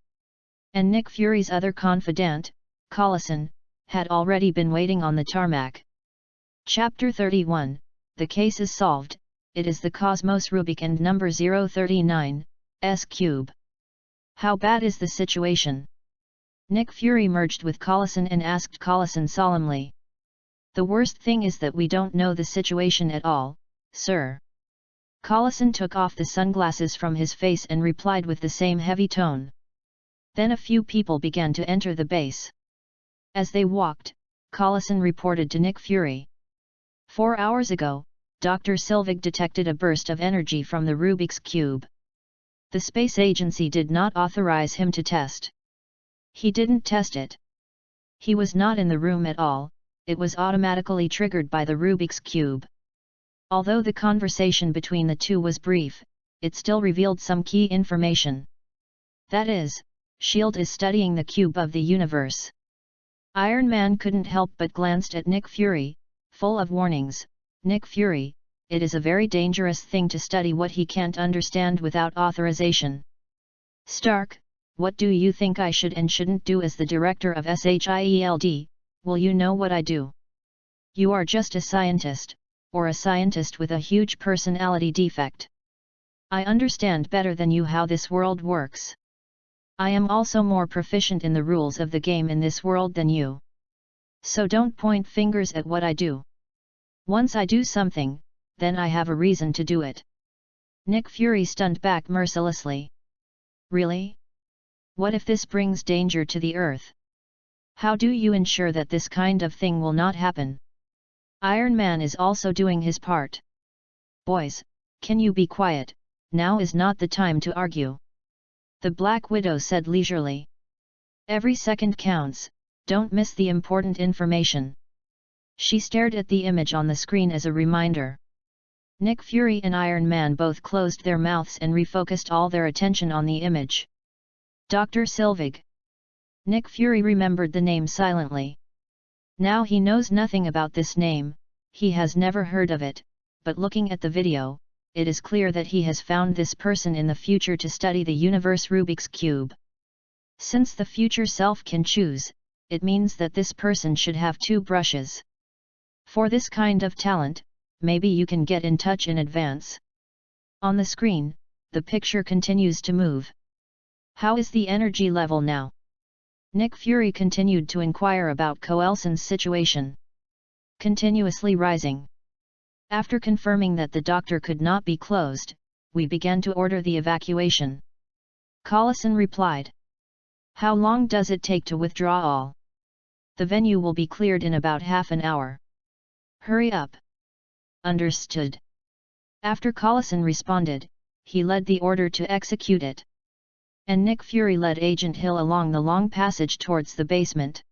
And Nick Fury's other confidant, Collison, had already been waiting on the tarmac. Chapter 31, The case is solved, it is the Cosmos Rubik and number 039, S cube. How bad is the situation? Nick Fury merged with Collison and asked Collison solemnly. The worst thing is that we don't know the situation at all, sir. Collison took off the sunglasses from his face and replied with the same heavy tone. Then a few people began to enter the base. As they walked, Collison reported to Nick Fury. 4 hours ago, Dr. Sylvig detected a burst of energy from the Rubik's Cube. The space agency did not authorize him to test. He didn't test it. He was not in the room at all, it was automatically triggered by the Rubik's Cube. Although the conversation between the two was brief, it still revealed some key information. That is, S.H.I.E.L.D. is studying the cube of the universe. Iron Man couldn't help but glanced at Nick Fury, full of warnings. Nick Fury, it is a very dangerous thing to study what he can't understand without authorization. Stark, what do you think I should and shouldn't do as the director of S.H.I.E.L.D., will you know what I do? You are just a scientist, or a scientist with a huge personality defect. I understand better than you how this world works. I am also more proficient in the rules of the game in this world than you. So don't point fingers at what I do. Once I do something, then I have a reason to do it. Nick Fury stunned back mercilessly. Really? What if this brings danger to the Earth? How do you ensure that this kind of thing will not happen? Iron Man is also doing his part. Boys, can you be quiet? Now is not the time to argue. The Black Widow said leisurely. Every second counts, don't miss the important information. She stared at the image on the screen as a reminder. Nick Fury and Iron Man both closed their mouths and refocused all their attention on the image. Dr. Sylvig. Nick Fury remembered the name silently. Now he knows nothing about this name, he has never heard of it, but looking at the video, it is clear that he has found this person in the future to study the universe Rubik's Cube. Since the future self can choose, it means that this person should have 2 brushes. For this kind of talent, maybe you can get in touch in advance. On the screen, the picture continues to move. How is the energy level now? Nick Fury continued to inquire about Coulson's situation. Continuously rising. After confirming that the doctor could not be closed, we began to order the evacuation. Coulson replied. How long does it take to withdraw all? The venue will be cleared in about half an hour. Hurry up. Understood. After Coulson responded, he led the order to execute it. And Nick Fury led Agent Hill along the long passage towards the basement.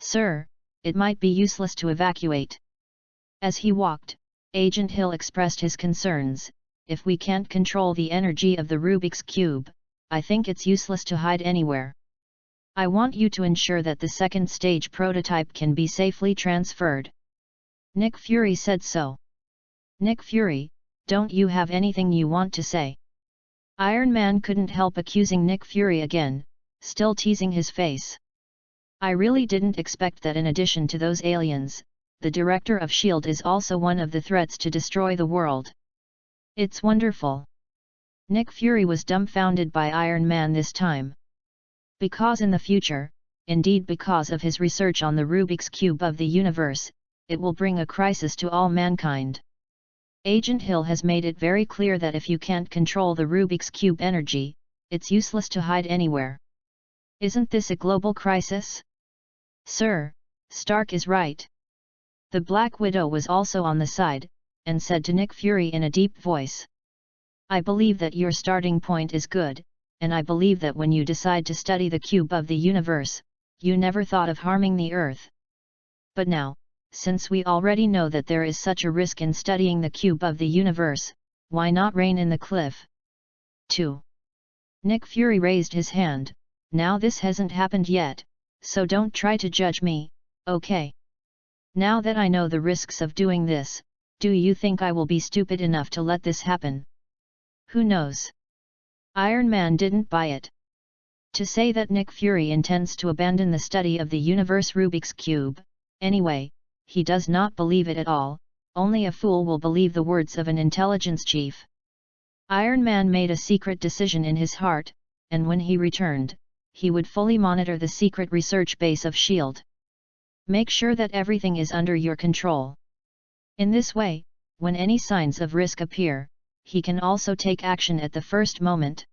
Sir, it might be useless to evacuate. As he walked, Agent Hill expressed his concerns. If we can't control the energy of the Rubik's Cube, I think it's useless to hide anywhere. I want you to ensure that the second stage prototype can be safely transferred. Nick Fury said so. Nick Fury, don't you have anything you want to say? Iron Man couldn't help accusing Nick Fury again, still teasing his face. I really didn't expect that in addition to those aliens, the director of S.H.I.E.L.D. is also one of the threats to destroy the world. It's wonderful. Nick Fury was dumbfounded by Iron Man this time. Because in the future, indeed because of his research on the Rubik's Cube of the universe, it will bring a crisis to all mankind. Agent Hill has made it very clear that if you can't control the Rubik's Cube energy, it's useless to hide anywhere. Isn't this a global crisis? Sir, Stark is right. The Black Widow was also on the side, and said to Nick Fury in a deep voice. I believe that your starting point is good, and I believe that when you decide to study the cube of the universe, you never thought of harming the Earth. But now, since we already know that there is such a risk in studying the cube of the universe, why not rein in the cliff? 2. Nick Fury raised his hand. Now this hasn't happened yet, so don't try to judge me, okay? Now that I know the risks of doing this, do you think I will be stupid enough to let this happen? Who knows? Iron Man didn't buy it. To say that Nick Fury intends to abandon the study of the universe Rubik's Cube, anyway, he does not believe it at all, only a fool will believe the words of an intelligence chief. Iron Man made a secret decision in his heart, and when he returned, he would fully monitor the secret research base of S.H.I.E.L.D. Make sure that everything is under your control. In this way, when any signs of risk appear, he can also take action at the first moment.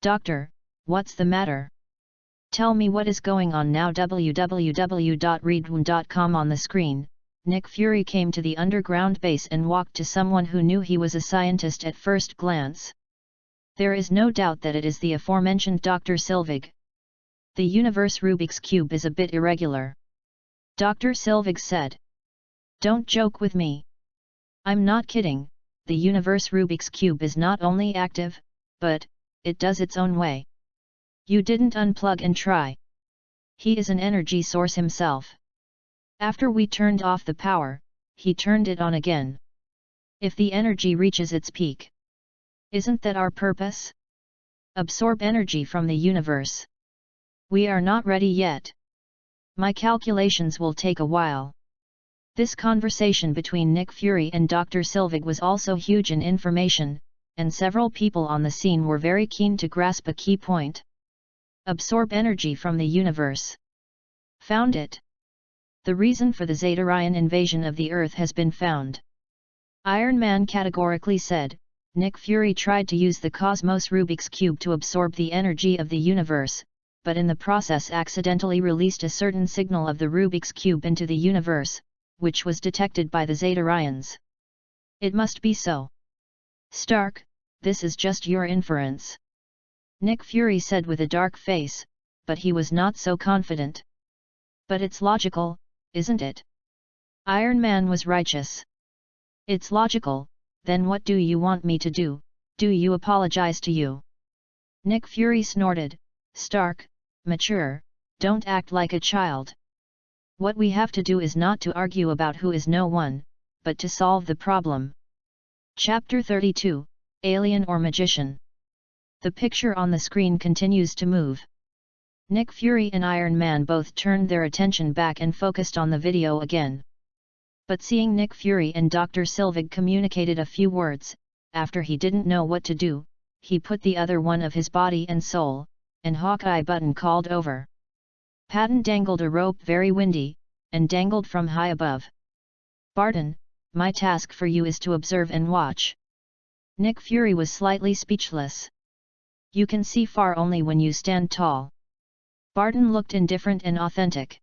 Doctor, what's the matter? Tell me what is going on now. www.readaloud.com. On the screen, Nick Fury came to the underground base and walked to someone who knew he was a scientist at first glance. There is no doubt that it is the aforementioned Dr. Sylvig. The universe Rubik's Cube is a bit irregular. Dr. Sylvig said. Don't joke with me. I'm not kidding, the universe Rubik's Cube is not only active, but it does its own way. You didn't unplug and try. He is an energy source himself. After we turned off the power, he turned it on again. If the energy reaches its peak, isn't that our purpose? Absorb energy from the universe. We are not ready yet. My calculations will take a while. This conversation between Nick Fury and Dr. Sylvig was also huge in information, and several people on the scene were very keen to grasp a key point. Absorb energy from the universe. Found it. The reason for the Xatarian invasion of the Earth has been found. Iron Man categorically said, Nick Fury tried to use the Cosmos Rubik's Cube to absorb the energy of the universe, but in the process accidentally released a certain signal of the Rubik's Cube into the universe, which was detected by the Zeterians. It must be so. Stark, this is just your inference. Nick Fury said with a dark face, but he was not so confident. But it's logical, isn't it? Iron Man was righteous. It's logical, then what do you want me to do? Do you apologize to you? Nick Fury snorted, Stark, mature, don't act like a child. What we have to do is not to argue about who is no one, but to solve the problem. Chapter 32, Alien or Magician. The picture on the screen continues to move. Nick Fury and Iron Man both turned their attention back and focused on the video again. But seeing Nick Fury and Dr. Sylvig communicated a few words, after he didn't know what to do, he put the other one of his body and soul, and Hawkeye Button called over. Patton dangled a rope very windy, and dangled from high above. Barton, my task for you is to observe and watch. Nick Fury was slightly speechless. You can see far only when you stand tall. Barton looked indifferent and authentic.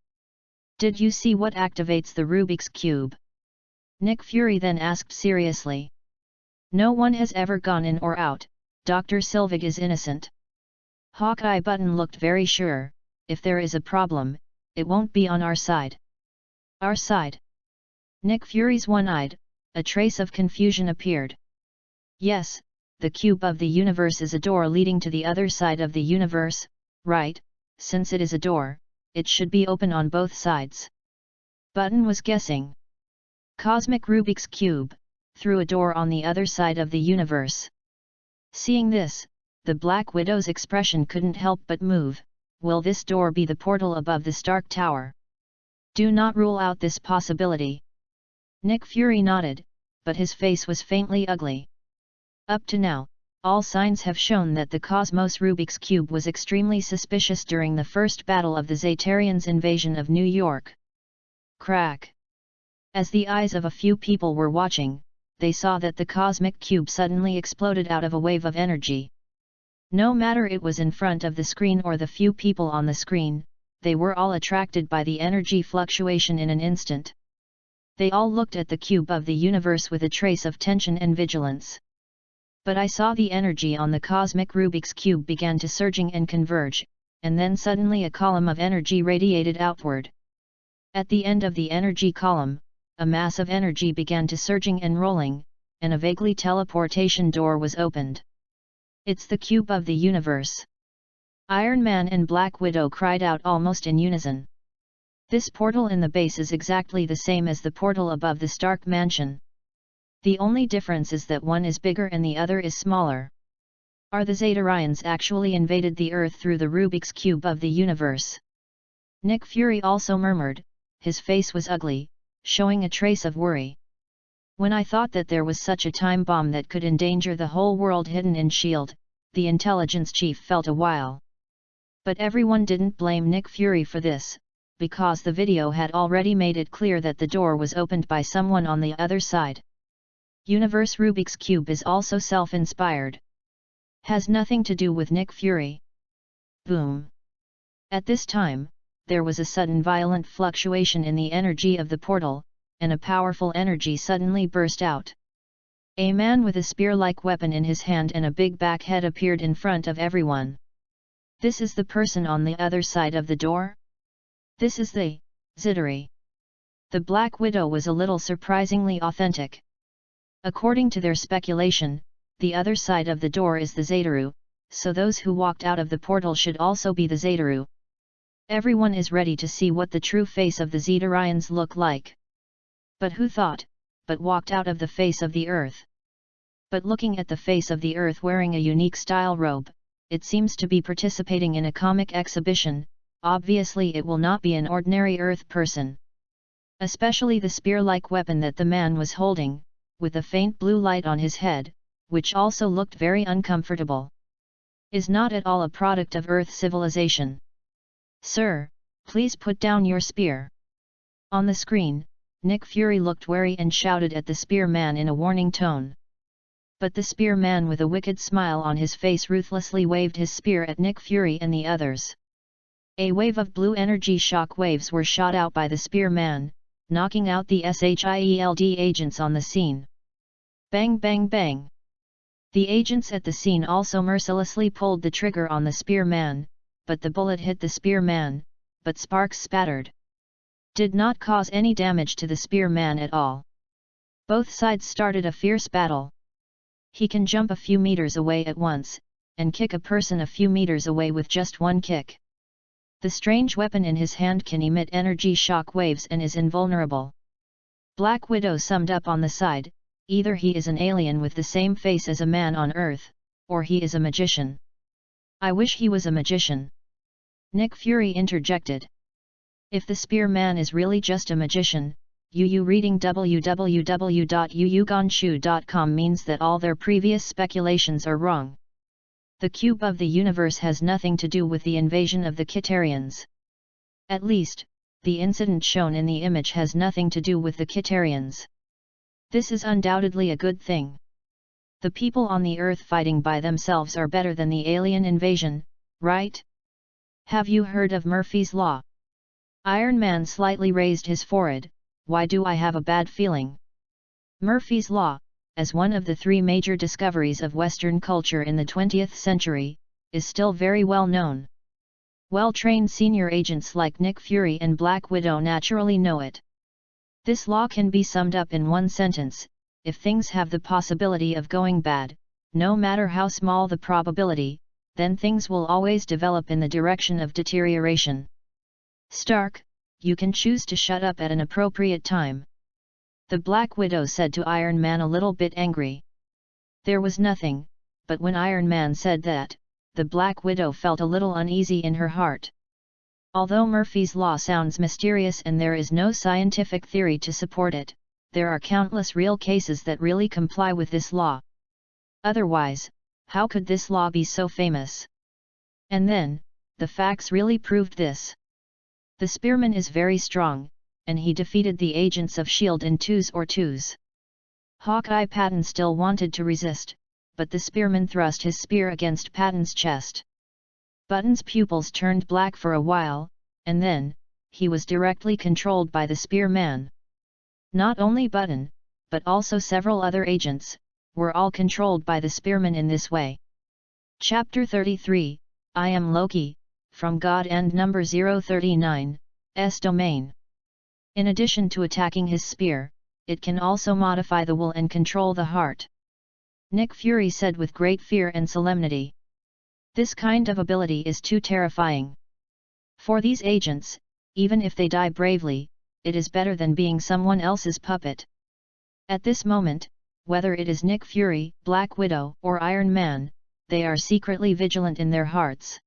Did you see what activates the Rubik's Cube? Nick Fury then asked seriously. No one has ever gone in or out, Dr. Sylvig is innocent. Hawkeye Button looked very sure, if there is a problem, it won't be on our side. Our side? Nick Fury's one-eyed, a trace of confusion appeared. Yes, the cube of the universe is a door leading to the other side of the universe, right? Since it is a door, it should be open on both sides. Button was guessing. Cosmic Rubik's Cube, through a door on the other side of the universe. Seeing this, the Black Widow's expression couldn't help but move. Will this door be the portal above the Stark Tower? Do not rule out this possibility. Nick Fury nodded, but his face was faintly ugly. Up to now, all signs have shown that the Cosmos Rubik's Cube was extremely suspicious during the first battle of the Zeterians' invasion of New York. Crack! As the eyes of a few people were watching, they saw that the cosmic cube suddenly exploded out of a wave of energy. No matter it was in front of the screen or the few people on the screen, they were all attracted by the energy fluctuation in an instant. They all looked at the cube of the universe with a trace of tension and vigilance. But I saw the energy on the cosmic Rubik's Cube began to surging and converge, and then suddenly a column of energy radiated outward. At the end of the energy column, a mass of energy began to surging and rolling, and a vaguely teleportation door was opened. It's the cube of the universe. Iron Man and Black Widow cried out almost in unison. This portal in the base is exactly the same as the portal above the Stark Mansion. The only difference is that one is bigger and the other is smaller. Are the Zeterians actually invaded the Earth through the Rubik's Cube of the universe? Nick Fury also murmured, his face was ugly, showing a trace of worry. When I thought that there was such a time bomb that could endanger the whole world hidden in S.H.I.E.L.D., the intelligence chief felt a while. But everyone didn't blame Nick Fury for this, because the video had already made it clear that the door was opened by someone on the other side. Universe Rubik's Cube is also self-inspired. Has nothing to do with Nick Fury. Boom! At this time, there was a sudden violent fluctuation in the energy of the portal, and a powerful energy suddenly burst out. A man with a spear-like weapon in his hand and a big back head appeared in front of everyone. This is the person on the other side of the door? This is the Zeteri. The Black Widow was a little surprisingly authentic. According to their speculation, the other side of the door is the Zeteru, so those who walked out of the portal should also be the Zeteru. Everyone is ready to see what the true face of the Zeterians look like. But who thought, but walked out of the face of the Earth? But looking at the face of the Earth wearing a unique style robe, it seems to be participating in a comic exhibition. Obviously it will not be an ordinary Earth person. Especially the spear-like weapon that the man was holding, with a faint blue light on his head, which also looked very uncomfortable. Is not at all a product of Earth civilization. Sir, please put down your spear. On the screen, Nick Fury looked wary and shouted at the spear man in a warning tone. But the spearman with a wicked smile on his face ruthlessly waved his spear at Nick Fury and the others. A wave of blue energy shock waves were shot out by the spearman, knocking out the SHIELD agents on the scene. Bang bang bang! The agents at the scene also mercilessly pulled the trigger on the spearman, but the bullet hit the spearman, but sparks spattered. Did not cause any damage to the spearman at all. Both sides started a fierce battle. He can jump a few meters away at once, and kick a person a few meters away with just one kick. The strange weapon in his hand can emit energy shock waves and is invulnerable. Black Widow summed up on the side, either he is an alien with the same face as a man on Earth, or he is a magician. I wish he was a magician. Nick Fury interjected. If the spearman is really just a magician, reading www.yuyugonshu.com means that all their previous speculations are wrong. The cube of the universe has nothing to do with the invasion of the Kitarians. At least, the incident shown in the image has nothing to do with the Kitarians. This is undoubtedly a good thing. The people on the Earth fighting by themselves are better than the alien invasion, right? Have you heard of Murphy's Law? Iron Man slightly raised his forehead. Why do I have a bad feeling? Murphy's Law, as one of the three major discoveries of Western culture in the 20th century, is still very well known. Well-trained senior agents like Nick Fury and Black Widow naturally know it. This law can be summed up in one sentence: if things have the possibility of going bad, no matter how small the probability, then things will always develop in the direction of deterioration. Stark, you can choose to shut up at an appropriate time. The Black Widow said to Iron Man a little bit angry. There was nothing, but when Iron Man said that, the Black Widow felt a little uneasy in her heart. Although Murphy's Law sounds mysterious and there is no scientific theory to support it, there are countless real cases that really comply with this law. Otherwise, how could this law be so famous? And then, the facts really proved this. The spearman is very strong, and he defeated the agents of S.H.I.E.L.D. in 2s or 2s. Hawkeye Patton still wanted to resist, but the spearman thrust his spear against Patton's chest. Button's pupils turned black for a while, and then, he was directly controlled by the spearman. Not only Button, but also several other agents, were all controlled by the spearman in this way. Chapter 33, I Am Loki, from God and number 039, S domain. In addition to attacking his spear, it can also modify the will and control the heart. Nick Fury said with great fear and solemnity. This kind of ability is too terrifying. For these agents, even if they die bravely, it is better than being someone else's puppet. At this moment, whether it is Nick Fury, Black Widow, or Iron Man, they are secretly vigilant in their hearts.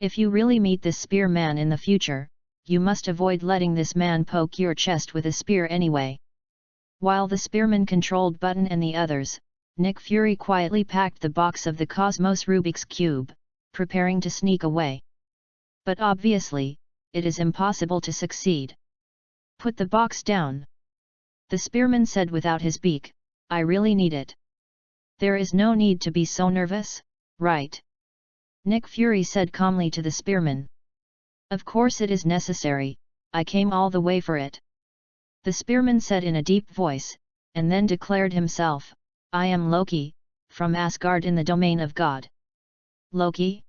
If you really meet this spearman in the future, you must avoid letting this man poke your chest with a spear anyway. While the spearman controlled Button and the others, Nick Fury quietly packed the box of the Cosmos Rubik's Cube, preparing to sneak away. But obviously, it is impossible to succeed. Put the box down. The spearman said without his beak, I really need it. There is no need to be so nervous, right? Nick Fury said calmly to the spearman. Of course it is necessary, I came all the way for it. The spearman said in a deep voice, and then declared himself, I am Loki, from Asgard in the domain of God. Loki?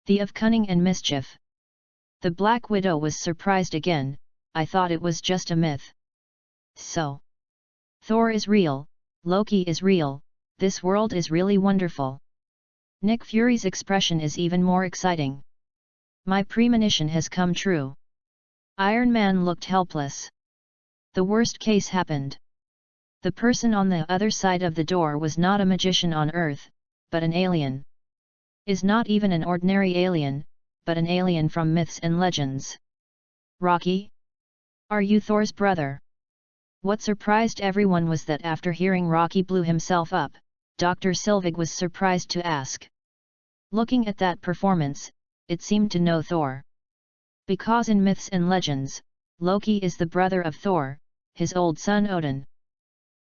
The of cunning and mischief. The Black Widow was surprised again, I thought it was just a myth. So. Thor is real, Loki is real, this world is really wonderful. Nick Fury's expression is even more exciting. My premonition has come true. Iron Man looked helpless. The worst case happened. The person on the other side of the door was not a magician on Earth, but an alien. Is not even an ordinary alien, but an alien from myths and legends. Rocky? Are you Thor's brother? What surprised everyone was that after hearing Rocky blew himself up, Dr. Sylvig was surprised to ask. Looking at that performance, it seemed to know Thor. Because in myths and legends, Loki is the brother of Thor, his old son Odin.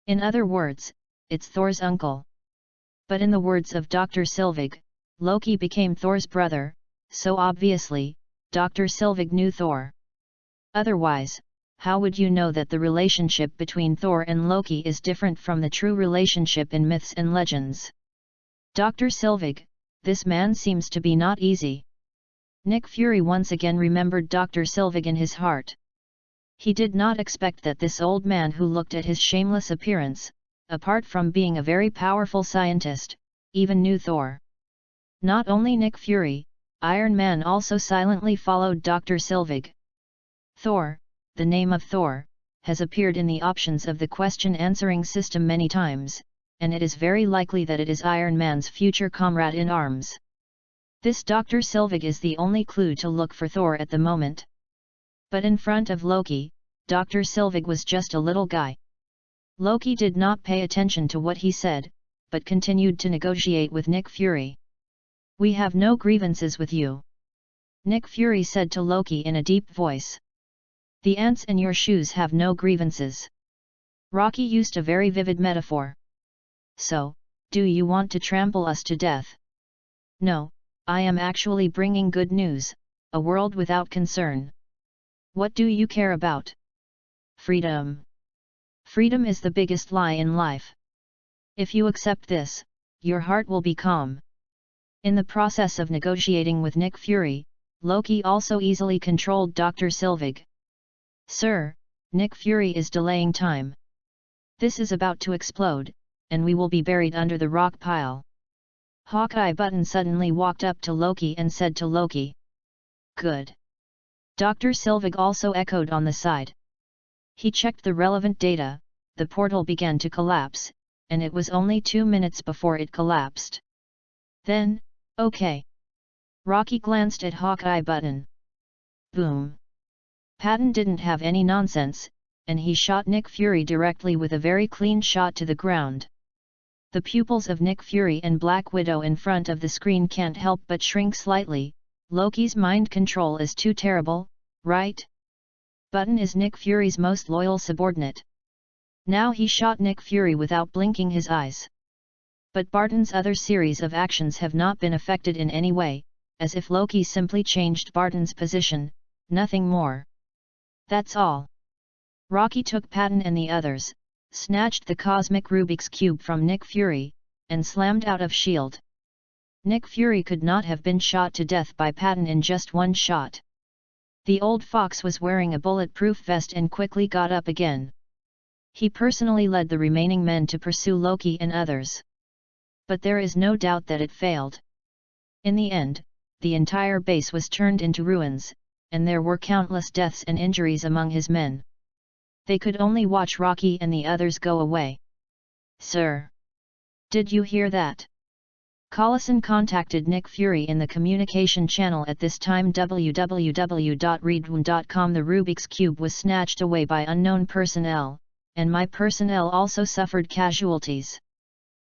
In other words, it's Thor's uncle. But in the words of Dr. Sylvig, Loki became Thor's brother, so obviously, Dr. Sylvig knew Thor. Otherwise, how would you know that the relationship between Thor and Loki is different from the true relationship in myths and legends? Dr. Sylvig, this man seems to be not easy. Nick Fury once again remembered Dr. Sylvig in his heart. He did not expect that this old man who looked at his shameless appearance, apart from being a very powerful scientist, even knew Thor. Not only Nick Fury, Iron Man also silently followed Dr. Sylvig. Thor, the name of Thor, has appeared in the options of the question-answering system many times, and it is very likely that it is Iron Man's future comrade in arms. This Dr. Sylvig is the only clue to look for Thor at the moment. But in front of Loki, Dr. Sylvig was just a little guy. Loki did not pay attention to what he said, but continued to negotiate with Nick Fury. "We have no grievances with you," Nick Fury said to Loki in a deep voice. "The ants in your shoes have no grievances." Rocky used a very vivid metaphor. "So, do you want to trample us to death?" "No, I am actually bringing good news, a world without concern." "What do you care about?" "Freedom. Freedom is the biggest lie in life. If you accept this, your heart will be calm." In the process of negotiating with Nick Fury, Loki also easily controlled Dr. Sylvig. "Sir, Nick Fury is delaying time. This is about to explode, and we will be buried under the rock pile." Hawkeye Button suddenly walked up to Loki and said to Loki. "Good." Dr. Sylvig also echoed on the side. He checked the relevant data, the portal began to collapse, and it was only 2 minutes before it collapsed. Then, okay. Rocky glanced at Hawkeye Button. Boom. Patton didn't have any nonsense, and he shot Nick Fury directly with a very clean shot to the ground. The pupils of Nick Fury and Black Widow in front of the screen can't help but shrink slightly. Loki's mind control is too terrible, right? Button is Nick Fury's most loyal subordinate. Now he shot Nick Fury without blinking his eyes. But Barton's other series of actions have not been affected in any way, as if Loki simply changed Barton's position, nothing more. That's all. Rocky took Patton and the others, snatched the cosmic Rubik's Cube from Nick Fury, and slammed out of shield. Nick Fury could not have been shot to death by Patton in just one shot. The old fox was wearing a bulletproof vest and quickly got up again. He personally led the remaining men to pursue Loki and others. But there is no doubt that it failed. In the end, the entire base was turned into ruins, and there were countless deaths and injuries among his men. They could only watch Rocky and the others go away. "Sir! Did you hear that?" Collison contacted Nick Fury in the communication channel at this time www.readaloud.com. "The Rubik's Cube was snatched away by unknown personnel, and my personnel also suffered casualties."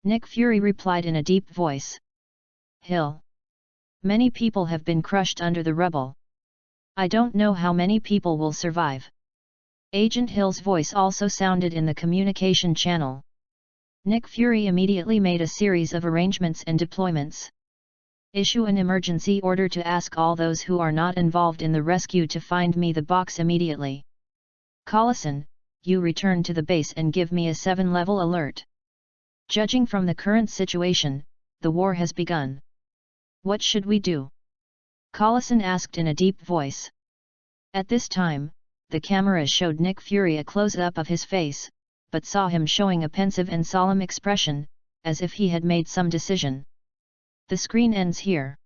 Nick Fury replied in a deep voice. "Hill. Many people have been crushed under the rubble. I don't know how many people will survive." Agent Hill's voice also sounded in the communication channel. Nick Fury immediately made a series of arrangements and deployments. "Issue an emergency order to ask all those who are not involved in the rescue to find me the box immediately. Collison, you return to the base and give me a 7-level alert. Judging from the current situation, the war has begun. What should we do?" Collison asked in a deep voice. At this time, the camera showed Nick Fury a close-up of his face, but saw him showing a pensive and solemn expression, as if he had made some decision. The screen ends here.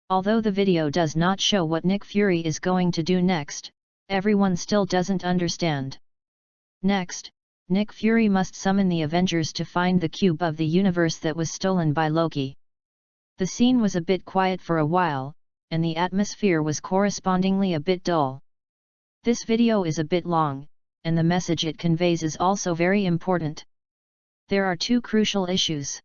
Although the video does not show what Nick Fury is going to do next, everyone still doesn't understand. Next, Nick Fury must summon the Avengers to find the cube of the universe that was stolen by Loki. The scene was a bit quiet for a while, and the atmosphere was correspondingly a bit dull. This video is a bit long, and the message it conveys is also very important. There are two crucial issues.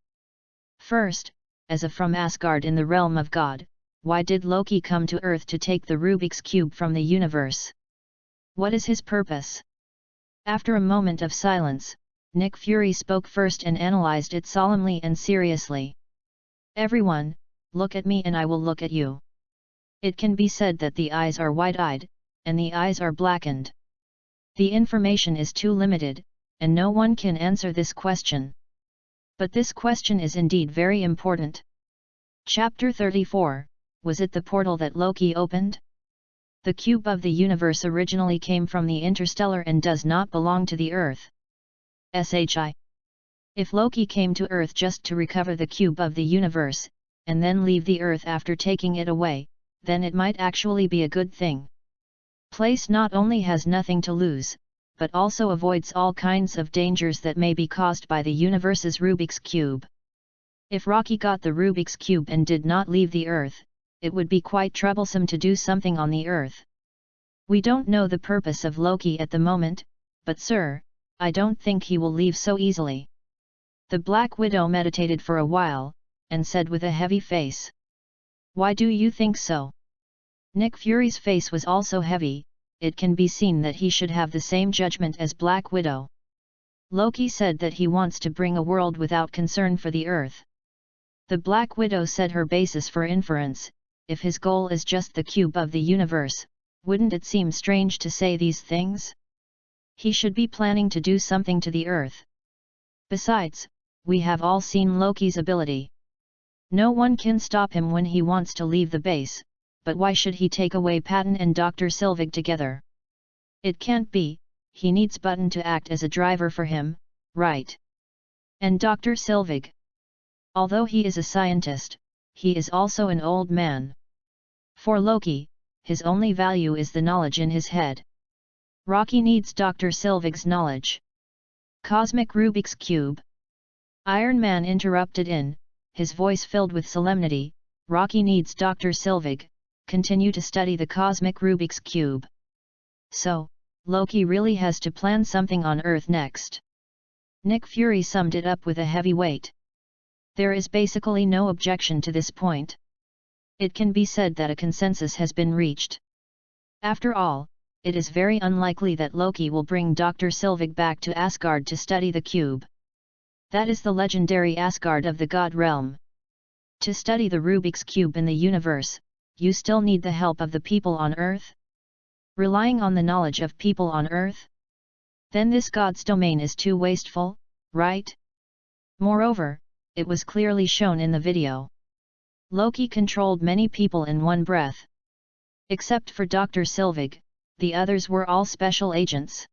First, as a from Asgard in the realm of God, why did Loki come to Earth to take the Rubik's Cube from the universe? What is his purpose? After a moment of silence, Nick Fury spoke first and analyzed it solemnly and seriously. "Everyone, look at me and I will look at you. It can be said that the eyes are wide-eyed, and the eyes are blackened. The information is too limited, and no one can answer this question. But this question is indeed very important." Chapter 34, Was it the portal that Loki opened? The cube of the universe originally came from the interstellar and does not belong to the Earth. SHI. If Loki came to Earth just to recover the cube of the universe, and then leave the Earth after taking it away, then it might actually be a good thing. Place not only has nothing to lose, but also avoids all kinds of dangers that may be caused by the universe's Rubik's Cube. If Rocky got the Rubik's Cube and did not leave the Earth, it would be quite troublesome to do something on the Earth. We don't know the purpose of Loki at the moment, but sir, I don't think he will leave so easily. The Black Widow meditated for a while, and said with a heavy face. Why do you think so? Nick Fury's face was also heavy. It can be seen that he should have the same judgment as Black Widow. Loki said that he wants to bring a world without concern for the Earth. The Black Widow said her basis for inference, if his goal is just the cube of the universe, wouldn't it seem strange to say these things? He should be planning to do something to the Earth. Besides, we have all seen Loki's ability. No one can stop him when he wants to leave the base, but why should he take away Patton and Dr. Sylvig together? It can't be, he needs Button to act as a driver for him, right? And Dr. Sylvig? Although he is a scientist, he is also an old man. For Loki, his only value is the knowledge in his head. Rocky needs Dr. Sylvig's knowledge. Cosmic Rubik's Cube. Iron Man interrupted in, his voice filled with solemnity, Rocky needs Dr. Sylvig, continue to study the Cosmic Rubik's Cube. So, Loki really has to plan something on Earth next. Nick Fury summed it up with a heavy weight. There is basically no objection to this point. It can be said that a consensus has been reached. After all, it is very unlikely that Loki will bring Dr. Sylvig back to Asgard to study the cube. That is the legendary Asgard of the God realm. To study the Rubik's Cube in the universe, you still need the help of the people on Earth? Relying on the knowledge of people on Earth? Then this God's domain is too wasteful, right? Moreover, it was clearly shown in the video. Loki controlled many people in one breath. Except for Dr. Sylvig, the others were all special agents.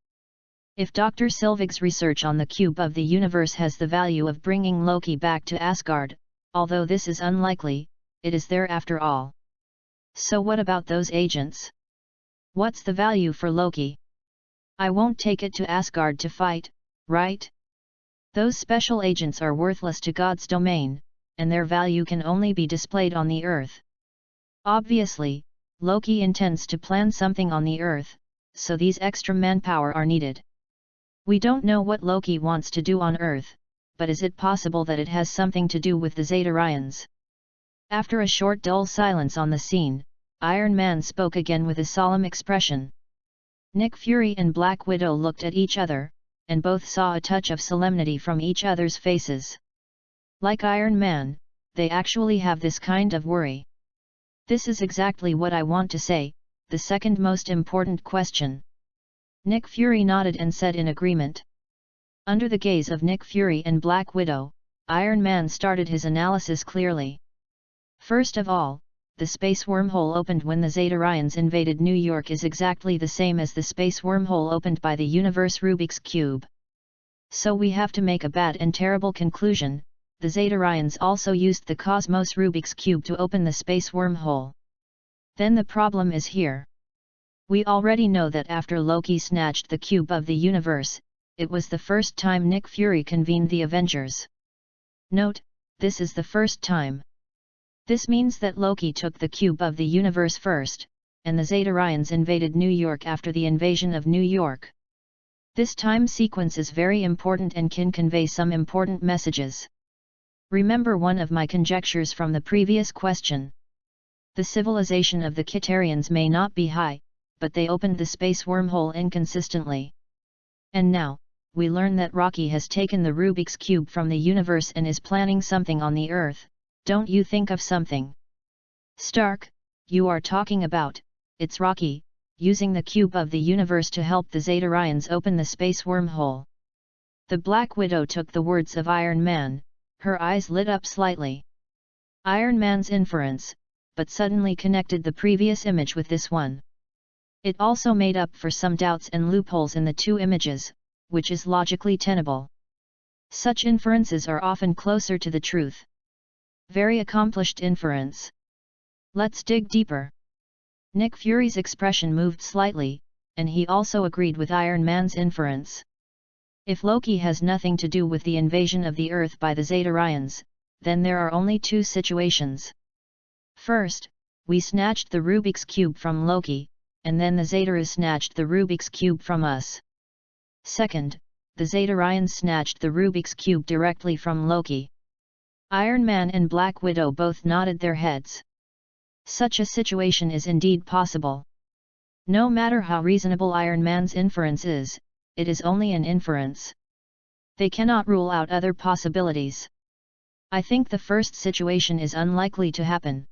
If Dr. Sylvig's research on the cube of the universe has the value of bringing Loki back to Asgard, although this is unlikely, it is there after all. So what about those agents? What's the value for Loki? I won't take it to Asgard to fight, right? Those special agents are worthless to God's domain, and their value can only be displayed on the Earth. Obviously, Loki intends to plan something on the Earth, so these extra manpower are needed. We don't know what Loki wants to do on Earth, but is it possible that it has something to do with the Xatarians? After a short dull silence on the scene, Iron Man spoke again with a solemn expression. Nick Fury and Black Widow looked at each other, and both saw a touch of solemnity from each other's faces. Like Iron Man, they actually have this kind of worry. This is exactly what I want to say, the second most important question. Nick Fury nodded and said in agreement. Under the gaze of Nick Fury and Black Widow, Iron Man started his analysis clearly. First of all, the space wormhole opened when the Xatarians invaded New York is exactly the same as the space wormhole opened by the universe Rubik's Cube. So we have to make a bad and terrible conclusion, the Xatarians also used the Cosmos Rubik's Cube to open the space wormhole. Then the problem is here. We already know that after Loki snatched the cube of the universe, it was the first time Nick Fury convened the Avengers. Note, this is the first time. This means that Loki took the cube of the universe first, and the Xatarians invaded New York after the invasion of New York. This time sequence is very important and can convey some important messages. Remember one of my conjectures from the previous question. The civilization of the Kitarians may not be high, but they opened the space wormhole inconsistently. And now, we learn that Rocky has taken the Rubik's Cube from the universe and is planning something on the Earth. Don't you think of something? Stark, you are talking about, it's Rocky, using the cube of the universe to help the Zetarrians open the space wormhole. The Black Widow took the words of Iron Man, her eyes lit up slightly. Iron Man's inference, but suddenly connected the previous image with this one. It also made up for some doubts and loopholes in the two images, which is logically tenable. Such inferences are often closer to the truth. Very accomplished inference. Let's dig deeper. Nick Fury's expression moved slightly, and he also agreed with Iron Man's inference. If Loki has nothing to do with the invasion of the Earth by the Zetarrians, then there are only two situations. First, we snatched the Rubik's Cube from Loki, and then the Zetarrians snatched the Rubik's Cube from us. Second, the Zetarrians snatched the Rubik's Cube directly from Loki. Iron Man and Black Widow both nodded their heads. Such a situation is indeed possible. No matter how reasonable Iron Man's inference is, it is only an inference. They cannot rule out other possibilities. I think the first situation is unlikely to happen.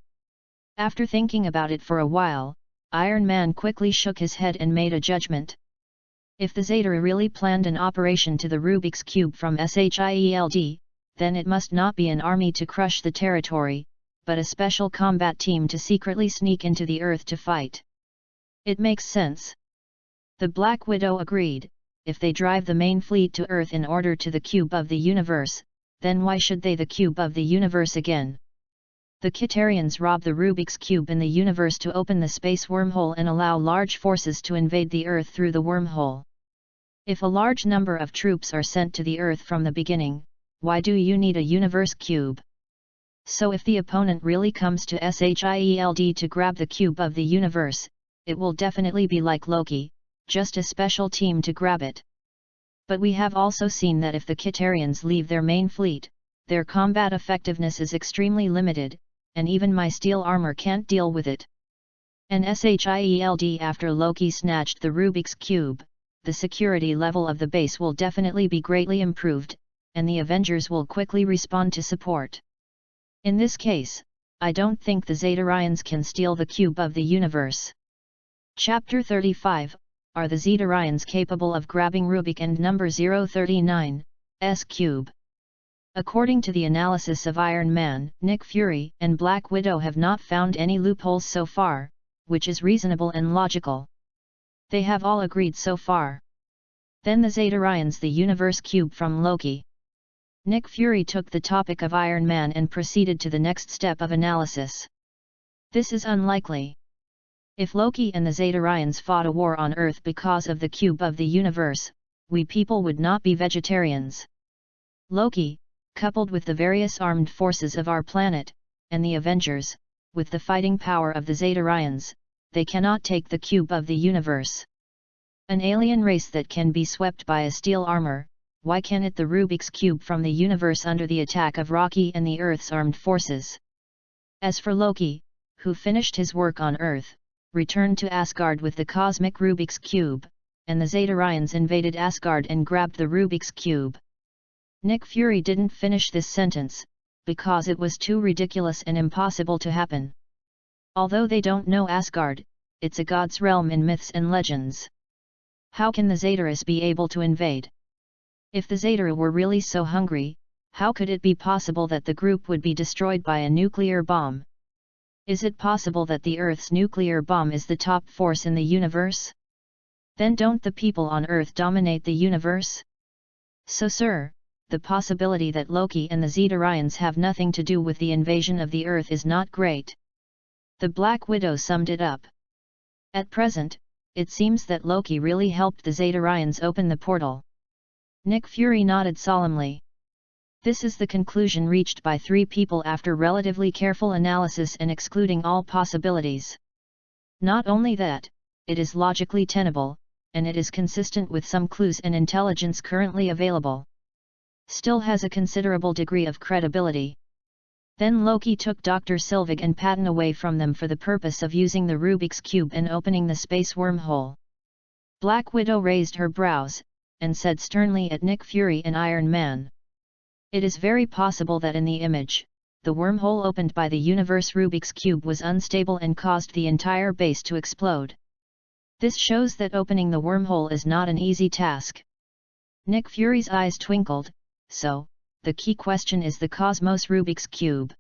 After thinking about it for a while, Iron Man quickly shook his head and made a judgment. If the Zetarri really planned an operation to the Rubik's Cube from SHIELD, then it must not be an army to crush the territory, but a special combat team to secretly sneak into the Earth to fight. It makes sense. The Black Widow agreed. If they drive the main fleet to Earth in order to the cube of the universe, then why should they the cube of the universe again? The Kitarians rob the Rubik's Cube in the universe to open the space wormhole and allow large forces to invade the Earth through the wormhole. If a large number of troops are sent to the Earth from the beginning, why do you need a universe cube? So if the opponent really comes to SHIELD to grab the cube of the universe, it will definitely be like Loki, just a special team to grab it. But we have also seen that if the Kitarians leave their main fleet, their combat effectiveness is extremely limited, and even my steel armor can't deal with it. And SHIELD after Loki snatched the Rubik's Cube, the security level of the base will definitely be greatly improved, and the Avengers will quickly respond to support. In this case, I don't think the Zetarrians can steal the cube of the universe. Chapter 35, Are the Zetarrians capable of grabbing Rubik and number 039's cube? According to the analysis of Iron Man, Nick Fury and Black Widow have not found any loopholes so far, which is reasonable and logical. They have all agreed so far. Then the Zetarrians the universe cube from Loki. Nick Fury took the topic of Iron Man and proceeded to the next step of analysis. This is unlikely. If Loki and the Zetarrians fought a war on Earth because of the cube of the universe, we people would not be vegetarians. Loki, coupled with the various armed forces of our planet, and the Avengers, with the fighting power of the Zetarrians, they cannot take the cube of the universe. An alien race that can be swept by a steel armor, why can't it the Rubik's Cube from the universe under the attack of Rocky and the Earth's armed forces? As for Loki, who finished his work on Earth, returned to Asgard with the cosmic Rubik's Cube, and the Zetarrians invaded Asgard and grabbed the Rubik's Cube. Nick Fury didn't finish this sentence, because it was too ridiculous and impossible to happen. Although they don't know Asgard, it's a god's realm in myths and legends. How can the Zetarrians be able to invade? If the Zetarrians were really so hungry, how could it be possible that the group would be destroyed by a nuclear bomb? Is it possible that the Earth's nuclear bomb is the top force in the universe? Then don't the people on Earth dominate the universe? So sir, the possibility that Loki and the Zetarrians have nothing to do with the invasion of the Earth is not great. The Black Widow summed it up. At present, it seems that Loki really helped the Zetarrians open the portal. Nick Fury nodded solemnly. This is the conclusion reached by three people after relatively careful analysis and excluding all possibilities. Not only that, it is logically tenable, and it is consistent with some clues and intelligence currently available. Still has a considerable degree of credibility. Then Loki took Dr. Sylvig and Patton away from them for the purpose of using the Rubik's Cube and opening the space wormhole. Black Widow raised her brows, and said sternly at Nick Fury and Iron Man. It is very possible that in the image, the wormhole opened by the universe Rubik's Cube was unstable and caused the entire base to explode. This shows that opening the wormhole is not an easy task. Nick Fury's eyes twinkled. So, the key question is the Cosmos Rubik's Cube.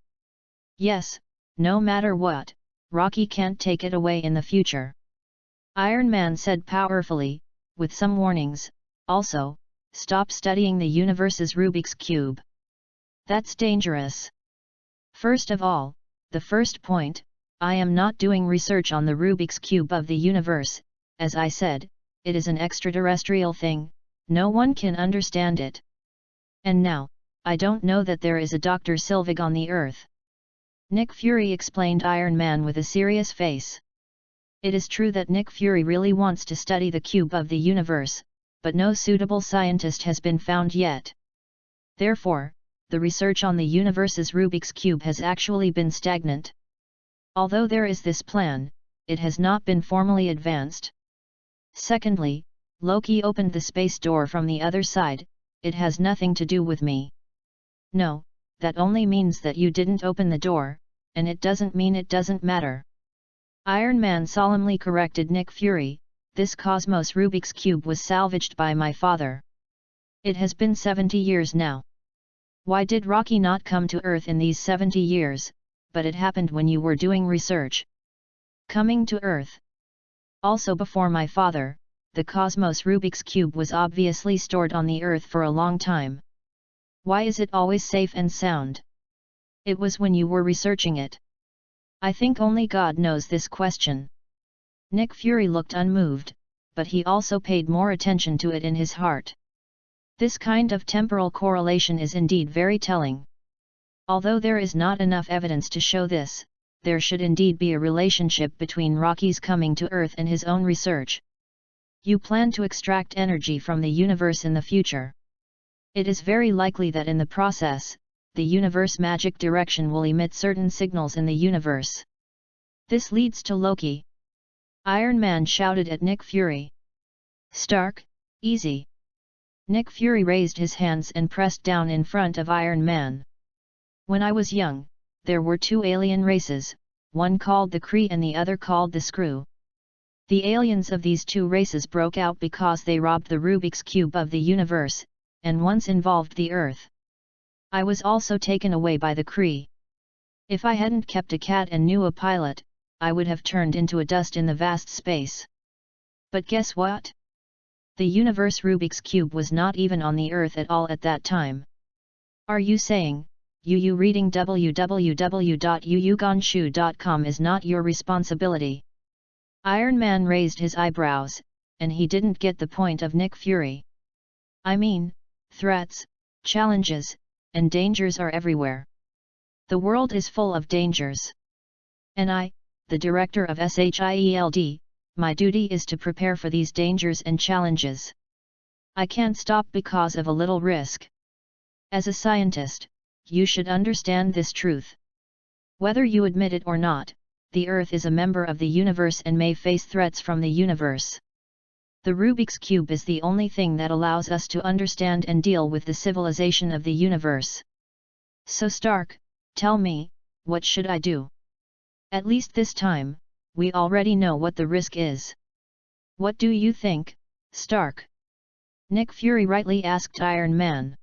Yes, no matter what, Rocky can't take it away in the future. Iron Man said powerfully, with some warnings. Also, stop studying the universe's Rubik's Cube. That's dangerous. First of all, the first point, I am not doing research on the Rubik's Cube of the universe. As I said, it is an extraterrestrial thing, no one can understand it. And now, I don't know that there is a Dr. Sylvig on the Earth. Nick Fury explained Iron Man with a serious face. It is true that Nick Fury really wants to study the cube of the universe, but no suitable scientist has been found yet. Therefore, the research on the universe's Rubik's Cube has actually been stagnant. Although there is this plan, it has not been formally advanced. Secondly, Loki opened the space door from the other side, it has nothing to do with me. No, that only means that you didn't open the door, and it doesn't mean it doesn't matter. Iron Man solemnly corrected Nick Fury, this Cosmos Rubik's Cube was salvaged by my father. It has been 70 years now. Why did Rocky not come to Earth in these 70 years, but it happened when you were doing research? Coming to Earth. Also before my father, the Cosmos Rubik's Cube was obviously stored on the Earth for a long time. Why is it always safe and sound? It was when you were researching it. I think only God knows this question. Nick Fury looked unmoved, but he also paid more attention to it in his heart. This kind of temporal correlation is indeed very telling. Although there is not enough evidence to show this, there should indeed be a relationship between Rocky's coming to Earth and his own research. You plan to extract energy from the universe in the future. It is very likely that in the process, the universe magic direction will emit certain signals in the universe. This leads to Loki. Iron Man shouted at Nick Fury. Stark, easy. Nick Fury raised his hands and pressed down in front of Iron Man. When I was young, there were two alien races, one called the Kree and the other called the Screw. The aliens of these two races broke out because they robbed the Rubik's Cube of the universe, and once involved the Earth. I was also taken away by the Kree. If I hadn't kept a cat and knew a pilot, I would have turned into a dust in the vast space. But guess what? The universe Rubik's Cube was not even on the Earth at all at that time. Are you saying, you reading www.yuyugonshu.com is not your responsibility? Iron Man raised his eyebrows, and he didn't get the point of Nick Fury. I mean, threats, challenges, and dangers are everywhere. The world is full of dangers. And I, the director of SHIELD, my duty is to prepare for these dangers and challenges. I can't stop because of a little risk. As a scientist, you should understand this truth. Whether you admit it or not, the Earth is a member of the universe and may face threats from the universe. The Rubik's Cube is the only thing that allows us to understand and deal with the civilization of the universe. So Stark, tell me, what should I do? At least this time, we already know what the risk is. What do you think, Stark? Nick Fury rightly asked Iron Man.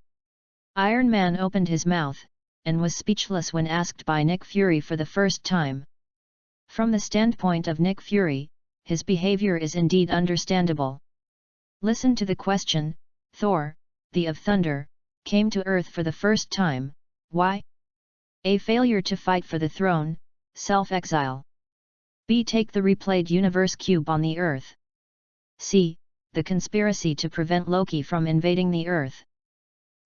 Iron Man opened his mouth, and was speechless when asked by Nick Fury for the first time. From the standpoint of Nick Fury, his behavior is indeed understandable. Listen to the question. Thor, the of Thunder, came to Earth for the first time. Why? A. Failure to fight for the throne, self-exile. B. Take the replayed universe cube on the Earth. C. The conspiracy to prevent Loki from invading the Earth.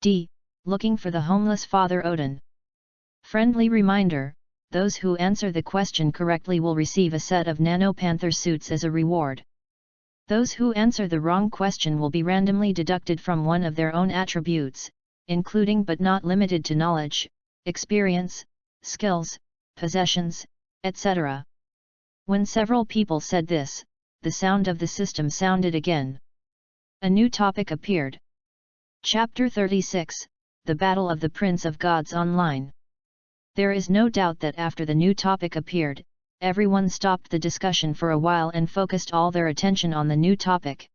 D. Looking for the homeless father Odin. Friendly reminder, those who answer the question correctly will receive a set of Nanopanther suits as a reward. Those who answer the wrong question will be randomly deducted from one of their own attributes, including but not limited to knowledge, experience, skills, possessions, etc. When several people said this, the sound of the system sounded again. A new topic appeared. Chapter 36, The Battle of the Prince of Gods Online. There is no doubt that after the new topic appeared, everyone stopped the discussion for a while and focused all their attention on the new topic.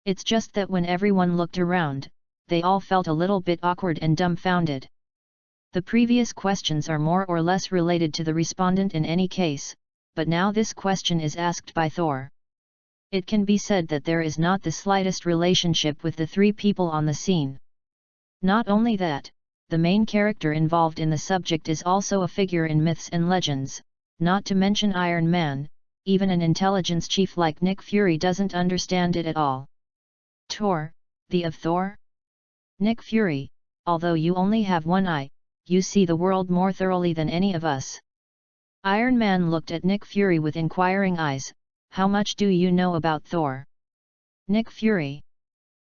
It's just that when everyone looked around, they all felt a little bit awkward and dumbfounded. The previous questions are more or less related to the respondent in any case, but now this question is asked by Thor. It can be said that there is not the slightest relationship with the three people on the scene. Not only that, the main character involved in the subject is also a figure in myths and legends, not to mention Iron Man. Even an intelligence chief like Nick Fury doesn't understand it at all. Tor, the of Thor? Nick Fury, although you only have one eye, you see the world more thoroughly than any of us. Iron Man looked at Nick Fury with inquiring eyes. How much do you know about Thor? Nick Fury.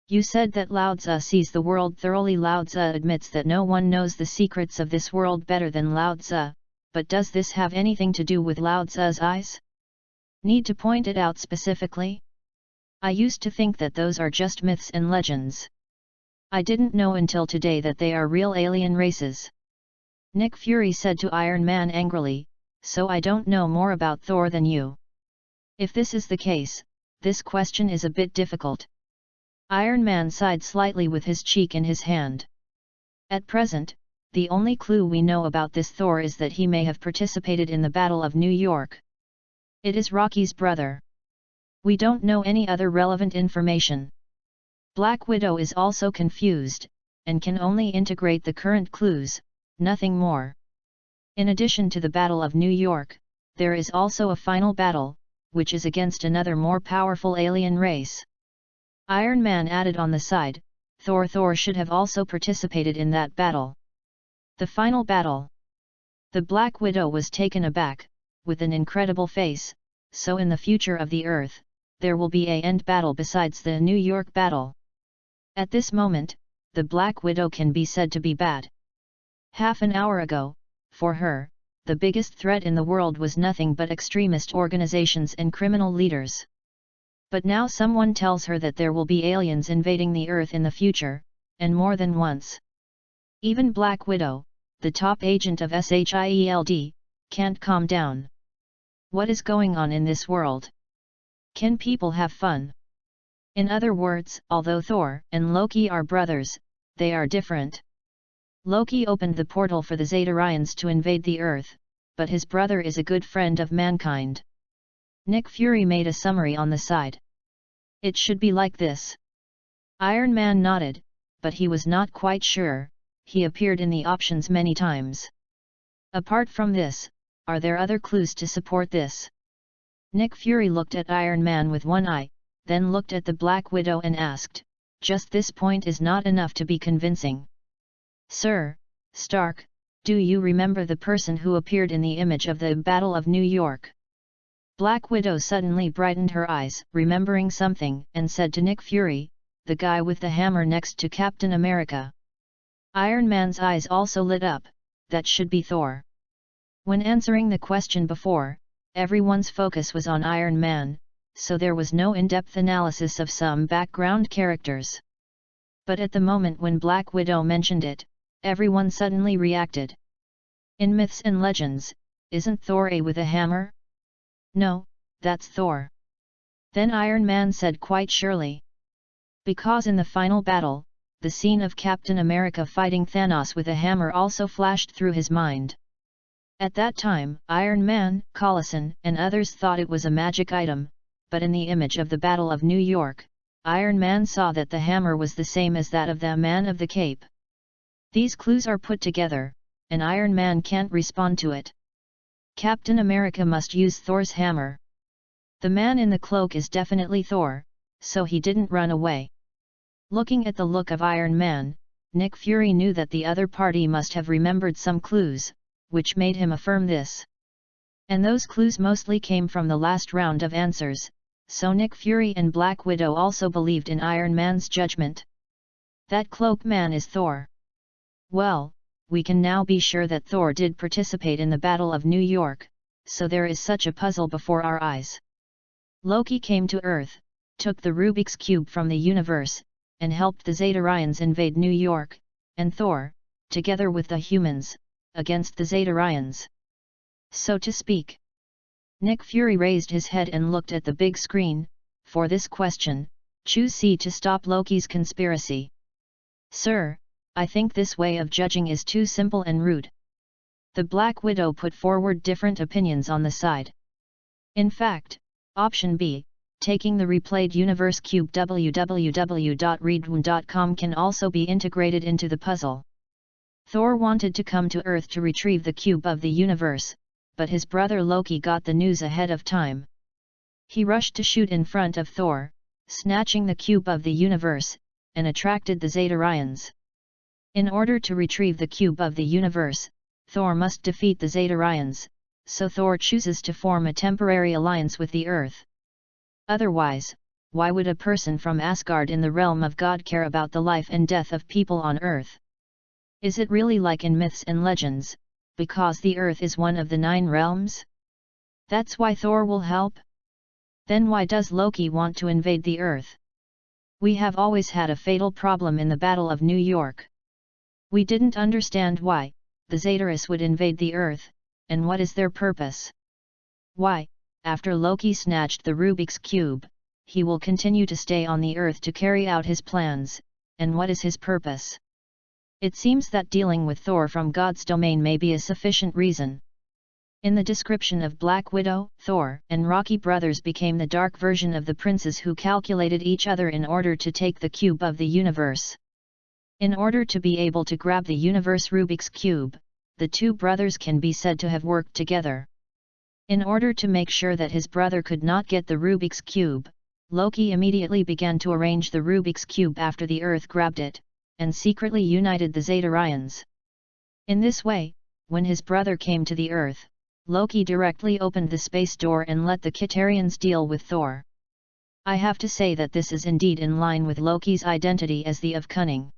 You said that Lao Tzu sees the world thoroughly. Lao Tzu admits that no one knows the secrets of this world better than Lao Tzu, but does this have anything to do with Lao Tzu's eyes? Need to point it out specifically? I used to think that those are just myths and legends. I didn't know until today that they are real alien races. Nick Fury said to Iron Man angrily, so I don't know more about Thor than you. If this is the case, this question is a bit difficult. Iron Man sighed slightly with his cheek in his hand. At present, the only clue we know about this Thor is that he may have participated in the Battle of New York. It is Rocky's brother. We don't know any other relevant information. Black Widow is also confused, and can only integrate the current clues, nothing more. In addition to the Battle of New York, there is also a final battle, which is against another more powerful alien race. Iron Man added on the side, Thor should have also participated in that battle. The final battle. The Black Widow was taken aback, with an incredible face. So in the future of the Earth, there will be an end battle besides the New York battle. At this moment, the Black Widow can be said to be bad. Half an hour ago, for her, the biggest threat in the world was nothing but extremist organizations and criminal leaders. But now someone tells her that there will be aliens invading the Earth in the future, and more than once. Even Black Widow, the top agent of SHIELD, can't calm down. What is going on in this world? Can people have fun? In other words, although Thor and Loki are brothers, they are different. Loki opened the portal for the Xatarians to invade the Earth, but his brother is a good friend of mankind. Nick Fury made a summary on the side. It should be like this. Iron Man nodded, but he was not quite sure. He appeared in the options many times. Apart from this, are there other clues to support this? Nick Fury looked at Iron Man with one eye, then looked at the Black Widow and asked, just this point is not enough to be convincing. Sir, Stark, do you remember the person who appeared in the image of the Battle of New York? Black Widow suddenly brightened her eyes, remembering something, and said to Nick Fury, the guy with the hammer next to Captain America. Iron Man's eyes also lit up, that should be Thor. When answering the question before, everyone's focus was on Iron Man, so there was no in-depth analysis of some background characters. But at the moment when Black Widow mentioned it, everyone suddenly reacted. In myths and legends, isn't Thor a with a hammer? No, that's Thor. Then Iron Man said quite surely. Because in the final battle, the scene of Captain America fighting Thanos with a hammer also flashed through his mind. At that time, Iron Man, Coulson, and others thought it was a magic item, but in the image of the Battle of New York, Iron Man saw that the hammer was the same as that of the Man of the Cape. These clues are put together, and Iron Man can't respond to it. Captain America must use Thor's hammer. The man in the cloak is definitely Thor, so he didn't run away. Looking at the look of Iron Man, Nick Fury knew that the other party must have remembered some clues, which made him affirm this. And those clues mostly came from the last round of answers, so Nick Fury and Black Widow also believed in Iron Man's judgment. That cloak man is Thor. Well, we can now be sure that Thor did participate in the Battle of New York, so there is such a puzzle before our eyes. Loki came to Earth, took the Rubik's Cube from the universe, and helped the Xatarians invade New York, and Thor, together with the humans, against the Xatarians. So to speak. Nick Fury raised his head and looked at the big screen. For this question, choose C to stop Loki's conspiracy. Sir, I think this way of judging is too simple and rude. The Black Widow put forward different opinions on the side. In fact, option B, taking the replayed universe cube www.readaloud.com can also be integrated into the puzzle. Thor wanted to come to Earth to retrieve the cube of the universe, but his brother Loki got the news ahead of time. He rushed to shoot in front of Thor, snatching the cube of the universe, and attracted the Xatarians. In order to retrieve the cube of the universe, Thor must defeat the Xatarians, so Thor chooses to form a temporary alliance with the Earth. Otherwise, why would a person from Asgard in the realm of God care about the life and death of people on Earth? Is it really like in myths and legends, because the Earth is one of the 9 realms? That's why Thor will help? Then why does Loki want to invade the Earth? We have always had a fatal problem in the Battle of New York. We didn't understand why the Xataris would invade the Earth, and what is their purpose. Why, after Loki snatched the Rubik's Cube, he will continue to stay on the Earth to carry out his plans, and what is his purpose? It seems that dealing with Thor from God's domain may be a sufficient reason. In the description of Black Widow, Thor and Rocky brothers became the dark version of the princes who calculated each other in order to take the cube of the universe. In order to be able to grab the universe Rubik's Cube, the 2 brothers can be said to have worked together. In order to make sure that his brother could not get the Rubik's Cube, Loki immediately began to arrange the Rubik's Cube after the Earth grabbed it, and secretly united the Xatarians. In this way, when his brother came to the Earth, Loki directly opened the space door and let the Chitarians deal with Thor. I have to say that this is indeed in line with Loki's identity as the of cunning.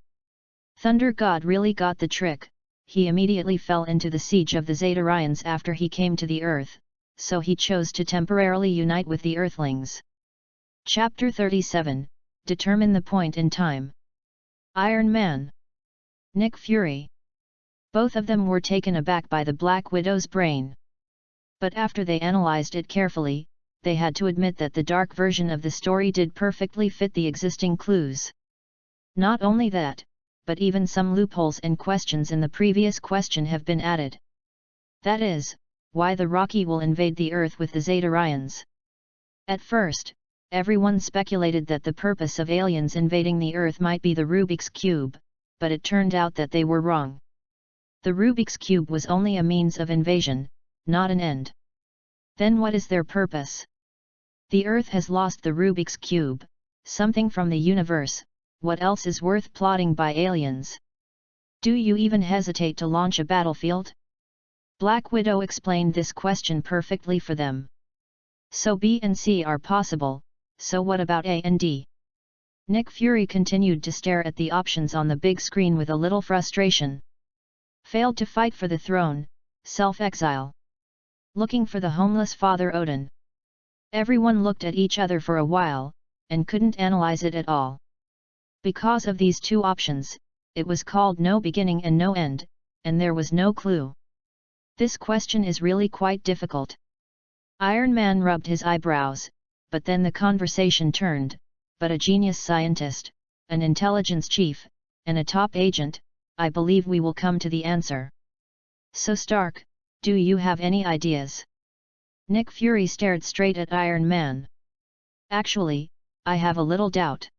Thunder God really got the trick. He immediately fell into the siege of the Xatarians after he came to the Earth, so he chose to temporarily unite with the Earthlings. Chapter 37, Determine the point in time. Iron Man. Nick Fury. Both of them were taken aback by the Black Widow's brain. But after they analyzed it carefully, they had to admit that the dark version of the story did perfectly fit the existing clues. Not only that, but even some loopholes and questions in the previous question have been added. That is, why the Rocky will invade the Earth with the Xatarians. At first, everyone speculated that the purpose of aliens invading the Earth might be the Rubik's Cube, but it turned out that they were wrong. The Rubik's Cube was only a means of invasion, not an end. Then what is their purpose? The Earth has lost the Rubik's Cube, something from the universe. What else is worth plotting by aliens? Do you even hesitate to launch a battlefield? Black Widow explained this question perfectly for them. So B and C are possible, so what about A and D? Nick Fury continued to stare at the options on the big screen with a little frustration. Failed to fight for the throne, self-exile. Looking for the homeless father Odin. Everyone looked at each other for a while, and couldn't analyze it at all. Because of these 2 options, it was called no beginning and no end, and there was no clue. This question is really quite difficult. Iron Man rubbed his eyebrows, but then the conversation turned, but a genius scientist, an intelligence chief, and a top agent, I believe we will come to the answer. So Stark, do you have any ideas? Nick Fury stared straight at Iron Man. Actually, I have a little doubt.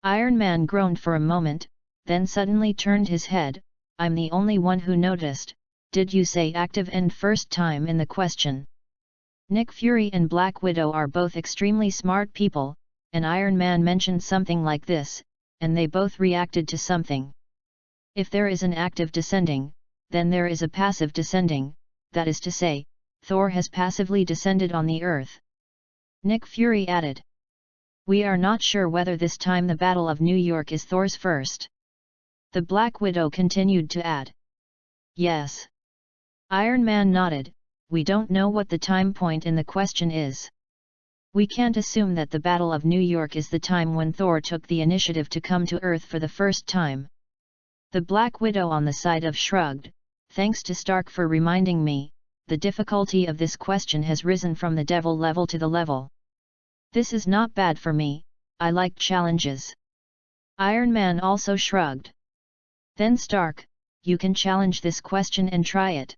Iron Man groaned for a moment, then suddenly turned his head. I'm the only one who noticed. Did you say active end first time in the question? Nick Fury and Black Widow are both extremely smart people, and Iron Man mentioned something like this, and they both reacted to something. If there is an active descending, then there is a passive descending, that is to say, Thor has passively descended on the Earth. Nick Fury added. We are not sure whether this time the Battle of New York is Thor's first. The Black Widow continued to add. Yes. Iron Man nodded. We don't know what the time point in the question is. We can't assume that the Battle of New York is the time when Thor took the initiative to come to Earth for the first time. The Black Widow on the side of shrugged, thanks to Stark for reminding me, the difficulty of this question has risen from the devil level to the level. This is not bad for me, I like challenges. Iron Man also shrugged. Then Stark, you can challenge this question and try it.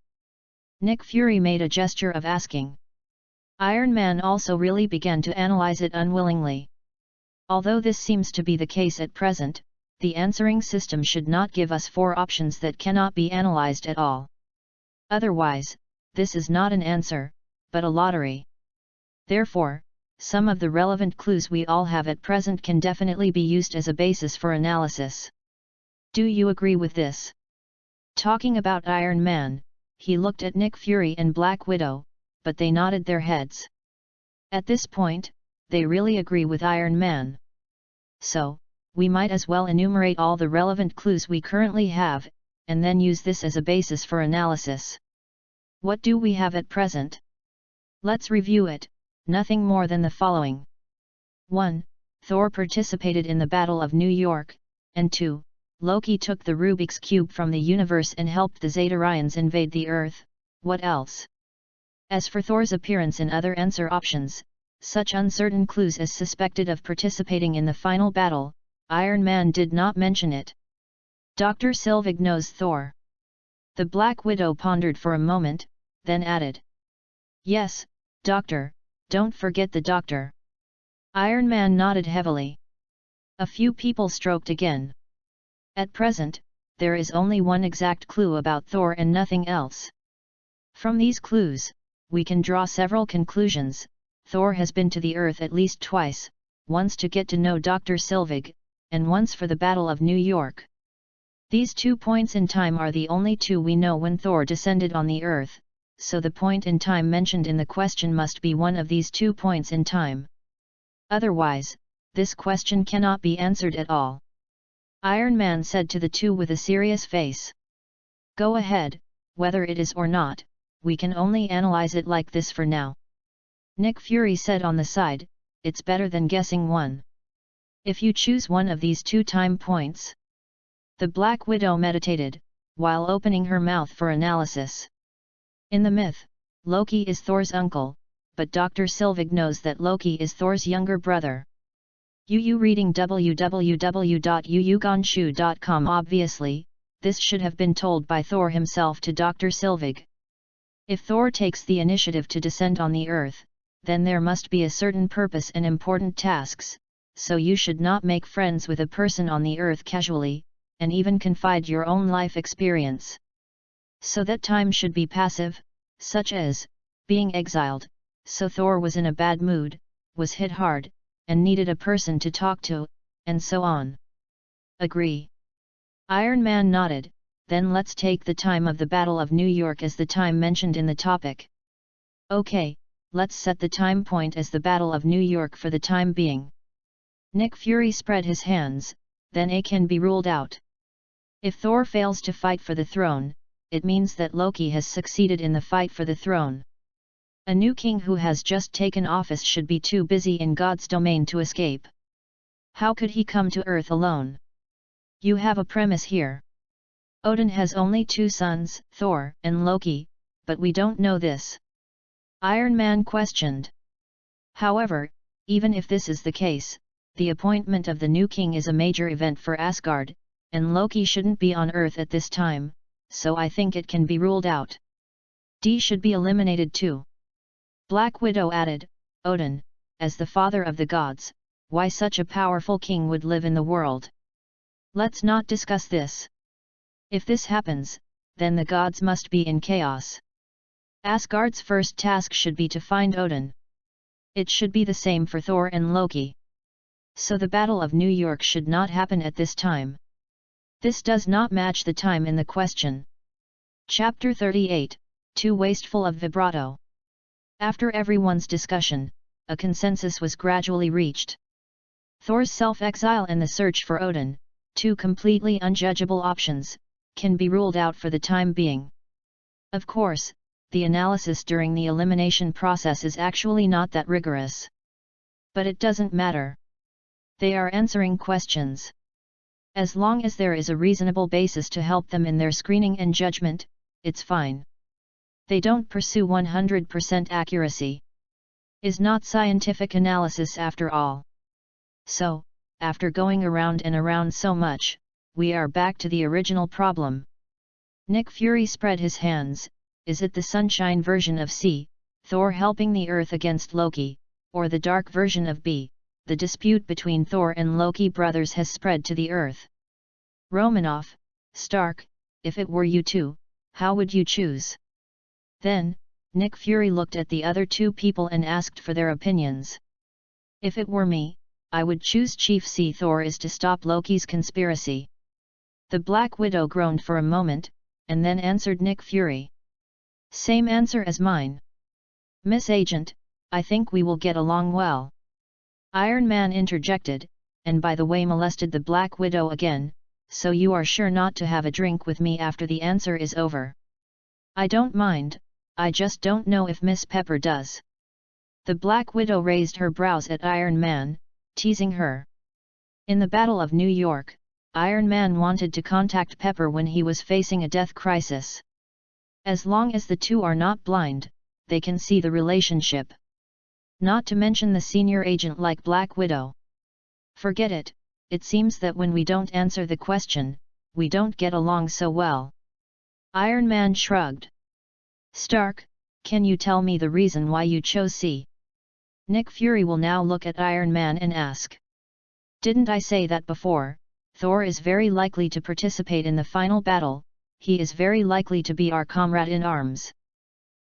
Nick Fury made a gesture of asking. Iron Man also really began to analyze it unwillingly. Although this seems to be the case at present, the answering system should not give us 4 options that cannot be analyzed at all. Otherwise, this is not an answer, but a lottery. Therefore, some of the relevant clues we all have at present can definitely be used as a basis for analysis. Do you agree with this? Talking about Iron Man, he looked at Nick Fury and Black Widow, but they nodded their heads. At this point, they really agree with Iron Man. So, we might as well enumerate all the relevant clues we currently have, and then use this as a basis for analysis. What do we have at present? Let's review it, nothing more than the following. 1. Thor participated in the Battle of New York, and 2. Loki took the Rubik's Cube from the universe and helped the Xatarians invade the Earth. What else? As for Thor's appearance in other answer options, such uncertain clues as suspected of participating in the final battle, Iron Man did not mention it. Dr. Sylvig knows Thor. The Black Widow pondered for a moment, then added. Yes, Doctor, don't forget the Doctor. Iron Man nodded heavily. A few people stroked again. At present, there is only one exact clue about Thor and nothing else. From these clues, we can draw several conclusions. Thor has been to the Earth at least twice, once to get to know Dr. Sylvig, and once for the Battle of New York. These 2 points in time are the only 2 we know when Thor descended on the Earth, so the point in time mentioned in the question must be one of these 2 points in time. Otherwise, this question cannot be answered at all. Iron Man said to the 2 with a serious face. Go ahead, whether it is or not, we can only analyze it like this for now. Nick Fury said on the side, it's better than guessing one. If you choose one of these 2 time points. The Black Widow meditated, while opening her mouth for analysis. In the myth, Loki is Thor's uncle, but Dr. Sylvig knows that Loki is Thor's younger brother. Reading www.yuyugonshu.com. Obviously, this should have been told by Thor himself to Dr. Sylvig. If Thor takes the initiative to descend on the Earth, then there must be a certain purpose and important tasks, so you should not make friends with a person on the Earth casually, and even confide your own life experience. So that time should be passive, such as being exiled, so Thor was in a bad mood, was hit hard, and needed a person to talk to, and so on. Agree? Iron Man nodded. Then let's take the time of the Battle of New York as the time mentioned in the topic. Okay, let's set the time point as the Battle of New York for the time being. Nick Fury spread his hands, then A can be ruled out. If Thor fails to fight for the throne, it means that Loki has succeeded in the fight for the throne. A new king who has just taken office should be too busy in God's domain to escape. How could he come to Earth alone? You have a premise here. Odin has only 2 sons, Thor and Loki, but we don't know this. Iron Man questioned. However, even if this is the case, the appointment of the new king is a major event for Asgard, and Loki shouldn't be on Earth at this time, so I think it can be ruled out. D should be eliminated too. Black Widow added, Odin, as the father of the gods, why such a powerful king would live in the world? Let's not discuss this. If this happens, then the gods must be in chaos. Asgard's first task should be to find Odin. It should be the same for Thor and Loki. So the Battle of New York should not happen at this time. This does not match the time in the question. Chapter 38, Too Wasteful of Vibrato. After everyone's discussion, a consensus was gradually reached. Thor's self-exile and the search for Odin, 2 completely unjudgeable options, can be ruled out for the time being. Of course, the analysis during the elimination process is actually not that rigorous. But it doesn't matter. They are answering questions. As long as there is a reasonable basis to help them in their screening and judgment, it's fine. They don't pursue 100% accuracy. Is not scientific analysis after all. So, after going around and around so much, we are back to the original problem. Nick Fury spread his hands. Is it the sunshine version of C, Thor helping the Earth against Loki, or the dark version of B, the dispute between Thor and Loki brothers has spread to the Earth? Romanoff, Stark, if it were you two, how would you choose? Then, Nick Fury looked at the other two people and asked for their opinions. If it were me, I would choose Chief C. Thor is to stop Loki's conspiracy. The Black Widow groaned for a moment, and then answered Nick Fury. Same answer as mine. Miss Agent, I think we will get along well. Iron Man interjected, and by the way molested the Black Widow again, so you are sure not to have a drink with me after the answer is over. I don't mind, I just don't know if Miss Pepper does. The Black Widow raised her brows at Iron Man, teasing her. In the Battle of New York, Iron Man wanted to contact Pepper when he was facing a death crisis. As long as the two are not blind, they can see the relationship. Not to mention the senior agent like Black Widow. Forget it, it seems that when we don't answer the question, we don't get along so well. Iron Man shrugged. Stark, can you tell me the reason why you chose C? Nick Fury will now look at Iron Man and ask. Didn't I say that before? Thor is very likely to participate in the final battle, he is very likely to be our comrade in arms.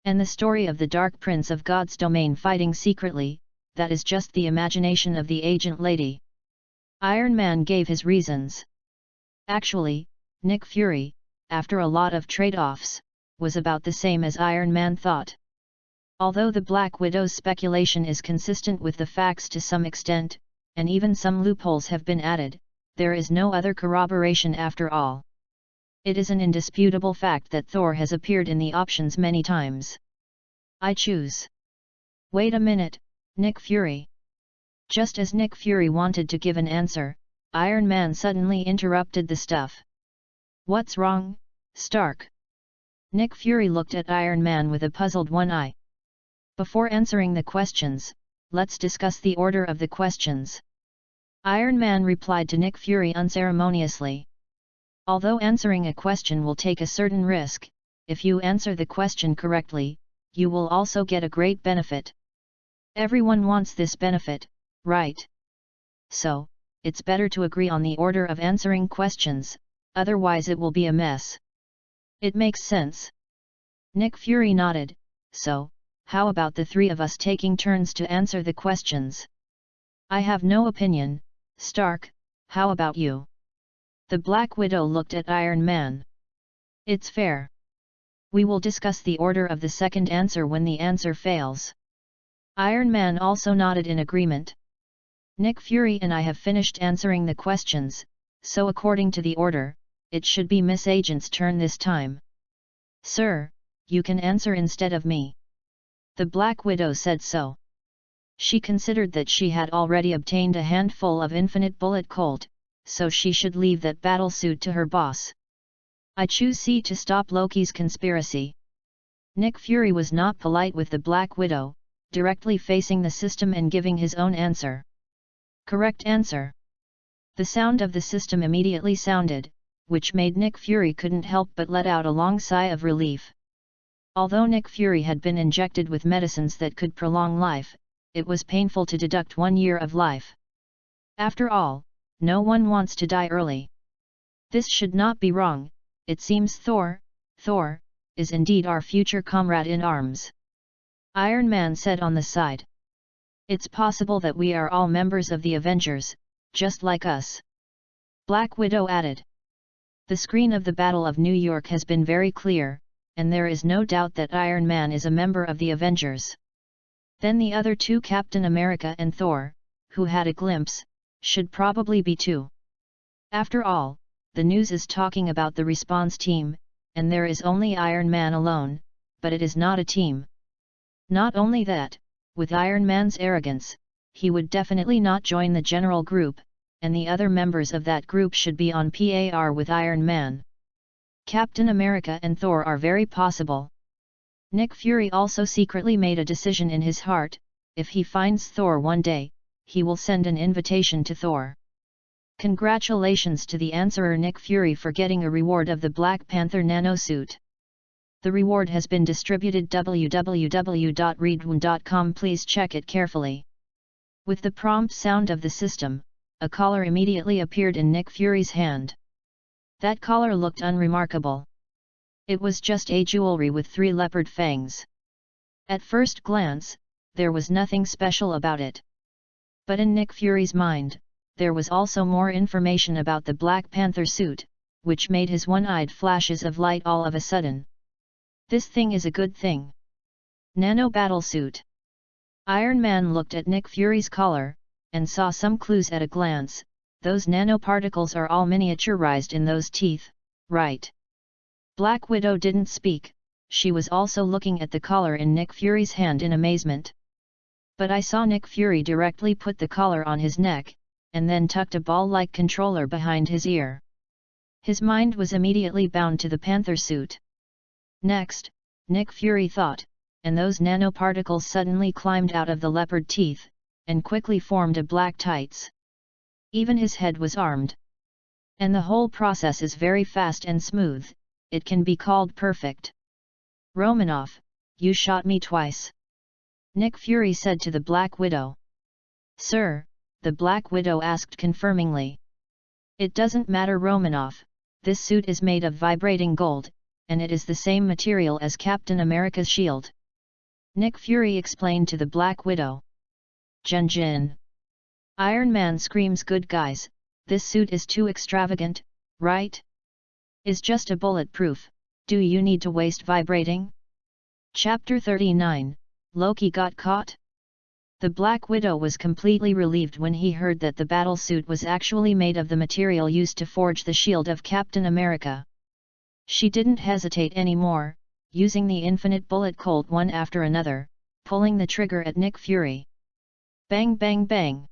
And the story of the Dark Prince of God's domain fighting secretly, that is just the imagination of the agent lady. Iron Man gave his reasons. Actually, Nick Fury, after a lot of trade-offs, was about the same as Iron Man thought. Although the Black Widow's speculation is consistent with the facts to some extent, and even some loopholes have been added, there is no other corroboration after all. It is an indisputable fact that Thor has appeared in the options many times. I choose. Wait a minute, Nick Fury. Just as Nick Fury wanted to give an answer, Iron Man suddenly interrupted the stuff. What's wrong, Stark? Nick Fury looked at Iron Man with a puzzled one eye. Before answering the questions, let's discuss the order of the questions. Iron Man replied to Nick Fury unceremoniously. Although answering a question will take a certain risk, if you answer the question correctly, you will also get a great benefit. Everyone wants this benefit, right? So, it's better to agree on the order of answering questions, otherwise it will be a mess. It makes sense. Nick Fury nodded. So, how about the three of us taking turns to answer the questions? I have no opinion, Stark, how about you? The Black Widow looked at Iron Man. It's fair. We will discuss the order of the second answer when the answer fails. Iron Man also nodded in agreement. Nick Fury and I have finished answering the questions, so according to the order, it should be Miss Agent's turn this time. Sir, you can answer instead of me. The Black Widow said so. She considered that she had already obtained a handful of infinite bullet colt, so she should leave that battlesuit to her boss. I choose C to stop Loki's conspiracy. Nick Fury was not polite with the Black Widow, directly facing the system and giving his own answer. Correct answer. The sound of the system immediately sounded, which made Nick Fury couldn't help but let out a long sigh of relief. Although Nick Fury had been injected with medicines that could prolong life, it was painful to deduct 1 year of life. After all, no one wants to die early. This should not be wrong. It seems Thor, is indeed our future comrade in arms. Iron Man said on the side. It's possible that we are all members of the Avengers, just like us. Black Widow added. The screen of the Battle of New York has been very clear, and there is no doubt that Iron Man is a member of the Avengers. Then the other two, Captain America and Thor, who had a glimpse, should probably be too. After all, the news is talking about the response team, and there is only Iron Man alone, but it is not a team. Not only that, with Iron Man's arrogance, he would definitely not join the general group, and the other members of that group should be on par with Iron Man. Captain America and Thor are very possible. Nick Fury also secretly made a decision in his heart: if he finds Thor one day, he will send an invitation to Thor. Congratulations to the answerer Nick Fury for getting a reward of the Black Panther nanosuit. The reward has been distributed www.readaloud.com. Please check it carefully. With the prompt sound of the system, a collar immediately appeared in Nick Fury's hand. That collar looked unremarkable. It was just a jewelry with 3 leopard fangs. At first glance, there was nothing special about it. But in Nick Fury's mind, there was also more information about the Black Panther suit, which made his one-eyed flashes of light all of a sudden. This thing is a good thing. Nano battlesuit. Iron Man looked at Nick Fury's collar, and saw some clues at a glance. Those nanoparticles are all miniaturized in those teeth, right? Black Widow didn't speak, she was also looking at the collar in Nick Fury's hand in amazement. But I saw Nick Fury directly put the collar on his neck, and then tucked a ball-like controller behind his ear. His mind was immediately bound to the Panther suit. Next, Nick Fury thought, and those nanoparticles suddenly climbed out of the leopard teeth, and quickly formed a black tights. Even his head was armed. And the whole process is very fast and smooth, it can be called perfect. Romanoff, you shot me twice. Nick Fury said to the Black Widow. Sir, the Black Widow asked confirmingly. It doesn't matter Romanoff, this suit is made of vibrating gold, and it is the same material as Captain America's shield. Nick Fury explained to the Black Widow. Jin. Iron Man screams, good guys, this suit is too extravagant, right? Is just a bulletproof, do you need to waste vibrating? Chapter 39, Loki got caught? The Black Widow was completely relieved when he heard that the battlesuit was actually made of the material used to forge the shield of Captain America. She didn't hesitate anymore, using the infinite bullet cold one after another, pulling the trigger at Nick Fury. Bang bang bang!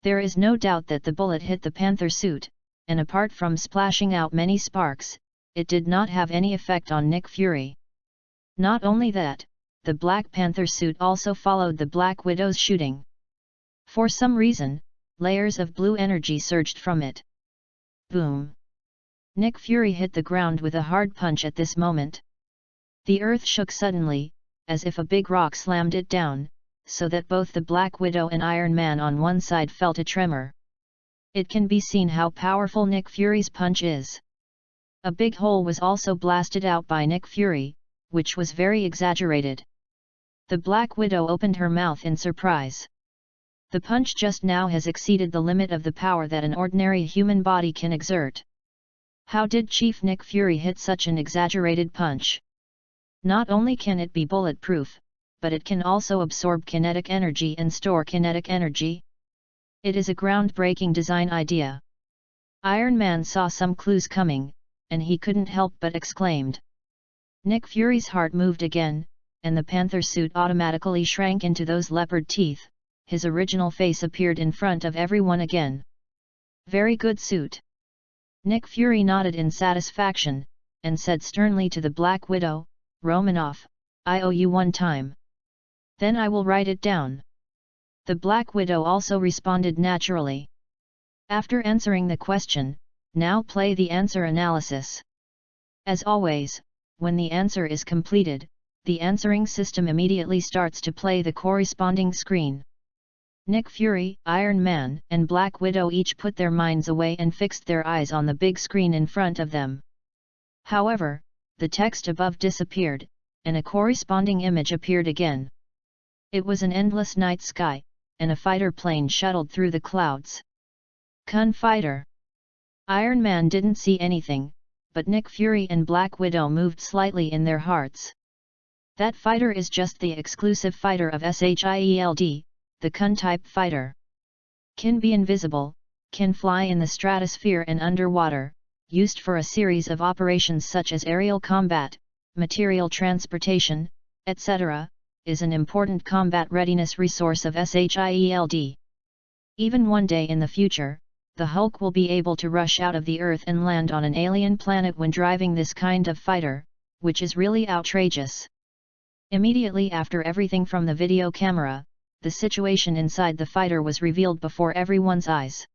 There is no doubt that the bullet hit the Panther suit, and apart from splashing out many sparks, it did not have any effect on Nick Fury. Not only that, the Black Panther suit also followed the Black Widow's shooting. For some reason, layers of blue energy surged from it. Boom! Nick Fury hit the ground with a hard punch at this moment. The earth shook suddenly, as if a big rock slammed it down, so that both the Black Widow and Iron Man on one side felt a tremor. It can be seen how powerful Nick Fury's punch is. A big hole was also blasted out by Nick Fury, which was very exaggerated. The Black Widow opened her mouth in surprise. The punch just now has exceeded the limit of the power that an ordinary human body can exert. How did Chief Nick Fury hit such an exaggerated punch? Not only can it be bulletproof, but it can also absorb kinetic energy and store kinetic energy. It is a groundbreaking design idea. Iron Man saw some clues coming, and he couldn't help but exclaimed. Nick Fury's heart moved again, and the Panther suit automatically shrank into those leopard teeth. His original face appeared in front of everyone again. Very good suit. Nick Fury nodded in satisfaction, and said sternly to the Black Widow, Romanoff, I owe you one time. Then I will write it down. The Black Widow also responded naturally. After answering the question, now play the answer analysis. As always, when the answer is completed, the answering system immediately starts to play the corresponding screen. Nick Fury, Iron Man, and Black Widow each put their minds away and fixed their eyes on the big screen in front of them. However, the text above disappeared, and a corresponding image appeared again. It was an endless night sky, and a fighter plane shuttled through the clouds. Kun fighter. Iron Man didn't see anything, but Nick Fury and Black Widow moved slightly in their hearts. That fighter is just the exclusive fighter of SHIELD, the Kun-type fighter. Can be invisible, can fly in the stratosphere and underwater, used for a series of operations such as aerial combat, material transportation, etc., is an important combat readiness resource of SHIELD. Even one day in the future, the Hulk will be able to rush out of the Earth and land on an alien planet when driving this kind of fighter, which is really outrageous. Immediately after everything from the video camera, the situation inside the fighter was revealed before everyone's eyes.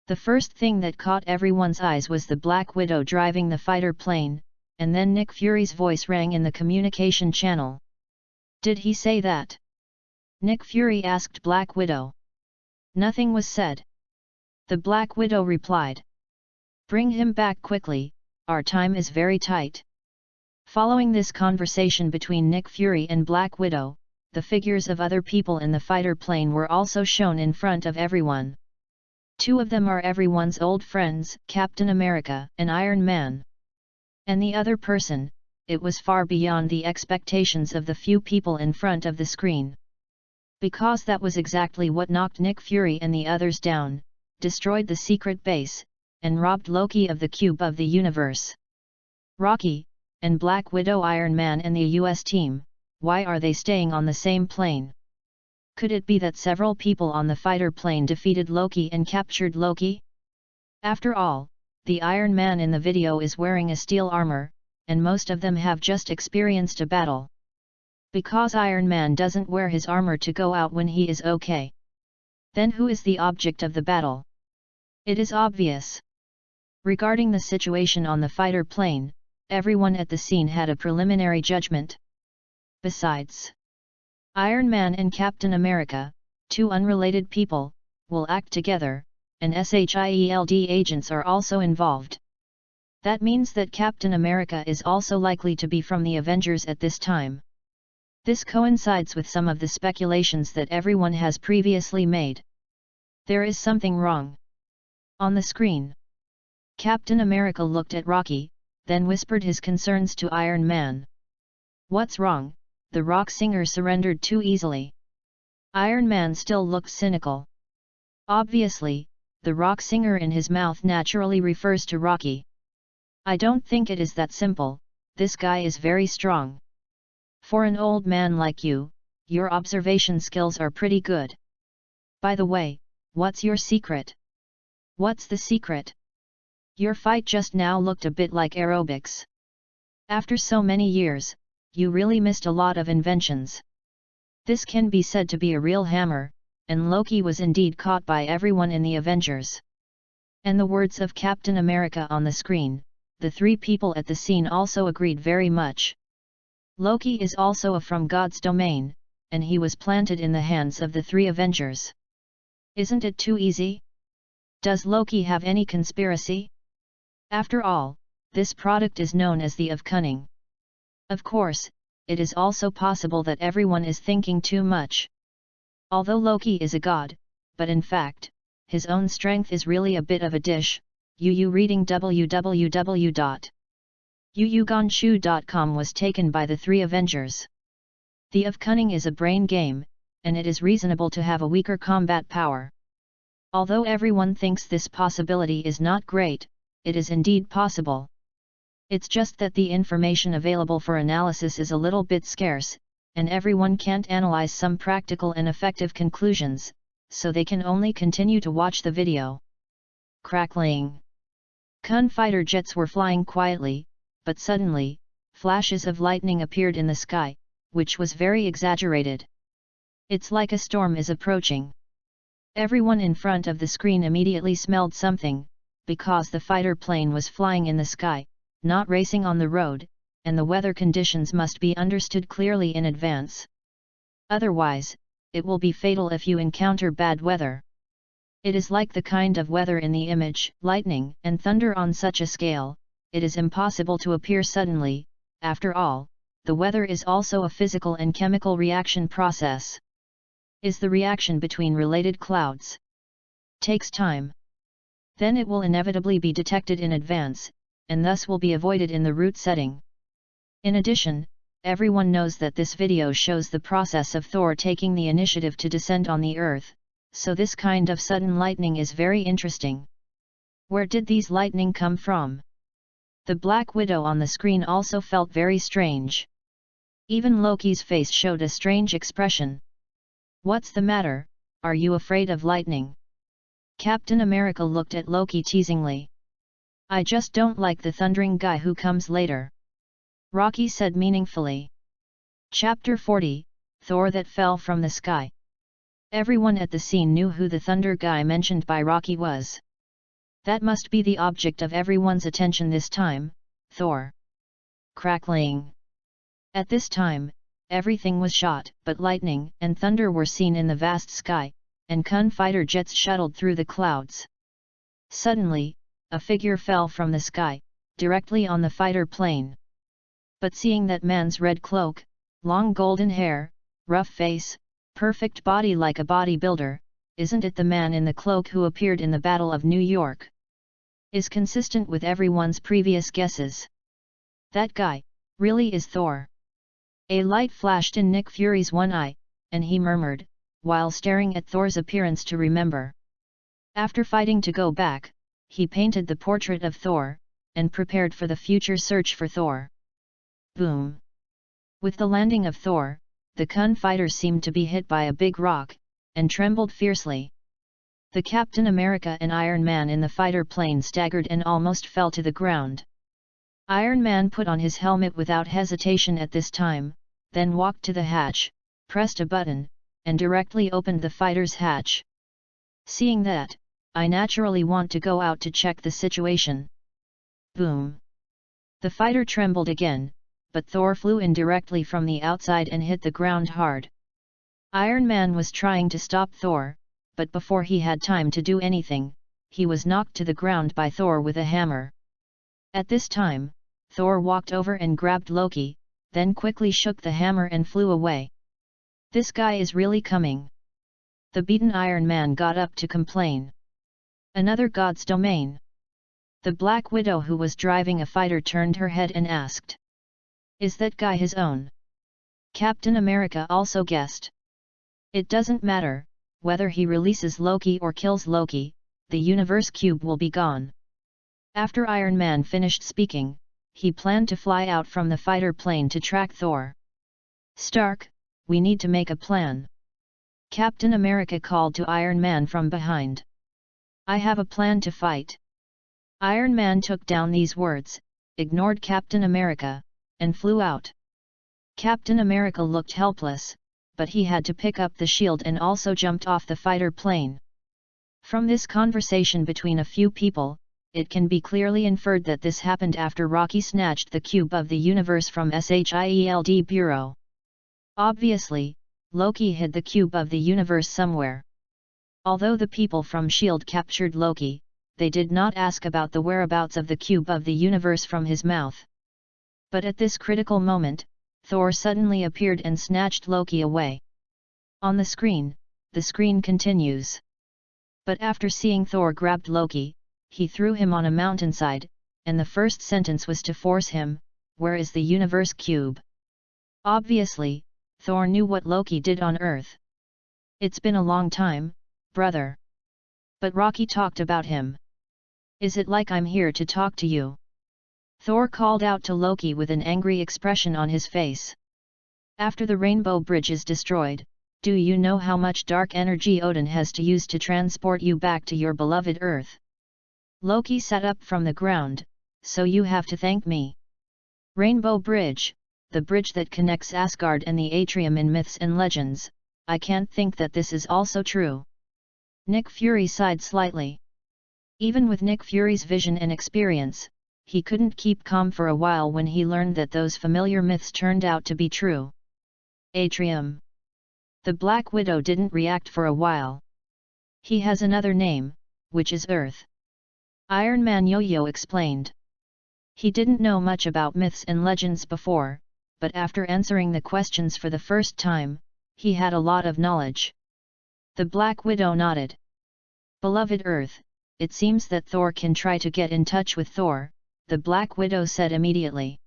The first thing that caught everyone's eyes was the Black Widow driving the fighter plane, and then Nick Fury's voice rang in the communication channel. "Did he say that?" Nick Fury asked Black Widow. Nothing was said. The Black Widow replied, "Bring him back quickly, our time is very tight." Following this conversation between Nick Fury and Black Widow, the figures of other people in the fighter plane were also shown in front of everyone. Two of them are everyone's old friends, Captain America and Iron Man. And the other person, it was far beyond the expectations of the few people in front of the screen. Because that was exactly what knocked Nick Fury and the others down, destroyed the secret base, and robbed Loki of the cube of the universe. Rocky, and Black Widow, Iron Man and the US team, why are they staying on the same plane? Could it be that several people on the fighter plane defeated Loki and captured Loki? After all, the Iron Man in the video is wearing a steel armor, and most of them have just experienced a battle. Because Iron Man doesn't wear his armor to go out when he is okay. Then who is the object of the battle? It is obvious. Regarding the situation on the fighter plane, everyone at the scene had a preliminary judgment. Besides, Iron Man and Captain America, two unrelated people, will act together, and SHIELD agents are also involved. That means that Captain America is also likely to be from the Avengers at this time. This coincides with some of the speculations that everyone has previously made. There is something wrong. On the screen, Captain America looked at Rocky, then whispered his concerns to Iron Man. "What's wrong? The rock singer surrendered too easily." Iron Man still looked cynical. Obviously, the rock singer in his mouth naturally refers to Rocky. "I don't think it is that simple, this guy is very strong. For an old man like you, your observation skills are pretty good. By the way, what's your secret?" "What's the secret? Your fight just now looked a bit like aerobics. After so many years, you really missed a lot of inventions." This can be said to be a real hammer, and Loki was indeed caught by everyone in the Avengers. And the words of Captain America on the screen, the three people at the scene also agreed very much. Loki is also from God's domain, and he was planted in the hands of the three Avengers. Isn't it too easy? Does Loki have any conspiracy? After all, this product is known as the of cunning. Of course, it is also possible that everyone is thinking too much. Although Loki is a god, but in fact, his own strength is really a bit of a dish. Reading www.yuyugonshu.com was taken by the three Avengers. The of cunning is a brain game, and it is reasonable to have a weaker combat power. Although everyone thinks this possibility is not great, it is indeed possible. It's just that the information available for analysis is a little bit scarce, and everyone can't analyze some practical and effective conclusions, so they can only continue to watch the video. Crackling. Kun fighter jets were flying quietly, but suddenly, flashes of lightning appeared in the sky, which was very exaggerated. It's like a storm is approaching. Everyone in front of the screen immediately smelled something, because the fighter plane was flying in the sky, not racing on the road, and the weather conditions must be understood clearly in advance. Otherwise, it will be fatal if you encounter bad weather. It is like the kind of weather in the image, lightning and thunder on such a scale, it is impossible to appear suddenly. After all, the weather is also a physical and chemical reaction process. Is the reaction between related clouds. Takes time. Then it will inevitably be detected in advance, and thus will be avoided in the route setting. In addition, everyone knows that this video shows the process of Thor taking the initiative to descend on the Earth, so this kind of sudden lightning is very interesting. Where did these lightning come from? The Black Widow on the screen also felt very strange. Even Loki's face showed a strange expression. "What's the matter, are you afraid of lightning?" Captain America looked at Loki teasingly. "I just don't like the thundering guy who comes later," Rocky said meaningfully. Chapter 40, Thor that Fell from the Sky. Everyone at the scene knew who the thunder guy mentioned by Rocky was. That must be the object of everyone's attention this time, Thor. Crackling. At this time, everything was shot, but lightning and thunder were seen in the vast sky, and Kun fighter jets shuttled through the clouds. Suddenly, a figure fell from the sky, directly on the fighter plane. But seeing that man's red cloak, long golden hair, rough face, perfect body like a bodybuilder, isn't it the man in the cloak who appeared in the Battle of New York? Is consistent with everyone's previous guesses. That guy, really is Thor. A light flashed in Nick Fury's one eye, and he murmured, while staring at Thor's appearance to remember. After fighting to go back, he painted the portrait of Thor, and prepared for the future search for Thor. Boom! With the landing of Thor, the Kun fighter seemed to be hit by a big rock, and trembled fiercely. The Captain America and Iron Man in the fighter plane staggered and almost fell to the ground. Iron Man put on his helmet without hesitation at this time, then walked to the hatch, pressed a button, and directly opened the fighter's hatch. Seeing that, I naturally want to go out to check the situation. Boom! The fighter trembled again, but Thor flew in directly from the outside and hit the ground hard. Iron Man was trying to stop Thor, but before he had time to do anything, he was knocked to the ground by Thor with a hammer. At this time, Thor walked over and grabbed Loki, then quickly shook the hammer and flew away. "This guy is really coming." The beaten Iron Man got up to complain. "Another god's domain." The Black Widow who was driving a fighter turned her head and asked, "Is that guy his own?" Captain America also guessed. "It doesn't matter, whether he releases Loki or kills Loki, the universe cube will be gone." After Iron Man finished speaking, he planned to fly out from the fighter plane to track Thor. "Stark, we need to make a plan." Captain America called to Iron Man from behind. "I have a plan to fight." Iron Man took down these words, ignored Captain America, and flew out. Captain America looked helpless, but he had to pick up the shield and also jumped off the fighter plane. From this conversation between a few people, it can be clearly inferred that this happened after Rocky snatched the cube of the universe from SHIELD Bureau. Obviously, Loki hid the cube of the universe somewhere. Although the people from SHIELD captured Loki, they did not ask about the whereabouts of the cube of the universe from his mouth. But at this critical moment, Thor suddenly appeared and snatched Loki away. On the screen continues. But after seeing Thor grabbed Loki, he threw him on a mountainside, and the first sentence was to force him, "Where is the universe cube?" Obviously, Thor knew what Loki did on Earth. "It's been a long time, brother. But Rocky talked about him. Is it like I'm here to talk to you?" Thor called out to Loki with an angry expression on his face. "After the Rainbow Bridge is destroyed, do you know how much dark energy Odin has to use to transport you back to your beloved Earth?" Loki sat up from the ground, "So you have to thank me." "Rainbow Bridge, the bridge that connects Asgard and the Atrium in myths and legends, I can't think that this is also true." Nick Fury sighed slightly. Even with Nick Fury's vision and experience, he couldn't keep calm for a while when he learned that those familiar myths turned out to be true. Atrium. The Black Widow didn't react for a while. "He has another name, which is Earth." Iron Man Yo-Yo explained. He didn't know much about myths and legends before, but after answering the questions for the first time, he had a lot of knowledge. The Black Widow nodded. "Beloved Earth, it seems that Thor can try to get in touch with Thor," the Black Widow said immediately.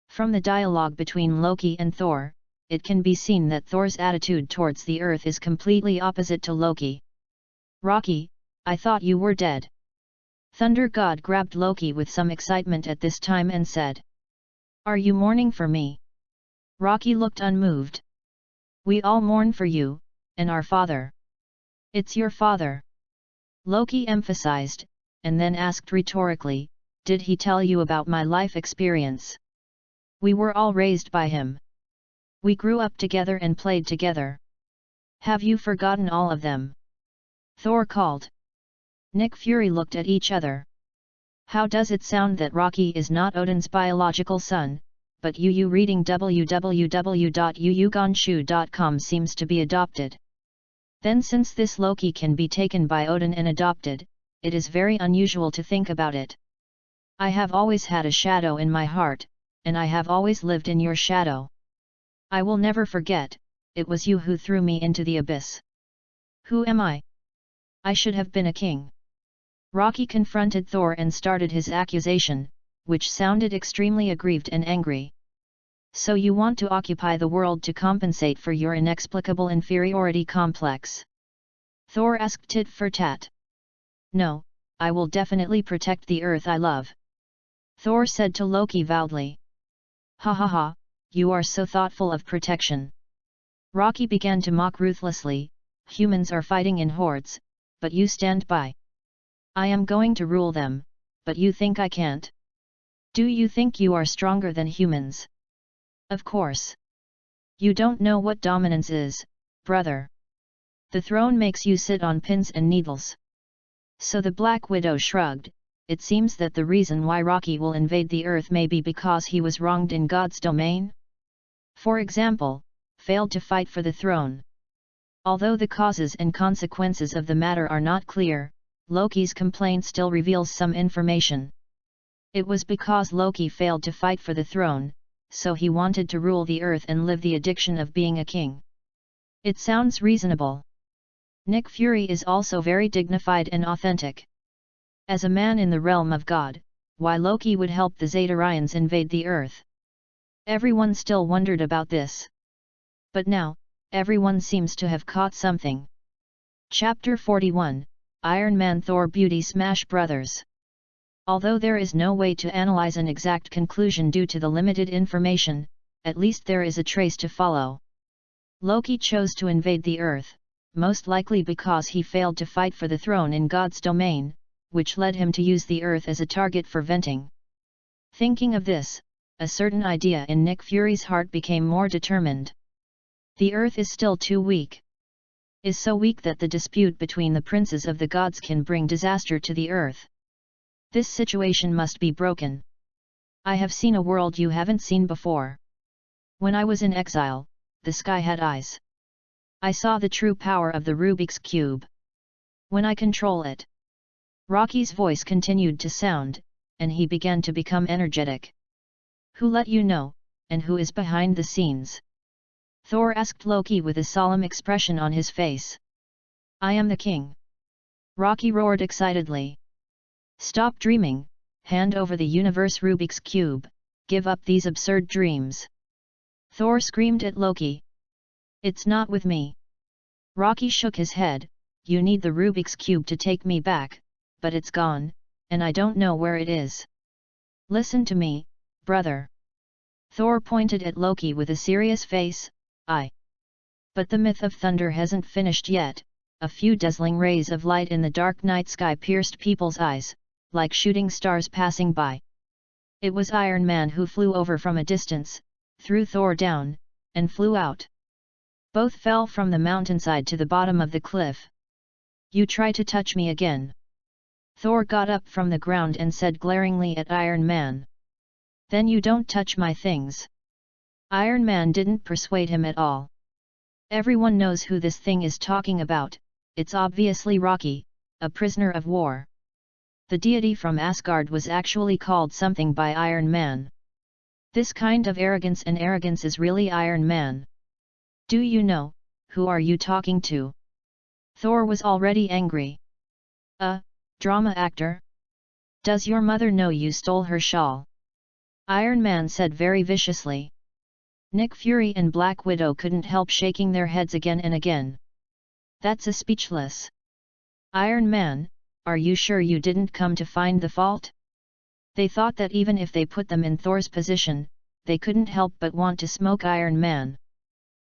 From the dialogue between Loki and Thor, it can be seen that Thor's attitude towards the Earth is completely opposite to Loki. "Rocky, I thought you were dead." Thunder God grabbed Loki with some excitement at this time and said, "Are you mourning for me?" Rocky looked unmoved. We all mourn for you, and our father. It's your father. Loki emphasized, and then asked rhetorically, did he tell you about my life experience? We were all raised by him. We grew up together and played together. Have you forgotten all of them? Thor called. Nick Fury looked at each other. How does it sound that Rocky is not Odin's biological son, but Yu reading www.yuyugonshu.com seems to be adopted? Then since this Loki can be taken by Odin and adopted, it is very unusual to think about it. I have always had a shadow in my heart, and I have always lived in your shadow. I will never forget, it was you who threw me into the abyss. Who am I? I should have been a king. Rocky confronted Thor and started his accusation, which sounded extremely aggrieved and angry. So you want to occupy the world to compensate for your inexplicable inferiority complex? Thor asked tit for tat. No, I will definitely protect the earth I love. Thor said to Loki loudly. Ha ha ha, you are so thoughtful of protection. Rocky began to mock ruthlessly, humans are fighting in hordes, but you stand by. I am going to rule them, but you think I can't? Do you think you are stronger than humans? Of course. You don't know what dominance is, brother. The throne makes you sit on pins and needles. So the Black Widow shrugged. It seems that the reason why Rocky will invade the earth may be because he was wronged in God's domain. For example, failed to fight for the throne. Although the causes and consequences of the matter are not clear, Loki's complaint still reveals some information. It was because Loki failed to fight for the throne, so he wanted to rule the earth and live the addiction of being a king. It sounds reasonable. Nick Fury is also very dignified and authentic. As a man in the realm of God, why Loki would help the Xatarians invade the earth? Everyone still wondered about this. But now, everyone seems to have caught something. Chapter 41, Iron Man Thor Beauty Smash Brothers. Although there is no way to analyze an exact conclusion due to the limited information, at least there is a trace to follow. Loki chose to invade the earth, most likely because he failed to fight for the throne in God's domain, which led him to use the earth as a target for venting. Thinking of this, a certain idea in Nick Fury's heart became more determined. The earth is still too weak. Is so weak that the dispute between the princes of the gods can bring disaster to the earth. This situation must be broken. I have seen a world you haven't seen before. When I was in exile, the sky had eyes. I saw the true power of the Rubik's Cube. When I control it. Rocky's voice continued to sound, and he began to become energetic. Who let you know, and who is behind the scenes? Thor asked Loki with a solemn expression on his face. I am the king. Rocky roared excitedly. Stop dreaming, hand over the universe Rubik's Cube, give up these absurd dreams. Thor screamed at Loki. It's not with me. Rocky shook his head, you need the Rubik's Cube to take me back, but it's gone, and I don't know where it is. Listen to me, brother. Thor pointed at Loki with a serious face. But the myth of thunder hasn't finished yet. A few dazzling rays of light in the dark night sky pierced people's eyes, like shooting stars passing by. It was Iron Man who flew over from a distance, threw Thor down, and flew out. Both fell from the mountainside to the bottom of the cliff. You try to touch me again. Thor got up from the ground and said glaringly at Iron Man. Then you don't touch my things. Iron Man didn't persuade him at all. Everyone knows who this thing is talking about, it's obviously Rocky, a prisoner of war. The deity from Asgard was actually called something by Iron Man. This kind of arrogance is really Iron Man. Do you know, who are you talking to? Thor was already angry. A drama actor? Does your mother know you stole her shawl? Iron Man said very viciously. Nick Fury and Black Widow couldn't help shaking their heads again and again. That's a speechless. Iron Man, are you sure you didn't come to find the fault? They thought that even if they put them in Thor's position, they couldn't help but want to smoke Iron Man.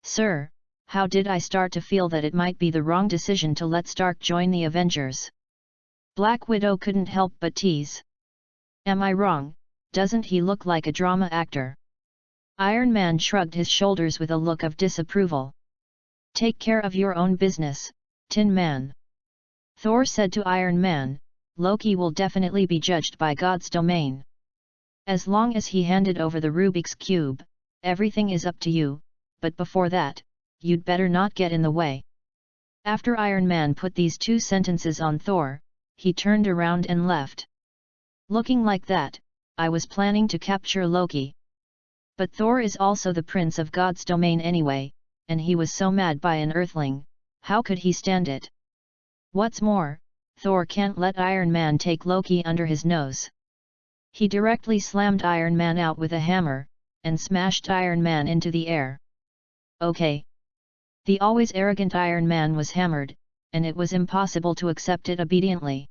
"Sir, how did I start to feel that it might be the wrong decision to let Stark join the Avengers?" Black Widow couldn't help but tease. "Am I wrong? Doesn't he look like a drama actor?" Iron Man shrugged his shoulders with a look of disapproval. "Take care of your own business, Tin Man." Thor said to Iron Man, "Loki will definitely be judged by God's domain. As long as he handed over the Rubik's Cube, everything is up to you, but before that, you'd better not get in the way." After Iron Man put these two sentences on Thor, he turned around and left. "Looking like that, I was planning to capture Loki. But Thor is also the prince of God's domain anyway, and he was so mad by an Earthling, how could he stand it? What's more, Thor can't let Iron Man take Loki under his nose." He directly slammed Iron Man out with a hammer, and smashed Iron Man into the air. "Okay." The always arrogant Iron Man was hammered, and it was impossible to accept it obediently.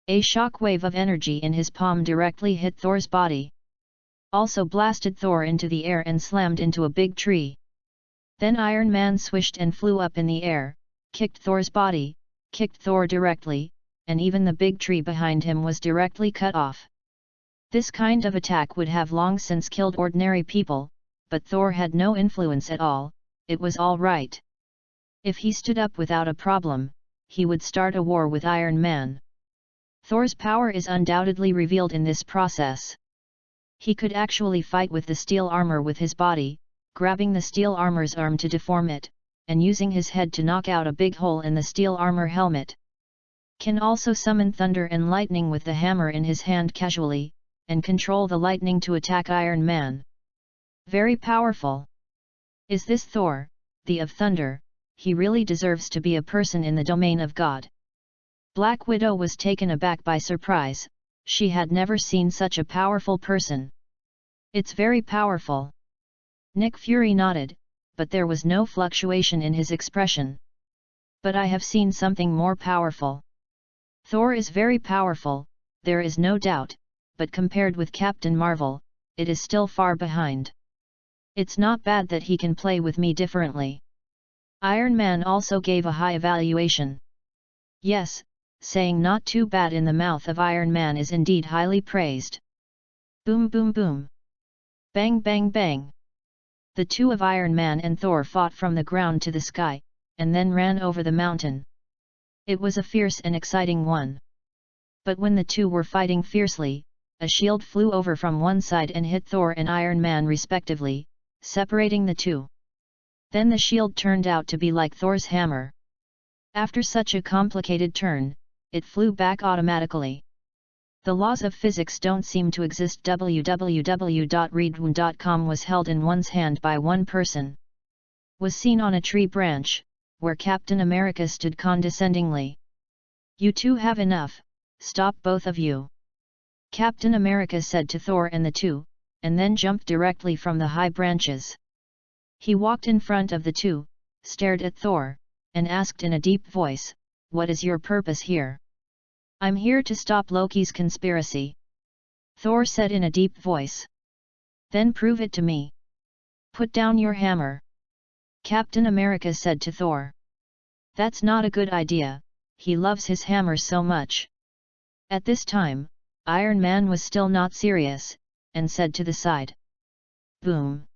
A shockwave of energy in his palm directly hit Thor's body. Also blasted Thor into the air and slammed into a big tree. Then Iron Man swished and flew up in the air, kicked Thor's body, kicked Thor directly, and even the big tree behind him was directly cut off. This kind of attack would have long since killed ordinary people, but Thor had no influence at all. It was all right. If he stood up without a problem, he would start a war with Iron Man. Thor's power is undoubtedly revealed in this process. He could actually fight with the steel armor with his body, grabbing the steel armor's arm to deform it, and using his head to knock out a big hole in the steel armor helmet. Can also summon thunder and lightning with the hammer in his hand casually, and control the lightning to attack Iron Man. Very powerful. Is this Thor, the of Thunder? He really deserves to be a person in the domain of God. Black Widow was taken aback by surprise. She had never seen such a powerful person. "It's very powerful." Nick Fury nodded, but there was no fluctuation in his expression. "But I have seen something more powerful. Thor is very powerful, there is no doubt, but compared with Captain Marvel, it is still far behind. It's not bad that he can play with me differently." Iron Man also gave a high evaluation. Yes, saying not too bad in the mouth of Iron Man is indeed highly praised. Boom boom boom. Bang bang bang. The two of Iron Man and Thor fought from the ground to the sky, and then ran over the mountain. It was a fierce and exciting one. But when the two were fighting fiercely, a shield flew over from one side and hit Thor and Iron Man respectively, separating the two. Then the shield turned out to be like Thor's hammer. After such a complicated turn, it flew back automatically. The laws of physics don't seem to exist. www.readaloud.com was held in one's hand by one person. Was seen on a tree branch, where Captain America stood condescendingly. "You two have enough, stop both of you," Captain America said to Thor and the two, and then jumped directly from the high branches. He walked in front of the two, stared at Thor, and asked in a deep voice, "What is your purpose here?" "I'm here to stop Loki's conspiracy," Thor said in a deep voice. "Then prove it to me." "Put down your hammer," Captain America said to Thor. "That's not a good idea, he loves his hammer so much." At this time, Iron Man was still not serious, and said to the side. Boom.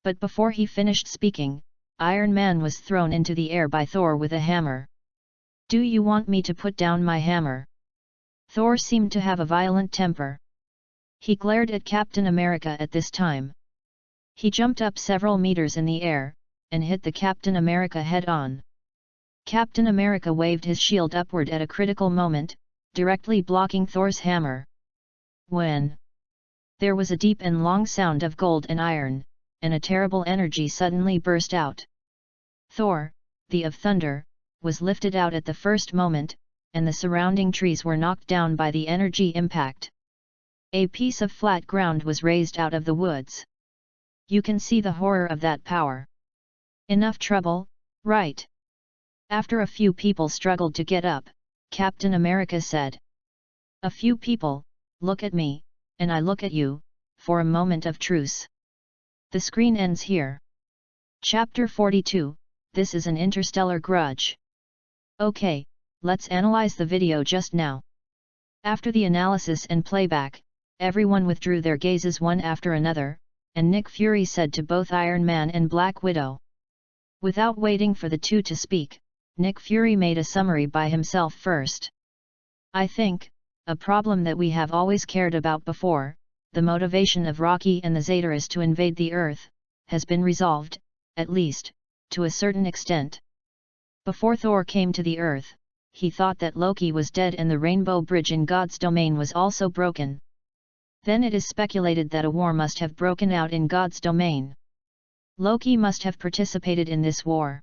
But before he finished speaking, Iron Man was thrown into the air by Thor with a hammer. "Do you want me to put down my hammer?" Thor seemed to have a violent temper. He glared at Captain America at this time. He jumped up several meters in the air, and hit the Captain America head-on. Captain America waved his shield upward at a critical moment, directly blocking Thor's hammer. When there was a deep and long sound of gold and iron, and a terrible energy suddenly burst out. Thor, the of Thunder, was lifted out at the first moment, and the surrounding trees were knocked down by the energy impact. A piece of flat ground was raised out of the woods. You can see the horror of that power. Enough trouble, right? After a few people struggled to get up, Captain America said. "A few people, look at me, and I look at you," for a moment of truce. The screen ends here. Chapter 42, This is an Interstellar Grudge. Okay, let's analyze the video just now. After the analysis and playback, everyone withdrew their gazes one after another, and Nick Fury said to both Iron Man and Black Widow. Without waiting for the two to speak, Nick Fury made a summary by himself first. I think, a problem that we have always cared about before, the motivation of Rocky and the Zetas to invade the Earth, has been resolved, at least, to a certain extent. Before Thor came to the Earth, he thought that Loki was dead and the Rainbow Bridge in God's domain was also broken. Then it is speculated that a war must have broken out in God's domain. Loki must have participated in this war.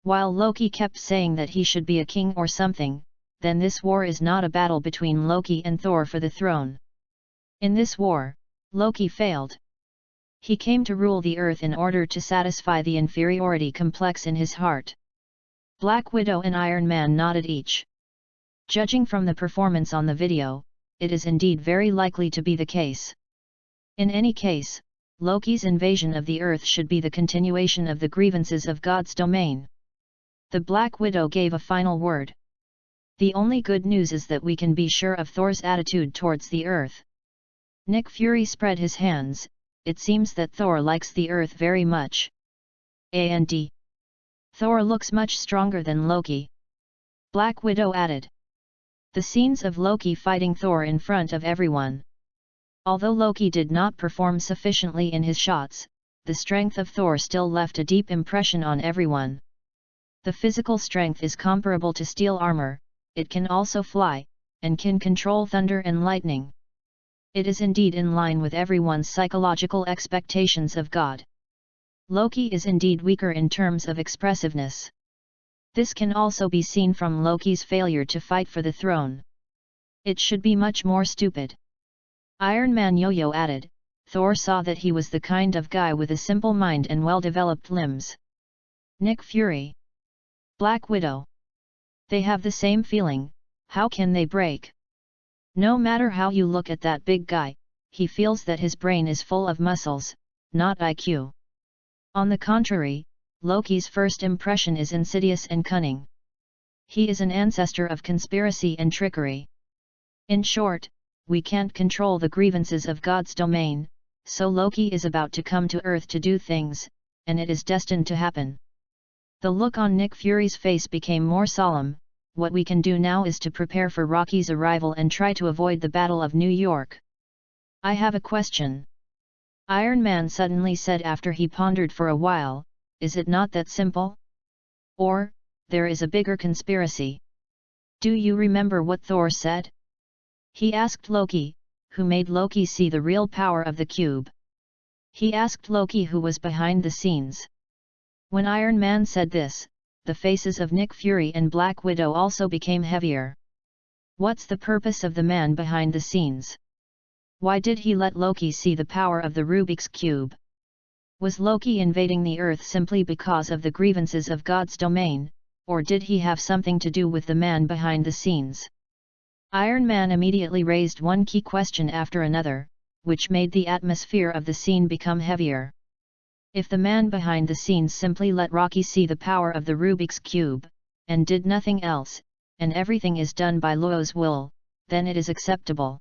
While Loki kept saying that he should be a king or something, then this war is not a battle between Loki and Thor for the throne. In this war, Loki failed. He came to rule the Earth in order to satisfy the inferiority complex in his heart. Black Widow and Iron Man nodded each. Judging from the performance on the video, it is indeed very likely to be the case. In any case, Loki's invasion of the Earth should be the continuation of the grievances of God's domain. The Black Widow gave a final word. The only good news is that we can be sure of Thor's attitude towards the Earth. Nick Fury spread his hands. It seems that Thor likes the Earth very much. And Thor looks much stronger than Loki. Black Widow added. The scenes of Loki fighting Thor in front of everyone. Although Loki did not perform sufficiently in his shots, the strength of Thor still left a deep impression on everyone. The physical strength is comparable to steel armor, it can also fly, and can control thunder and lightning. It is indeed in line with everyone's psychological expectations of God. Loki is indeed weaker in terms of expressiveness. This can also be seen from Loki's failure to fight for the throne. It should be much more stupid. Iron Man Yo-Yo added, Thor saw that he was the kind of guy with a simple mind and well-developed limbs. Nick Fury. Black Widow. They have the same feeling, how can they break? No matter how you look at that big guy, he feels that his brain is full of muscles, not IQ. On the contrary, Loki's first impression is insidious and cunning. He is an ancestor of conspiracy and trickery. In short, we can't control the grievances of God's domain, so Loki is about to come to Earth to do things, and it is destined to happen. The look on Nick Fury's face became more solemn. What we can do now is to prepare for Rocky's arrival and try to avoid the Battle of New York. I have a question. Iron Man suddenly said after he pondered for a while, is it not that simple? Or, there is a bigger conspiracy. Do you remember what Thor said? He asked Loki, who made Loki see the real power of the cube. He asked Loki who was behind the scenes. When Iron Man said this, the faces of Nick Fury and Black Widow also became heavier. What's the purpose of the man behind the scenes? Why did he let Loki see the power of the Rubik's Cube? Was Loki invading the Earth simply because of the grievances of God's domain, or did he have something to do with the man behind the scenes? Iron Man immediately raised one key question after another, which made the atmosphere of the scene become heavier. If the man behind the scenes simply let Rocky see the power of the Rubik's Cube, and did nothing else, and everything is done by Lo's will, then it is acceptable.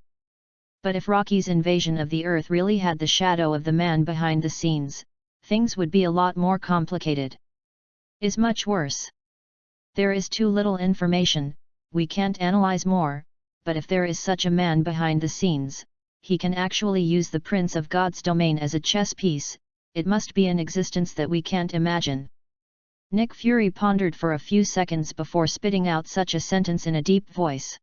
But if Rocky's invasion of the Earth really had the shadow of the man behind the scenes, things would be a lot more complicated. Is much worse. There is too little information, we can't analyze more, but if there is such a man behind the scenes, he can actually use the Prince of God's domain as a chess piece. It must be an existence that we can't imagine. Nick Fury pondered for a few seconds before spitting out such a sentence in a deep voice.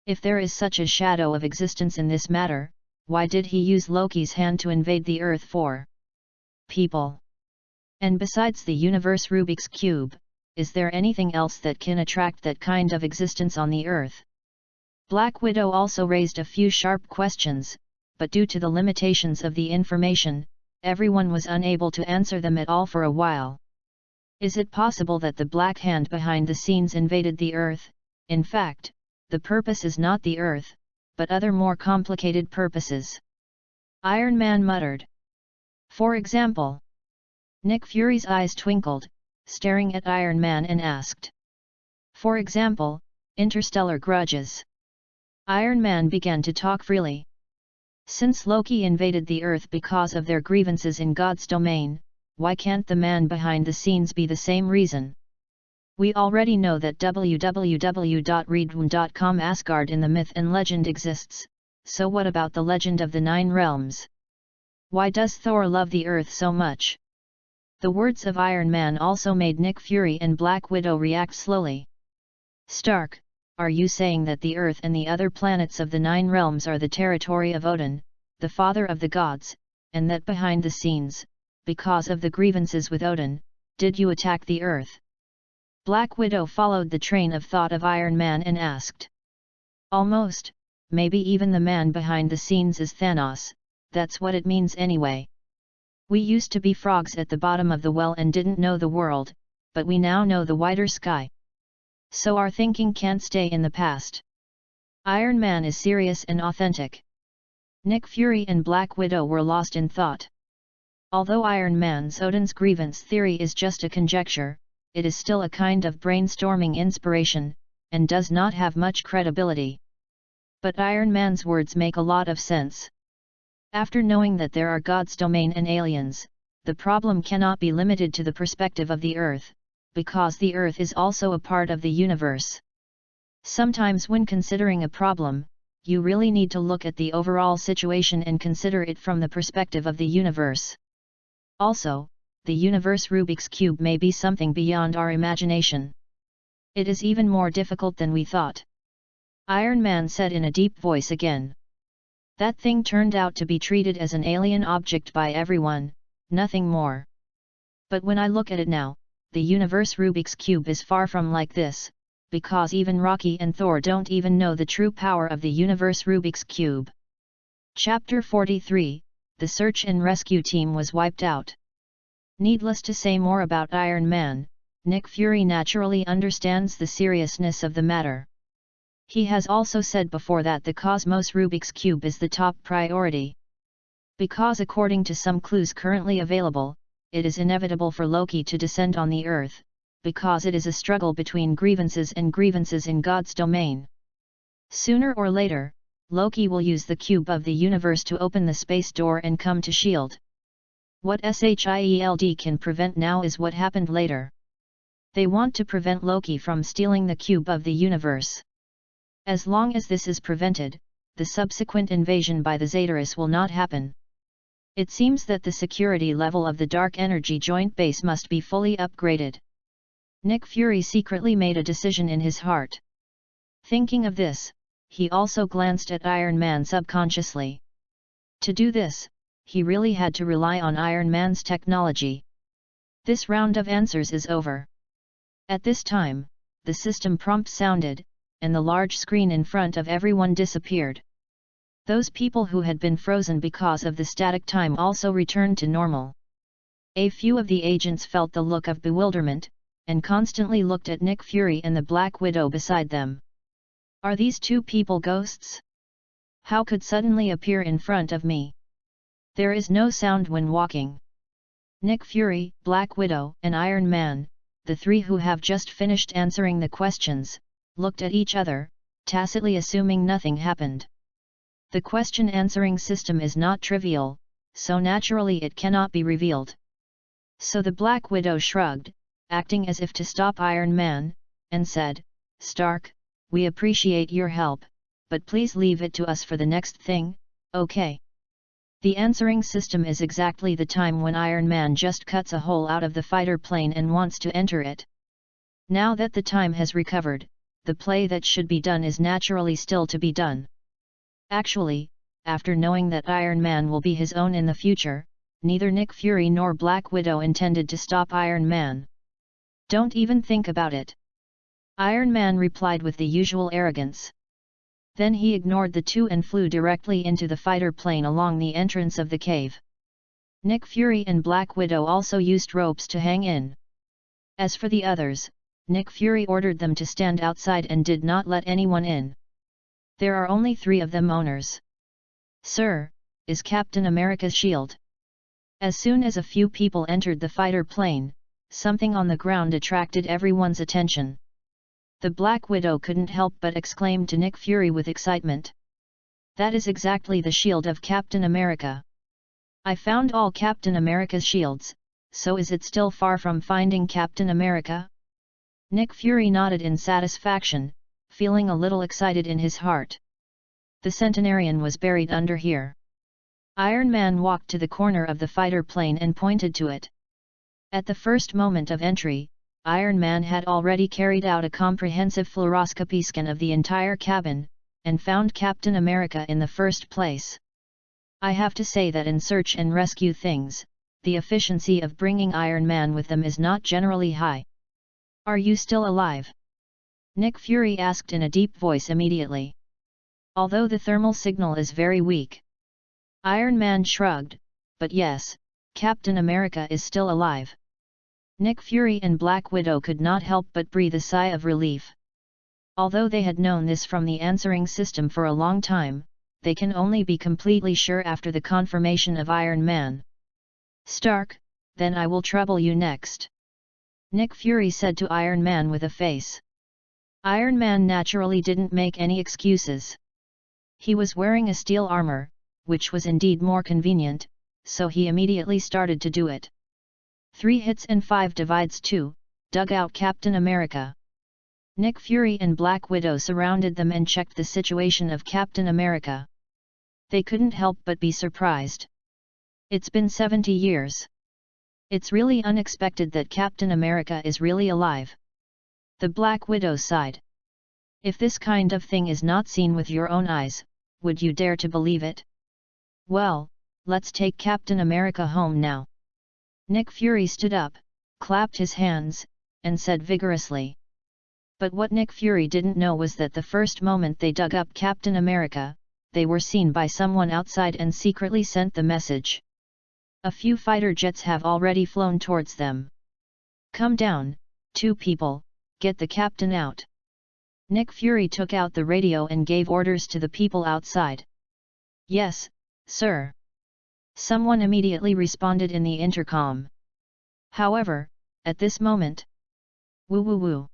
If there is such a shadow of existence in this matter, why did he use Loki's hand to invade the Earth for? People. And besides the universe Rubik's Cube, is there anything else that can attract that kind of existence on the Earth? Black Widow also raised a few sharp questions, but due to the limitations of the information, everyone was unable to answer them at all for a while. Is it possible that the Black Hand behind the scenes invaded the Earth? In fact, the purpose is not the Earth, but other more complicated purposes. Iron Man muttered. For example. Nick Fury's eyes twinkled, staring at Iron Man and asked. For example, interstellar grudges. Iron Man began to talk freely. Since Loki invaded the Earth because of their grievances in God's domain, why can't the man behind the scenes be the same reason? We already know that www.readaloud.com Asgard in the myth and legend exists, so what about the legend of the 9 realms? Why does Thor love the Earth so much? The words of Iron Man also made Nick Fury and Black Widow react slowly. Stark, are you saying that the Earth and the other planets of the 9 realms are the territory of Odin, the father of the gods, and that behind the scenes, because of the grievances with Odin, did you attack the Earth? Black Widow followed the train of thought of Iron Man and asked. Almost, maybe even the man behind the scenes is Thanos, that's what it means anyway. We used to be frogs at the bottom of the well and didn't know the world, but we now know the wider sky. So our thinking can't stay in the past. Iron Man is serious and authentic. Nick Fury and Black Widow were lost in thought. Although Iron Man's Odin's grievance theory is just a conjecture, it is still a kind of brainstorming inspiration, and does not have much credibility. But Iron Man's words make a lot of sense. After knowing that there are God's domain and aliens, the problem cannot be limited to the perspective of the Earth, because the Earth is also a part of the universe. Sometimes when considering a problem, you really need to look at the overall situation and consider it from the perspective of the universe. Also, the universe Rubik's Cube may be something beyond our imagination. It is even more difficult than we thought. Iron Man said in a deep voice again. That thing turned out to be treated as an alien object by everyone, nothing more. But when I look at it now, the universe Rubik's Cube is far from like this, because even Rocky and Thor don't even know the true power of the universe Rubik's Cube. Chapter 43, The search and rescue team was wiped out. Needless to say more about Iron Man, Nick Fury naturally understands the seriousness of the matter. He has also said before that the Cosmos Rubik's Cube is the top priority. Because according to some clues currently available, it is inevitable for Loki to descend on the Earth, because it is a struggle between grievances and grievances in God's domain. Sooner or later, Loki will use the cube of the universe to open the space door and come to S.H.I.E.L.D. What S.H.I.E.L.D. can prevent now is what happened later. They want to prevent Loki from stealing the cube of the universe. As long as this is prevented, the subsequent invasion by the Zatarus will not happen. It seems that the security level of the Dark Energy Joint Base must be fully upgraded. Nick Fury secretly made a decision in his heart. Thinking of this, he also glanced at Iron Man subconsciously. To do this, he really had to rely on Iron Man's technology. This round of answers is over. At this time, the system prompt sounded, and the large screen in front of everyone disappeared. Those people who had been frozen because of the static time also returned to normal. A few of the agents felt the look of bewilderment, and constantly looked at Nick Fury and the Black Widow beside them. Are these two people ghosts? How could suddenly appear in front of me? There is no sound when walking. Nick Fury, Black Widow, and Iron Man, the three who have just finished answering the questions, looked at each other, tacitly assuming nothing happened. The question-answering system is not trivial, so naturally it cannot be revealed. So the Black Widow shrugged, acting as if to stop Iron Man, and said, Stark, we appreciate your help, but please leave it to us for the next thing, okay? The answering system is exactly the time when Iron Man just cuts a hole out of the fighter plane and wants to enter it. Now that the time has recovered, the play that should be done is naturally still to be done. Actually, after knowing that Iron Man will be his own in the future, neither Nick Fury nor Black Widow intended to stop Iron Man. Don't even think about it. Iron Man replied with the usual arrogance. Then he ignored the two and flew directly into the fighter plane along the entrance of the cave. Nick Fury and Black Widow also used ropes to hang in. As for the others, Nick Fury ordered them to stand outside and did not let anyone in. There are only 3 of them owners. Sir, is Captain America's shield. As soon as a few people entered the fighter plane, something on the ground attracted everyone's attention. The Black Widow couldn't help but exclaim to Nick Fury with excitement. "That is exactly the shield of Captain America. I found all Captain America's shields, so is it still far from finding Captain America?" Nick Fury nodded in satisfaction, feeling a little excited in his heart. The centenarian was buried under here. Iron Man walked to the corner of the fighter plane and pointed to it. At the first moment of entry, Iron Man had already carried out a comprehensive fluoroscopy scan of the entire cabin, and found Captain America in the first place. I have to say that in search and rescue things, the efficiency of bringing Iron Man with them is not generally high. "Are you still alive?" Nick Fury asked in a deep voice immediately. "Although the thermal signal is very weak." Iron Man shrugged, "But yes, Captain America is still alive." Nick Fury and Black Widow could not help but breathe a sigh of relief. Although they had known this from the answering system for a long time, they can only be completely sure after the confirmation of Iron Man. "Stark, then I will trouble you next," Nick Fury said to Iron Man with a face. Iron Man naturally didn't make any excuses. He was wearing a steel armor, which was indeed more convenient, so he immediately started to do it. 3 hits and 5 divides 2, dug out Captain America. Nick Fury and Black Widow surrounded them and checked the situation of Captain America. They couldn't help but be surprised. It's been 70 years. It's really unexpected that Captain America is really alive. The Black Widow sighed. "If this kind of thing is not seen with your own eyes, would you dare to believe it? Well, let's take Captain America home now." Nick Fury stood up, clapped his hands, and said vigorously. But what Nick Fury didn't know was that the first moment they dug up Captain America, they were seen by someone outside and secretly sent the message. A few fighter jets have already flown towards them. "Come down, 2 people, get the captain out." Nick Fury took out the radio and gave orders to the people outside. "Yes, sir." Someone immediately responded in the intercom. However, at this moment, woo woo woo.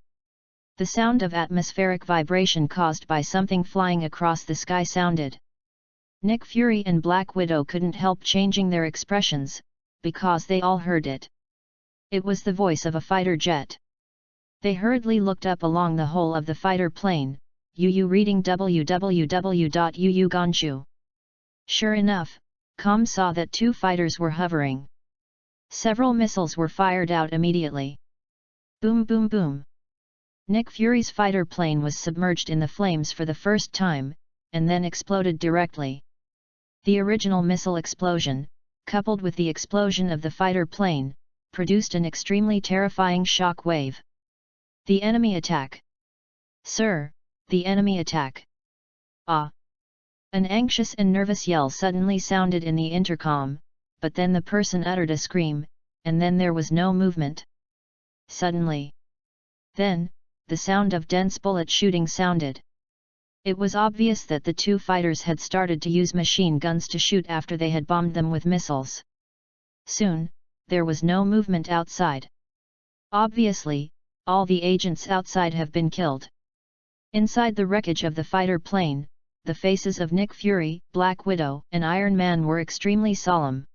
The sound of atmospheric vibration caused by something flying across the sky sounded. Nick Fury and Black Widow couldn't help changing their expressions, because they all heard it. It was the voice of a fighter jet. They hurriedly looked up along the whole of the fighter plane, reading www.uuganshu. Sure enough, Com saw that 2 fighters were hovering. Several missiles were fired out immediately. Boom boom boom. Nick Fury's fighter plane was submerged in the flames for the first time, and then exploded directly. The original missile explosion, coupled with the explosion of the fighter plane, produced an extremely terrifying shock wave. "The enemy attack! Sir, the enemy attack! Ah!" An anxious and nervous yell suddenly sounded in the intercom, but then the person uttered a scream, and then there was no movement. Suddenly. Then, the sound of dense bullet shooting sounded. It was obvious that the 2 fighters had started to use machine guns to shoot after they had bombed them with missiles. Soon, there was no movement outside. Obviously, all the agents outside have been killed. Inside the wreckage of the fighter plane, the faces of Nick Fury, Black Widow, and Iron Man were extremely solemn.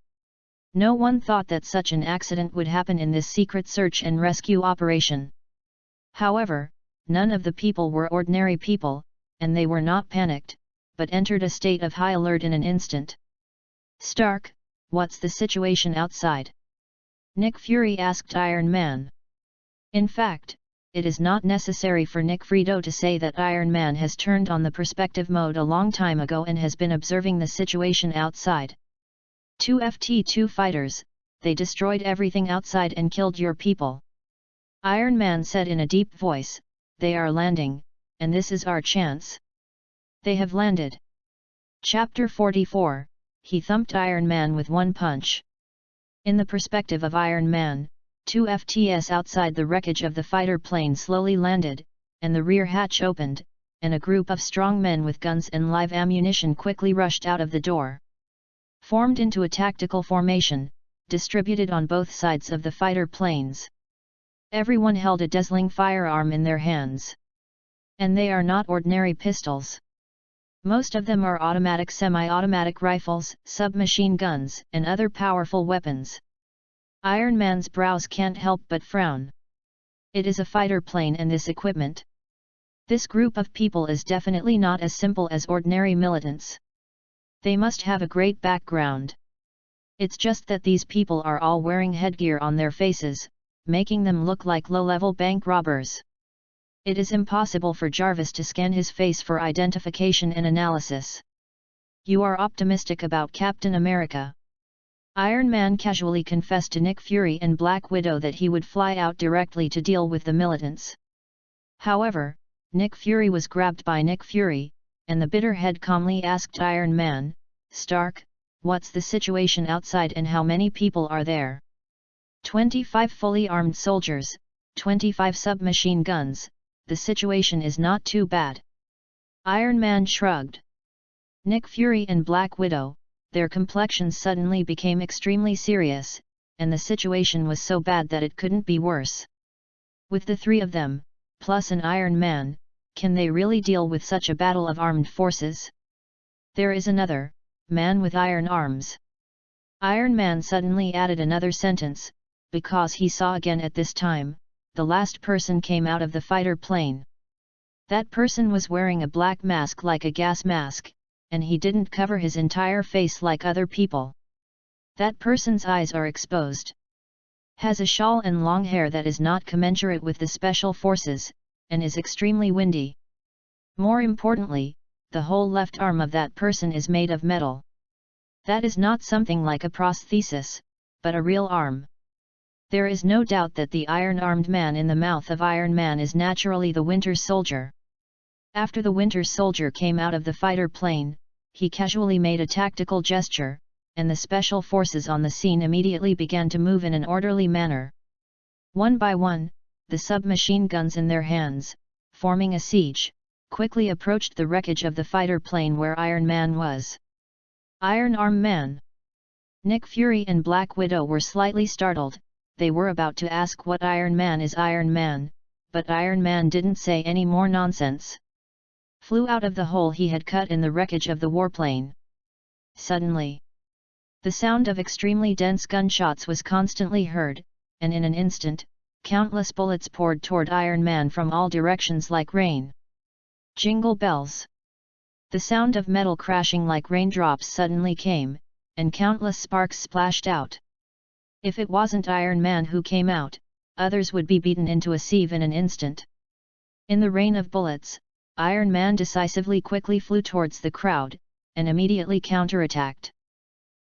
No one thought that such an accident would happen in this secret search and rescue operation. However, none of the people were ordinary people, and they were not panicked, but entered a state of high alert in an instant. "Stark, what's the situation outside?" Nick Fury asked Iron Man. In fact, it is not necessary for Nick Fury to say that Iron Man has turned on the perspective mode a long time ago and has been observing the situation outside. 2 FT2 fighters, they destroyed everything outside and killed your people. Iron Man said in a deep voice, "They are landing, and this is our chance." They have landed. Chapter 44, he thumped Iron Man with one punch. In the perspective of Iron Man, 2 FTs outside the wreckage of the fighter plane slowly landed, and the rear hatch opened, and a group of strong men with guns and live ammunition quickly rushed out of the door. formed into a tactical formation, distributed on both sides of the fighter planes. Everyone held a dazzling firearm in their hands. And they are not ordinary pistols. Most of them are automatic, semi-automatic rifles, submachine guns, and other powerful weapons. Iron Man's brows can't help but frown. It is a fighter plane and this equipment. This group of people is definitely not as simple as ordinary militants. They must have a great background. It's just that these people are all wearing headgear on their faces, making them look like low-level bank robbers. It is impossible for Jarvis to scan his face for identification and analysis. You are optimistic about Captain America. Iron Man casually confessed to Nick Fury and Black Widow that he would fly out directly to deal with the militants. However, Nick Fury was grabbed by Nick Fury, and the bitter head calmly asked Iron Man, "Stark, what's the situation outside and how many people are there?" 25 fully armed soldiers, 25 submachine guns, the situation is not too bad. Iron Man shrugged. Nick Fury and Black Widow, their complexions suddenly became extremely serious, and the situation was so bad that it couldn't be worse. With the three of them, plus an Iron Man, can they really deal with such a battle of armed forces? There is another man with iron arms. Iron Man suddenly added another sentence, because he saw again at this time, the last person came out of the fighter plane. That person was wearing a black mask like a gas mask, and he didn't cover his entire face like other people. That person's eyes are exposed. Has a shawl and long hair that is not commensurate with the special forces, and is extremely windy. More importantly, the whole left arm of that person is made of metal. That is not something like a prosthesis, but a real arm. There is no doubt that the iron-armed man in the mouth of Iron Man is naturally the Winter Soldier. After the Winter Soldier came out of the fighter plane, he casually made a tactical gesture, and the special forces on the scene immediately began to move in an orderly manner. One by one, the submachine guns in their hands, forming a siege, quickly approached the wreckage of the fighter plane where Iron Man was. Iron Arm Man. Nick Fury and Black Widow were slightly startled. They were about to ask what Iron Man is Iron Man, but Iron Man didn't say any more nonsense. Flew out of the hole he had cut in the wreckage of the warplane. Suddenly, the sound of extremely dense gunshots was constantly heard, and in an instant, countless bullets poured toward Iron Man from all directions like rain. Jingle bells! The sound of metal crashing like raindrops suddenly came, and countless sparks splashed out. If it wasn't Iron Man who came out, others would be beaten into a sieve in an instant. In the rain of bullets, Iron Man decisively quickly flew towards the crowd, and immediately counterattacked.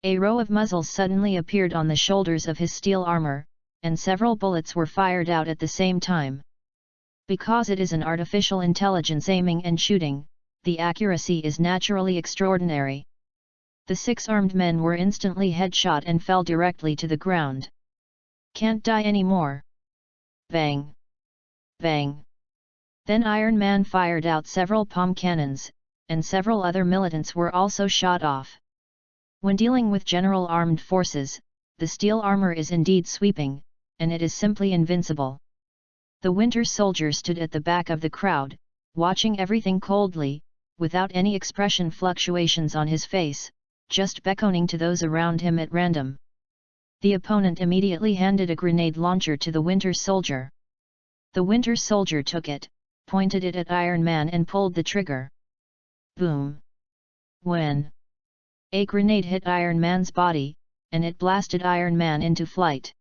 A row of muzzles suddenly appeared on the shoulders of his steel armor, and several bullets were fired out at the same time. Because it is an artificial intelligence aiming and shooting, the accuracy is naturally extraordinary. The 6 armed men were instantly headshot and fell directly to the ground. Can't die anymore. Bang! Bang! Then Iron Man fired out several palm cannons, and several other militants were also shot off. When dealing with general armed forces, the steel armor is indeed sweeping, and it is simply invincible. The Winter Soldier stood at the back of the crowd, watching everything coldly, without any expression fluctuations on his face, just beckoning to those around him at random. The opponent immediately handed a grenade launcher to the Winter Soldier. The Winter Soldier took it, pointed it at Iron Man and pulled the trigger. Boom! When a grenade hit Iron Man's body, and it blasted Iron Man into flight.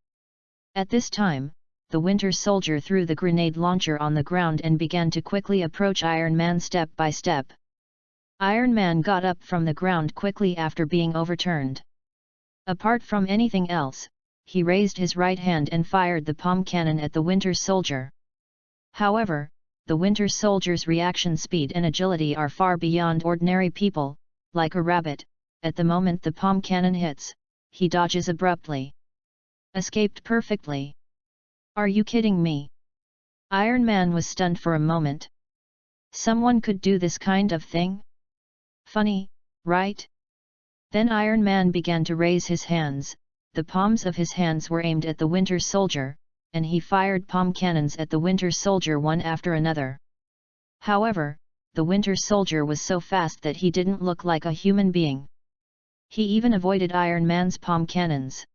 At this time, the Winter Soldier threw the grenade launcher on the ground and began to quickly approach Iron Man step by step. Iron Man got up from the ground quickly after being overturned. Apart from anything else, he raised his right hand and fired the palm cannon at the Winter Soldier. However, the Winter Soldier's reaction speed and agility are far beyond ordinary people. Like a rabbit, at the moment the palm cannon hits, he dodges abruptly. Escaped perfectly. Are you kidding me? Iron Man was stunned for a moment. Someone could do this kind of thing? Funny, right? Then Iron Man began to raise his hands. The palms of his hands were aimed at the Winter Soldier, and he fired palm cannons at the Winter Soldier one after another. However, the Winter Soldier was so fast that he didn't look like a human being. He even avoided Iron Man's palm cannons.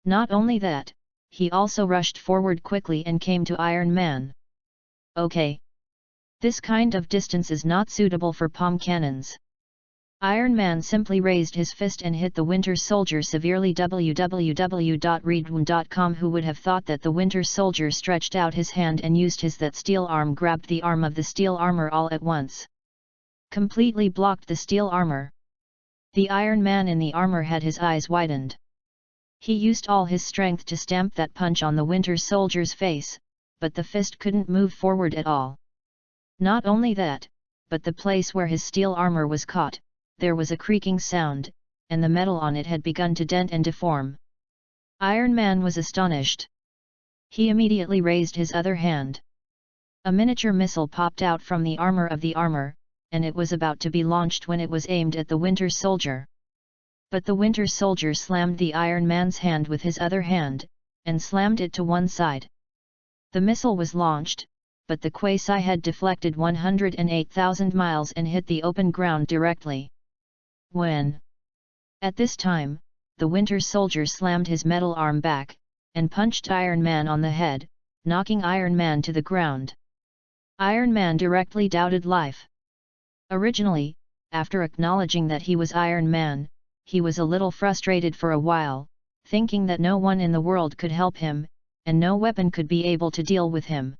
Not only that, he also rushed forward quickly and came to Iron Man. Okay. This kind of distance is not suitable for palm cannons. Iron Man simply raised his fist and hit the Winter Soldier severely. www.readaloud.com. Who would have thought that the Winter Soldier stretched out his hand and used his that steel arm grabbed the arm of the steel armor all at once. Completely blocked the steel armor. The Iron Man in the armor had his eyes widened. He used all his strength to stamp that punch on the Winter Soldier's face, but the fist couldn't move forward at all. Not only that, but the place where his steel armor was caught, there was a creaking sound, and the metal on it had begun to dent and deform. Iron Man was astonished. He immediately raised his other hand. A miniature missile popped out from the armor of the armor, and it was about to be launched when it was aimed at the Winter Soldier. But the Winter Soldier slammed the Iron Man's hand with his other hand, and slammed it to one side. The missile was launched, but the quasi had deflected 108,000 miles and hit the open ground directly. At this time, the Winter Soldier slammed his metal arm back, and punched Iron Man on the head, knocking Iron Man to the ground. Iron Man directly doubted life. Originally, after acknowledging that he was Iron Man, he was a little frustrated for a while, thinking that no one in the world could help him, and no weapon could be able to deal with him.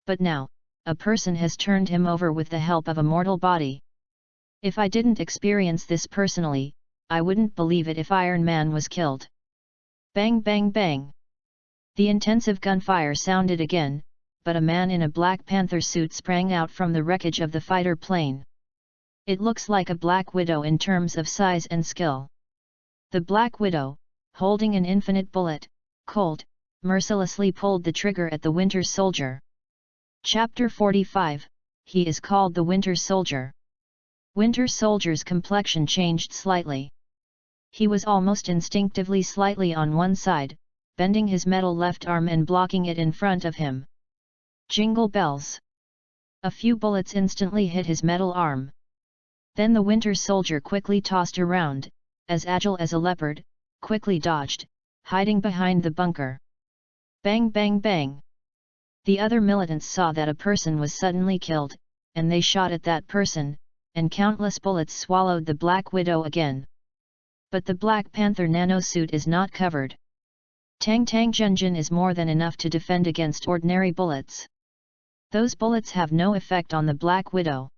But now, a person has turned him over with the help of a mortal body. If I didn't experience this personally, I wouldn't believe it if Iron Man was killed. Bang bang bang! The intensive gunfire sounded again, but a man in a Black Panther suit sprang out from the wreckage of the fighter plane. It looks like a Black Widow in terms of size and skill. The Black Widow, holding an infinite bullet, Colt, mercilessly pulled the trigger at the Winter Soldier. Chapter 45, He is called the Winter Soldier. Winter Soldier's complexion changed slightly. He was almost instinctively slightly on one side, bending his metal left arm and blocking it in front of him. Jingle bells! A few bullets instantly hit his metal arm. Then the Winter Soldier quickly tossed around, as agile as a leopard, quickly dodged, hiding behind the bunker. Bang bang bang! The other militants saw that a person was suddenly killed, and they shot at that person, and countless bullets swallowed the Black Widow again. But the Black Panther nanosuit is not covered. Tang Tang Junjin is more than enough to defend against ordinary bullets. Those bullets have no effect on the Black Widow.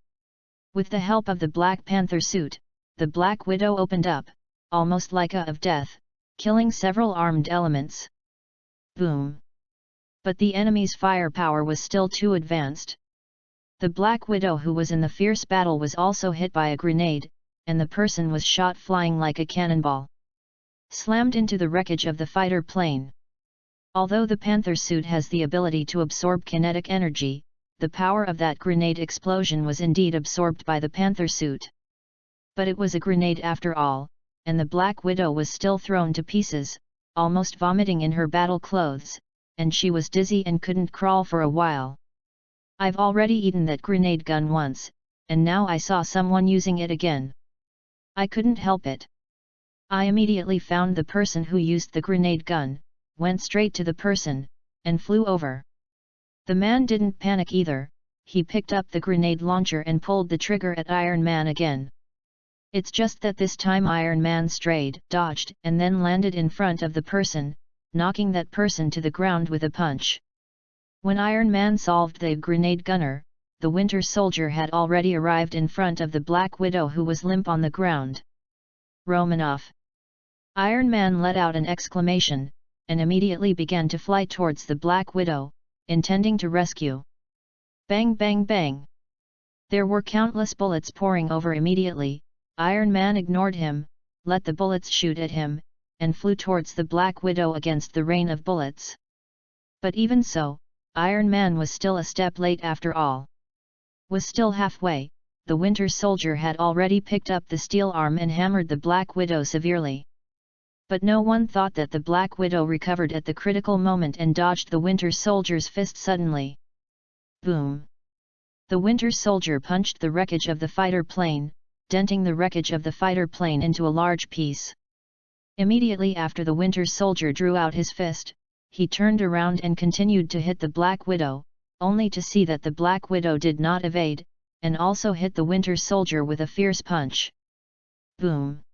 With the help of the Black Panther suit, the Black Widow opened up, almost like a of death, killing several armed elements. Boom! But the enemy's firepower was still too advanced. The Black Widow who was in the fierce battle was also hit by a grenade, and the person was shot flying like a cannonball. Slammed into the wreckage of the fighter plane. Although the Panther suit has the ability to absorb kinetic energy, the power of that grenade explosion was indeed absorbed by the Panther suit. But it was a grenade after all, and the Black Widow was still thrown to pieces, almost vomiting in her battle clothes, and she was dizzy and couldn't crawl for a while. I've already eaten that grenade gun once, and now I saw someone using it again. I couldn't help it. I immediately found the person who used the grenade gun, went straight to the person, and flew over. The man didn't panic either, he picked up the grenade launcher and pulled the trigger at Iron Man again. It's just that this time Iron Man strayed, dodged, and then landed in front of the person, knocking that person to the ground with a punch. When Iron Man solved the grenade gunner, the Winter Soldier had already arrived in front of the Black Widow who was limp on the ground. Romanoff! Iron Man let out an exclamation, and immediately began to fly towards the Black Widow, intending to rescue. Bang bang bang! There were countless bullets pouring over immediately. Iron Man ignored him, let the bullets shoot at him, and flew towards the Black Widow against the rain of bullets. But even so, Iron Man was still a step late after all. Was still halfway, the Winter Soldier had already picked up the steel arm and hammered the Black Widow severely. But no one thought that the Black Widow recovered at the critical moment and dodged the Winter Soldier's fist suddenly. Boom! The Winter Soldier punched the wreckage of the fighter plane, denting the wreckage of the fighter plane into a large piece. Immediately after the Winter Soldier drew out his fist, he turned around and continued to hit the Black Widow, only to see that the Black Widow did not evade, and also hit the Winter Soldier with a fierce punch. Boom!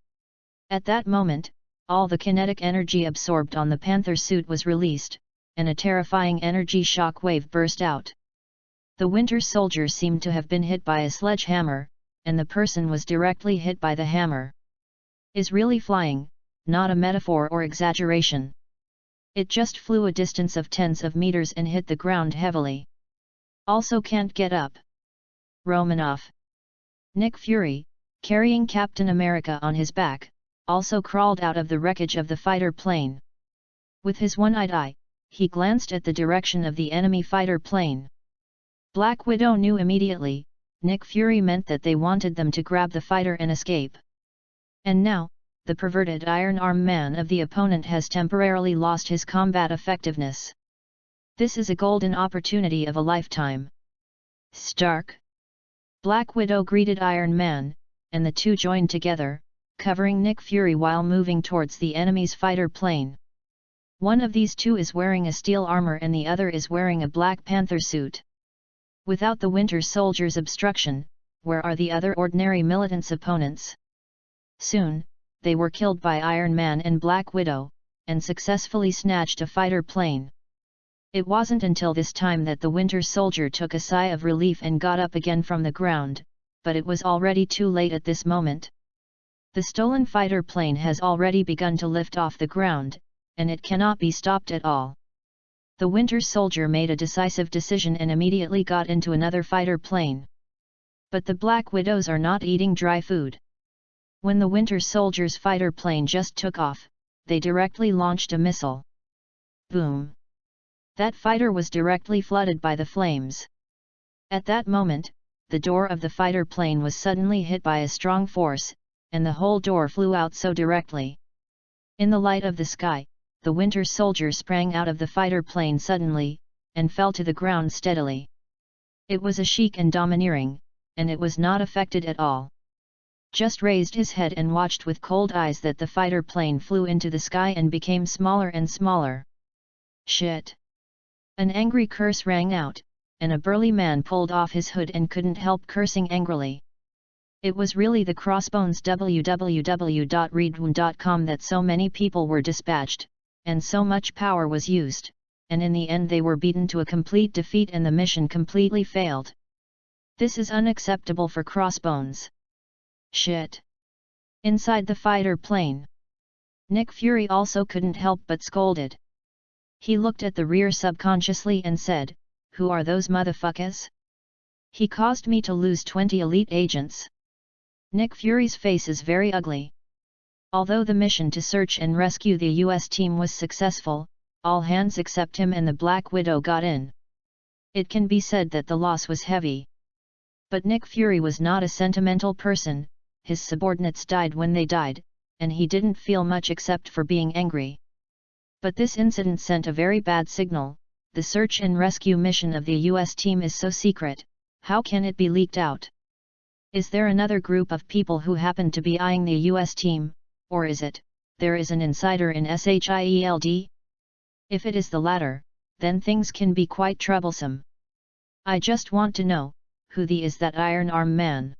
At that moment, all the kinetic energy absorbed on the Panther suit was released, and a terrifying energy shock wave burst out. The Winter Soldier seemed to have been hit by a sledgehammer, and the person was directly hit by the hammer. Is really flying, not a metaphor or exaggeration. It just flew a distance of tens of meters and hit the ground heavily. Also can't get up. Romanoff. Nick Fury, carrying Captain America on his back, also crawled out of the wreckage of the fighter plane. With his one-eyed eye, he glanced at the direction of the enemy fighter plane. Black Widow knew immediately, Nick Fury meant that they wanted them to grab the fighter and escape. And now, the perverted Iron Arm man of the opponent has temporarily lost his combat effectiveness. This is a golden opportunity of a lifetime. Stark. Black Widow greeted Iron Man, and the two joined together, covering Nick Fury while moving towards the enemy's fighter plane. One of these two is wearing a steel armor and the other is wearing a Black Panther suit. Without the Winter Soldier's obstruction, where are the other ordinary militants' opponents? Soon, they were killed by Iron Man and Black Widow, and successfully snatched a fighter plane. It wasn't until this time that the Winter Soldier took a sigh of relief and got up again from the ground, but it was already too late at this moment. The stolen fighter plane has already begun to lift off the ground, and it cannot be stopped at all. The Winter Soldier made a decisive decision and immediately got into another fighter plane. But the Black Widows are not eating dry food. When the Winter Soldier's fighter plane just took off, they directly launched a missile. Boom! That fighter was directly flooded by the flames. At that moment, the door of the fighter plane was suddenly hit by a strong force, and the whole door flew out so directly. In the light of the sky, the Winter Soldier sprang out of the fighter plane suddenly, and fell to the ground steadily. It was a chic and domineering, and it was not affected at all. Just raised his head and watched with cold eyes that the fighter plane flew into the sky and became smaller and smaller. Shit! An angry curse rang out, and a burly man pulled off his hood and couldn't help cursing angrily. It was really the Crossbones www.readaloud.com that so many people were dispatched, and so much power was used, and in the end they were beaten to a complete defeat and the mission completely failed. This is unacceptable for Crossbones. Shit! Inside the fighter plane, Nick Fury also couldn't help but scolded. He looked at the rear subconsciously and said, "Who are those motherfuckers? He caused me to lose 20 elite agents." Nick Fury's face is very ugly. Although the mission to search and rescue the US team was successful, all hands except him and the Black Widow got in. It can be said that the loss was heavy. But Nick Fury was not a sentimental person, his subordinates died when they died, and he didn't feel much except for being angry. But this incident sent a very bad signal. The search and rescue mission of the US team is so secret, how can it be leaked out? Is there another group of people who happen to be eyeing the US team, or is it, there is an insider in SHIELD? If it is the latter, then things can be quite troublesome. I just want to know, who is that Iron Arm man?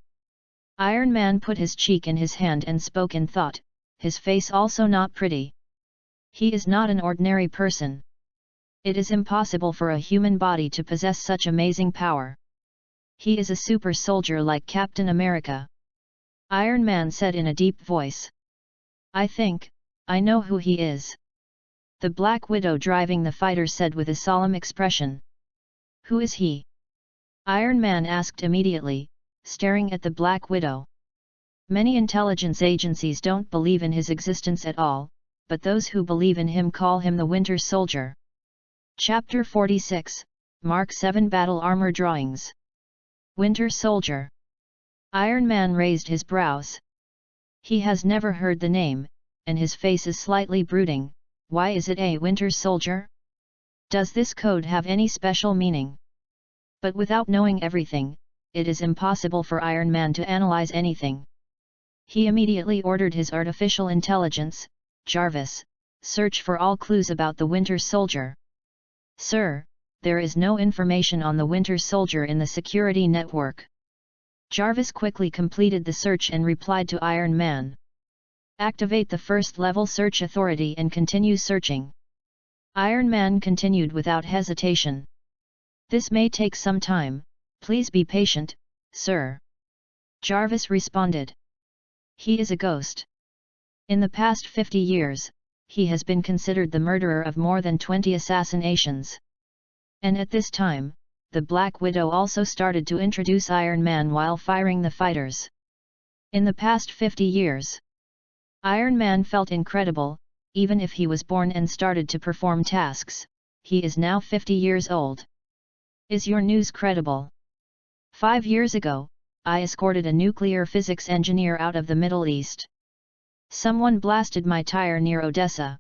Iron Man put his cheek in his hand and spoke in thought, his face also not pretty. He is not an ordinary person. It is impossible for a human body to possess such amazing power. He is a super soldier like Captain America. Iron Man said in a deep voice. I think, I know who he is. The Black Widow driving the fighter said with a solemn expression. Who is he? Iron Man asked immediately, staring at the Black Widow. Many intelligence agencies don't believe in his existence at all, but those who believe in him call him the Winter Soldier. Chapter 46, Mark 7 Battle Armor Drawings. Winter Soldier. Iron Man raised his brows. He has never heard the name, and his face is slightly brooding. Why is it a Winter Soldier? Does this code have any special meaning? But without knowing everything, it is impossible for Iron Man to analyze anything. He immediately ordered his artificial intelligence, Jarvis, search for all clues about the Winter Soldier. Sir, there is no information on the Winter Soldier in the security network. Jarvis quickly completed the search and replied to Iron Man. Activate the first-level search authority and continue searching. Iron Man continued without hesitation. This may take some time, please be patient, sir. Jarvis responded. He is a ghost. In the past 50 years, he has been considered the murderer of more than 20 assassinations. And at this time, the Black Widow also started to introduce Iron Man while firing the fighters. In the past 50 years, Iron Man felt incredible. Even if he was born and started to perform tasks, he is now 50 years old. Is your news credible? 5 years ago, I escorted a nuclear physics engineer out of the Middle East. Someone blasted my tire near Odessa.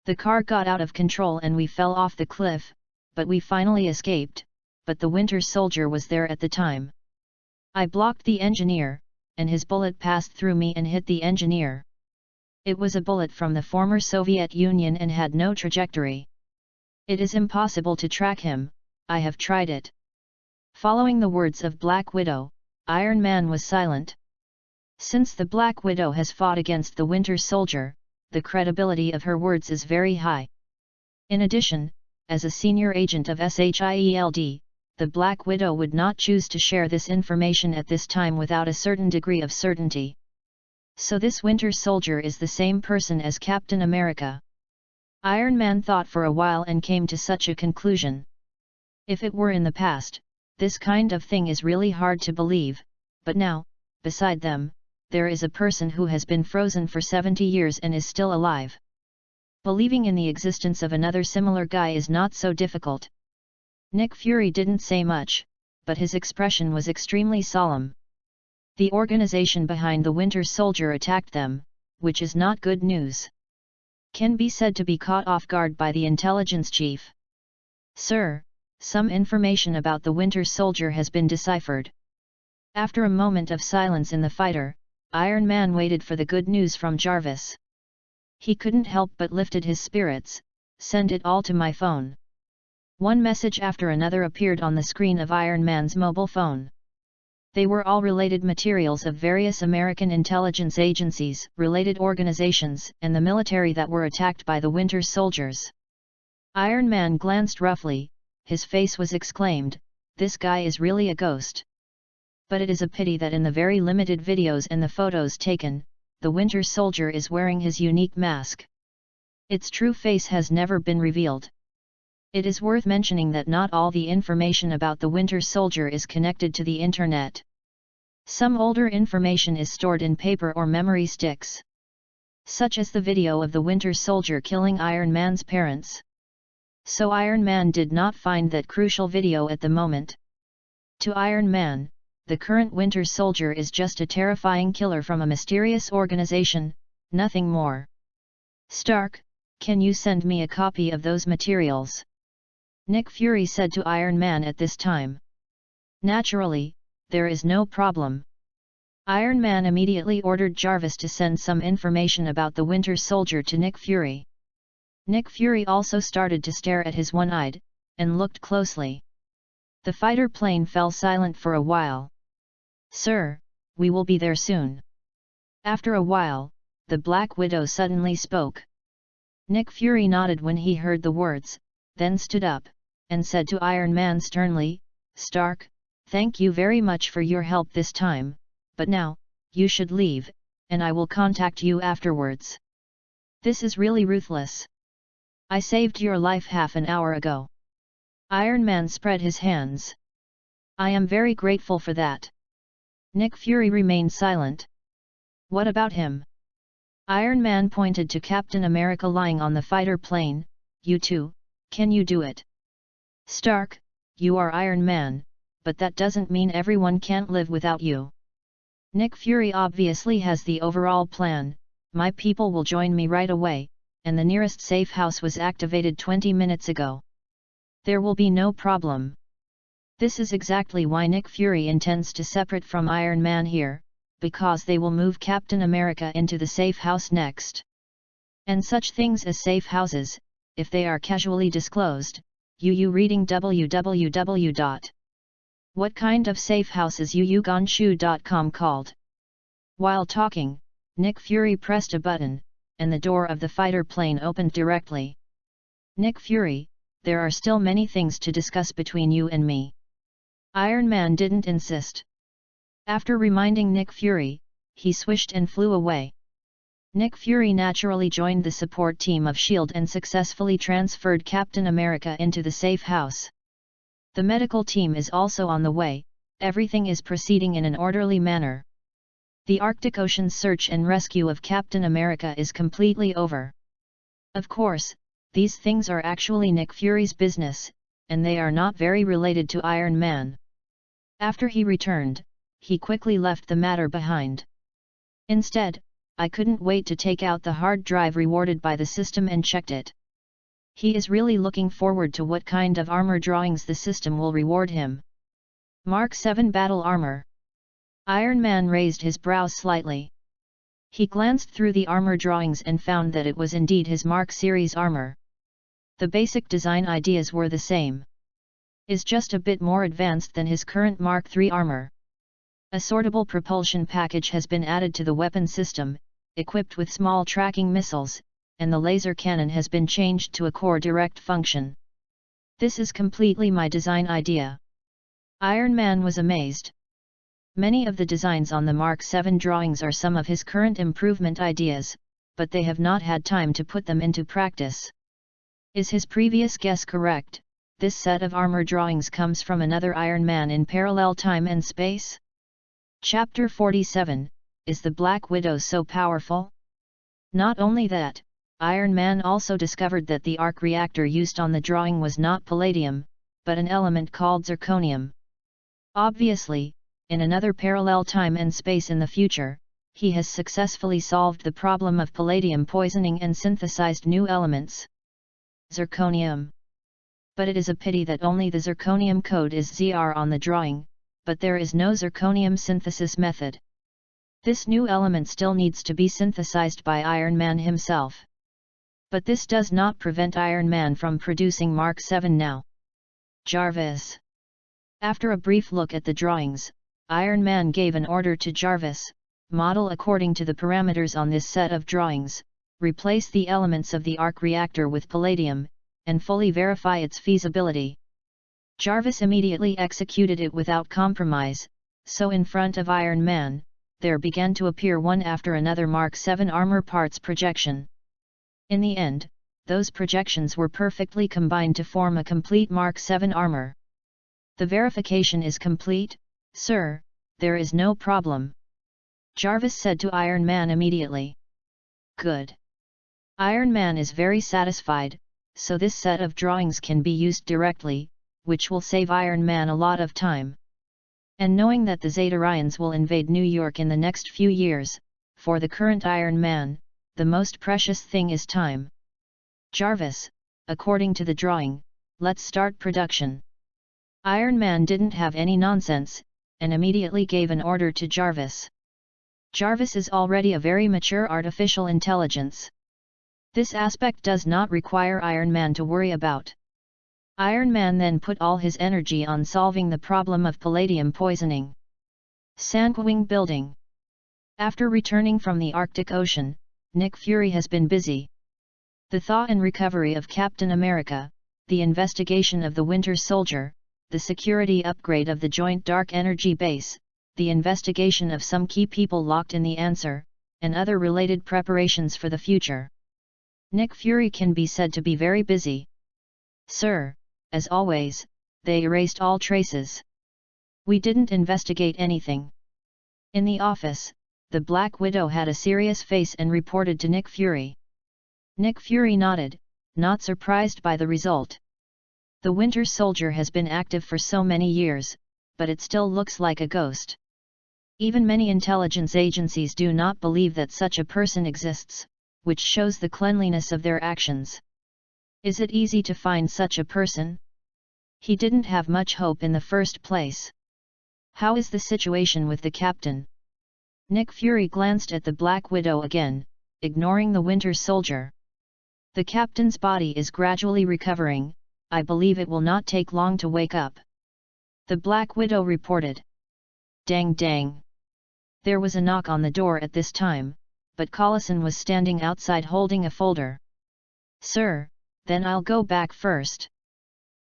The car got out of control and we fell off the cliff, but we finally escaped, but the Winter Soldier was there at the time. I blocked the engineer, and his bullet passed through me and hit the engineer. It was a bullet from the former Soviet Union and had no trajectory. It is impossible to track him, I have tried it. Following the words of Black Widow, Iron Man was silent. Since the Black Widow has fought against the Winter Soldier, the credibility of her words is very high. In addition, as a senior agent of SHIELD, the Black Widow would not choose to share this information at this time without a certain degree of certainty. So this Winter Soldier is the same person as Captain America. Iron Man thought for a while and came to such a conclusion. If it were in the past, this kind of thing is really hard to believe, but now, beside them, there is a person who has been frozen for 70 years and is still alive. Believing in the existence of another similar guy is not so difficult. Nick Fury didn't say much, but his expression was extremely solemn. The organization behind the Winter Soldier attacked them, which is not good news. Can be said to be caught off guard by the intelligence chief. Sir, some information about the Winter Soldier has been deciphered. After a moment of silence in the fighter, Iron Man waited for the good news from Jarvis. He couldn't help but lifted his spirits. Send it all to my phone. One message after another appeared on the screen of Iron Man's mobile phone. They were all related materials of various American intelligence agencies, related organizations, and the military that were attacked by the Winter Soldiers. Iron Man glanced roughly, his face was exclaimed, "This guy is really a ghost." But it is a pity that in the very limited videos and the photos taken, the Winter Soldier is wearing his unique mask. Its true face has never been revealed. It is worth mentioning that not all the information about the Winter Soldier is connected to the internet. Some older information is stored in paper or memory sticks, such as the video of the Winter Soldier killing Iron Man's parents. So Iron Man did not find that crucial video at the moment. To Iron Man, the current Winter Soldier is just a terrifying killer from a mysterious organization, nothing more. Stark, can you send me a copy of those materials? Nick Fury said to Iron Man at this time. Naturally, there is no problem. Iron Man immediately ordered Jarvis to send some information about the Winter Soldier to Nick Fury. Nick Fury also started to stare at his one-eyed, and looked closely. The fighter plane fell silent for a while. Sir, we will be there soon. After a while, the Black Widow suddenly spoke. Nick Fury nodded when he heard the words, then stood up, and said to Iron Man sternly, Stark, thank you very much for your help this time, but now, you should leave, and I will contact you afterwards. This is really ruthless. I saved your life half an hour ago. Iron Man spread his hands. I am very grateful for that. Nick Fury remained silent. What about him? Iron Man pointed to Captain America lying on the fighter plane. You too, can you do it? Stark, you are Iron Man, but that doesn't mean everyone can't live without you. Nick Fury obviously has the overall plan. My people will join me right away, and the nearest safe house was activated 20 minutes ago. There will be no problem. This is exactly why Nick Fury intends to separate from Iron Man here, because they will move Captain America into the safe house next. And such things as safe houses, if they are casually disclosed, reading www. What kind of safe house is UUGonshu.com called? While talking, Nick Fury pressed a button, and the door of the fighter plane opened directly. Nick Fury, there are still many things to discuss between you and me. Iron Man didn't insist. After reminding Nick Fury, he swished and flew away. Nick Fury naturally joined the support team of S.H.I.E.L.D. and successfully transferred Captain America into the safe house. The medical team is also on the way, everything is proceeding in an orderly manner. The Arctic Ocean search and rescue of Captain America is completely over. Of course, these things are actually Nick Fury's business, and they are not very related to Iron Man. After he returned, he quickly left the matter behind. Instead, I couldn't wait to take out the hard drive rewarded by the system and checked it. He is really looking forward to what kind of armor drawings the system will reward him. Mark 7 Battle Armor. Iron Man raised his brows slightly. He glanced through the armor drawings and found that it was indeed his Mark series armor. The basic design ideas were the same. Is just a bit more advanced than his current Mark III armor. A sortable propulsion package has been added to the weapon system, equipped with small tracking missiles, and the laser cannon has been changed to a core direct function. This is completely my design idea. Iron Man was amazed. Many of the designs on the Mark 7 drawings are some of his current improvement ideas, but they have not had time to put them into practice. Is his previous guess correct? This set of armor drawings comes from another Iron Man in parallel time and space? Chapter 47, Is the Black Widow so powerful? Not only that, Iron Man also discovered that the arc reactor used on the drawing was not palladium, but an element called zirconium. Obviously, in another parallel time and space in the future, he has successfully solved the problem of palladium poisoning and synthesized new elements. Zirconium. But it is a pity that only the zirconium code is ZR on the drawing, but there is no zirconium synthesis method. This new element still needs to be synthesized by Iron Man himself. But this does not prevent Iron Man from producing Mark 7 now. Jarvis. After a brief look at the drawings, Iron Man gave an order to Jarvis, model according to the parameters on this set of drawings, replace the elements of the arc reactor with palladium, and fully verify its feasibility. Jarvis immediately executed it without compromise, so in front of Iron Man, there began to appear one after another Mark 7 armor parts projection. In the end, those projections were perfectly combined to form a complete Mark 7 armor. The verification is complete, sir, there is no problem. Jarvis said to Iron Man immediately. Good. Iron Man is very satisfied, so this set of drawings can be used directly, which will save Iron Man a lot of time. And knowing that the Zetarrians will invade New York in the next few years, for the current Iron Man, the most precious thing is time. Jarvis, according to the drawing, let's start production. Iron Man didn't have any nonsense, and immediately gave an order to Jarvis. Jarvis is already a very mature artificial intelligence. This aspect does not require Iron Man to worry about. Iron Man then put all his energy on solving the problem of palladium poisoning. Sanquing Building. After returning from the Arctic Ocean, Nick Fury has been busy. The thaw and recovery of Captain America, the investigation of the Winter Soldier, the security upgrade of the Joint Dark Energy Base, the investigation of some key people locked in the Answer, and other related preparations for the future. Nick Fury can be said to be very busy. Sir, as always, they erased all traces. We didn't investigate anything. In the office, the Black Widow had a serious face and reported to Nick Fury. Nick Fury nodded, not surprised by the result. The Winter Soldier has been active for so many years, but it still looks like a ghost. Even many intelligence agencies do not believe that such a person exists, which shows the cleanliness of their actions. Is it easy to find such a person? He didn't have much hope in the first place. How is the situation with the captain? Nick Fury glanced at the Black Widow again, ignoring the Winter Soldier. The captain's body is gradually recovering, I believe it will not take long to wake up. The Black Widow reported. Dang dang. There was a knock on the door at this time, but Collison was standing outside holding a folder. Sir, then I'll go back first.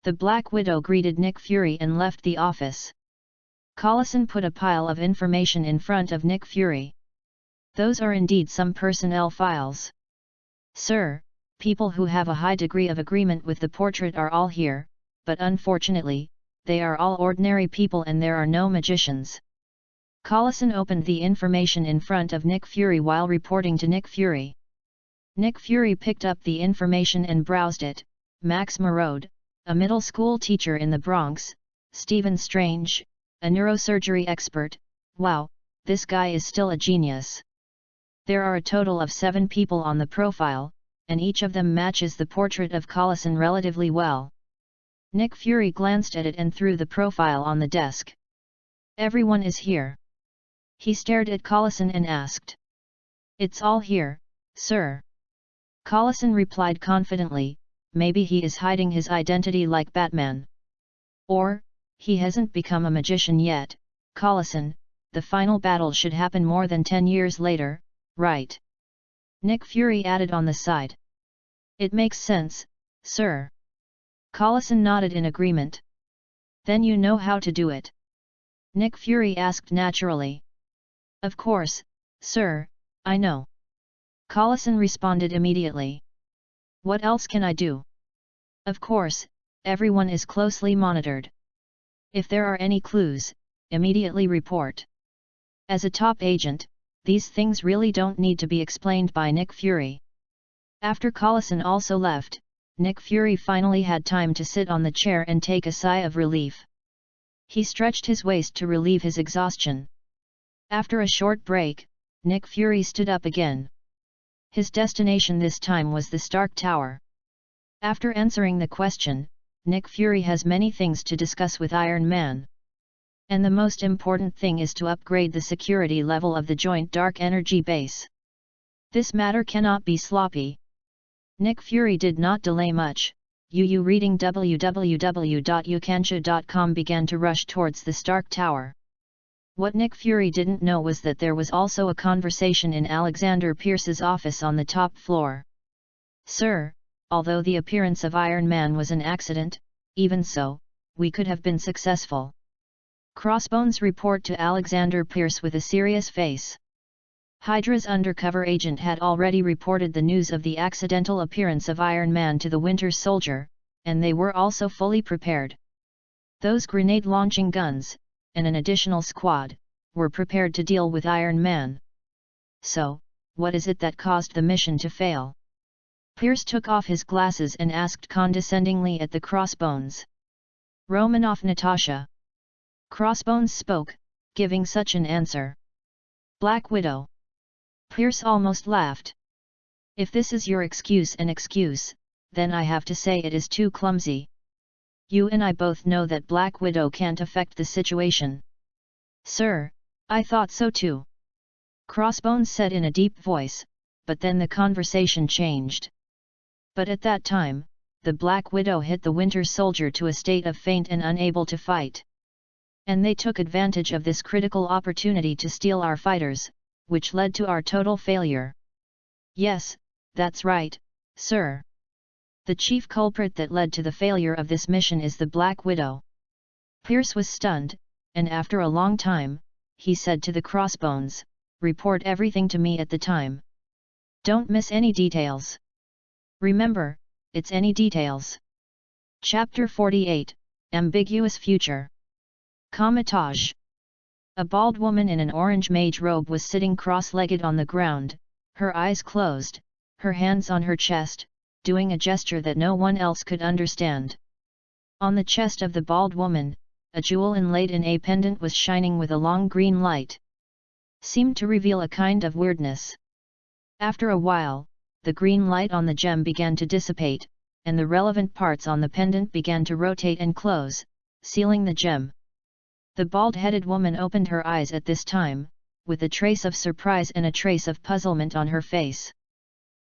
The Black Widow greeted Nick Fury and left the office. Collison put a pile of information in front of Nick Fury. Those are indeed some personnel files. Sir, people who have a high degree of agreement with the portrait are all here, but unfortunately, they are all ordinary people and there are no magicians. Collison opened the information in front of Nick Fury while reporting to Nick Fury. Nick Fury picked up the information and browsed it. Max Marode, a middle school teacher in the Bronx, Stephen Strange, a neurosurgery expert. Wow, this guy is still a genius. There are a total of 7 people on the profile, and each of them matches the portrait of Collison relatively well. Nick Fury glanced at it and threw the profile on the desk. Everyone is here. He stared at Collison and asked. It's all here, sir. Collison replied confidently, maybe he is hiding his identity like Batman. Or, he hasn't become a magician yet. Collison, the final battle should happen more than 10 years later, right? Nick Fury added on the side. It makes sense, sir. Collison nodded in agreement. Then you know how to do it? Nick Fury asked naturally. Of course, sir, I know. Collison responded immediately. What else can I do? Of course, everyone is closely monitored. If there are any clues, immediately report. As a top agent, these things really don't need to be explained by Nick Fury. After Collison also left, Nick Fury finally had time to sit on the chair and take a sigh of relief. He stretched his waist to relieve his exhaustion. After a short break, Nick Fury stood up again. His destination this time was the Stark Tower. After answering the question, Nick Fury has many things to discuss with Iron Man. And the most important thing is to upgrade the security level of the joint dark energy base. This matter cannot be sloppy. Nick Fury did not delay much. UU reading www.ukansha.com began to rush towards the Stark Tower. What Nick Fury didn't know was that there was also a conversation in Alexander Pierce's office on the top floor. Sir, although the appearance of Iron Man was an accident, even so, we could have been successful. Crossbones report to Alexander Pierce with a serious face. Hydra's undercover agent had already reported the news of the accidental appearance of Iron Man to the Winter Soldier, and they were also fully prepared. Those grenade-launching guns, and an additional squad, were prepared to deal with Iron Man. So, what is it that caused the mission to fail? Pierce took off his glasses and asked condescendingly at the Crossbones. Romanoff Natasha. Crossbones spoke, giving such an answer. Black Widow. Pierce almost laughed. If this is your excuse, then I have to say it is too clumsy. You and I both know that Black Widow can't affect the situation. Sir, I thought so too. Crossbones said in a deep voice, but then the conversation changed. But at that time, the Black Widow hit the Winter Soldier to a state of faint and unable to fight. And they took advantage of this critical opportunity to steal our fighters, which led to our total failure. Yes, that's right, sir. The chief culprit that led to the failure of this mission is the Black Widow. Pierce was stunned, and after a long time, he said to the Crossbones, report everything to me at the time. Don't miss any details. Remember, it's any details. Chapter 48, Ambiguous Future. Commentage. A bald woman in an orange mage robe was sitting cross-legged on the ground, her eyes closed, her hands on her chest, doing a gesture that no one else could understand. On the chest of the bald woman, a jewel inlaid in a pendant was shining with a long green light. seemed to reveal a kind of weirdness. After a while, the green light on the gem began to dissipate, and the relevant parts on the pendant began to rotate and close, sealing the gem. The bald-headed woman opened her eyes at this time, with a trace of surprise and a trace of puzzlement on her face.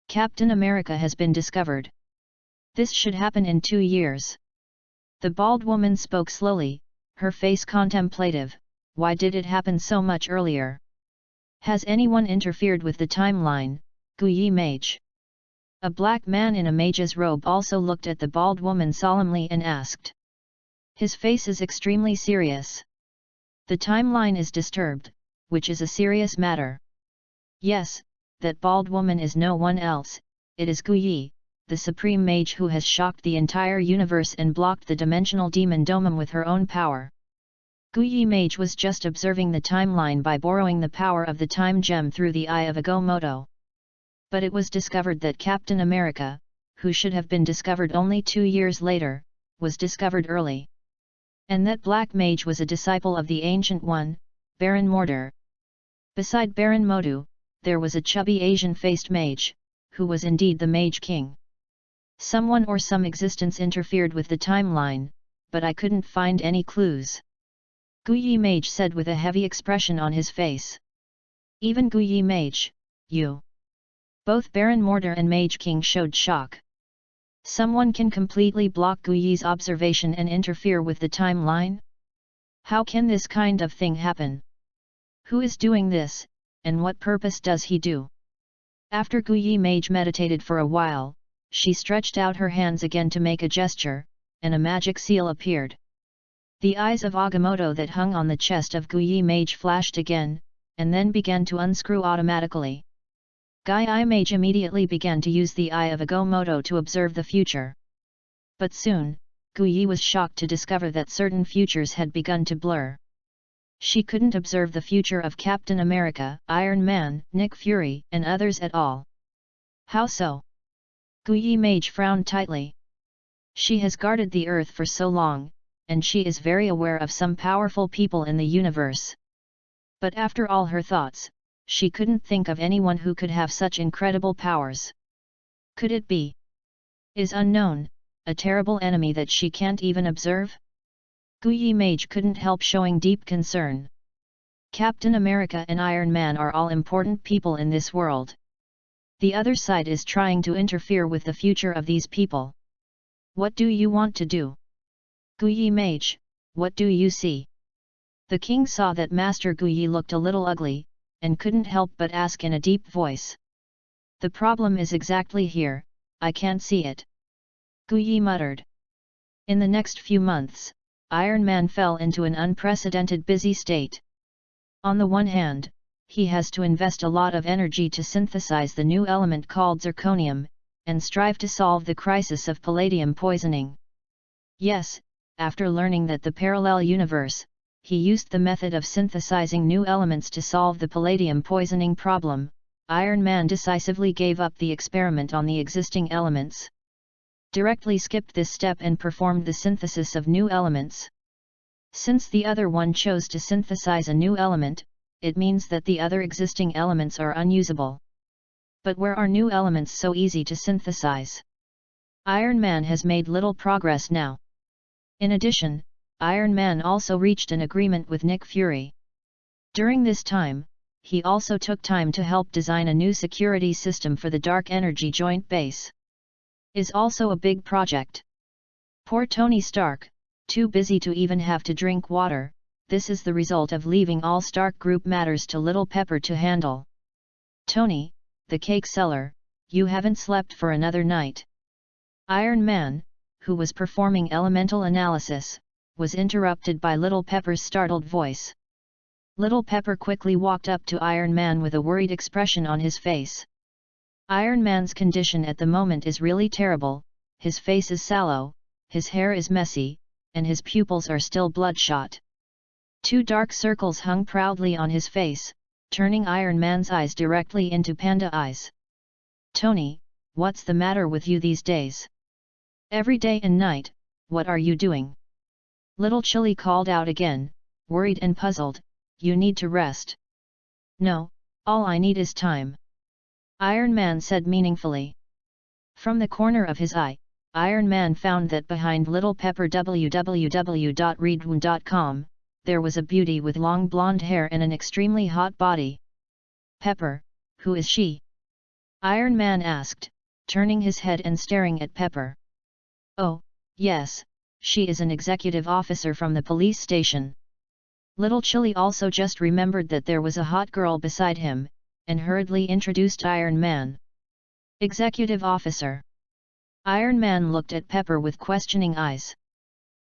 Captain America has been discovered. This should happen in 2 years. The bald woman spoke slowly, her face contemplative. Why did it happen so much earlier? Has anyone interfered with the timeline, Guyi Mage? A black man in a mage's robe also looked at the bald woman solemnly and asked. His face is extremely serious. The timeline is disturbed, which is a serious matter. Yes, that bald woman is no one else, it is Guyi, the supreme mage who has shocked the entire universe and blocked the dimensional demon Domum with her own power. Guyi Mage was just observing the timeline by borrowing the power of the time gem through the eye of Agamotto. But it was discovered that Captain America, who should have been discovered only 2 years later, was discovered early. And that Black Mage was a disciple of the Ancient One, Baron Mortar. Beside Baron Modu, there was a chubby Asian-faced mage, who was indeed the Mage King. Someone or some existence interfered with the timeline, but I couldn't find any clues. Guyi Mage said with a heavy expression on his face. Even Guyi Mage, you. Both Baron Mortar and Mage King showed shock. Someone can completely block Guyi's observation and interfere with the timeline? How can this kind of thing happen? Who is doing this, and what purpose does he do? After Guyi Mage meditated for a while, she stretched out her hands again to make a gesture, and a magic seal appeared. The eyes of Agamotto that hung on the chest of Guyi Mage flashed again, and then began to unscrew automatically. Guyi Mage immediately began to use the eye of Agamotto to observe the future. But soon, Guyi was shocked to discover that certain futures had begun to blur. She couldn't observe the future of Captain America, Iron Man, Nick Fury, and others at all. How so? Guyi Mage frowned tightly. She has guarded the Earth for so long, and she is very aware of some powerful people in the universe. But after all her thoughts, she couldn't think of anyone who could have such incredible powers. Could it be? Is unknown, a terrible enemy that she can't even observe? Guyi Mage couldn't help showing deep concern. Captain America and Iron Man are all important people in this world. The other side is trying to interfere with the future of these people. What do you want to do? Guyi Mage, what do you see? The king saw that Master Guyi looked a little ugly, and couldn't help but ask in a deep voice. The problem is exactly here, I can't see it. Guyi muttered. In the next few months, Iron Man fell into an unprecedented busy state. On the one hand, he has to invest a lot of energy to synthesize the new element called zirconium, and strive to solve the crisis of palladium poisoning. Yes, after learning that the parallel universe, he used the method of synthesizing new elements to solve the palladium poisoning problem, Iron Man decisively gave up the experiment on the existing elements. Directly skipped this step and performed the synthesis of new elements. Since the other one chose to synthesize a new element, it means that the other existing elements are unusable. But where are new elements so easy to synthesize? Iron Man has made little progress now. In addition, Iron Man also reached an agreement with Nick Fury. During this time, he also took time to help design a new security system for the Dark Energy Joint Base. Is also a big project. Poor Tony Stark, too busy to even have to drink water. This is the result of leaving all Stark Group matters to Little Pepper to handle. Tony, the cake seller, you haven't slept for another night. Iron Man, who was performing elemental analysis, was interrupted by Little Pepper's startled voice. Little Pepper quickly walked up to Iron Man with a worried expression on his face. Iron Man's condition at the moment is really terrible, his face is sallow, his hair is messy, and his pupils are still bloodshot. 2 dark circles hung proudly on his face, turning Iron Man's eyes directly into panda eyes. Tony, what's the matter with you these days? Every day and night, what are you doing? Little Chili called out again, worried and puzzled, you need to rest. No, all I need is time. Iron Man said meaningfully. From the corner of his eye, Iron Man found that behind Little Pepper www.readaloud.com, there was a beauty with long blonde hair and an extremely hot body. Pepper, who is she? Iron Man asked, turning his head and staring at Pepper. Oh, yes, she is an executive officer from the police station. Little Chili also just remembered that there was a hot girl beside him, and hurriedly introduced Iron Man. Executive officer. Iron Man looked at Pepper with questioning eyes.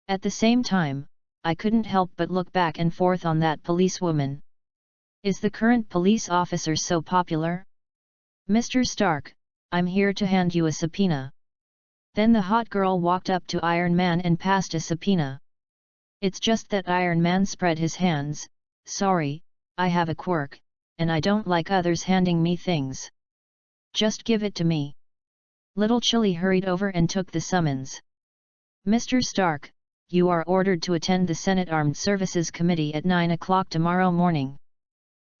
At the same time, I couldn't help but look back and forth on that policewoman. Is the current police officer so popular? Mr. Stark, I'm here to hand you a subpoena. Then the hot girl walked up to Iron Man and passed a subpoena. It's just that Iron Man spread his hands. Sorry, I have a quirk, and I don't like others handing me things. Just give it to me. Little Chili hurried over and took the summons. Mr. Stark, you are ordered to attend the Senate Armed Services Committee at 9 o'clock tomorrow morning.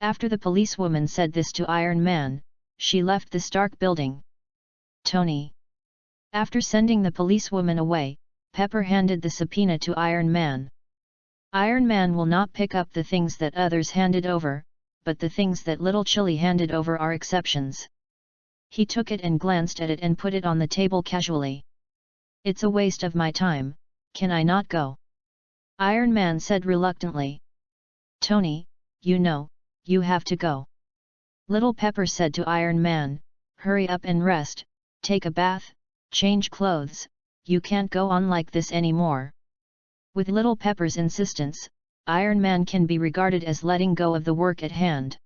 After the policewoman said this to Iron Man, she left the Stark building. Tony. After sending the policewoman away, Pepper handed the subpoena to Iron Man. Iron Man will not pick up the things that others handed over, but the things that Little Chili handed over are exceptions. He took it and glanced at it and put it on the table casually. It's a waste of my time, can I not go? Iron Man said reluctantly. Tony, you know, you have to go. Little Pepper said to Iron Man, hurry up and rest, take a bath, change clothes, you can't go on like this anymore. With Little Pepper's insistence, Iron Man can be regarded as letting go of the work at hand.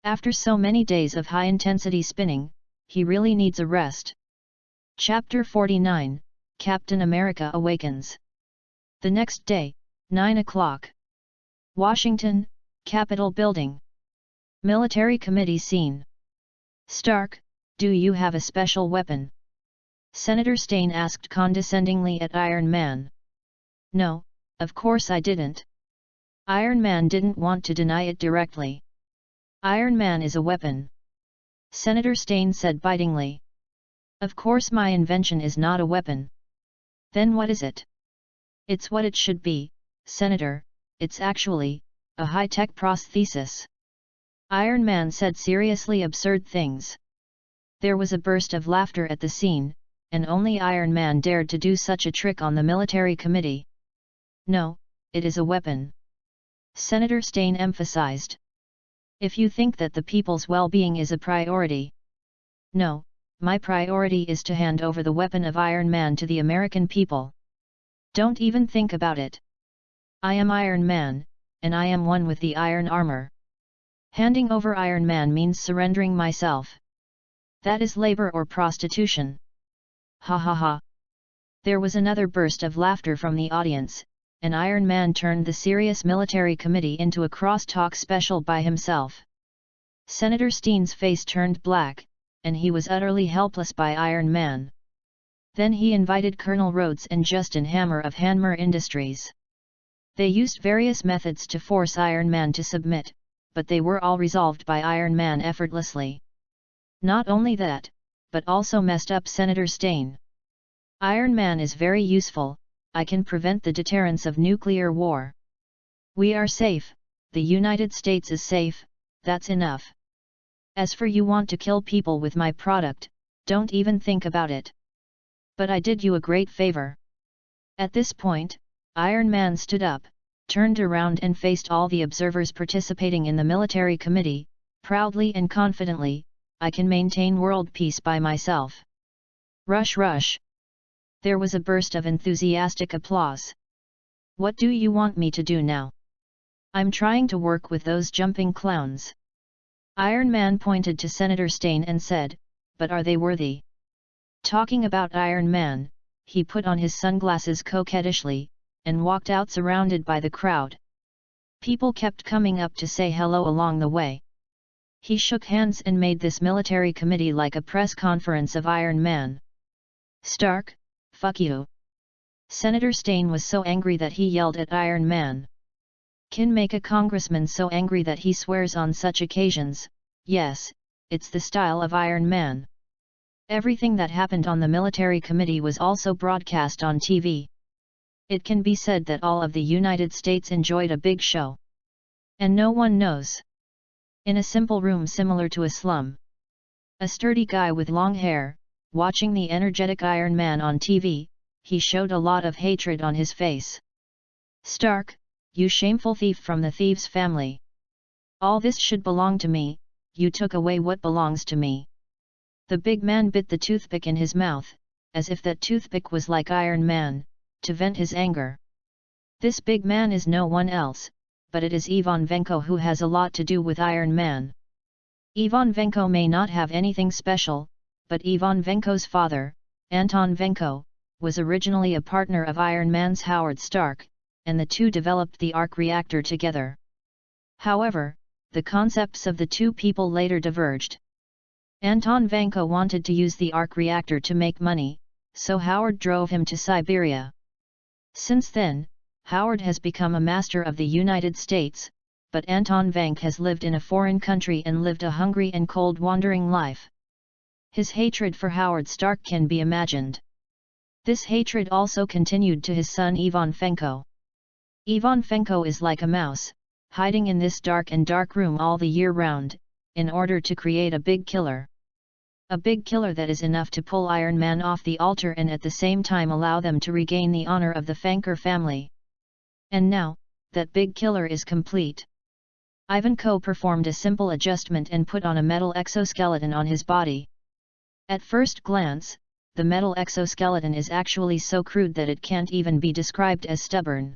After so many days of high-intensity spinning, he really needs a rest. Chapter 49, Captain America Awakens. The next day, 9 o'clock. Washington, Capitol Building. Military Committee scene. Stark, do you have a special weapon? Senator Stain asked condescendingly at Iron Man. No, of course I didn't. Iron Man didn't want to deny it directly. Iron Man is a weapon. Senator Stain said bitingly. Of course my invention is not a weapon. Then what is it? It's what it should be, Senator, it's actually a high-tech prosthesis. Iron Man said seriously absurd things. There was a burst of laughter at the scene, and only Iron Man dared to do such a trick on the military committee. No, it is a weapon. Senator Stain emphasized. If you think that the people's well-being is a priority. No, my priority is to hand over the weapon of Iron Man to the American people. Don't even think about it. I am Iron Man, and I am one with the iron armor. Handing over Iron Man means surrendering myself. That is labor or prostitution. Ha ha ha. There was another burst of laughter from the audience, and Iron Man turned the serious military committee into a crosstalk special by himself. Senator Stein's face turned black, and he was utterly helpless by Iron Man. Then he invited Colonel Rhodes and Justin Hammer of Hanmer Industries. They used various methods to force Iron Man to submit, but they were all resolved by Iron Man effortlessly. Not only that, but also messed up Senator Stein. Iron Man is very useful, I can prevent the deterrence of nuclear war. We are safe, the United States is safe, that's enough. As for you want to kill people with my product, don't even think about it. But I did you a great favor. At this point, Iron Man stood up, turned around and faced all the observers participating in the military committee, proudly and confidently, I can maintain world peace by myself. Rush rush. There was a burst of enthusiastic applause. What do you want me to do now? I'm trying to work with those jumping clowns. Iron Man pointed to Senator Stein and said, but are they worthy? Talking about Iron Man, he put on his sunglasses coquettishly, and walked out surrounded by the crowd. People kept coming up to say hello along the way. He shook hands and made this military committee like a press conference of Iron Man. Stark, fuck you. Senator Stein was so angry that he yelled at Iron Man. Can make a congressman so angry that he swears on such occasions. Yes, it's the style of Iron Man. Everything that happened on the military committee was also broadcast on TV. It can be said that all of the United States enjoyed a big show. And no one knows. In a simple room similar to a slum, a sturdy guy with long hair, watching the energetic Iron Man on TV, he showed a lot of hatred on his face. "Stark, you shameful thief from the thieves' family. All this should belong to me, you took away what belongs to me." The big man bit the toothpick in his mouth, as if that toothpick was like Iron Man, to vent his anger. This big man is no one else, but it is Ivan Venko, who has a lot to do with Iron Man. Ivan Venko may not have anything special, but Ivan Venko's father, Anton Venko, was originally a partner of Iron Man's Howard Stark, and the two developed the arc reactor together. However, the concepts of the two people later diverged. Anton Venko wanted to use the arc reactor to make money, so Howard drove him to Siberia. Since then, Howard has become a master of the United States, but Anton Venk has lived in a foreign country and lived a hungry and cold wandering life. His hatred for Howard Stark can be imagined. This hatred also continued to his son Ivan Venko. Ivan Venko is like a mouse, hiding in this dark room all the year round, in order to create a big killer. A big killer that is enough to pull Iron Man off the altar and at the same time allow them to regain the honor of the Fanker family. And now, that big killer is complete. Ivanko performed a simple adjustment and put on a metal exoskeleton on his body. At first glance, the metal exoskeleton is actually so crude that it can't even be described as stubborn.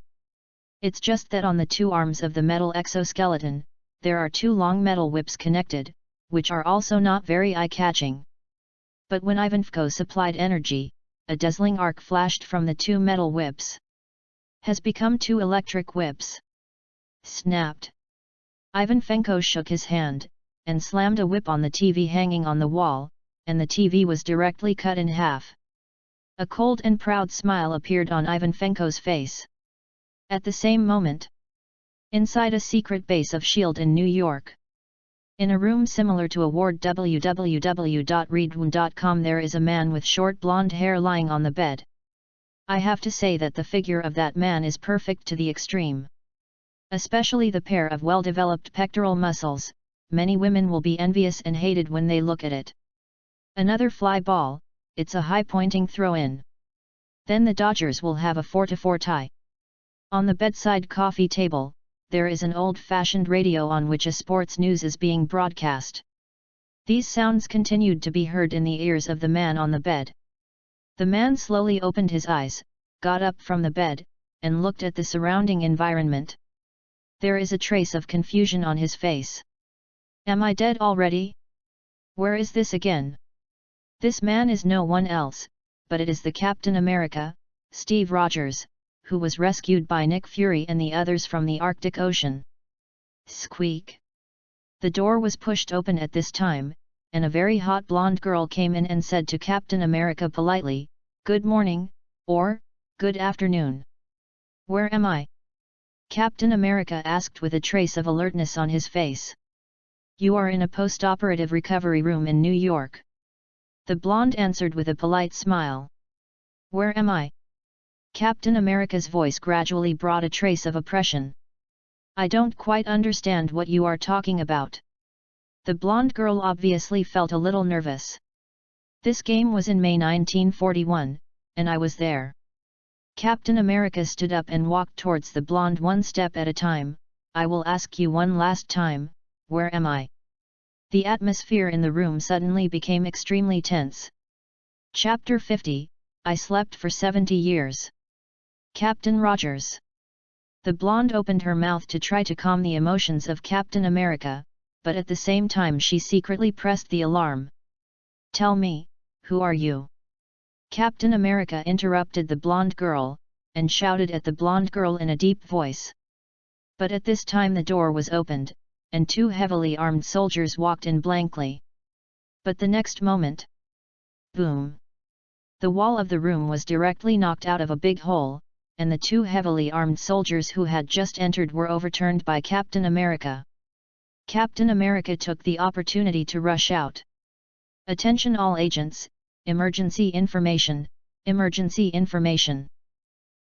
It's just that on the two arms of the metal exoskeleton, there are two long metal whips connected, which are also not very eye-catching. But when Ivanko supplied energy, a dazzling arc flashed from the two metal whips. Has become two electric whips. Snapped. Ivanko shook his hand, and slammed a whip on the TV hanging on the wall, and the TV was directly cut in half. A cold and proud smile appeared on Ivanko's face. At the same moment, inside a secret base of S.H.I.E.L.D. in New York, in a room similar to a ward www.readaloud.com, there is a man with short blonde hair lying on the bed. I have to say that the figure of that man is perfect to the extreme. Especially the pair of well-developed pectoral muscles, many women will be envious and hated when they look at it. Another fly ball, it's a high-pointing throw-in. Then the Dodgers will have a 4-4 tie. On the bedside coffee table, there is an old-fashioned radio on which a sports news is being broadcast. These sounds continued to be heard in the ears of the man on the bed. The man slowly opened his eyes, got up from the bed, and looked at the surrounding environment. There is a trace of confusion on his face. Am I dead already? Where is this again? This man is no one else, but it is the Captain America, Steve Rogers, who was rescued by Nick Fury and the others from the Arctic Ocean. Squeak! The door was pushed open at this time, and a very hot blonde girl came in and said to Captain America politely, "Good morning," or, "Good afternoon." "Where am I?" Captain America asked with a trace of alertness on his face. "You are in a post-operative recovery room in New York." The blonde answered with a polite smile. "Where am I?" Captain America's voice gradually brought a trace of oppression. "I don't quite understand what you are talking about." The blonde girl obviously felt a little nervous. This game was in May 1941, and I was there. Captain America stood up and walked towards the blonde one step at a time. "I will ask you one last time, where am I?" The atmosphere in the room suddenly became extremely tense. Chapter 50, I slept for 70 years. Captain Rogers. The blonde opened her mouth to try to calm the emotions of Captain America, but at the same time she secretly pressed the alarm. "Tell me, who are you?" Captain America interrupted the blonde girl, and shouted at the blonde girl in a deep voice. But at this time the door was opened, and two heavily armed soldiers walked in blankly. But the next moment, boom! The wall of the room was directly knocked out of a big hole, and the two heavily armed soldiers who had just entered were overturned by Captain America. Captain America took the opportunity to rush out. "Attention all agents, emergency information, emergency information."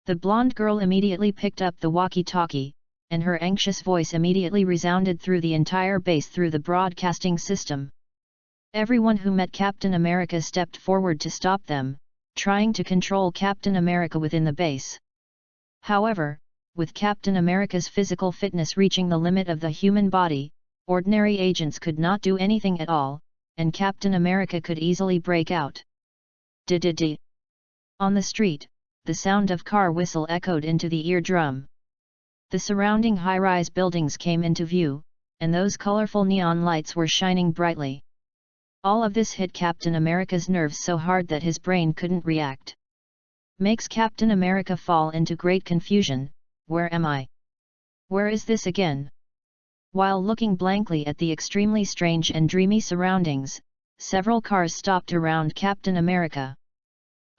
The blonde girl immediately picked up the walkie-talkie, and her anxious voice immediately resounded through the entire base through the broadcasting system. Everyone who met Captain America stepped forward to stop them, trying to control Captain America within the base. However, with Captain America's physical fitness reaching the limit of the human body, ordinary agents could not do anything at all, and Captain America could easily break out. "D-d-d." On the street, the sound of car whistle echoed into the eardrum. The surrounding high-rise buildings came into view, and those colorful neon lights were shining brightly. All of this hit Captain America's nerves so hard that his brain couldn't react. Makes Captain America fall into great confusion. Where am I? Where is this again? While looking blankly at the extremely strange and dreamy surroundings, several cars stopped around Captain America.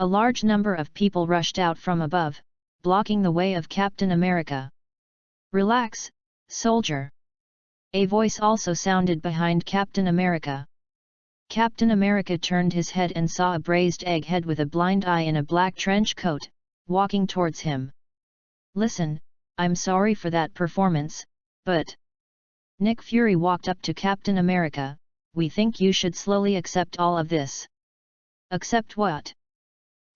A large number of people rushed out from above, blocking the way of Captain America. "Relax, soldier." A voice also sounded behind Captain America. Captain America turned his head and saw a braised egghead with a blind eye in a black trench coat, walking towards him. "Listen, I'm sorry for that performance, but..." Nick Fury walked up to Captain America. "We think you should slowly accept all of this." "Accept what?"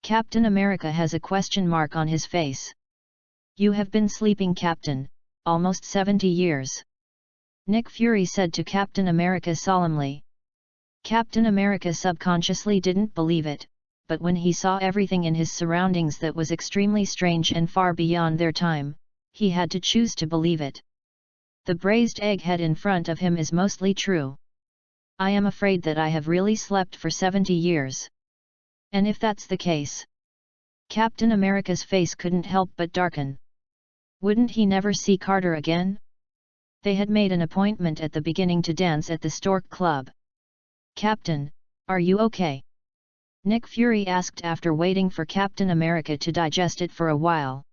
Captain America has a question mark on his face. "You have been sleeping, Captain, almost 70 years. Nick Fury said to Captain America solemnly. Captain America subconsciously didn't believe it, but when he saw everything in his surroundings that was extremely strange and far beyond their time, he had to choose to believe it. The braised egghead in front of him is mostly true. "I am afraid that I have really slept for 70 years. And if that's the case..." Captain America's face couldn't help but darken. Wouldn't he never see Carter again? They had made an appointment at the beginning to dance at the Stork Club. "Captain, are you okay?" Nick Fury asked after waiting for Captain America to digest it for a while.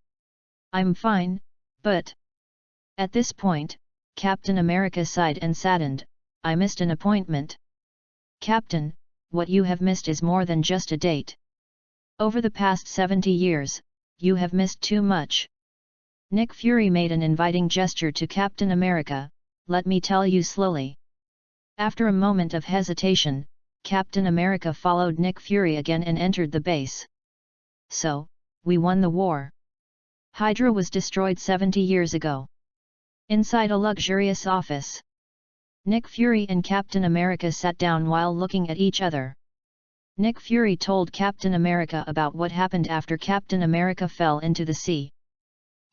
"I'm fine, but..." At this point, Captain America sighed and saddened. "I missed an appointment." "Captain, what you have missed is more than just a date. Over the past 70 years, you have missed too much." Nick Fury made an inviting gesture to Captain America. "Let me tell you slowly." After a moment of hesitation, Captain America followed Nick Fury again and entered the base. "So, we won the war. Hydra was destroyed 70 years ago." Inside a luxurious office, Nick Fury and Captain America sat down while looking at each other. Nick Fury told Captain America about what happened after Captain America fell into the sea.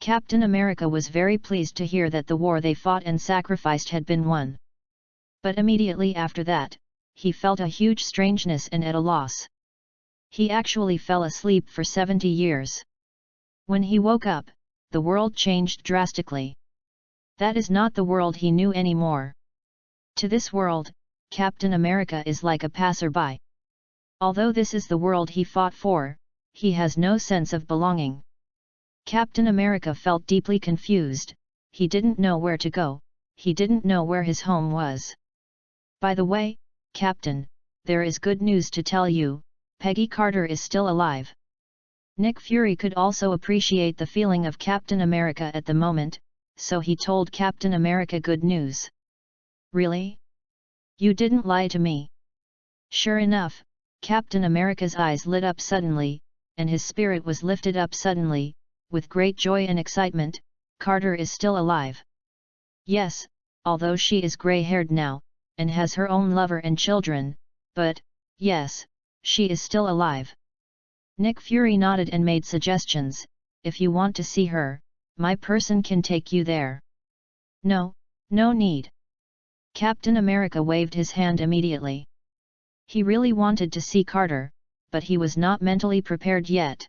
Captain America was very pleased to hear that the war they fought and sacrificed had been won. But immediately after that, he felt a huge strangeness and at a loss. He actually fell asleep for 70 years. When he woke up, the world changed drastically. That is not the world he knew anymore. To this world, Captain America is like a passerby. Although this is the world he fought for, he has no sense of belonging. Captain America felt deeply confused. He didn't know where to go, he didn't know where his home was. "By the way, Captain, there is good news to tell you, Peggy Carter is still alive." Nick Fury could also appreciate the feeling of Captain America at the moment, so he told Captain America good news. "Really? You didn't lie to me?" Sure enough, Captain America's eyes lit up suddenly, and his spirit was lifted up suddenly, with great joy and excitement. "Carter is still alive." "Yes, although she is gray-haired now, and has her own lover and children, but, yes, she is still alive." Nick Fury nodded and made suggestions. "If you want to see her, my person can take you there." "No, no need." Captain America waved his hand immediately. He really wanted to see Carter, but he was not mentally prepared yet.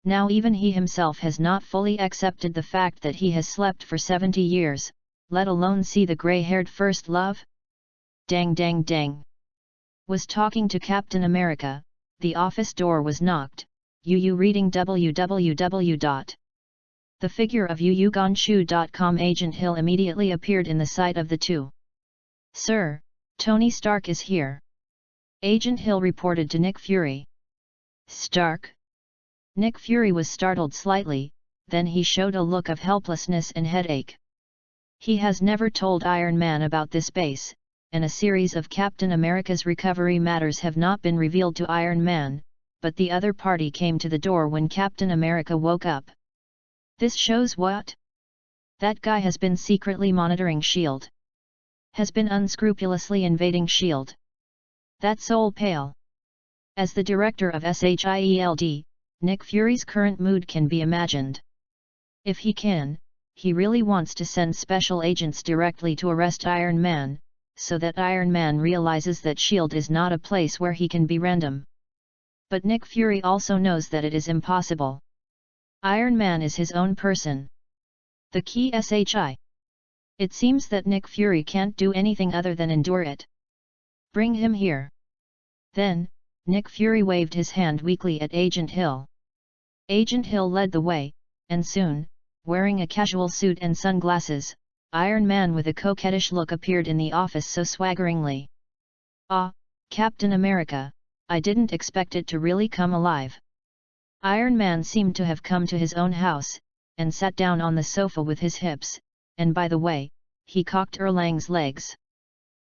Now even he himself has not fully accepted the fact that he has slept for 70 years, let alone see the grey-haired first love. Dang dang dang. Was talking to Captain America, the office door was knocked, UU reading www. The figure of UUGonshu.com. Agent Hill immediately appeared in the sight of the two. "Sir, Tony Stark is here," Agent Hill reported to Nick Fury. "Stark?" Nick Fury was startled slightly, then he showed a look of helplessness and headache. He has never told Iron Man about this base, and a series of Captain America's recovery matters have not been revealed to Iron Man, but the other party came to the door when Captain America woke up. This shows what? That guy has been secretly monitoring S.H.I.E.L.D. Has been unscrupulously invading S.H.I.E.L.D. That's soul pale. As the director of S.H.I.E.L.D., Nick Fury's current mood can be imagined. If he can, he really wants to send special agents directly to arrest Iron Man, so that Iron Man realizes that S.H.I.E.L.D. is not a place where he can be random. But Nick Fury also knows that it is impossible. Iron Man is his own person. The key SHI. It seems that Nick Fury can't do anything other than endure it. Bring him here. Then, Nick Fury waved his hand weakly at Agent Hill. Agent Hill led the way, and soon, wearing a casual suit and sunglasses, Iron Man with a coquettish look appeared in the office so swaggeringly. "Ah, Captain America, I didn't expect it to really come alive." Iron Man seemed to have come to his own house, and sat down on the sofa with his hips, and by the way, he cocked Erlang's legs.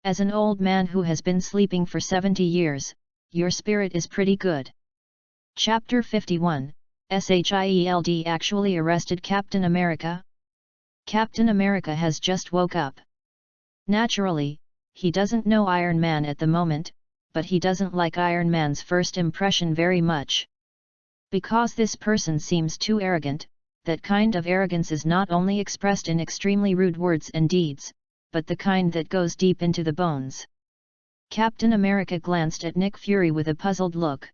"As an old man who has been sleeping for 70 years, your spirit is pretty good." Chapter 51, S.H.I.E.L.D. actually arrested Captain America? Captain America has just woke up. Naturally, he doesn't know Iron Man at the moment, but he doesn't like Iron Man's first impression very much. Because this person seems too arrogant, that kind of arrogance is not only expressed in extremely rude words and deeds, but the kind that goes deep into the bones. Captain America glanced at Nick Fury with a puzzled look.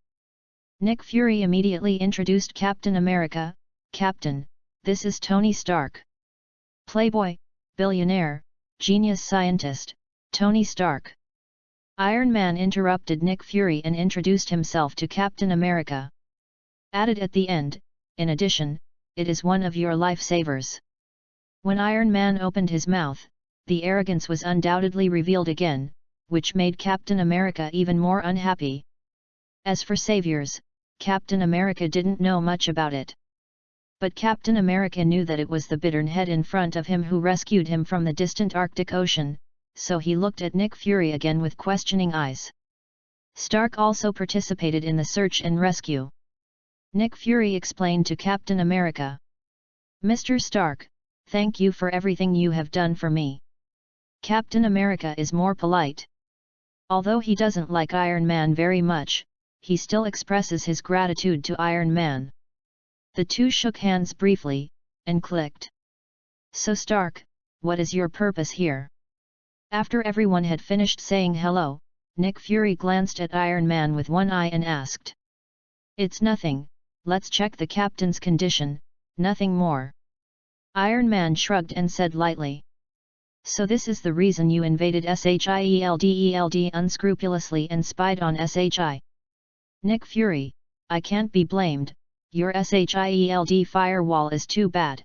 Nick Fury immediately introduced Captain America. "Captain, this is Tony Stark. Playboy, billionaire, genius scientist, Tony Stark." Iron Man interrupted Nick Fury and introduced himself to Captain America. Added at the end, "In addition, it is one of your lifesavers." When Iron Man opened his mouth, the arrogance was undoubtedly revealed again, which made Captain America even more unhappy. As for saviors, Captain America didn't know much about it. But Captain America knew that it was the bitternhead in front of him who rescued him from the distant Arctic Ocean, so he looked at Nick Fury again with questioning eyes. Stark also participated in the search and rescue. Nick Fury explained to Captain America. "Mr. Stark, thank you for everything you have done for me." Captain America is more polite. Although he doesn't like Iron Man very much, he still expresses his gratitude to Iron Man. The two shook hands briefly, and clicked. "So Stark, what is your purpose here?" After everyone had finished saying hello, Nick Fury glanced at Iron Man with one eye and asked. "It's nothing, let's check the captain's condition, nothing more." Iron Man shrugged and said lightly. "So this is the reason you invaded SHIELD unscrupulously and spied on SHI. Nick Fury, I can't be blamed, your SHIELD firewall is too bad."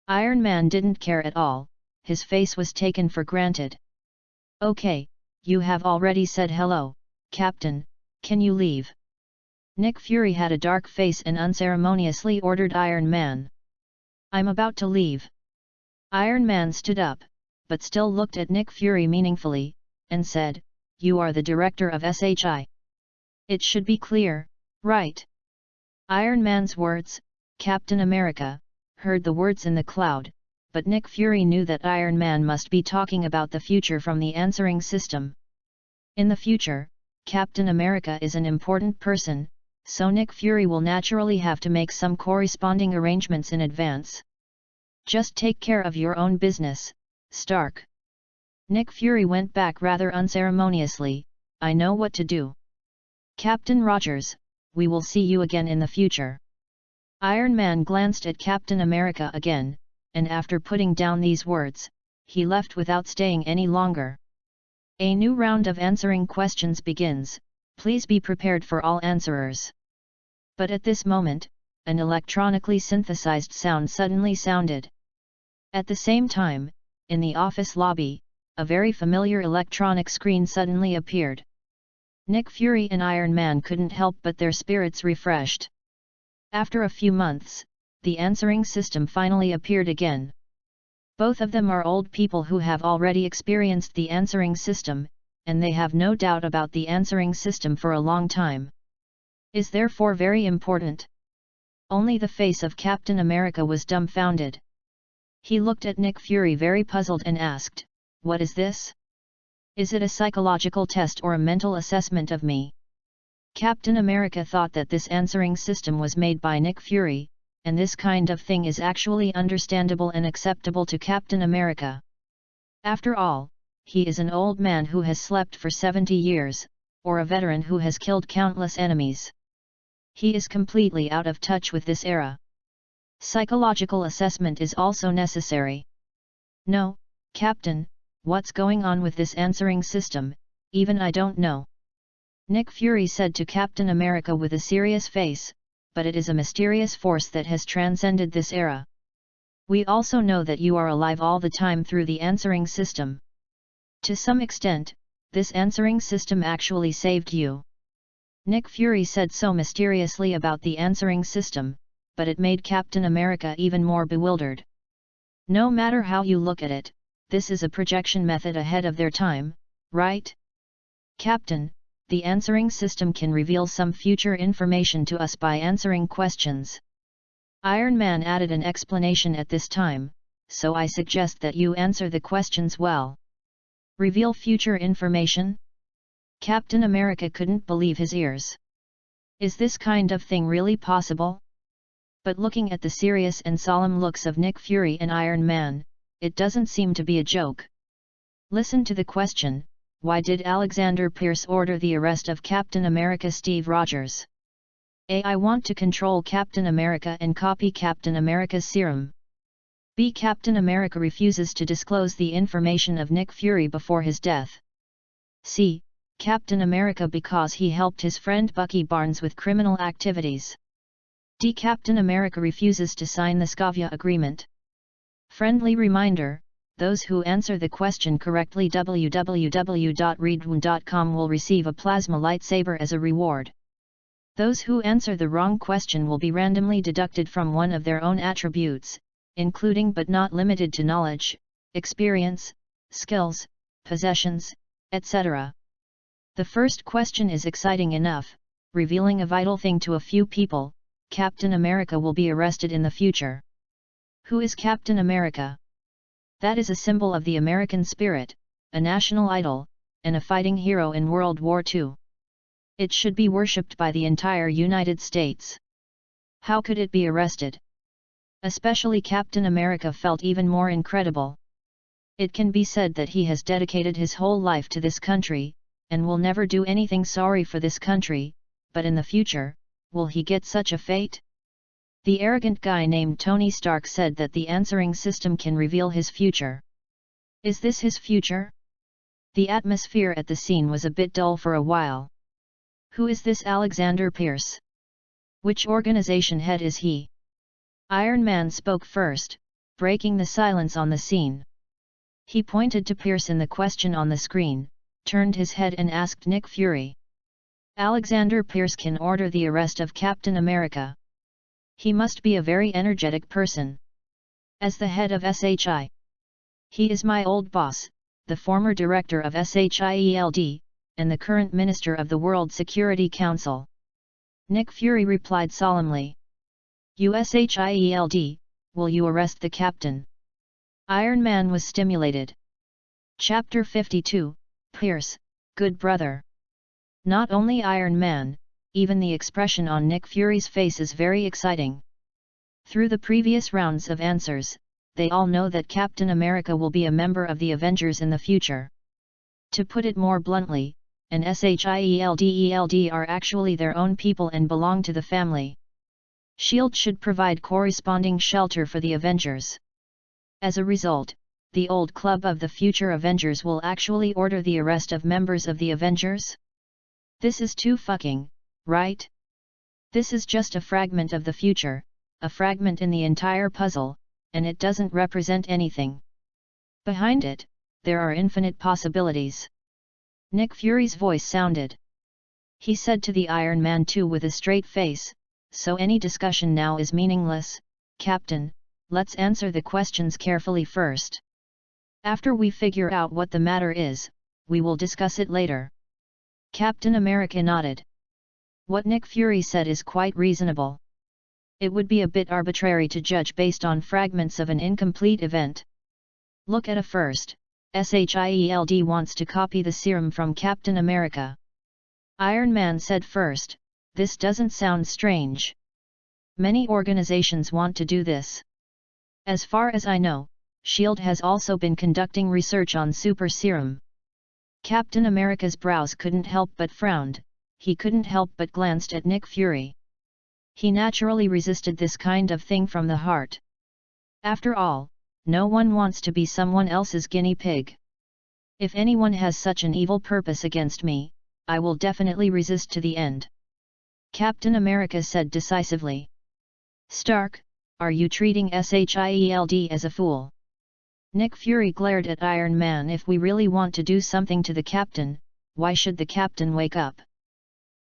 Iron Man didn't care at all, his face was taken for granted. "Okay, you have already said hello, Captain, can you leave?" Nick Fury had a dark face and unceremoniously ordered Iron Man. "I'm about to leave." Iron Man stood up, but still looked at Nick Fury meaningfully, and said, "You are the director of SHI. It should be clear, right?" Iron Man's words, Captain America, heard the words in the cloud, but Nick Fury knew that Iron Man must be talking about the future from the answering system. In the future, Captain America is an important person, so Nick Fury will naturally have to make some corresponding arrangements in advance. "Just take care of your own business, Stark." Nick Fury went back rather unceremoniously, "I know what to do. Captain Rogers, we will see you again in the future." Iron Man glanced at Captain America again, and after putting down these words, he left without staying any longer. A new round of answering questions begins, please be prepared for all answerers. But at this moment, an electronically synthesized sound suddenly sounded. At the same time, in the office lobby, a very familiar electronic screen suddenly appeared. Nick Fury and Iron Man couldn't help but their spirits refreshed. After a few months, the answering system finally appeared again. Both of them are old people who have already experienced the answering system, and they have no doubt about the answering system for a long time. Is therefore very important. Only the face of Captain America was dumbfounded. He looked at Nick Fury very puzzled and asked, "What is this? Is it a psychological test or a mental assessment of me?" Captain America thought that this answering system was made by Nick Fury, and this kind of thing is actually understandable and acceptable to Captain America. After all, he is an old man who has slept for 70 years, or a veteran who has killed countless enemies. He is completely out of touch with this era. Psychological assessment is also necessary. "No, Captain, what's going on with this answering system, even I don't know," Nick Fury said to Captain America with a serious face, "but it is a mysterious force that has transcended this era. We also know that you are alive all the time through the answering system. To some extent, this answering system actually saved you." Nick Fury said so mysteriously about the answering system, but it made Captain America even more bewildered. No matter how you look at it, this is a projection method ahead of their time, right? "Captain, the answering system can reveal some future information to us by answering questions." Iron Man added an explanation at this time, "So I suggest that you answer the questions well." Reveal future information? Captain America couldn't believe his ears. Is this kind of thing really possible? But looking at the serious and solemn looks of Nick Fury and Iron Man, it doesn't seem to be a joke. Listen to the question: why did Alexander Pierce order the arrest of Captain America Steve Rogers? A. I want to control Captain America and copy Captain America's serum. B. Captain America refuses to disclose the information of Nick Fury before his death. C. Captain America because he helped his friend Bucky Barnes with criminal activities. D. Captain America refuses to sign the Sokovia Agreement. Friendly reminder: those who answer the question correctly www.readaloud.com will receive a plasma lightsaber as a reward. Those who answer the wrong question will be randomly deducted from one of their own attributes, including but not limited to knowledge, experience, skills, possessions, etc. The first question is exciting enough, revealing a vital thing to a few people: Captain America will be arrested in the future. Who is Captain America? That is a symbol of the American spirit, a national idol, and a fighting hero in World War II. It should be worshipped by the entire United States. How could it be arrested? Especially Captain America felt even more incredible. It can be said that he has dedicated his whole life to this country, and will never do anything sorry for this country, but in the future, will he get such a fate? The arrogant guy named Tony Stark said that the answering system can reveal his future. Is this his future? The atmosphere at the scene was a bit dull for a while. Who is this Alexander Pierce? Which organization head is he? Iron Man spoke first, breaking the silence on the scene. He pointed to Pierce in the question on the screen, turned his head and asked Nick Fury. Alexander Pierce can order the arrest of Captain America. He must be a very energetic person. As the head of SHI. He is my old boss, the former director of SHIELD, and the current minister of the World Security Council. Nick Fury replied solemnly. USHIELD, will you arrest the captain? Iron Man was stimulated. Chapter 52, Pierce, good brother. Not only Iron Man, even the expression on Nick Fury's face is very exciting. Through the previous rounds of answers, they all know that Captain America will be a member of the Avengers in the future. To put it more bluntly, an SHIELD are actually their own people and belong to the family. SHIELD should provide corresponding shelter for the Avengers. As a result, the old club of the future Avengers will actually order the arrest of members of the Avengers? This is too fucking, right? This is just a fragment of the future, a fragment in the entire puzzle, and it doesn't represent anything. Behind it, there are infinite possibilities. Nick Fury's voice sounded. He said to the Iron Man 2 with a straight face, "So any discussion now is meaningless, Captain, let's answer the questions carefully first. After we figure out what the matter is, we will discuss it later." Captain America nodded. What Nick Fury said is quite reasonable. It would be a bit arbitrary to judge based on fragments of an incomplete event. Look at a first. SHIELD wants to copy the serum from Captain America. Iron Man said first, "This doesn't sound strange. Many organizations want to do this. As far as I know, SHIELD has also been conducting research on super serum." Captain America's brows couldn't help but frowned, he couldn't help but glanced at Nick Fury. He naturally resisted this kind of thing from the heart. After all, no one wants to be someone else's guinea pig. If anyone has such an evil purpose against me, I will definitely resist to the end. Captain America said decisively. "Stark, are you treating SHIELD as a fool?" Nick Fury glared at Iron Man. "If we really want to do something to the Captain, why should the Captain wake up?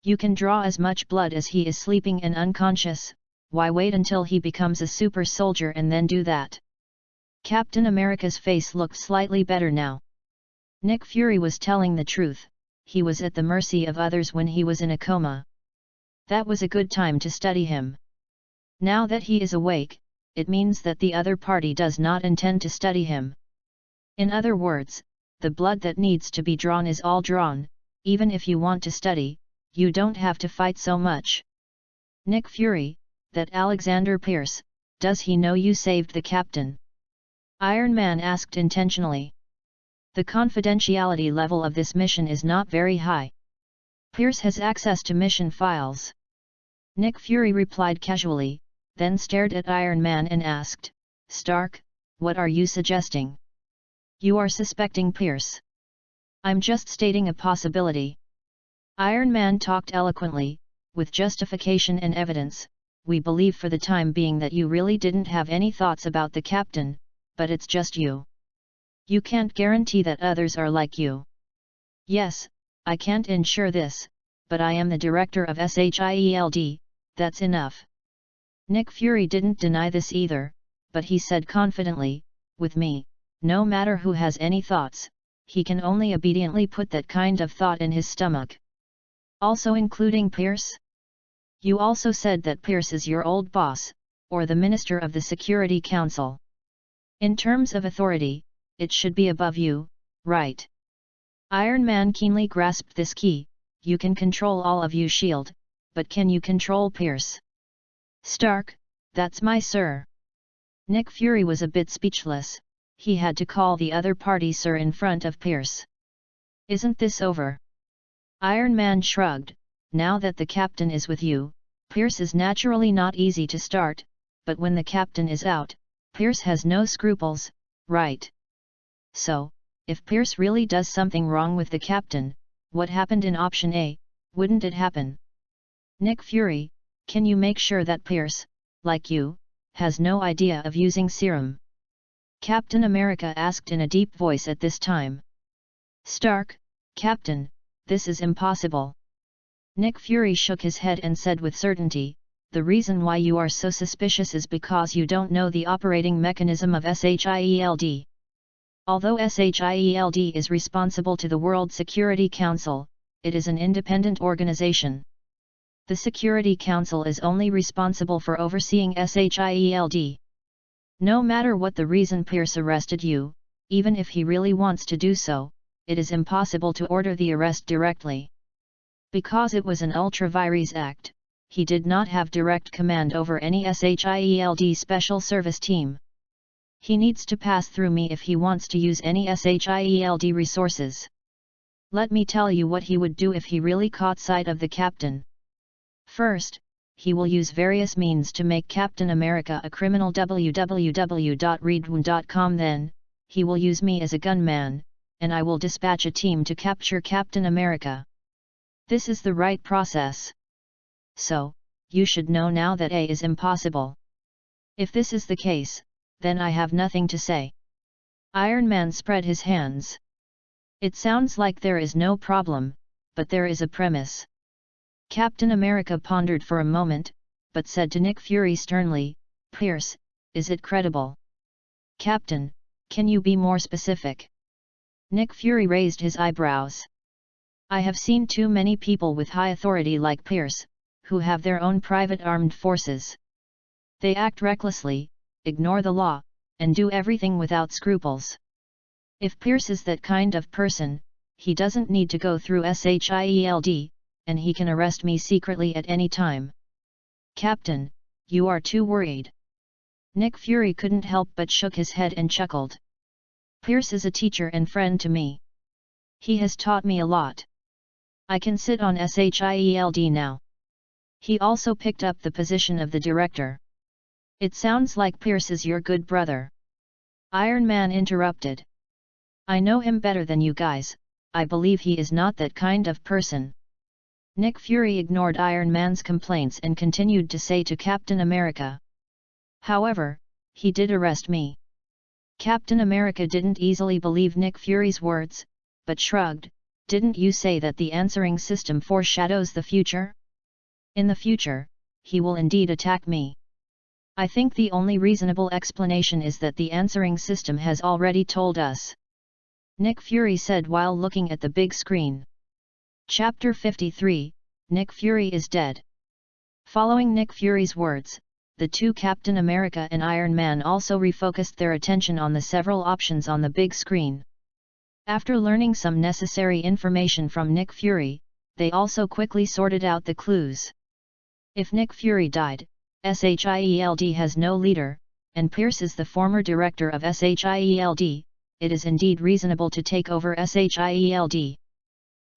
You can draw as much blood as he is sleeping and unconscious, why wait until he becomes a super soldier and then do that?" Captain America's face looked slightly better now. Nick Fury was telling the truth, he was at the mercy of others when he was in a coma. That was a good time to study him. Now that he is awake, it means that the other party does not intend to study him. In other words, the blood that needs to be drawn is all drawn. Even if you want to study, you don't have to fight so much. Nick Fury, that Alexander Pierce, does he know you saved the Captain? Iron Man asked intentionally. The confidentiality level of this mission is not very high. Pierce has access to mission files. Nick Fury replied casually, then stared at Iron Man and asked, "Stark, what are you suggesting? You are suspecting Pierce?" "I'm just stating a possibility." Iron Man talked eloquently, with justification and evidence. "We believe for the time being that you really didn't have any thoughts about the Captain, but it's just you. You can't guarantee that others are like you." "Yes, I can't ensure this, but I am the director of SHIELD, that's enough." Nick Fury didn't deny this either, but he said confidently, "With me, no matter who has any thoughts, he can only obediently put that kind of thought in his stomach." "Also including Pierce? You also said that Pierce is your old boss, or the Minister of the Security Council. In terms of authority, it should be above you, right?" Iron Man keenly grasped this key. "You can control all of SHIELD, but can you control Pierce?" "Stark, that's my sir." Nick Fury was a bit speechless, he had to call the other party sir in front of Pierce. "Isn't this over?" Iron Man shrugged. "Now that the Captain is with you, Pierce is naturally not easy to start, but when the Captain is out, Pierce has no scruples, right? So, if Pierce really does something wrong with the Captain, what happened in option A, wouldn't it happen? Nick Fury, can you make sure that Pierce, like you, has no idea of using serum?" Captain America asked in a deep voice at this time. "Stark, Captain, this is impossible." Nick Fury shook his head and said with certainty, "The reason why you are so suspicious is because you don't know the operating mechanism of SHIELD. Although SHIELD is responsible to the World Security Council, it is an independent organization. The Security Council is only responsible for overseeing SHIELD. No matter what the reason Pierce arrested you, even if he really wants to do so, it is impossible to order the arrest directly. Because it was an ultra vires act, he did not have direct command over any SHIELD special service team. He needs to pass through me if he wants to use any SHIELD resources. Let me tell you what he would do if he really caught sight of the Captain. First, he will use various means to make Captain America a criminal. www.readaloud.com. Then, he will use me as a gunman, and I will dispatch a team to capture Captain America. This is the right process. So, you should know now that A is impossible. If this is the case, then I have nothing to say. Iron Man spread his hands. It sounds like there is no problem, but there is a premise. Captain America pondered for a moment, but said to Nick Fury sternly, "Pierce, is it credible?" "Captain, can you be more specific?" Nick Fury raised his eyebrows. "I have seen too many people with high authority like Pierce, who have their own private armed forces. They act recklessly, ignore the law, and do everything without scruples. If Pierce is that kind of person, he doesn't need to go through SHIELD, and he can arrest me secretly at any time." "Captain, you are too worried." Nick Fury couldn't help but shook his head and chuckled. "Pierce is a teacher and friend to me. He has taught me a lot. I can sit on SHIELD now." He also picked up the position of the director. "It sounds like Pierce is your good brother." Iron Man interrupted. "I know him better than you guys, I believe he is not that kind of person." Nick Fury ignored Iron Man's complaints and continued to say to Captain America, "However, he did arrest me." Captain America didn't easily believe Nick Fury's words, but shrugged. "Didn't you say that the answering system foreshadows the future? In the future, he will indeed attack me. I think the only reasonable explanation is that the answering system has already told us," Nick Fury said while looking at the big screen. Chapter 53, Nick Fury is dead. Following Nick Fury's words, the two Captain America and Iron Man also refocused their attention on the several options on the big screen. After learning some necessary information from Nick Fury, they also quickly sorted out the clues. If Nick Fury died, SHIELD has no leader, and Pierce is the former director of SHIELD, it is indeed reasonable to take over SHIELD.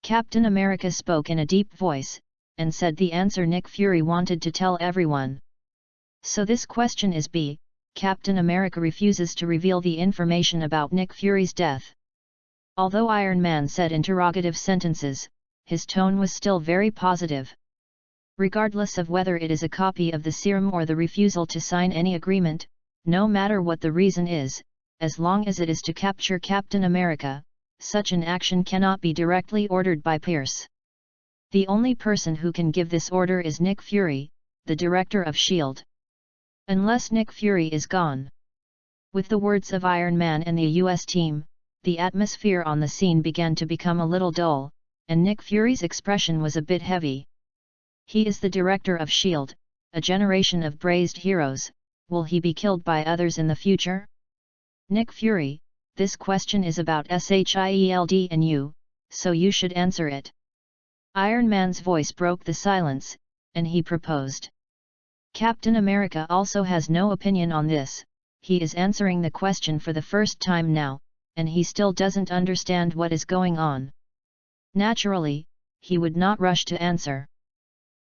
Captain America spoke in a deep voice, and said the answer Nick Fury wanted to tell everyone. "So this question is B." Captain America refuses to reveal the information about Nick Fury's death. Although Iron Man said interrogative sentences, his tone was still very positive. Regardless of whether it is a copy of the serum or the refusal to sign any agreement, no matter what the reason is, as long as it is to capture Captain America, such an action cannot be directly ordered by Pierce. The only person who can give this order is Nick Fury, the director of S.H.I.E.L.D. Unless Nick Fury is gone. With the words of Iron Man and the US team, the atmosphere on the scene began to become a little dull, and Nick Fury's expression was a bit heavy. He is the director of S.H.I.E.L.D., a generation of brazen heroes. Will he be killed by others in the future? Nick Fury, this question is about SHIELD and you, so you should answer it. Iron Man's voice broke the silence, and he proposed. Captain America also has no opinion on this. He is answering the question for the first time now, and he still doesn't understand what is going on. Naturally, he would not rush to answer.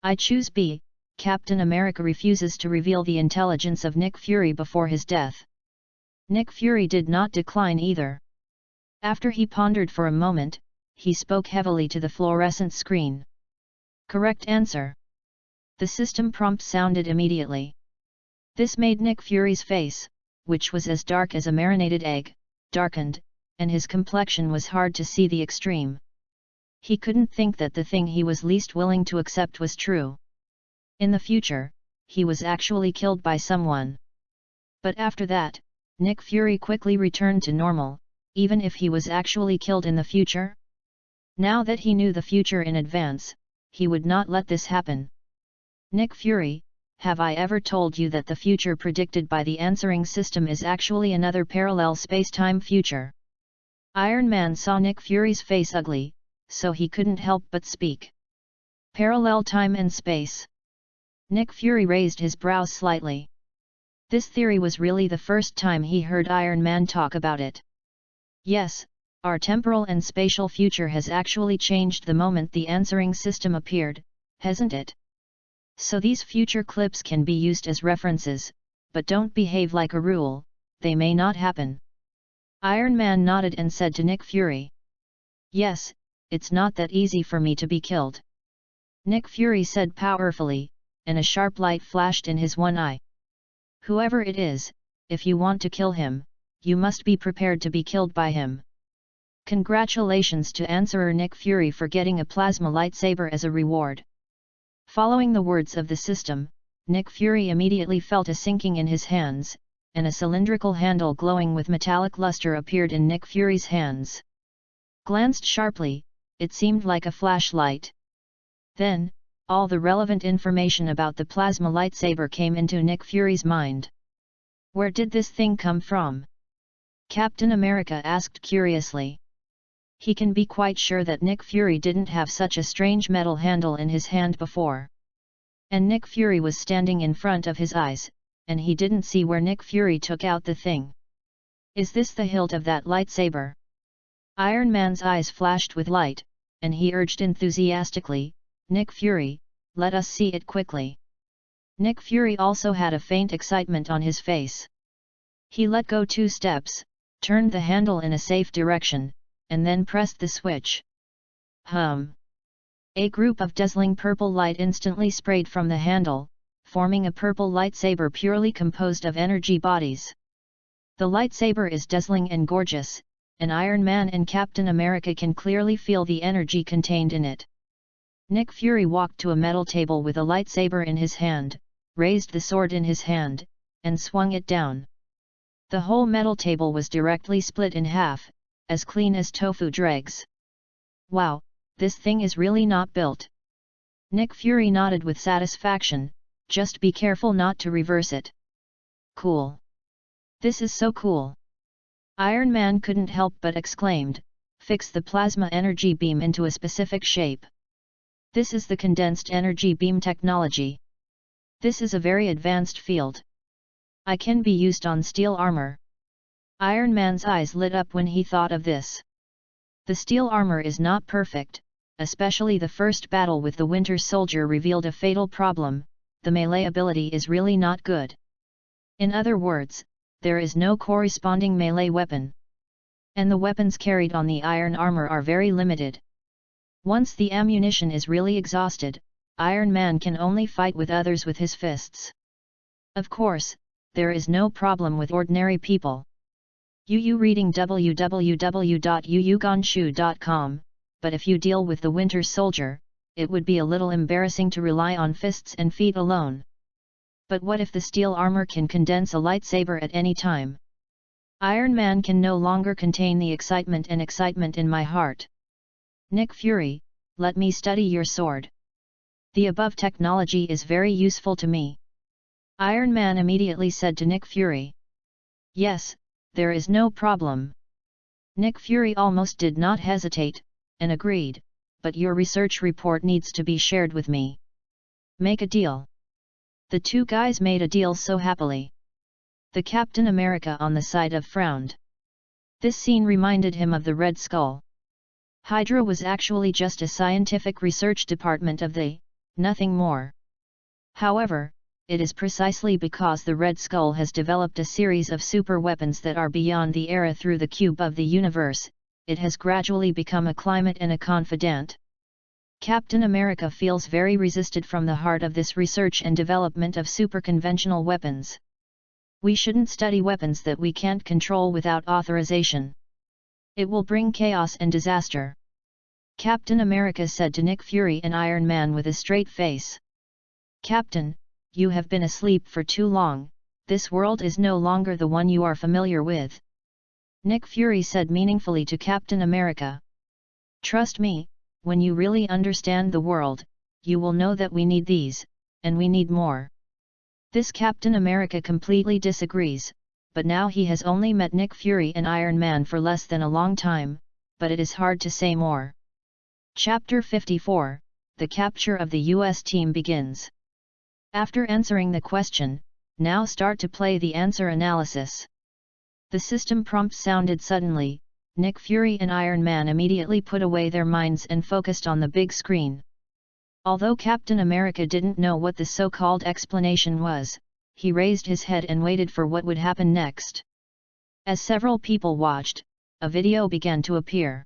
"I choose B." Captain America refuses to reveal the intelligence of Nick Fury before his death. Nick Fury did not decline either. After he pondered for a moment, he spoke heavily to the fluorescent screen. "Correct answer." The system prompt sounded immediately. This made Nick Fury's face, which was as dark as a marinated egg, darkened, and his complexion was hard to see the extreme. He couldn't think that the thing he was least willing to accept was true. In the future, he was actually killed by someone. But after that, Nick Fury quickly returned to normal, even if he was actually killed in the future. Now that he knew the future in advance, he would not let this happen. "Nick Fury, have I ever told you that the future predicted by the answering system is actually another parallel space-time future?" Iron Man saw Nick Fury's face ugly, so he couldn't help but speak. "Parallel time and space." Nick Fury raised his brows slightly. This theory was really the first time he heard Iron Man talk about it. "Yes, our temporal and spatial future has actually changed the moment the answering system appeared, hasn't it? So these future clips can be used as references, but don't behave like a rule, they may not happen." Iron Man nodded and said to Nick Fury. "Yes, it's not that easy for me to be killed." Nick Fury said powerfully, and a sharp light flashed in his one eye. "Whoever it is, if you want to kill him, you must be prepared to be killed by him." Congratulations to Answerer Nick Fury for getting a plasma lightsaber as a reward. Following the words of the system, Nick Fury immediately felt a sinking in his hands, and a cylindrical handle glowing with metallic luster appeared in Nick Fury's hands. Glanced sharply, it seemed like a flashlight. Then, all the relevant information about the plasma lightsaber came into Nick Fury's mind. "Where did this thing come from?" Captain America asked curiously. He can be quite sure that Nick Fury didn't have such a strange metal handle in his hand before. And Nick Fury was standing in front of his eyes, and he didn't see where Nick Fury took out the thing. "Is this the hilt of that lightsaber?" Iron Man's eyes flashed with light, and he urged enthusiastically, "Nick Fury, let us see it quickly." Nick Fury also had a faint excitement on his face. He let go 2 steps, turned the handle in a safe direction, and then pressed the switch. A group of dazzling purple light instantly sprayed from the handle, forming a purple lightsaber purely composed of energy bodies. The lightsaber is dazzling and gorgeous, and Iron Man and Captain America can clearly feel the energy contained in it. Nick Fury walked to a metal table with a lightsaber in his hand, raised the sword in his hand, and swung it down. The whole metal table was directly split in half, as clean as tofu dregs. "Wow, this thing is really not built." Nick Fury nodded with satisfaction, "Just be careful not to reverse it." "Cool. This is so cool." Iron Man couldn't help but exclaimed, "Fix the plasma energy beam into a specific shape." This is the condensed energy beam technology. This is a very advanced field. I can be used on steel armor. Iron Man's eyes lit up when he thought of this. The steel armor is not perfect, especially the first battle with the Winter Soldier revealed a fatal problem: the melee ability is really not good. In other words, there is no corresponding melee weapon. And the weapons carried on the iron armor are very limited. Once the ammunition is really exhausted, Iron Man can only fight with others with his fists. Of course, there is no problem with ordinary people. Reading www.yuyuganshu.com, but if you deal with the Winter Soldier, it would be a little embarrassing to rely on fists and feet alone. But what if the steel armor can condense a lightsaber at any time? Iron Man can no longer contain the excitement in my heart. Nick Fury, let me study your sword. The above technology is very useful to me. Iron Man immediately said to Nick Fury. Yes, there is no problem. Nick Fury almost did not hesitate, and agreed, but your research report needs to be shared with me. Make a deal. The two guys made a deal so happily. The Captain America on the side of frowned. This scene reminded him of the Red Skull. Hydra was actually just a scientific research department of the, nothing more. However, it is precisely because the Red Skull has developed a series of super weapons that are beyond the era through the cube of the universe, it has gradually become a climate and a confidant. Captain America feels very resisted from the heart of this research and development of super conventional weapons. We shouldn't study weapons that we can't control without authorization. It will bring chaos and disaster. Captain America said to Nick Fury and Iron Man with a straight face. Captain, you have been asleep for too long, this world is no longer the one you are familiar with. Nick Fury said meaningfully to Captain America. Trust me, when you really understand the world, you will know that we need these, and we need more. This Captain America completely disagrees, but now he has only met Nick Fury and Iron Man for less than a long time, but it is hard to say more. Chapter 54, The Capture of the US Team begins. After answering the question, now start to play the answer analysis. The system prompt sounded suddenly. Nick Fury and Iron Man immediately put away their minds and focused on the big screen. Although Captain America didn't know what the so-called explanation was, he raised his head and waited for what would happen next. As several people watched, a video began to appear.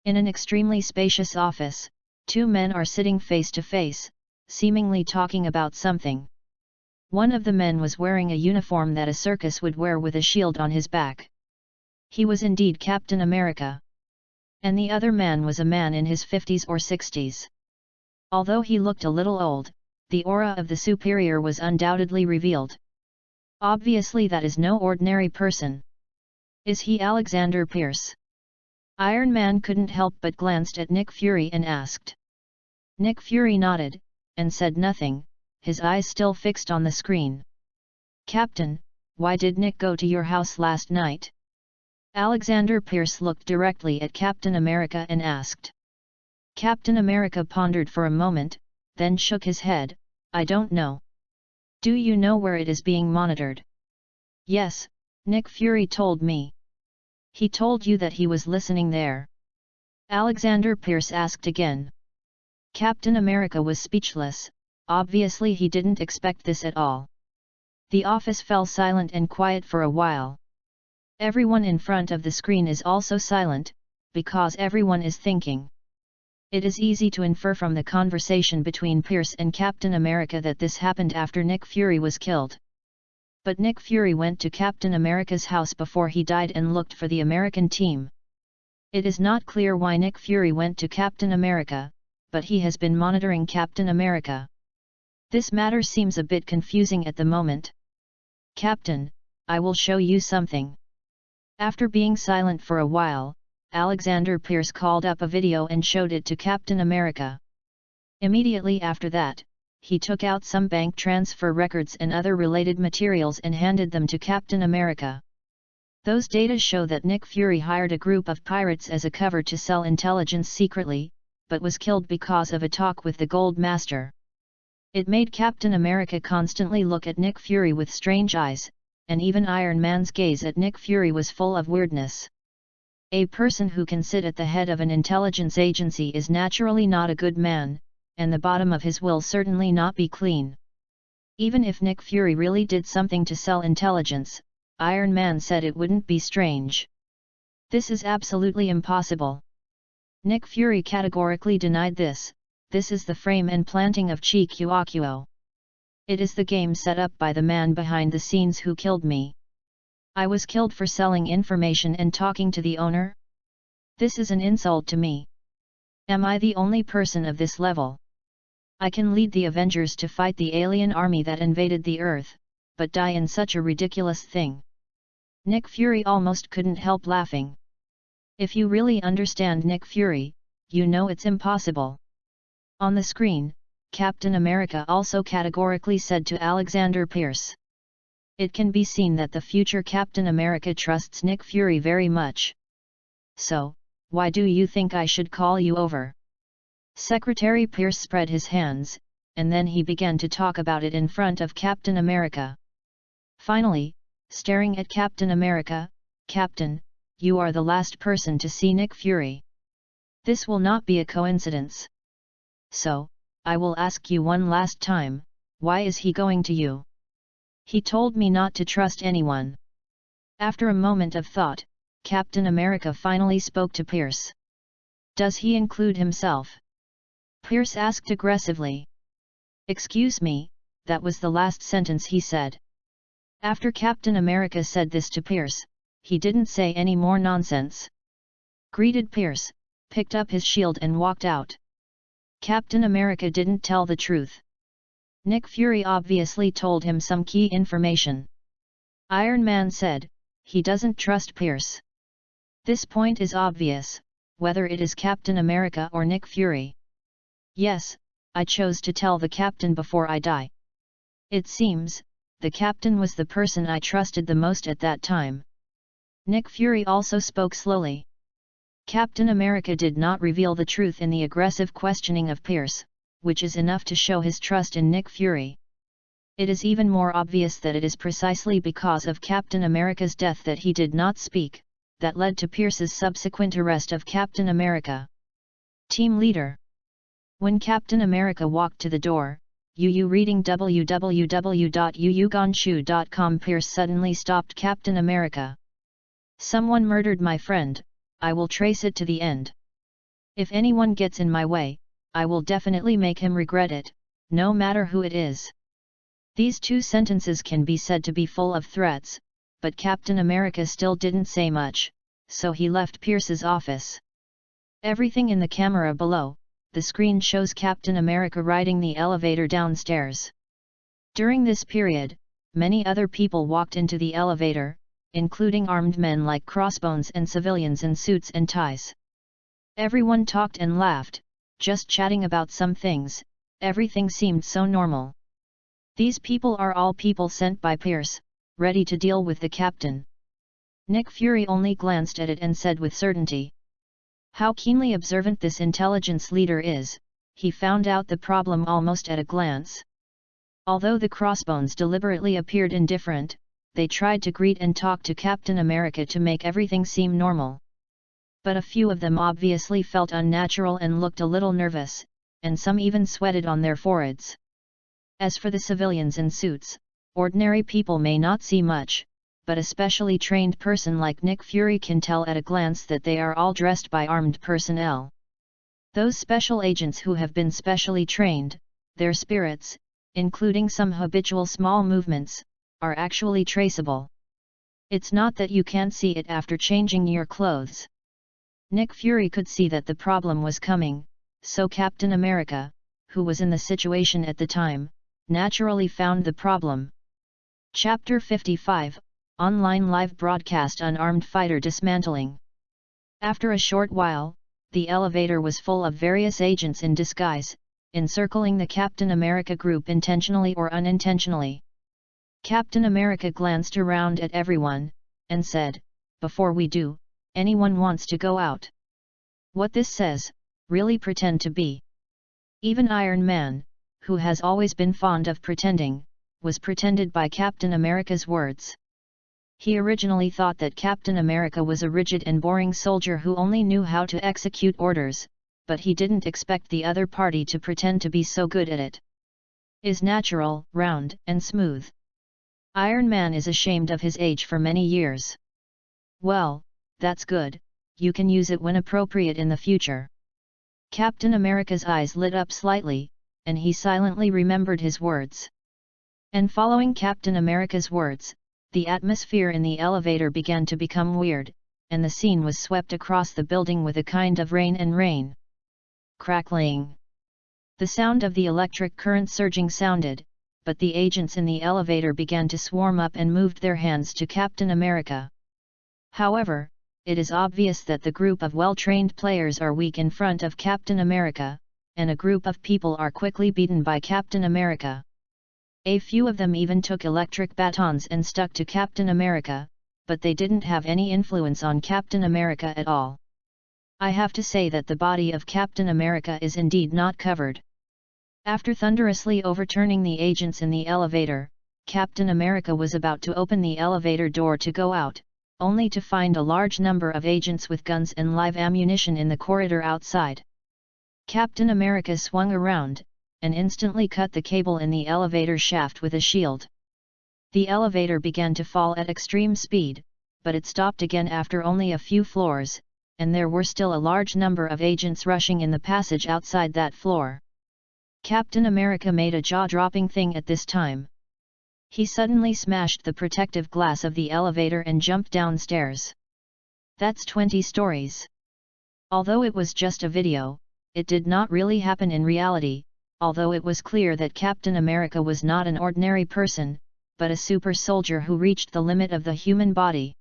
In an extremely spacious office, two men are sitting face to face, seemingly talking about something. One of the men was wearing a uniform that a circus would wear with a shield on his back. He was indeed Captain America. And the other man was a man in his 50s or 60s. Although he looked a little old, the aura of the superior was undoubtedly revealed. Obviously that is no ordinary person. Is he Alexander Pierce? Iron Man couldn't help but glanced at Nick Fury and asked. Nick Fury nodded, and said nothing, his eyes still fixed on the screen. Captain, why did Nick go to your house last night? Alexander Pierce looked directly at Captain America and asked. Captain America pondered for a moment, then shook his head, I don't know. Do you know where it is being monitored? Yes, Nick Fury told me. He told you that he was listening there? Alexander Pierce asked again. Captain America was speechless, obviously he didn't expect this at all. The office fell silent and quiet for a while. Everyone in front of the screen is also silent, because everyone is thinking. It is easy to infer from the conversation between Pierce and Captain America that this happened after Nick Fury was killed. But Nick Fury went to Captain America's house before he died and looked for the American team. It is not clear why Nick Fury went to Captain America, but he has been monitoring Captain America. This matter seems a bit confusing at the moment. Captain, I will show you something. After being silent for a while, Alexander Pierce called up a video and showed it to Captain America. Immediately after that, he took out some bank transfer records and other related materials and handed them to Captain America. Those data show that Nick Fury hired a group of pirates as a cover to sell intelligence secretly, but was killed because of a talk with the Gold Master. It made Captain America constantly look at Nick Fury with strange eyes, and even Iron Man's gaze at Nick Fury was full of weirdness. A person who can sit at the head of an intelligence agency is naturally not a good man, and the bottom of his will certainly not be clean. Even if Nick Fury really did something to sell intelligence, Iron Man said it wouldn't be strange. This is absolutely impossible. Nick Fury categorically denied this. This is the frame and planting of Chi Kuo. It is the game set up by the man behind the scenes who killed me. I was killed for selling information and talking to the owner? This is an insult to me. Am I the only person of this level? I can lead the Avengers to fight the alien army that invaded the Earth, but die in such a ridiculous thing. Nick Fury almost couldn't help laughing. If you really understand Nick Fury, you know it's impossible. On the screen, Captain America also categorically said to Alexander Pierce. It can be seen that the future Captain America trusts Nick Fury very much. So, why do you think I should call you over? Secretary Pierce spread his hands, and then he began to talk about it in front of Captain America. Finally, staring at Captain America, Captain, you are the last person to see Nick Fury. This will not be a coincidence. So, I will ask you one last time, why is he going to you? He told me not to trust anyone. After a moment of thought, Captain America finally spoke to Pierce. Does he include himself? Pierce asked aggressively. Excuse me, that was the last sentence he said. After Captain America said this to Pierce, he didn't say any more nonsense. Greeted Pierce, picked up his shield and walked out. Captain America didn't tell the truth. Nick Fury obviously told him some key information. Iron Man said, he doesn't trust Pierce. This point is obvious, whether it is Captain America or Nick Fury. Yes, I chose to tell the Captain before I die. It seems, the Captain was the person I trusted the most at that time. Nick Fury also spoke slowly. Captain America did not reveal the truth in the aggressive questioning of Pierce, which is enough to show his trust in Nick Fury. It is even more obvious that it is precisely because of Captain America's death that he did not speak, that led to Pierce's subsequent arrest of Captain America. Team Leader. When Captain America walked to the door, reading www.yuyuganshu.com, Pierce suddenly stopped Captain America. Someone murdered my friend, I will trace it to the end. If anyone gets in my way, I will definitely make him regret it, no matter who it is. These two sentences can be said to be full of threats, but Captain America still didn't say much, so he left Pierce's office. Everything in the camera below, the screen shows Captain America riding the elevator downstairs. During this period, many other people walked into the elevator, including armed men like Crossbones and civilians in suits and ties. Everyone talked and laughed, just chatting about some things. Everything seemed so normal. These people are all people sent by Pierce, ready to deal with the captain. Nick Fury only glanced at it and said with certainty. How keenly observant this intelligence leader is, he found out the problem almost at a glance. Although the Crossbones deliberately appeared indifferent, they tried to greet and talk to Captain America to make everything seem normal. But a few of them obviously felt unnatural and looked a little nervous, and some even sweated on their foreheads. As for the civilians in suits, ordinary people may not see much, but a specially trained person like Nick Fury can tell at a glance that they are all dressed by armed personnel. Those special agents who have been specially trained, their spirits, including some habitual small movements, are actually traceable. It's not that you can't see it after changing your clothes. Nick Fury could see that the problem was coming, so Captain America, who was in the situation at the time, naturally found the problem. Chapter 55, Online Live Broadcast Unarmed Fighter Dismantling. After a short while, the elevator was full of various agents in disguise, encircling the Captain America group intentionally or unintentionally. Captain America glanced around at everyone, and said, "Before we do, anyone wants to go out?" What this says, really pretend to be. Even Iron Man, who has always been fond of pretending, was pretended by Captain America's words. He originally thought that Captain America was a rigid and boring soldier who only knew how to execute orders, but he didn't expect the other party to pretend to be so good at it. Is natural, round, and smooth. Iron Man is ashamed of his age for many years. Well, that's good, you can use it when appropriate in the future. Captain America's eyes lit up slightly, and he silently remembered his words. And following Captain America's words, the atmosphere in the elevator began to become weird, and the scene was swept across the building with a kind of rain. Crackling. The sound of the electric current surging sounded, but the agents in the elevator began to swarm up and moved their hands to Captain America. However, it is obvious that the group of well-trained players are weak in front of Captain America, and a group of people are quickly beaten by Captain America. A few of them even took electric batons and stuck to Captain America, but they didn't have any influence on Captain America at all. I have to say that the body of Captain America is indeed not covered. After thunderously overturning the agents in the elevator, Captain America was about to open the elevator door to go out, only to find a large number of agents with guns and live ammunition in the corridor outside. Captain America swung around, and instantly cut the cable in the elevator shaft with a shield. The elevator began to fall at extreme speed, but it stopped again after only a few floors, and there were still a large number of agents rushing in the passage outside that floor. Captain America made a jaw-dropping thing at this time. He suddenly smashed the protective glass of the elevator and jumped downstairs. That's 20 stories. Although it was just a video, it did not really happen in reality, although it was clear that Captain America was not an ordinary person, but a super soldier who reached the limit of the human body.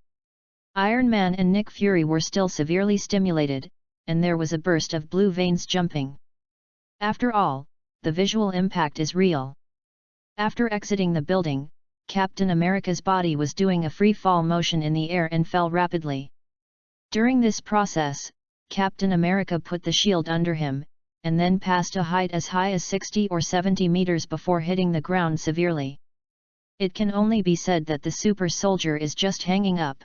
Iron Man and Nick Fury were still severely stimulated, and there was a burst of blue veins jumping. After all, the visual impact is real. After exiting the building, Captain America's body was doing a free fall motion in the air and fell rapidly. During this process, Captain America put the shield under him, and then passed a height as high as 60 or 70 meters before hitting the ground severely. It can only be said that the super soldier is just hanging up.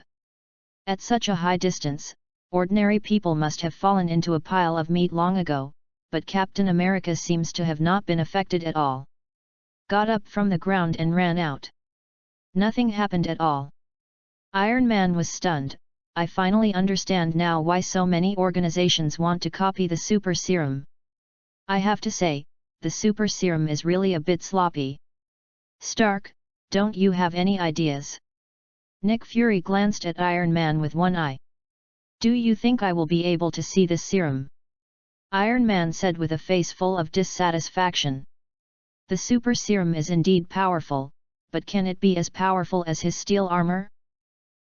At such a high distance, ordinary people must have fallen into a pile of meat long ago, but Captain America seems to have not been affected at all. Got up from the ground and ran out. Nothing happened at all. Iron Man was stunned. I finally understand now why so many organizations want to copy the super serum. I have to say, the super serum is really a bit sloppy. Stark, don't you have any ideas? Nick Fury glanced at Iron Man with one eye. Do you think I will be able to see this serum? Iron Man said with a face full of dissatisfaction. The super serum is indeed powerful, but can it be as powerful as his steel armor?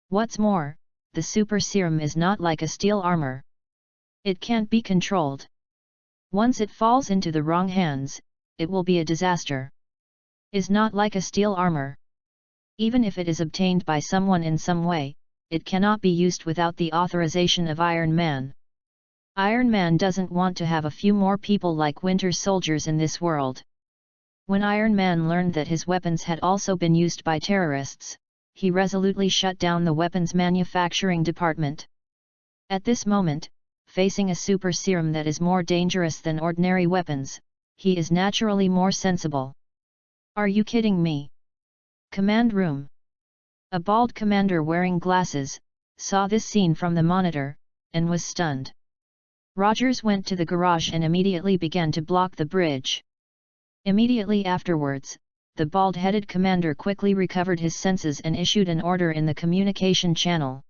What's more, the super serum is not like a steel armor. It can't be controlled. Once it falls into the wrong hands, it will be a disaster. Is not like a steel armor. Even if it is obtained by someone in some way, it cannot be used without the authorization of Iron Man. Iron Man doesn't want to have a few more people like Winter Soldiers in this world. When Iron Man learned that his weapons had also been used by terrorists, he resolutely shut down the weapons manufacturing department. At this moment, facing a super serum that is more dangerous than ordinary weapons, he is naturally more sensible. Are you kidding me? Command room. A bald commander wearing glasses saw this scene from the monitor, and was stunned. Rogers went to the garage and immediately began to block the bridge. Immediately afterwards, the bald-headed commander quickly recovered his senses and issued an order in the communication channel.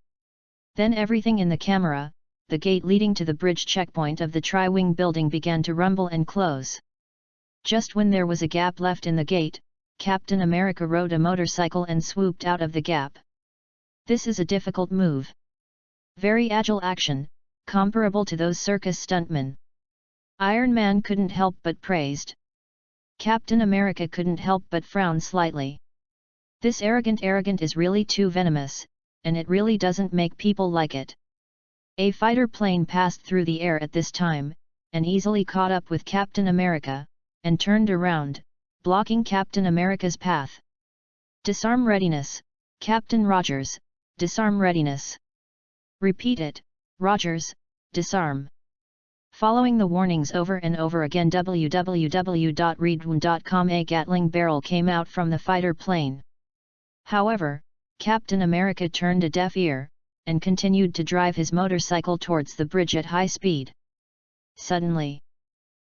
Then everything in the camera, the gate leading to the bridge checkpoint of the Tri-Wing building began to rumble and close. Just when there was a gap left in the gate, Captain America rode a motorcycle and swooped out of the gap. This is a difficult move. Very agile action, comparable to those circus stuntmen. Iron Man couldn't help but praised. Captain America couldn't help but frown slightly. This arrogant is really too venomous, and it really doesn't make people like it. A fighter plane passed through the air at this time, and easily caught up with Captain America, and turned around, blocking Captain America's path. Disarm readiness, Captain Rogers, disarm readiness. Repeat it, Rogers, disarm. Following the warnings over and over again, www.readaloud.com, a Gatling barrel came out from the fighter plane. However, Captain America turned a deaf ear, and continued to drive his motorcycle towards the bridge at high speed. Suddenly,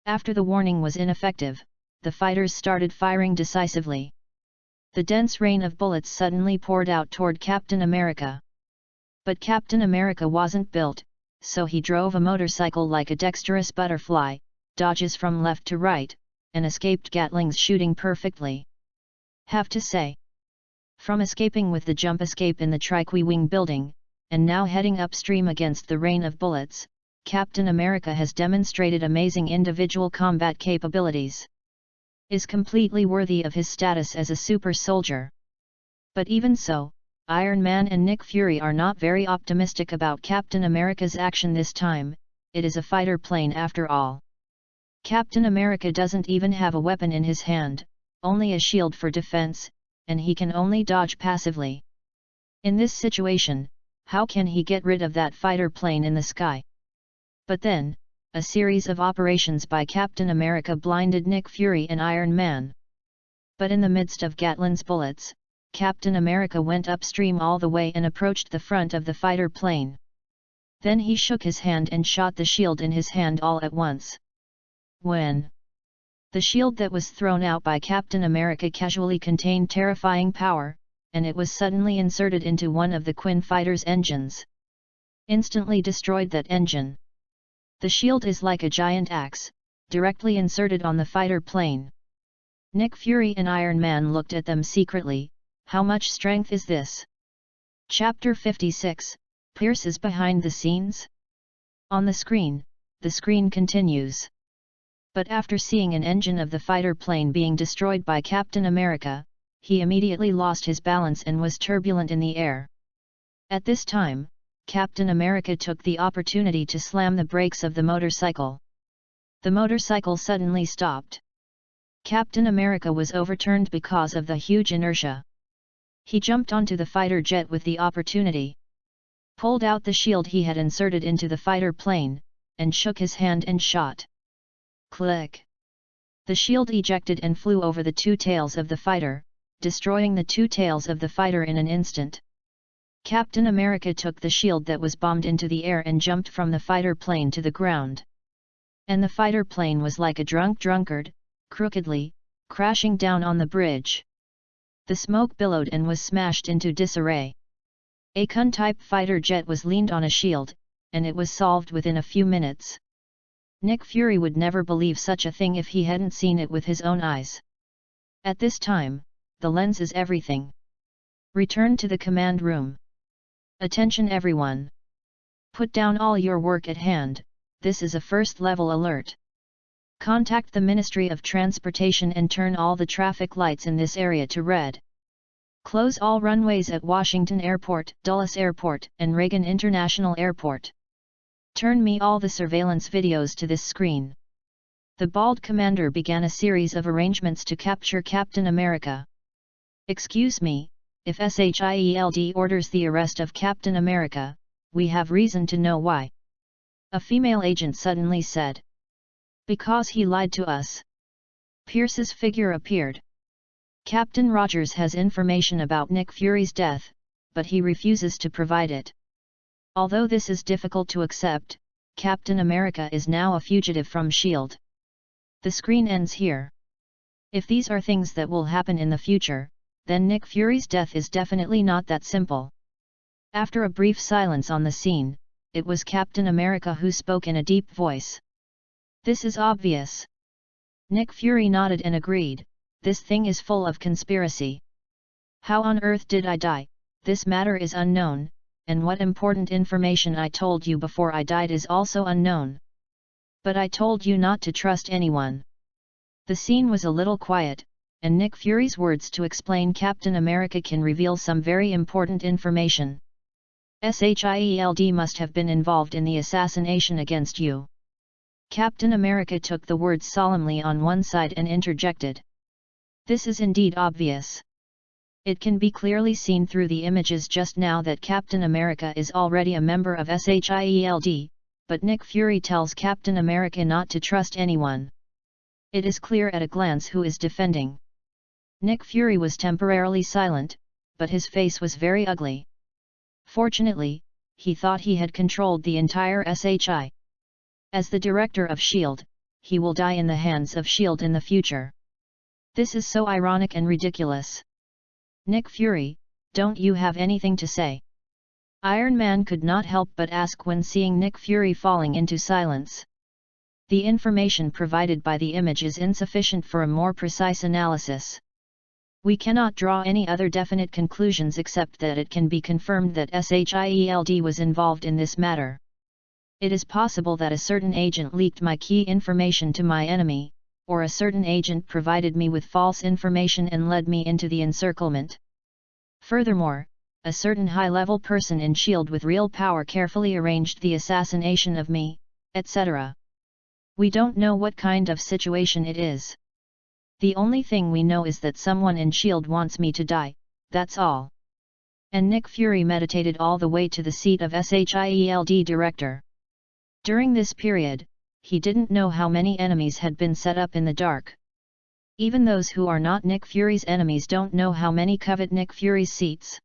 after the warning was ineffective, the fighters started firing decisively. The dense rain of bullets suddenly poured out toward Captain America. But Captain America wasn't built, so he drove a motorcycle like a dexterous butterfly, dodges from left to right, and escaped Gatling's shooting perfectly. Have to say, from escaping with the jump escape in the Tri-Wing building, and now heading upstream against the rain of bullets, Captain America has demonstrated amazing individual combat capabilities. Is completely worthy of his status as a super soldier. But even so, Iron Man and Nick Fury are not very optimistic about Captain America's action this time. It is a fighter plane after all. Captain America doesn't even have a weapon in his hand, only a shield for defense, and he can only dodge passively. In this situation, how can he get rid of that fighter plane in the sky? But then, a series of operations by Captain America blinded Nick Fury and Iron Man. But in the midst of Gatling's bullets, Captain America went upstream all the way and approached the front of the fighter plane. Then he shook his hand and shot the shield in his hand all at once. When the shield that was thrown out by Captain America casually contained terrifying power, and it was suddenly inserted into one of the Quinn fighter's engines. Instantly destroyed that engine. The shield is like a giant axe, directly inserted on the fighter plane. Nick Fury and Iron Man looked at them secretly. How much strength is this? Chapter 56, Pierce is behind the scenes? On the screen continues. But after seeing an engine of the fighter plane being destroyed by Captain America, he immediately lost his balance and was turbulent in the air. At this time, Captain America took the opportunity to slam the brakes of the motorcycle. The motorcycle suddenly stopped. Captain America was overturned because of the huge inertia. He jumped onto the fighter jet with the opportunity, pulled out the shield he had inserted into the fighter plane, and shook his hand and shot. Click! The shield ejected and flew over the two tails of the fighter, destroying the two tails of the fighter in an instant. Captain America took the shield that was bombed into the air and jumped from the fighter plane to the ground. And the fighter plane was like a drunkard, crookedly, crashing down on the bridge. The smoke billowed and was smashed into disarray. A Kun-type fighter jet was leaned on a shield, and it was solved within a few minutes. Nick Fury would never believe such a thing if he hadn't seen it with his own eyes. At this time, the lens is everything. Return to the command room. Attention everyone. Put down all your work at hand, this is a first-level alert. Contact the Ministry of Transportation and turn all the traffic lights in this area to red. Close all runways at Washington Airport, Dulles Airport, and Reagan International Airport. Turn me all the surveillance videos to this screen. The bald commander began a series of arrangements to capture Captain America. Excuse me, if SHIELD orders the arrest of Captain America, we have reason to know why. A female agent suddenly said. Because he lied to us. Pierce's figure appeared. Captain Rogers has information about Nick Fury's death, but he refuses to provide it. Although this is difficult to accept, Captain America is now a fugitive from S.H.I.E.L.D. The screen ends here. If these are things that will happen in the future, then Nick Fury's death is definitely not that simple. After a brief silence on the scene, it was Captain America who spoke in a deep voice. This is obvious. Nick Fury nodded and agreed, this thing is full of conspiracy. How on earth did I die? This matter is unknown, and what important information I told you before I died is also unknown. But I told you not to trust anyone. The scene was a little quiet, and Nick Fury's words to explain Captain America can reveal some very important information. SHIELD must have been involved in the assassination against you. Captain America took the words solemnly on one side and interjected. This is indeed obvious. It can be clearly seen through the images just now that Captain America is already a member of SHIELD, but Nick Fury tells Captain America not to trust anyone. It is clear at a glance who is defending. Nick Fury was temporarily silent, but his face was very ugly. Fortunately, he thought he had controlled the entire SHI. As the director of S.H.I.E.L.D., he will die in the hands of S.H.I.E.L.D. in the future. This is so ironic and ridiculous. Nick Fury, don't you have anything to say? Iron Man could not help but ask when seeing Nick Fury falling into silence. The information provided by the image is insufficient for a more precise analysis. We cannot draw any other definite conclusions except that it can be confirmed that SHIELD was involved in this matter. It is possible that a certain agent leaked my key information to my enemy, or a certain agent provided me with false information and led me into the encirclement. Furthermore, a certain high-level person in S.H.I.E.L.D. with real power carefully arranged the assassination of me, etc. We don't know what kind of situation it is. The only thing we know is that someone in S.H.I.E.L.D. wants me to die, that's all. And Nick Fury meditated all the way to the seat of SHIELD director. During this period, he didn't know how many enemies had been set up in the dark. Even those who are not Nick Fury's enemies don't know how many covet Nick Fury's seats.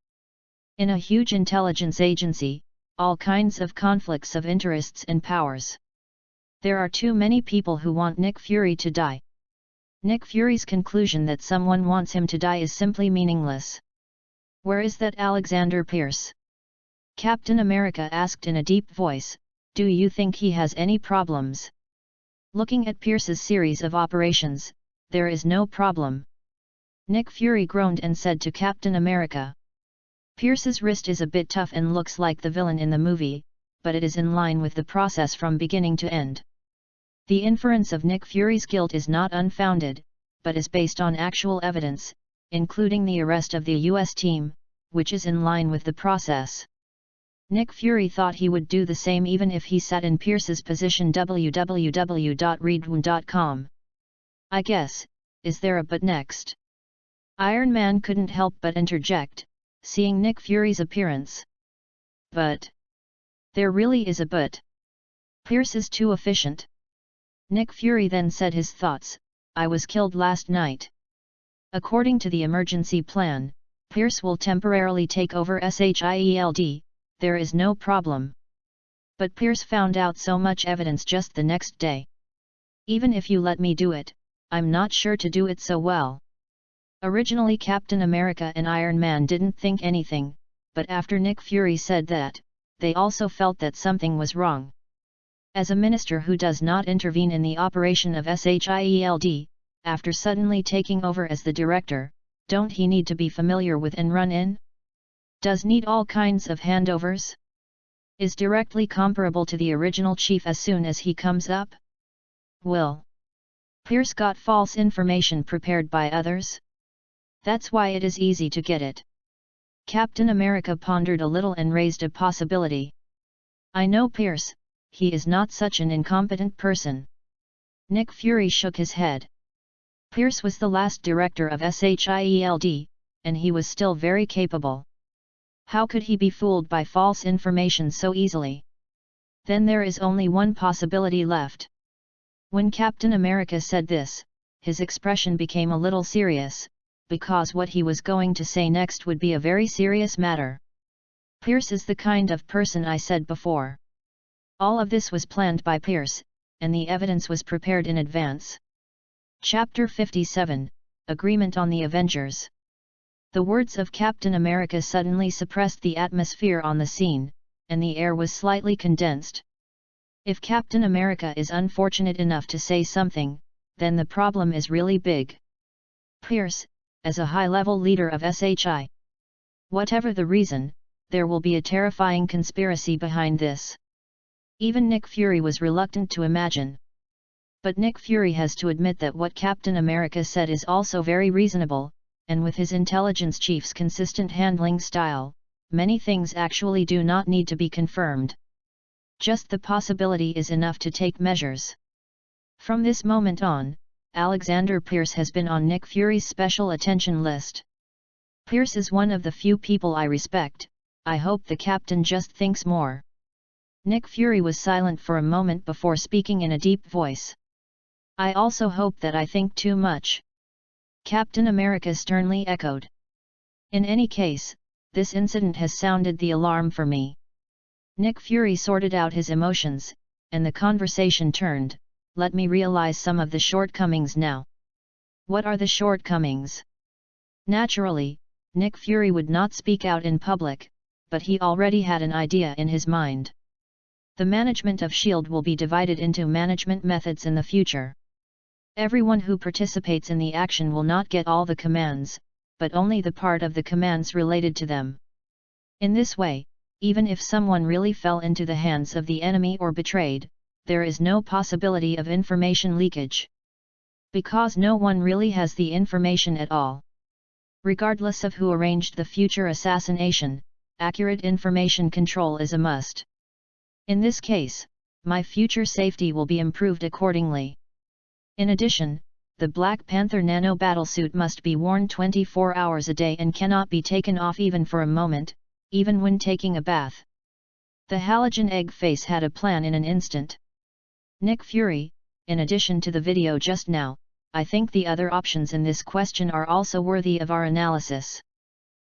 In a huge intelligence agency, all kinds of conflicts of interests and powers. There are too many people who want Nick Fury to die. Nick Fury's conclusion that someone wants him to die is simply meaningless. Where is that Alexander Pierce? Captain America asked in a deep voice, do you think he has any problems? Looking at Pierce's series of operations, there is no problem. Nick Fury groaned and said to Captain America. Pierce's wrist is a bit tough and looks like the villain in the movie, but it is in line with the process from beginning to end. The inference of Nick Fury's guilt is not unfounded, but is based on actual evidence, including the arrest of the US team, which is in line with the process. Nick Fury thought he would do the same even if he sat in Pierce's position. www.readaloud.com. I guess, is there a but next? Iron Man couldn't help but interject, seeing Nick Fury's appearance. But there really is a but. Pierce is too efficient. Nick Fury then said his thoughts, I was killed last night. According to the emergency plan, Pierce will temporarily take over SHIELD, there is no problem. But Pierce found out so much evidence just the next day. Even if you let me do it, I'm not sure to do it so well. Originally Captain America and Iron Man didn't think anything, but after Nick Fury said that, they also felt that something was wrong. As a minister who does not intervene in the operation of SHIELD, after suddenly taking over as the director, don't he need to be familiar with and run in? Does need all kinds of handovers? Is directly comparable to the original chief as soon as he comes up? Will Pierce got false information prepared by others? That's why it is easy to get it. Captain America pondered a little and raised a possibility. I know Pierce, he is not such an incompetent person. Nick Fury shook his head. Pierce was the last director of SHIELD, and he was still very capable. How could he be fooled by false information so easily? Then there is only one possibility left. When Captain America said this, his expression became a little serious, because what he was going to say next would be a very serious matter. Pierce is the kind of person I said before. All of this was planned by Pierce, and the evidence was prepared in advance. Chapter 57, Agreement on the Avengers. The words of Captain America suddenly suppressed the atmosphere on the scene, and the air was slightly condensed. If Captain America is unfortunate enough to say something, then the problem is really big. Pierce, as a high-level leader of SHI. Whatever the reason, there will be a terrifying conspiracy behind this. Even Nick Fury was reluctant to imagine. But Nick Fury has to admit that what Captain America said is also very reasonable, and with his intelligence chief's consistent handling style, many things actually do not need to be confirmed. Just the possibility is enough to take measures. From this moment on, Alexander Pierce has been on Nick Fury's special attention list. Pierce is one of the few people I respect. I hope the captain just thinks more. Nick Fury was silent for a moment before speaking in a deep voice. I also hope that I think too much. Captain America sternly echoed. In any case, this incident has sounded the alarm for me. Nick Fury sorted out his emotions, and the conversation turned. Let me realize some of the shortcomings now. What are the shortcomings? Naturally, Nick Fury would not speak out in public, but he already had an idea in his mind. The management of S.H.I.E.L.D. will be divided into management methods in the future. Everyone who participates in the action will not get all the commands, but only the part of the commands related to them. In this way, even if someone really fell into the hands of the enemy or betrayed, there is no possibility of information leakage. Because no one really has the information at all. Regardless of who arranged the future assassination, accurate information control is a must. In this case, my future safety will be improved accordingly. In addition, the Black Panther nano battlesuit must be worn 24 hours a day and cannot be taken off even for a moment, even when taking a bath. The halogen egg face had a plan in an instant. Nick Fury, in addition to the video just now, I think the other options in this question are also worthy of our analysis.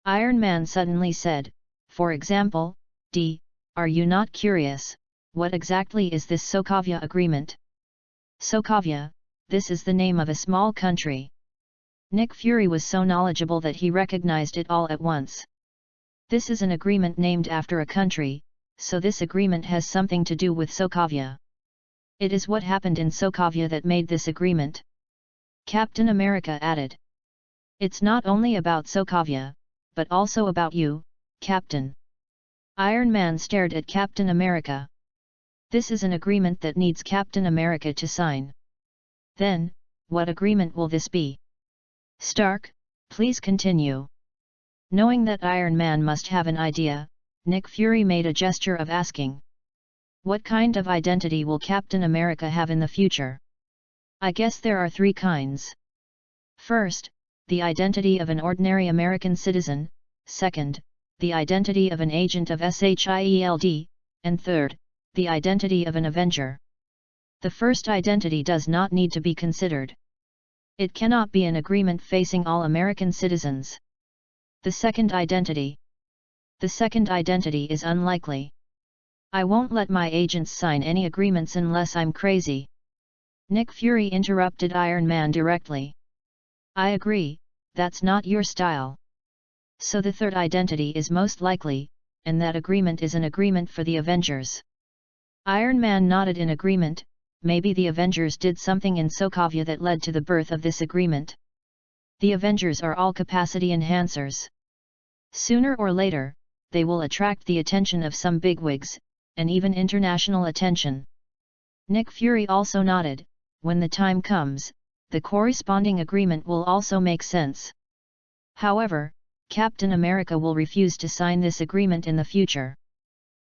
Iron Man suddenly said, for example, are you not curious, what exactly is this Sokovia agreement? Sokovia, this is the name of a small country. Nick Fury was so knowledgeable that he recognized it all at once. This is an agreement named after a country, so this agreement has something to do with Sokovia. It is what happened in Sokovia that made this agreement. Captain America added. It's not only about Sokovia, but also about you, Captain. Iron Man stared at Captain America. This is an agreement that needs Captain America to sign. Then, what agreement will this be? Stark, please continue. Knowing that Iron Man must have an idea, Nick Fury made a gesture of asking. What kind of identity will Captain America have in the future? I guess there are three kinds. First, the identity of an ordinary American citizen, second, the identity of an agent of SHIELD, and third, the identity of an Avenger. The first identity does not need to be considered. It cannot be an agreement facing all American citizens. The second identity. The second identity is unlikely. I won't let my agents sign any agreements unless I'm crazy. Nick Fury interrupted Iron Man directly. I agree, that's not your style. So the third identity is most likely, and that agreement is an agreement for the Avengers. Iron Man nodded in agreement. Maybe the Avengers did something in Sokovia that led to the birth of this agreement. The Avengers are all capacity enhancers. Sooner or later, they will attract the attention of some bigwigs, and even international attention. Nick Fury also nodded. When the time comes, the corresponding agreement will also make sense. However, Captain America will refuse to sign this agreement in the future.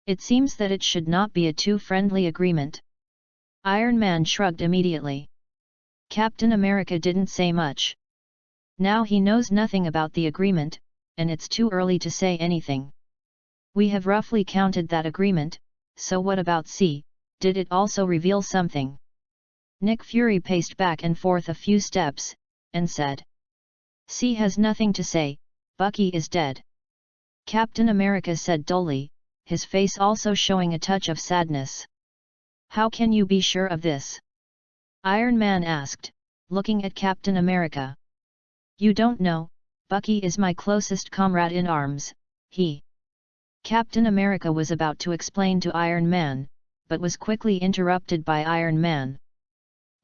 It seems that it should not be a too friendly agreement. Iron Man shrugged immediately. Captain America didn't say much. Now he knows nothing about the agreement, and it's too early to say anything. We have roughly counted that agreement, so what about C? Did it also reveal something? Nick Fury paced back and forth a few steps, and said. C has nothing to say, Bucky is dead. Captain America said dully, his face also showing a touch of sadness. How can you be sure of this? Iron Man asked, looking at Captain America. You don't know, Bucky is my closest comrade in arms, he. Captain America was about to explain to Iron Man, but was quickly interrupted by Iron Man.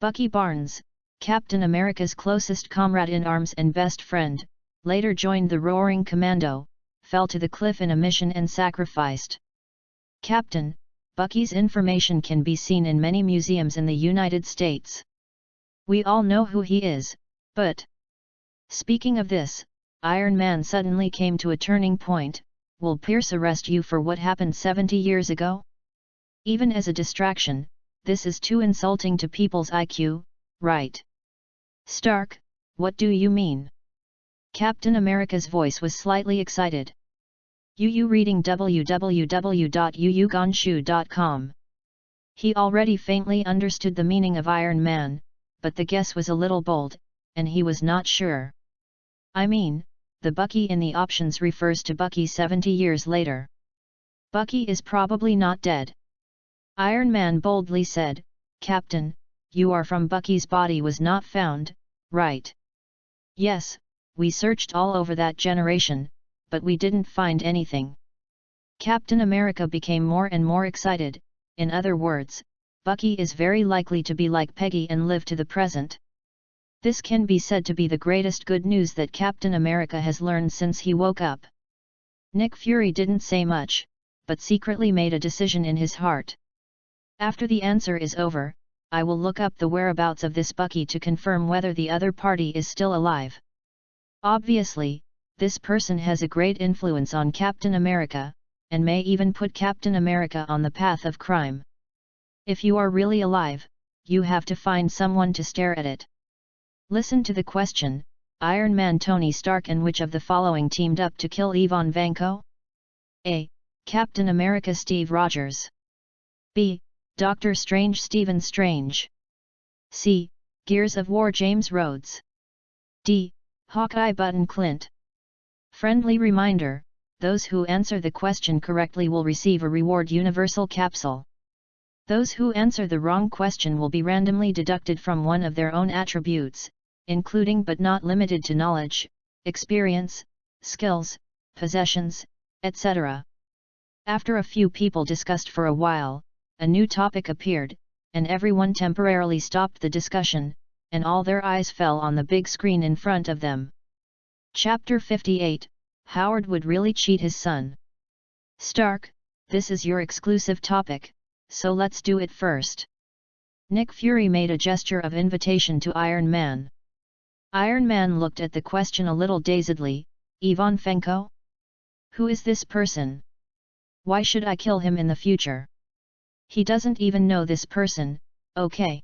Bucky Barnes, Captain America's closest comrade in arms and best friend, later joined the Roaring Commando, fell to the cliff in a mission and sacrificed. Captain, Bucky's information can be seen in many museums in the United States. We all know who he is, but... Speaking of this, Iron Man suddenly came to a turning point. Will Pierce arrest you for what happened 70 years ago? Even as a distraction, this is too insulting to people's IQ, right? Stark, what do you mean? Captain America's voice was slightly excited. You reading www.yuyugonshu.com. He already faintly understood the meaning of Iron Man, but the guess was a little bold, and he was not sure. I mean, the Bucky in the options refers to Bucky 70 years later. Bucky is probably not dead. Iron Man boldly said, Captain, you are from Bucky's body was not found, right? Yes, we searched all over that generation, but we didn't find anything. Captain America became more and more excited. In other words, Bucky is very likely to be like Peggy and live to the present. This can be said to be the greatest good news that Captain America has learned since he woke up. Nick Fury didn't say much, but secretly made a decision in his heart. After the answer is over, I will look up the whereabouts of this Bucky to confirm whether the other party is still alive. Obviously, this person has a great influence on Captain America, and may even put Captain America on the path of crime. If you are really alive, you have to find someone to stare at it. Listen to the question, Iron Man Tony Stark and which of the following teamed up to kill Ivan Vanko? A. Captain America Steve Rogers. B. Doctor Strange Stephen Strange. C. Gears of War James Rhodes. D. Hawkeye Button Clint. Friendly reminder, those who answer the question correctly will receive a reward universal capsule. Those who answer the wrong question will be randomly deducted from one of their own attributes, including but not limited to knowledge, experience, skills, possessions, etc. After a few people discussed for a while, a new topic appeared, and everyone temporarily stopped the discussion, and all their eyes fell on the big screen in front of them. Chapter 58, Howard would really cheat his son. Stark, this is your exclusive topic, so let's do it first. Nick Fury made a gesture of invitation to Iron Man. Iron Man looked at the question a little dazedly. Ivan Vanko? Who is this person? Why should I kill him in the future? He doesn't even know this person, okay.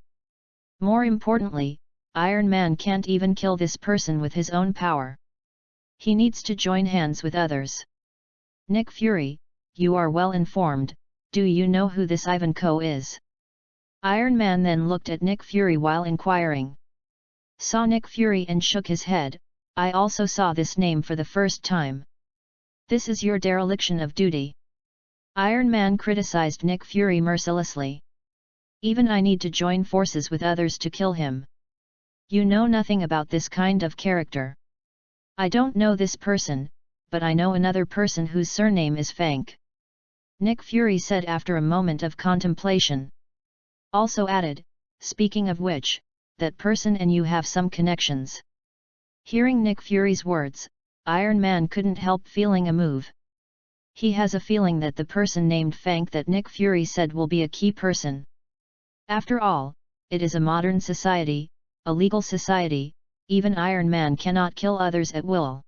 More importantly, Iron Man can't even kill this person with his own power. He needs to join hands with others. Nick Fury, you are well informed, do you know who this Ivanko is? Iron Man then looked at Nick Fury while inquiring. Saw Nick Fury and shook his head. I also saw this name for the first time. This is your dereliction of duty. Iron Man criticized Nick Fury mercilessly. Even I need to join forces with others to kill him. You know nothing about this kind of character. I don't know this person, but I know another person whose surname is Fank. Nick Fury said after a moment of contemplation. Also added, speaking of which, that person and you have some connections. Hearing Nick Fury's words, Iron Man couldn't help feeling a move. He has a feeling that the person named Fank that Nick Fury said will be a key person. After all, it is a modern society, a legal society, even Iron Man cannot kill others at will.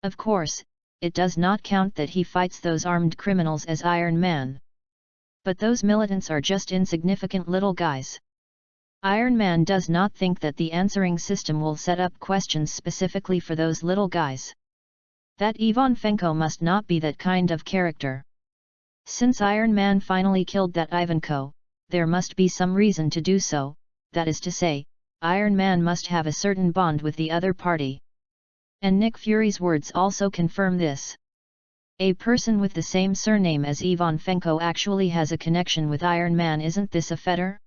Of course, it does not count that he fights those armed criminals as Iron Man. But those militants are just insignificant little guys. Iron Man does not think that the answering system will set up questions specifically for those little guys. That Ivan Fenko must not be that kind of character. Since Iron Man finally killed that Ivanko, there must be some reason to do so, that is to say, Iron Man must have a certain bond with the other party. And Nick Fury's words also confirm this. A person with the same surname as Ivan Fenko actually has a connection with Iron Man. Isn't this a fetter?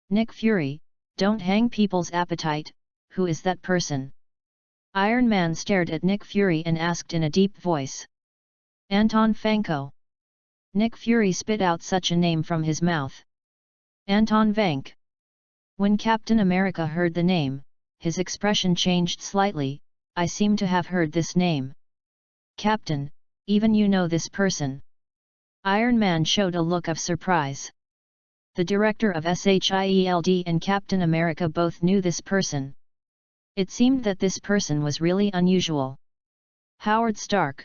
Nick Fury, don't hang people's appetite, who is that person? Iron Man stared at Nick Fury and asked in a deep voice. Anton Fenko. Nick Fury spit out such a name from his mouth. Anton Vank. When Captain America heard the name, his expression changed slightly. I seem to have heard this name. Captain, even you know this person? Iron Man showed a look of surprise. The director of SHIELD and Captain America both knew this person. It seemed that this person was really unusual. Howard Stark.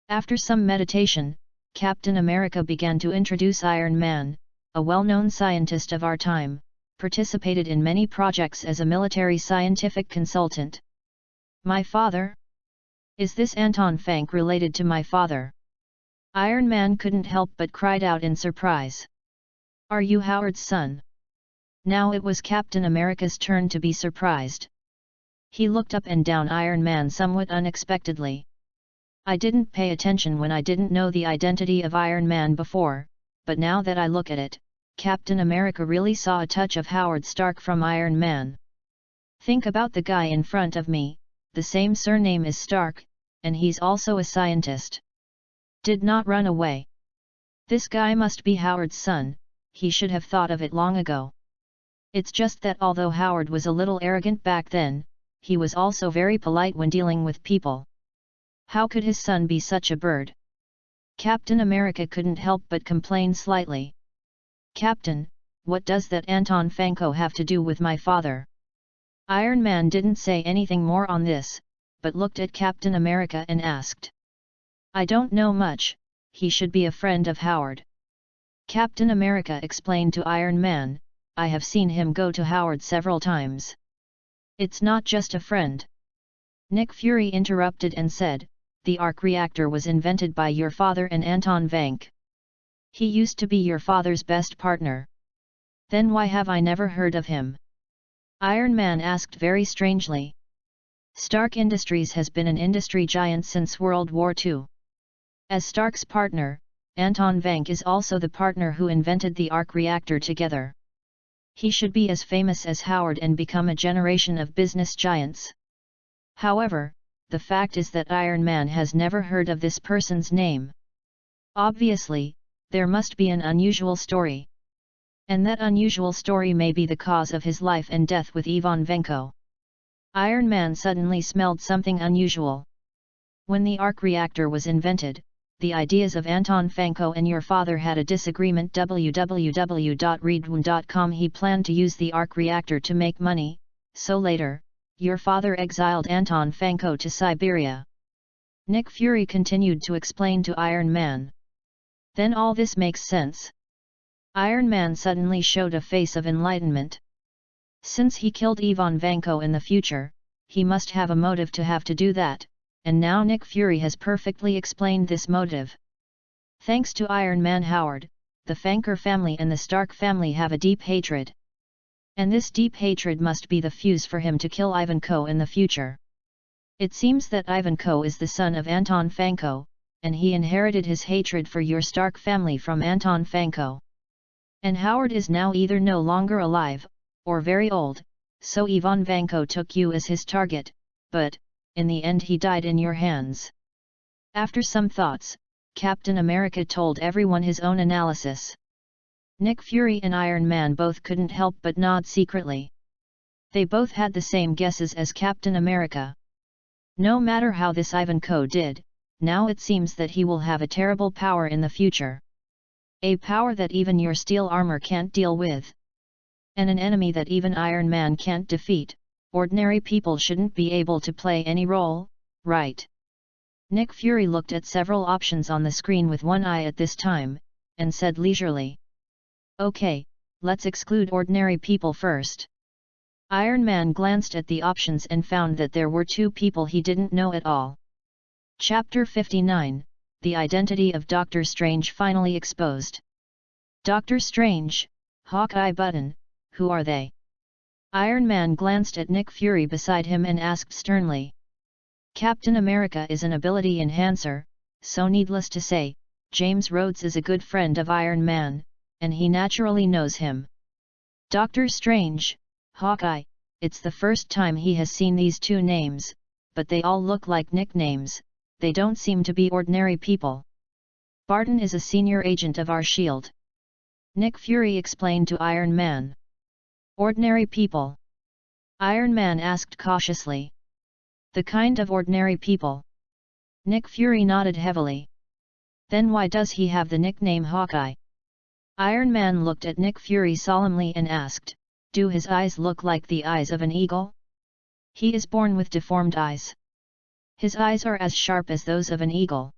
After some meditation, Captain America began to introduce Iron Man, a well-known scientist of our time, participated in many projects as a military scientific consultant. My father? Is this Anton Fank related to my father? Iron Man couldn't help but cried out in surprise. Are you Howard's son? Now it was Captain America's turn to be surprised. He looked up and down Iron Man somewhat unexpectedly. I didn't pay attention when I didn't know the identity of Iron Man before, but now that I look at it, Captain America really saw a touch of Howard Stark from Iron Man. Think about the guy in front of me, the same surname is Stark, and he's also a scientist. Did not run away. This guy must be Howard's son, he should have thought of it long ago. It's just that although Howard was a little arrogant back then, he was also very polite when dealing with people. How could his son be such a bird? Captain America couldn't help but complain slightly. Captain, what does that Anton Fanko have to do with my father? Iron Man didn't say anything more on this, but looked at Captain America and asked. I don't know much, he should be a friend of Howard. Captain America explained to Iron Man, I have seen him go to Howard several times. It's not just a friend. Nick Fury interrupted and said, the arc reactor was invented by your father and Anton Vank. He used to be your father's best partner. Then why have I never heard of him? Iron Man asked very strangely. Stark Industries has been an industry giant since World War II. As Stark's partner, Anton Vank is also the partner who invented the arc reactor together. He should be as famous as Howard and become a generation of business giants. However, the fact is that Iron Man has never heard of this person's name. Obviously, there must be an unusual story. And that unusual story may be the cause of his life and death with Ivan Vanko. Iron Man suddenly smelled something unusual. When the arc reactor was invented, the ideas of Anton Fanko and your father had a disagreement. www.readaloud.com. He planned to use the arc reactor to make money, so later, your father exiled Anton Fanko to Siberia. Nick Fury continued to explain to Iron Man. Then all this makes sense. Iron Man suddenly showed a face of enlightenment. Since he killed Ivan Vanko in the future, he must have a motive to have to do that. And now Nick Fury has perfectly explained this motive. Thanks to Iron Man Howard, the Fanker family and the Stark family have a deep hatred. And this deep hatred must be the fuse for him to kill Ivanko in the future. It seems that Ivanko is the son of Anton Fanko, and he inherited his hatred for your Stark family from Anton Fanko. And Howard is now either no longer alive, or very old, so Ivan Vanko took you as his target, but, in the end he died in your hands. After some thoughts, Captain America told everyone his own analysis. Nick Fury and Iron Man both couldn't help but nod secretly. They both had the same guesses as Captain America. No matter how this Ivanko did, now it seems that he will have a terrible power in the future. A power that even your steel armor can't deal with. And an enemy that even Iron Man can't defeat. Ordinary people shouldn't be able to play any role, right? Nick Fury looked at several options on the screen with one eye at this time, and said leisurely. Okay, let's exclude ordinary people first. Iron Man glanced at the options and found that there were two people he didn't know at all. Chapter 59, The Identity of Doctor Strange finally exposed. Doctor Strange, Hawkeye Button, who are they? Iron Man glanced at Nick Fury beside him and asked sternly. Captain America is an ability enhancer, so needless to say, James Rhodes is a good friend of Iron Man, and he naturally knows him. Doctor Strange, Hawkeye, it's the first time he has seen these two names, but they all look like nicknames, they don't seem to be ordinary people. Barton is a senior agent of our S.H.I.E.L.D. Nick Fury explained to Iron Man. Ordinary people? Iron Man asked cautiously. The kind of ordinary people? Nick Fury nodded heavily. Then why does he have the nickname Hawkeye? Iron Man looked at Nick Fury solemnly and asked, do his eyes look like the eyes of an eagle? He is born with deformed eyes. His eyes are as sharp as those of an eagle.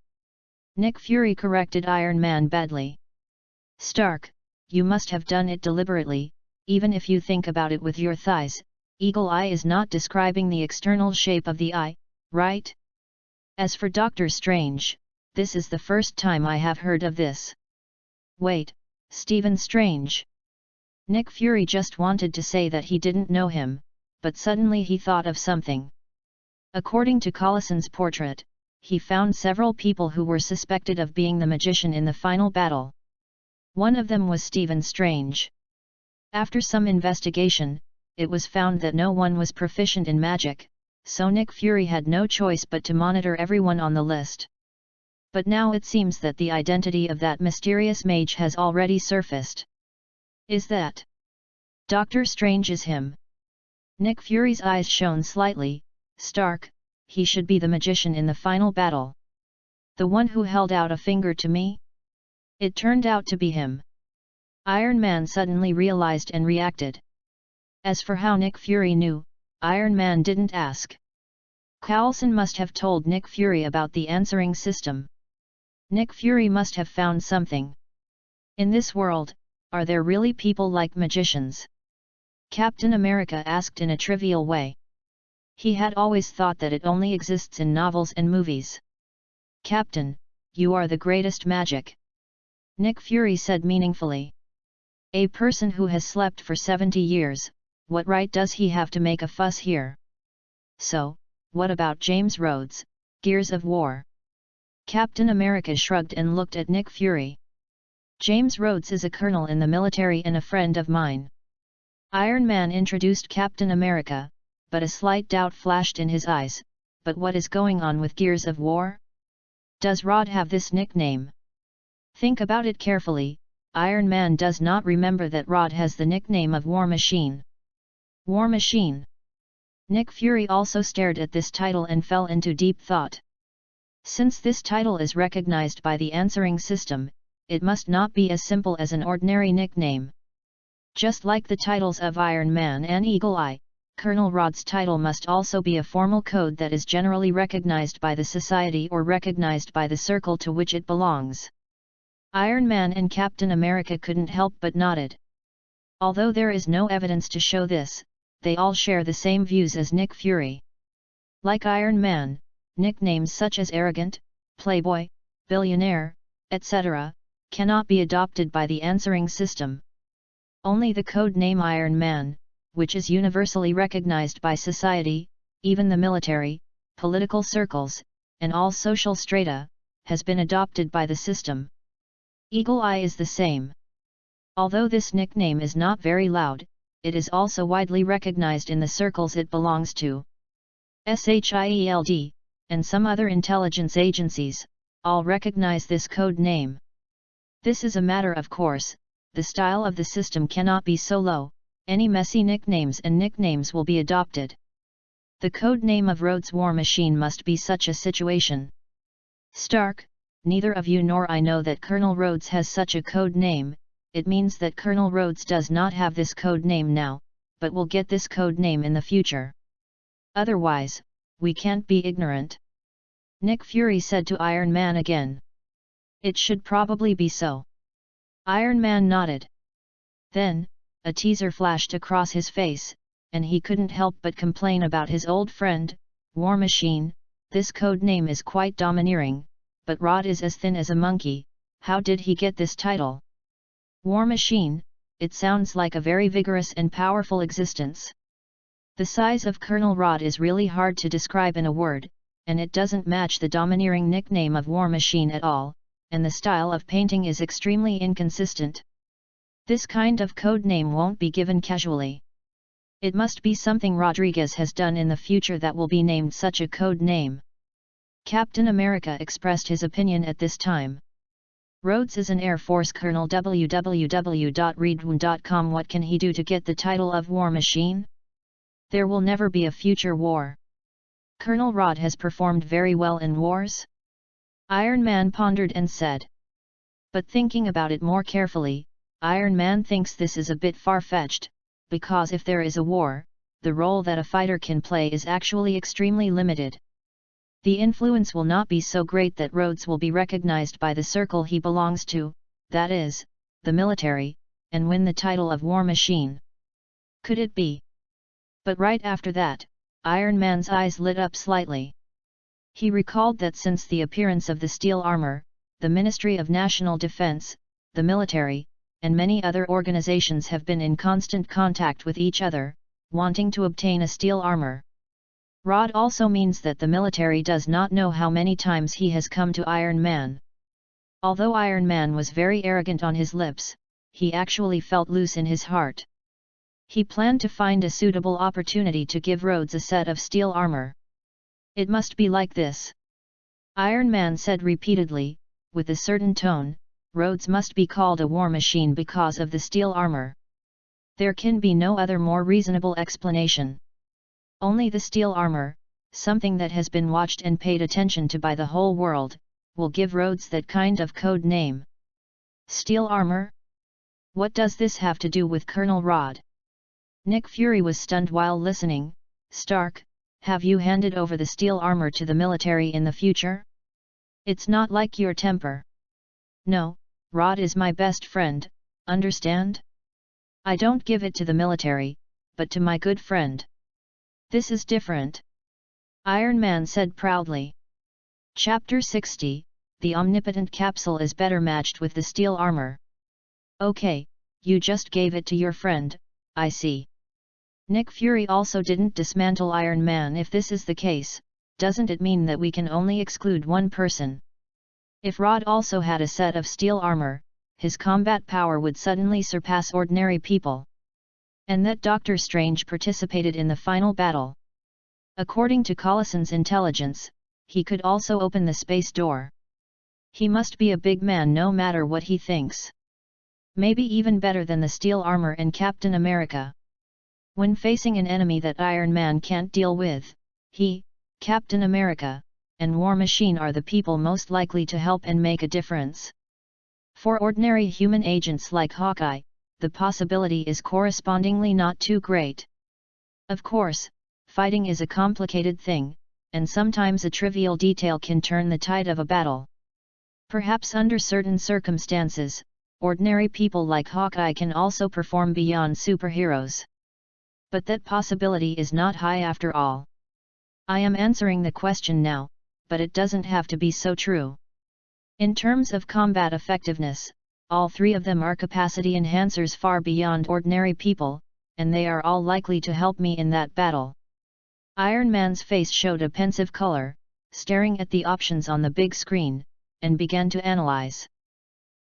Nick Fury corrected Iron Man badly. Stark, you must have done it deliberately, even if you think about it with your thighs, eagle eye is not describing the external shape of the eye, right? As for Doctor Strange, this is the first time I have heard of this. Wait, Stephen Strange. Nick Fury just wanted to say that he didn't know him, but suddenly he thought of something. According to Collison's portrait, he found several people who were suspected of being the magician in the final battle. One of them was Stephen Strange. After some investigation, it was found that no one was proficient in magic, so Nick Fury had no choice but to monitor everyone on the list. But now it seems that the identity of that mysterious mage has already surfaced. Is that Doctor Strange is him? Nick Fury's eyes shone slightly. Stark, he should be the magician in the final battle. The one who held out a finger to me? It turned out to be him. Iron Man suddenly realized and reacted. As for how Nick Fury knew, Iron Man didn't ask. Coulson must have told Nick Fury about the answering system. Nick Fury must have found something. In this world, are there really people like magicians? Captain America asked in a trivial way. He had always thought that it only exists in novels and movies. Captain, you are the greatest magic. Nick Fury said meaningfully. A person who has slept for 70 years, what right does he have to make a fuss here? So, what about James Rhodes, Gears of War? Captain America shrugged and looked at Nick Fury. James Rhodes is a colonel in the military and a friend of mine. Iron Man introduced Captain America, but a slight doubt flashed in his eyes. But what is going on with Gears of War? Does Rod have this nickname? Think about it carefully, Iron Man does not remember that Rod has the nickname of War Machine. War Machine? Nick Fury also stared at this title and fell into deep thought. Since this title is recognized by the answering system, it must not be as simple as an ordinary nickname. Just like the titles of Iron Man and Eagle Eye, Colonel Rod's title must also be a formal code that is generally recognized by the society or recognized by the circle to which it belongs. Iron Man and Captain America couldn't help but nodded. Although there is no evidence to show this, they all share the same views as Nick Fury. Like Iron Man, nicknames such as arrogant, playboy, billionaire, etc., cannot be adopted by the answering system. Only the code name Iron Man, which is universally recognized by society, even the military, political circles, and all social strata, has been adopted by the system. Eagle Eye is the same. Although this nickname is not very loud, it is also widely recognized in the circles it belongs to. SHIELD, and some other intelligence agencies, all recognize this code name. This is a matter of course, the style of the system cannot be so low, any messy nicknames and nicknames will be adopted. The code name of Rhodes' war machine must be such a situation. Stark, neither of you nor I know that Colonel Rhodes has such a code name. It means that Colonel Rhodes does not have this code name now, but will get this code name in the future. Otherwise, we can't be ignorant. Nick Fury said to Iron Man again. It should probably be so. Iron Man nodded. Then, a teaser flashed across his face, and he couldn't help but complain about his old friend, War Machine. This code name is quite domineering, but Rod is as thin as a monkey. How did he get this title? War Machine, it sounds like a very vigorous and powerful existence. The size of Colonel Rod is really hard to describe in a word, and it doesn't match the domineering nickname of War Machine at all, and the style of painting is extremely inconsistent. This kind of code name won't be given casually. It must be something Rodriguez has done in the future that will be named such a code name. Captain America expressed his opinion at this time. Rhodes is an Air Force colonel. www.readaloud.com. What can he do to get the title of War Machine? There will never be a future war. Colonel Rod has performed very well in wars? Iron Man pondered and said. But thinking about it more carefully, Iron Man thinks this is a bit far-fetched, because if there is a war, the role that a fighter can play is actually extremely limited. The influence will not be so great that Rhodes will be recognized by the circle he belongs to, that is, the military, and win the title of War Machine. Could it be? But right after that, Iron Man's eyes lit up slightly. He recalled that since the appearance of the steel armor, the Ministry of National Defense, the military, and many other organizations have been in constant contact with each other, wanting to obtain a steel armor. Rod also means that the military does not know how many times he has come to Iron Man. Although Iron Man was very arrogant on his lips, he actually felt loose in his heart. He planned to find a suitable opportunity to give Rhodes a set of steel armor. It must be like this. Iron Man said repeatedly, with a certain tone, Rhodes must be called a war machine because of the steel armor. There can be no other more reasonable explanation. Only the steel armor, something that has been watched and paid attention to by the whole world, will give Rhodes that kind of code name. Steel armor? What does this have to do with Colonel Rod? Nick Fury was stunned while listening. Stark, have you handed over the steel armor to the military in the future? It's not like your temper. No, Rod is my best friend, understand? I don't give it to the military, but to my good friend. This is different. Iron Man said proudly. Chapter-60, the omnipotent capsule is better matched with the steel armor. Okay, you just gave it to your friend, I see. Nick Fury also didn't dismantle Iron Man. If this is the case, doesn't it mean that we can only exclude one person? If Rod also had a set of steel armor, his combat power would suddenly surpass ordinary people. And that Doctor Strange participated in the final battle. According to Collison's intelligence, he could also open the space door. He must be a big man no matter what he thinks. Maybe even better than the steel armor and Captain America. When facing an enemy that Iron Man can't deal with, he, Captain America, and War Machine are the people most likely to help and make a difference. For ordinary human agents like Hawkeye, the possibility is correspondingly not too great. Of course, fighting is a complicated thing, and sometimes a trivial detail can turn the tide of a battle. Perhaps under certain circumstances, ordinary people like Hawkeye can also perform beyond superheroes. But that possibility is not high after all. I am answering the question now, but it doesn't have to be so true. In terms of combat effectiveness, all three of them are capacity enhancers far beyond ordinary people, and they are all likely to help me in that battle. Iron Man's face showed a pensive color, staring at the options on the big screen, and began to analyze.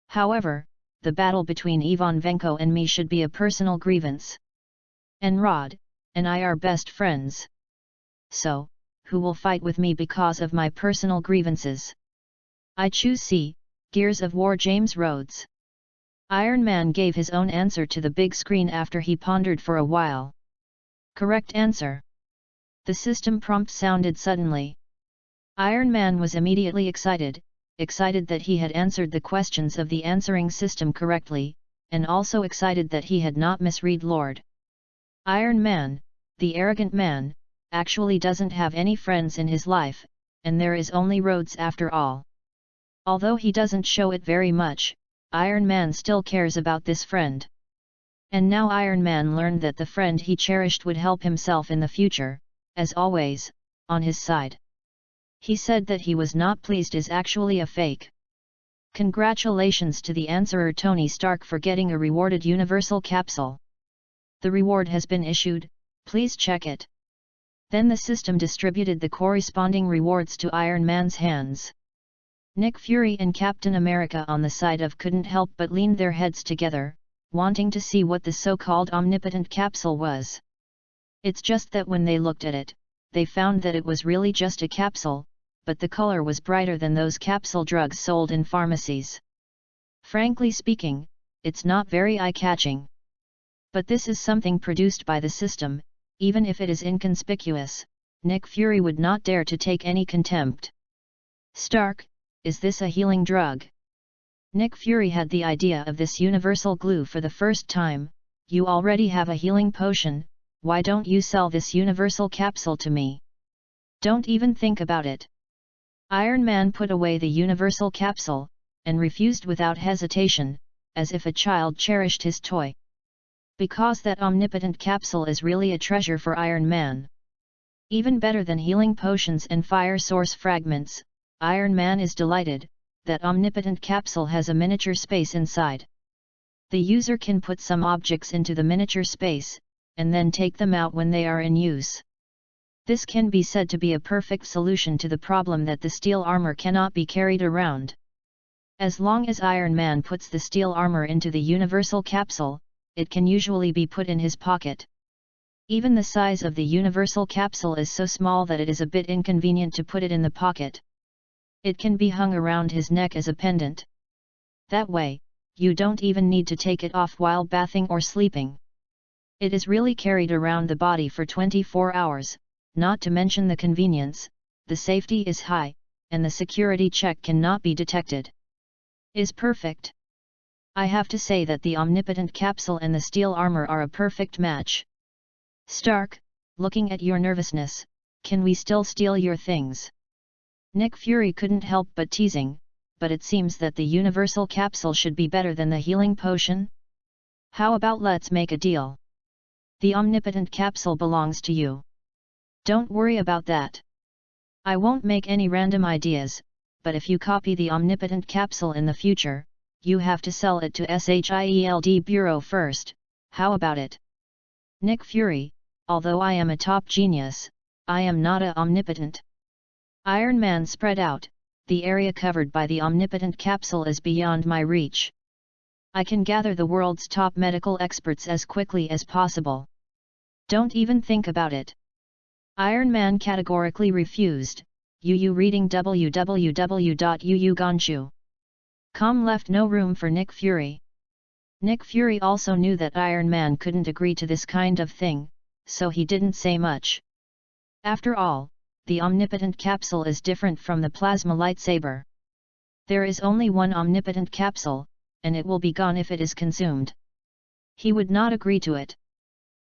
However, the battle between Ivan Venko and me should be a personal grievance. And Rod and I are best friends. So, who will fight with me because of my personal grievances? I choose C, Gears of War James Rhodes. Iron Man gave his own answer to the big screen after he pondered for a while. Correct answer. The system prompt sounded suddenly. Iron Man was immediately excited that he had answered the questions of the answering system correctly, and also excited that he had not misread Lord. Iron Man, the arrogant man, actually doesn't have any friends in his life, and there is only Rhodes after all. Although he doesn't show it very much, Iron Man still cares about this friend. And now Iron Man learned that the friend he cherished would help himself in the future, as always, on his side. He said that he was not pleased is actually a fake. Congratulations to the answerer Tony Stark for getting a rewarded universal capsule. The reward has been issued, please check it. Then the system distributed the corresponding rewards to Iron Man's hands. Nick Fury and Captain America on the side of couldn't help but lean their heads together, wanting to see what the so-called omnipotent capsule was. It's just that when they looked at it, they found that it was really just a capsule, but the color was brighter than those capsule drugs sold in pharmacies. Frankly speaking, it's not very eye-catching. But this is something produced by the system, even if it is inconspicuous, Nick Fury would not dare to take any contempt. Stark, is this a healing drug? Nick Fury had the idea of this universal glue for the first time. You already have a healing potion, why don't you sell this universal capsule to me? Don't even think about it. Iron Man put away the universal capsule, and refused without hesitation, as if a child cherished his toy. Because that omnipotent capsule is really a treasure for Iron Man. Even better than healing potions and fire source fragments, Iron Man is delighted that omnipotent capsule has a miniature space inside. The user can put some objects into the miniature space, and then take them out when they are in use. This can be said to be a perfect solution to the problem that the steel armor cannot be carried around. As long as Iron Man puts the steel armor into the universal capsule, it can usually be put in his pocket. Even the size of the universal capsule is so small that it is a bit inconvenient to put it in the pocket. It can be hung around his neck as a pendant. That way, you don't even need to take it off while bathing or sleeping. It is really carried around the body for 24 hours, not to mention the convenience, the safety is high, and the security check cannot be detected. Is perfect. I have to say that the omnipotent capsule and the steel armor are a perfect match. Stark, looking at your nervousness, can we still steal your things? Nick Fury couldn't help but teasing, but it seems that the universal capsule should be better than the healing potion? How about let's make a deal? The omnipotent capsule belongs to you. Don't worry about that. I won't make any random ideas, but if you copy the omnipotent capsule in the future, you have to sell it to SHIELD Bureau first, how about it? Nick Fury, although I am a top genius, I am not a omnipotent. Iron Man spread out, the area covered by the omnipotent capsule is beyond my reach. I can gather the world's top medical experts as quickly as possible. Don't even think about it. Iron Man categorically refused. Reading www.uuganshu.com left no room for Nick Fury. Nick Fury also knew that Iron Man couldn't agree to this kind of thing, so he didn't say much. After all, the omnipotent capsule is different from the plasma lightsaber. There is only one omnipotent capsule, and it will be gone if it is consumed. He would not agree to it.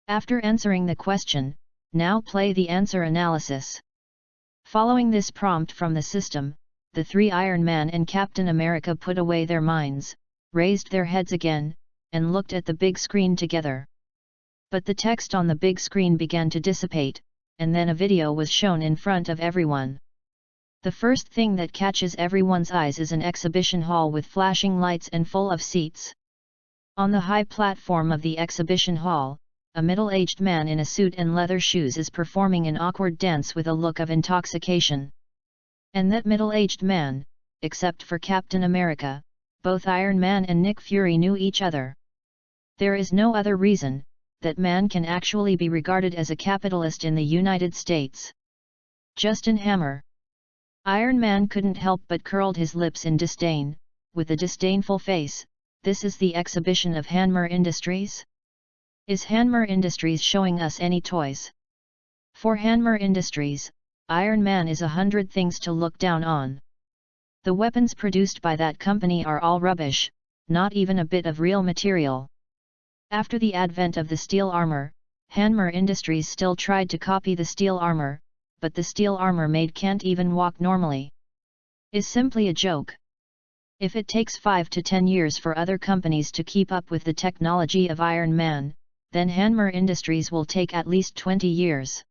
After answering the question, now play the answer analysis. Following this prompt from the system, the three Iron Man and Captain America put away their minds, raised their heads again, and looked at the big screen together. But the text on the big screen began to dissipate, and then a video was shown in front of everyone. The first thing that catches everyone's eyes is an exhibition hall with flashing lights and full of seats. On the high platform of the exhibition hall, a middle-aged man in a suit and leather shoes is performing an awkward dance with a look of intoxication. And that middle-aged man, except for Captain America, both Iron Man and Nick Fury knew each other. There is no other reason that man can actually be regarded as a capitalist in the United States. Justin Hammer. Iron Man couldn't help but curled his lips in disdain, with a disdainful face. This is the exhibition of Hanmer Industries? Is Hanmer Industries showing us any toys? For Hanmer Industries, Iron Man is 100 things to look down on. The weapons produced by that company are all rubbish, not even a bit of real material. After the advent of the steel armor, Hanmer Industries still tried to copy the steel armor, but the steel armor made can't even walk normally. Is simply a joke. If it takes 5 to 10 years for other companies to keep up with the technology of Iron Man, then Hanmer Industries will take at least 20 years.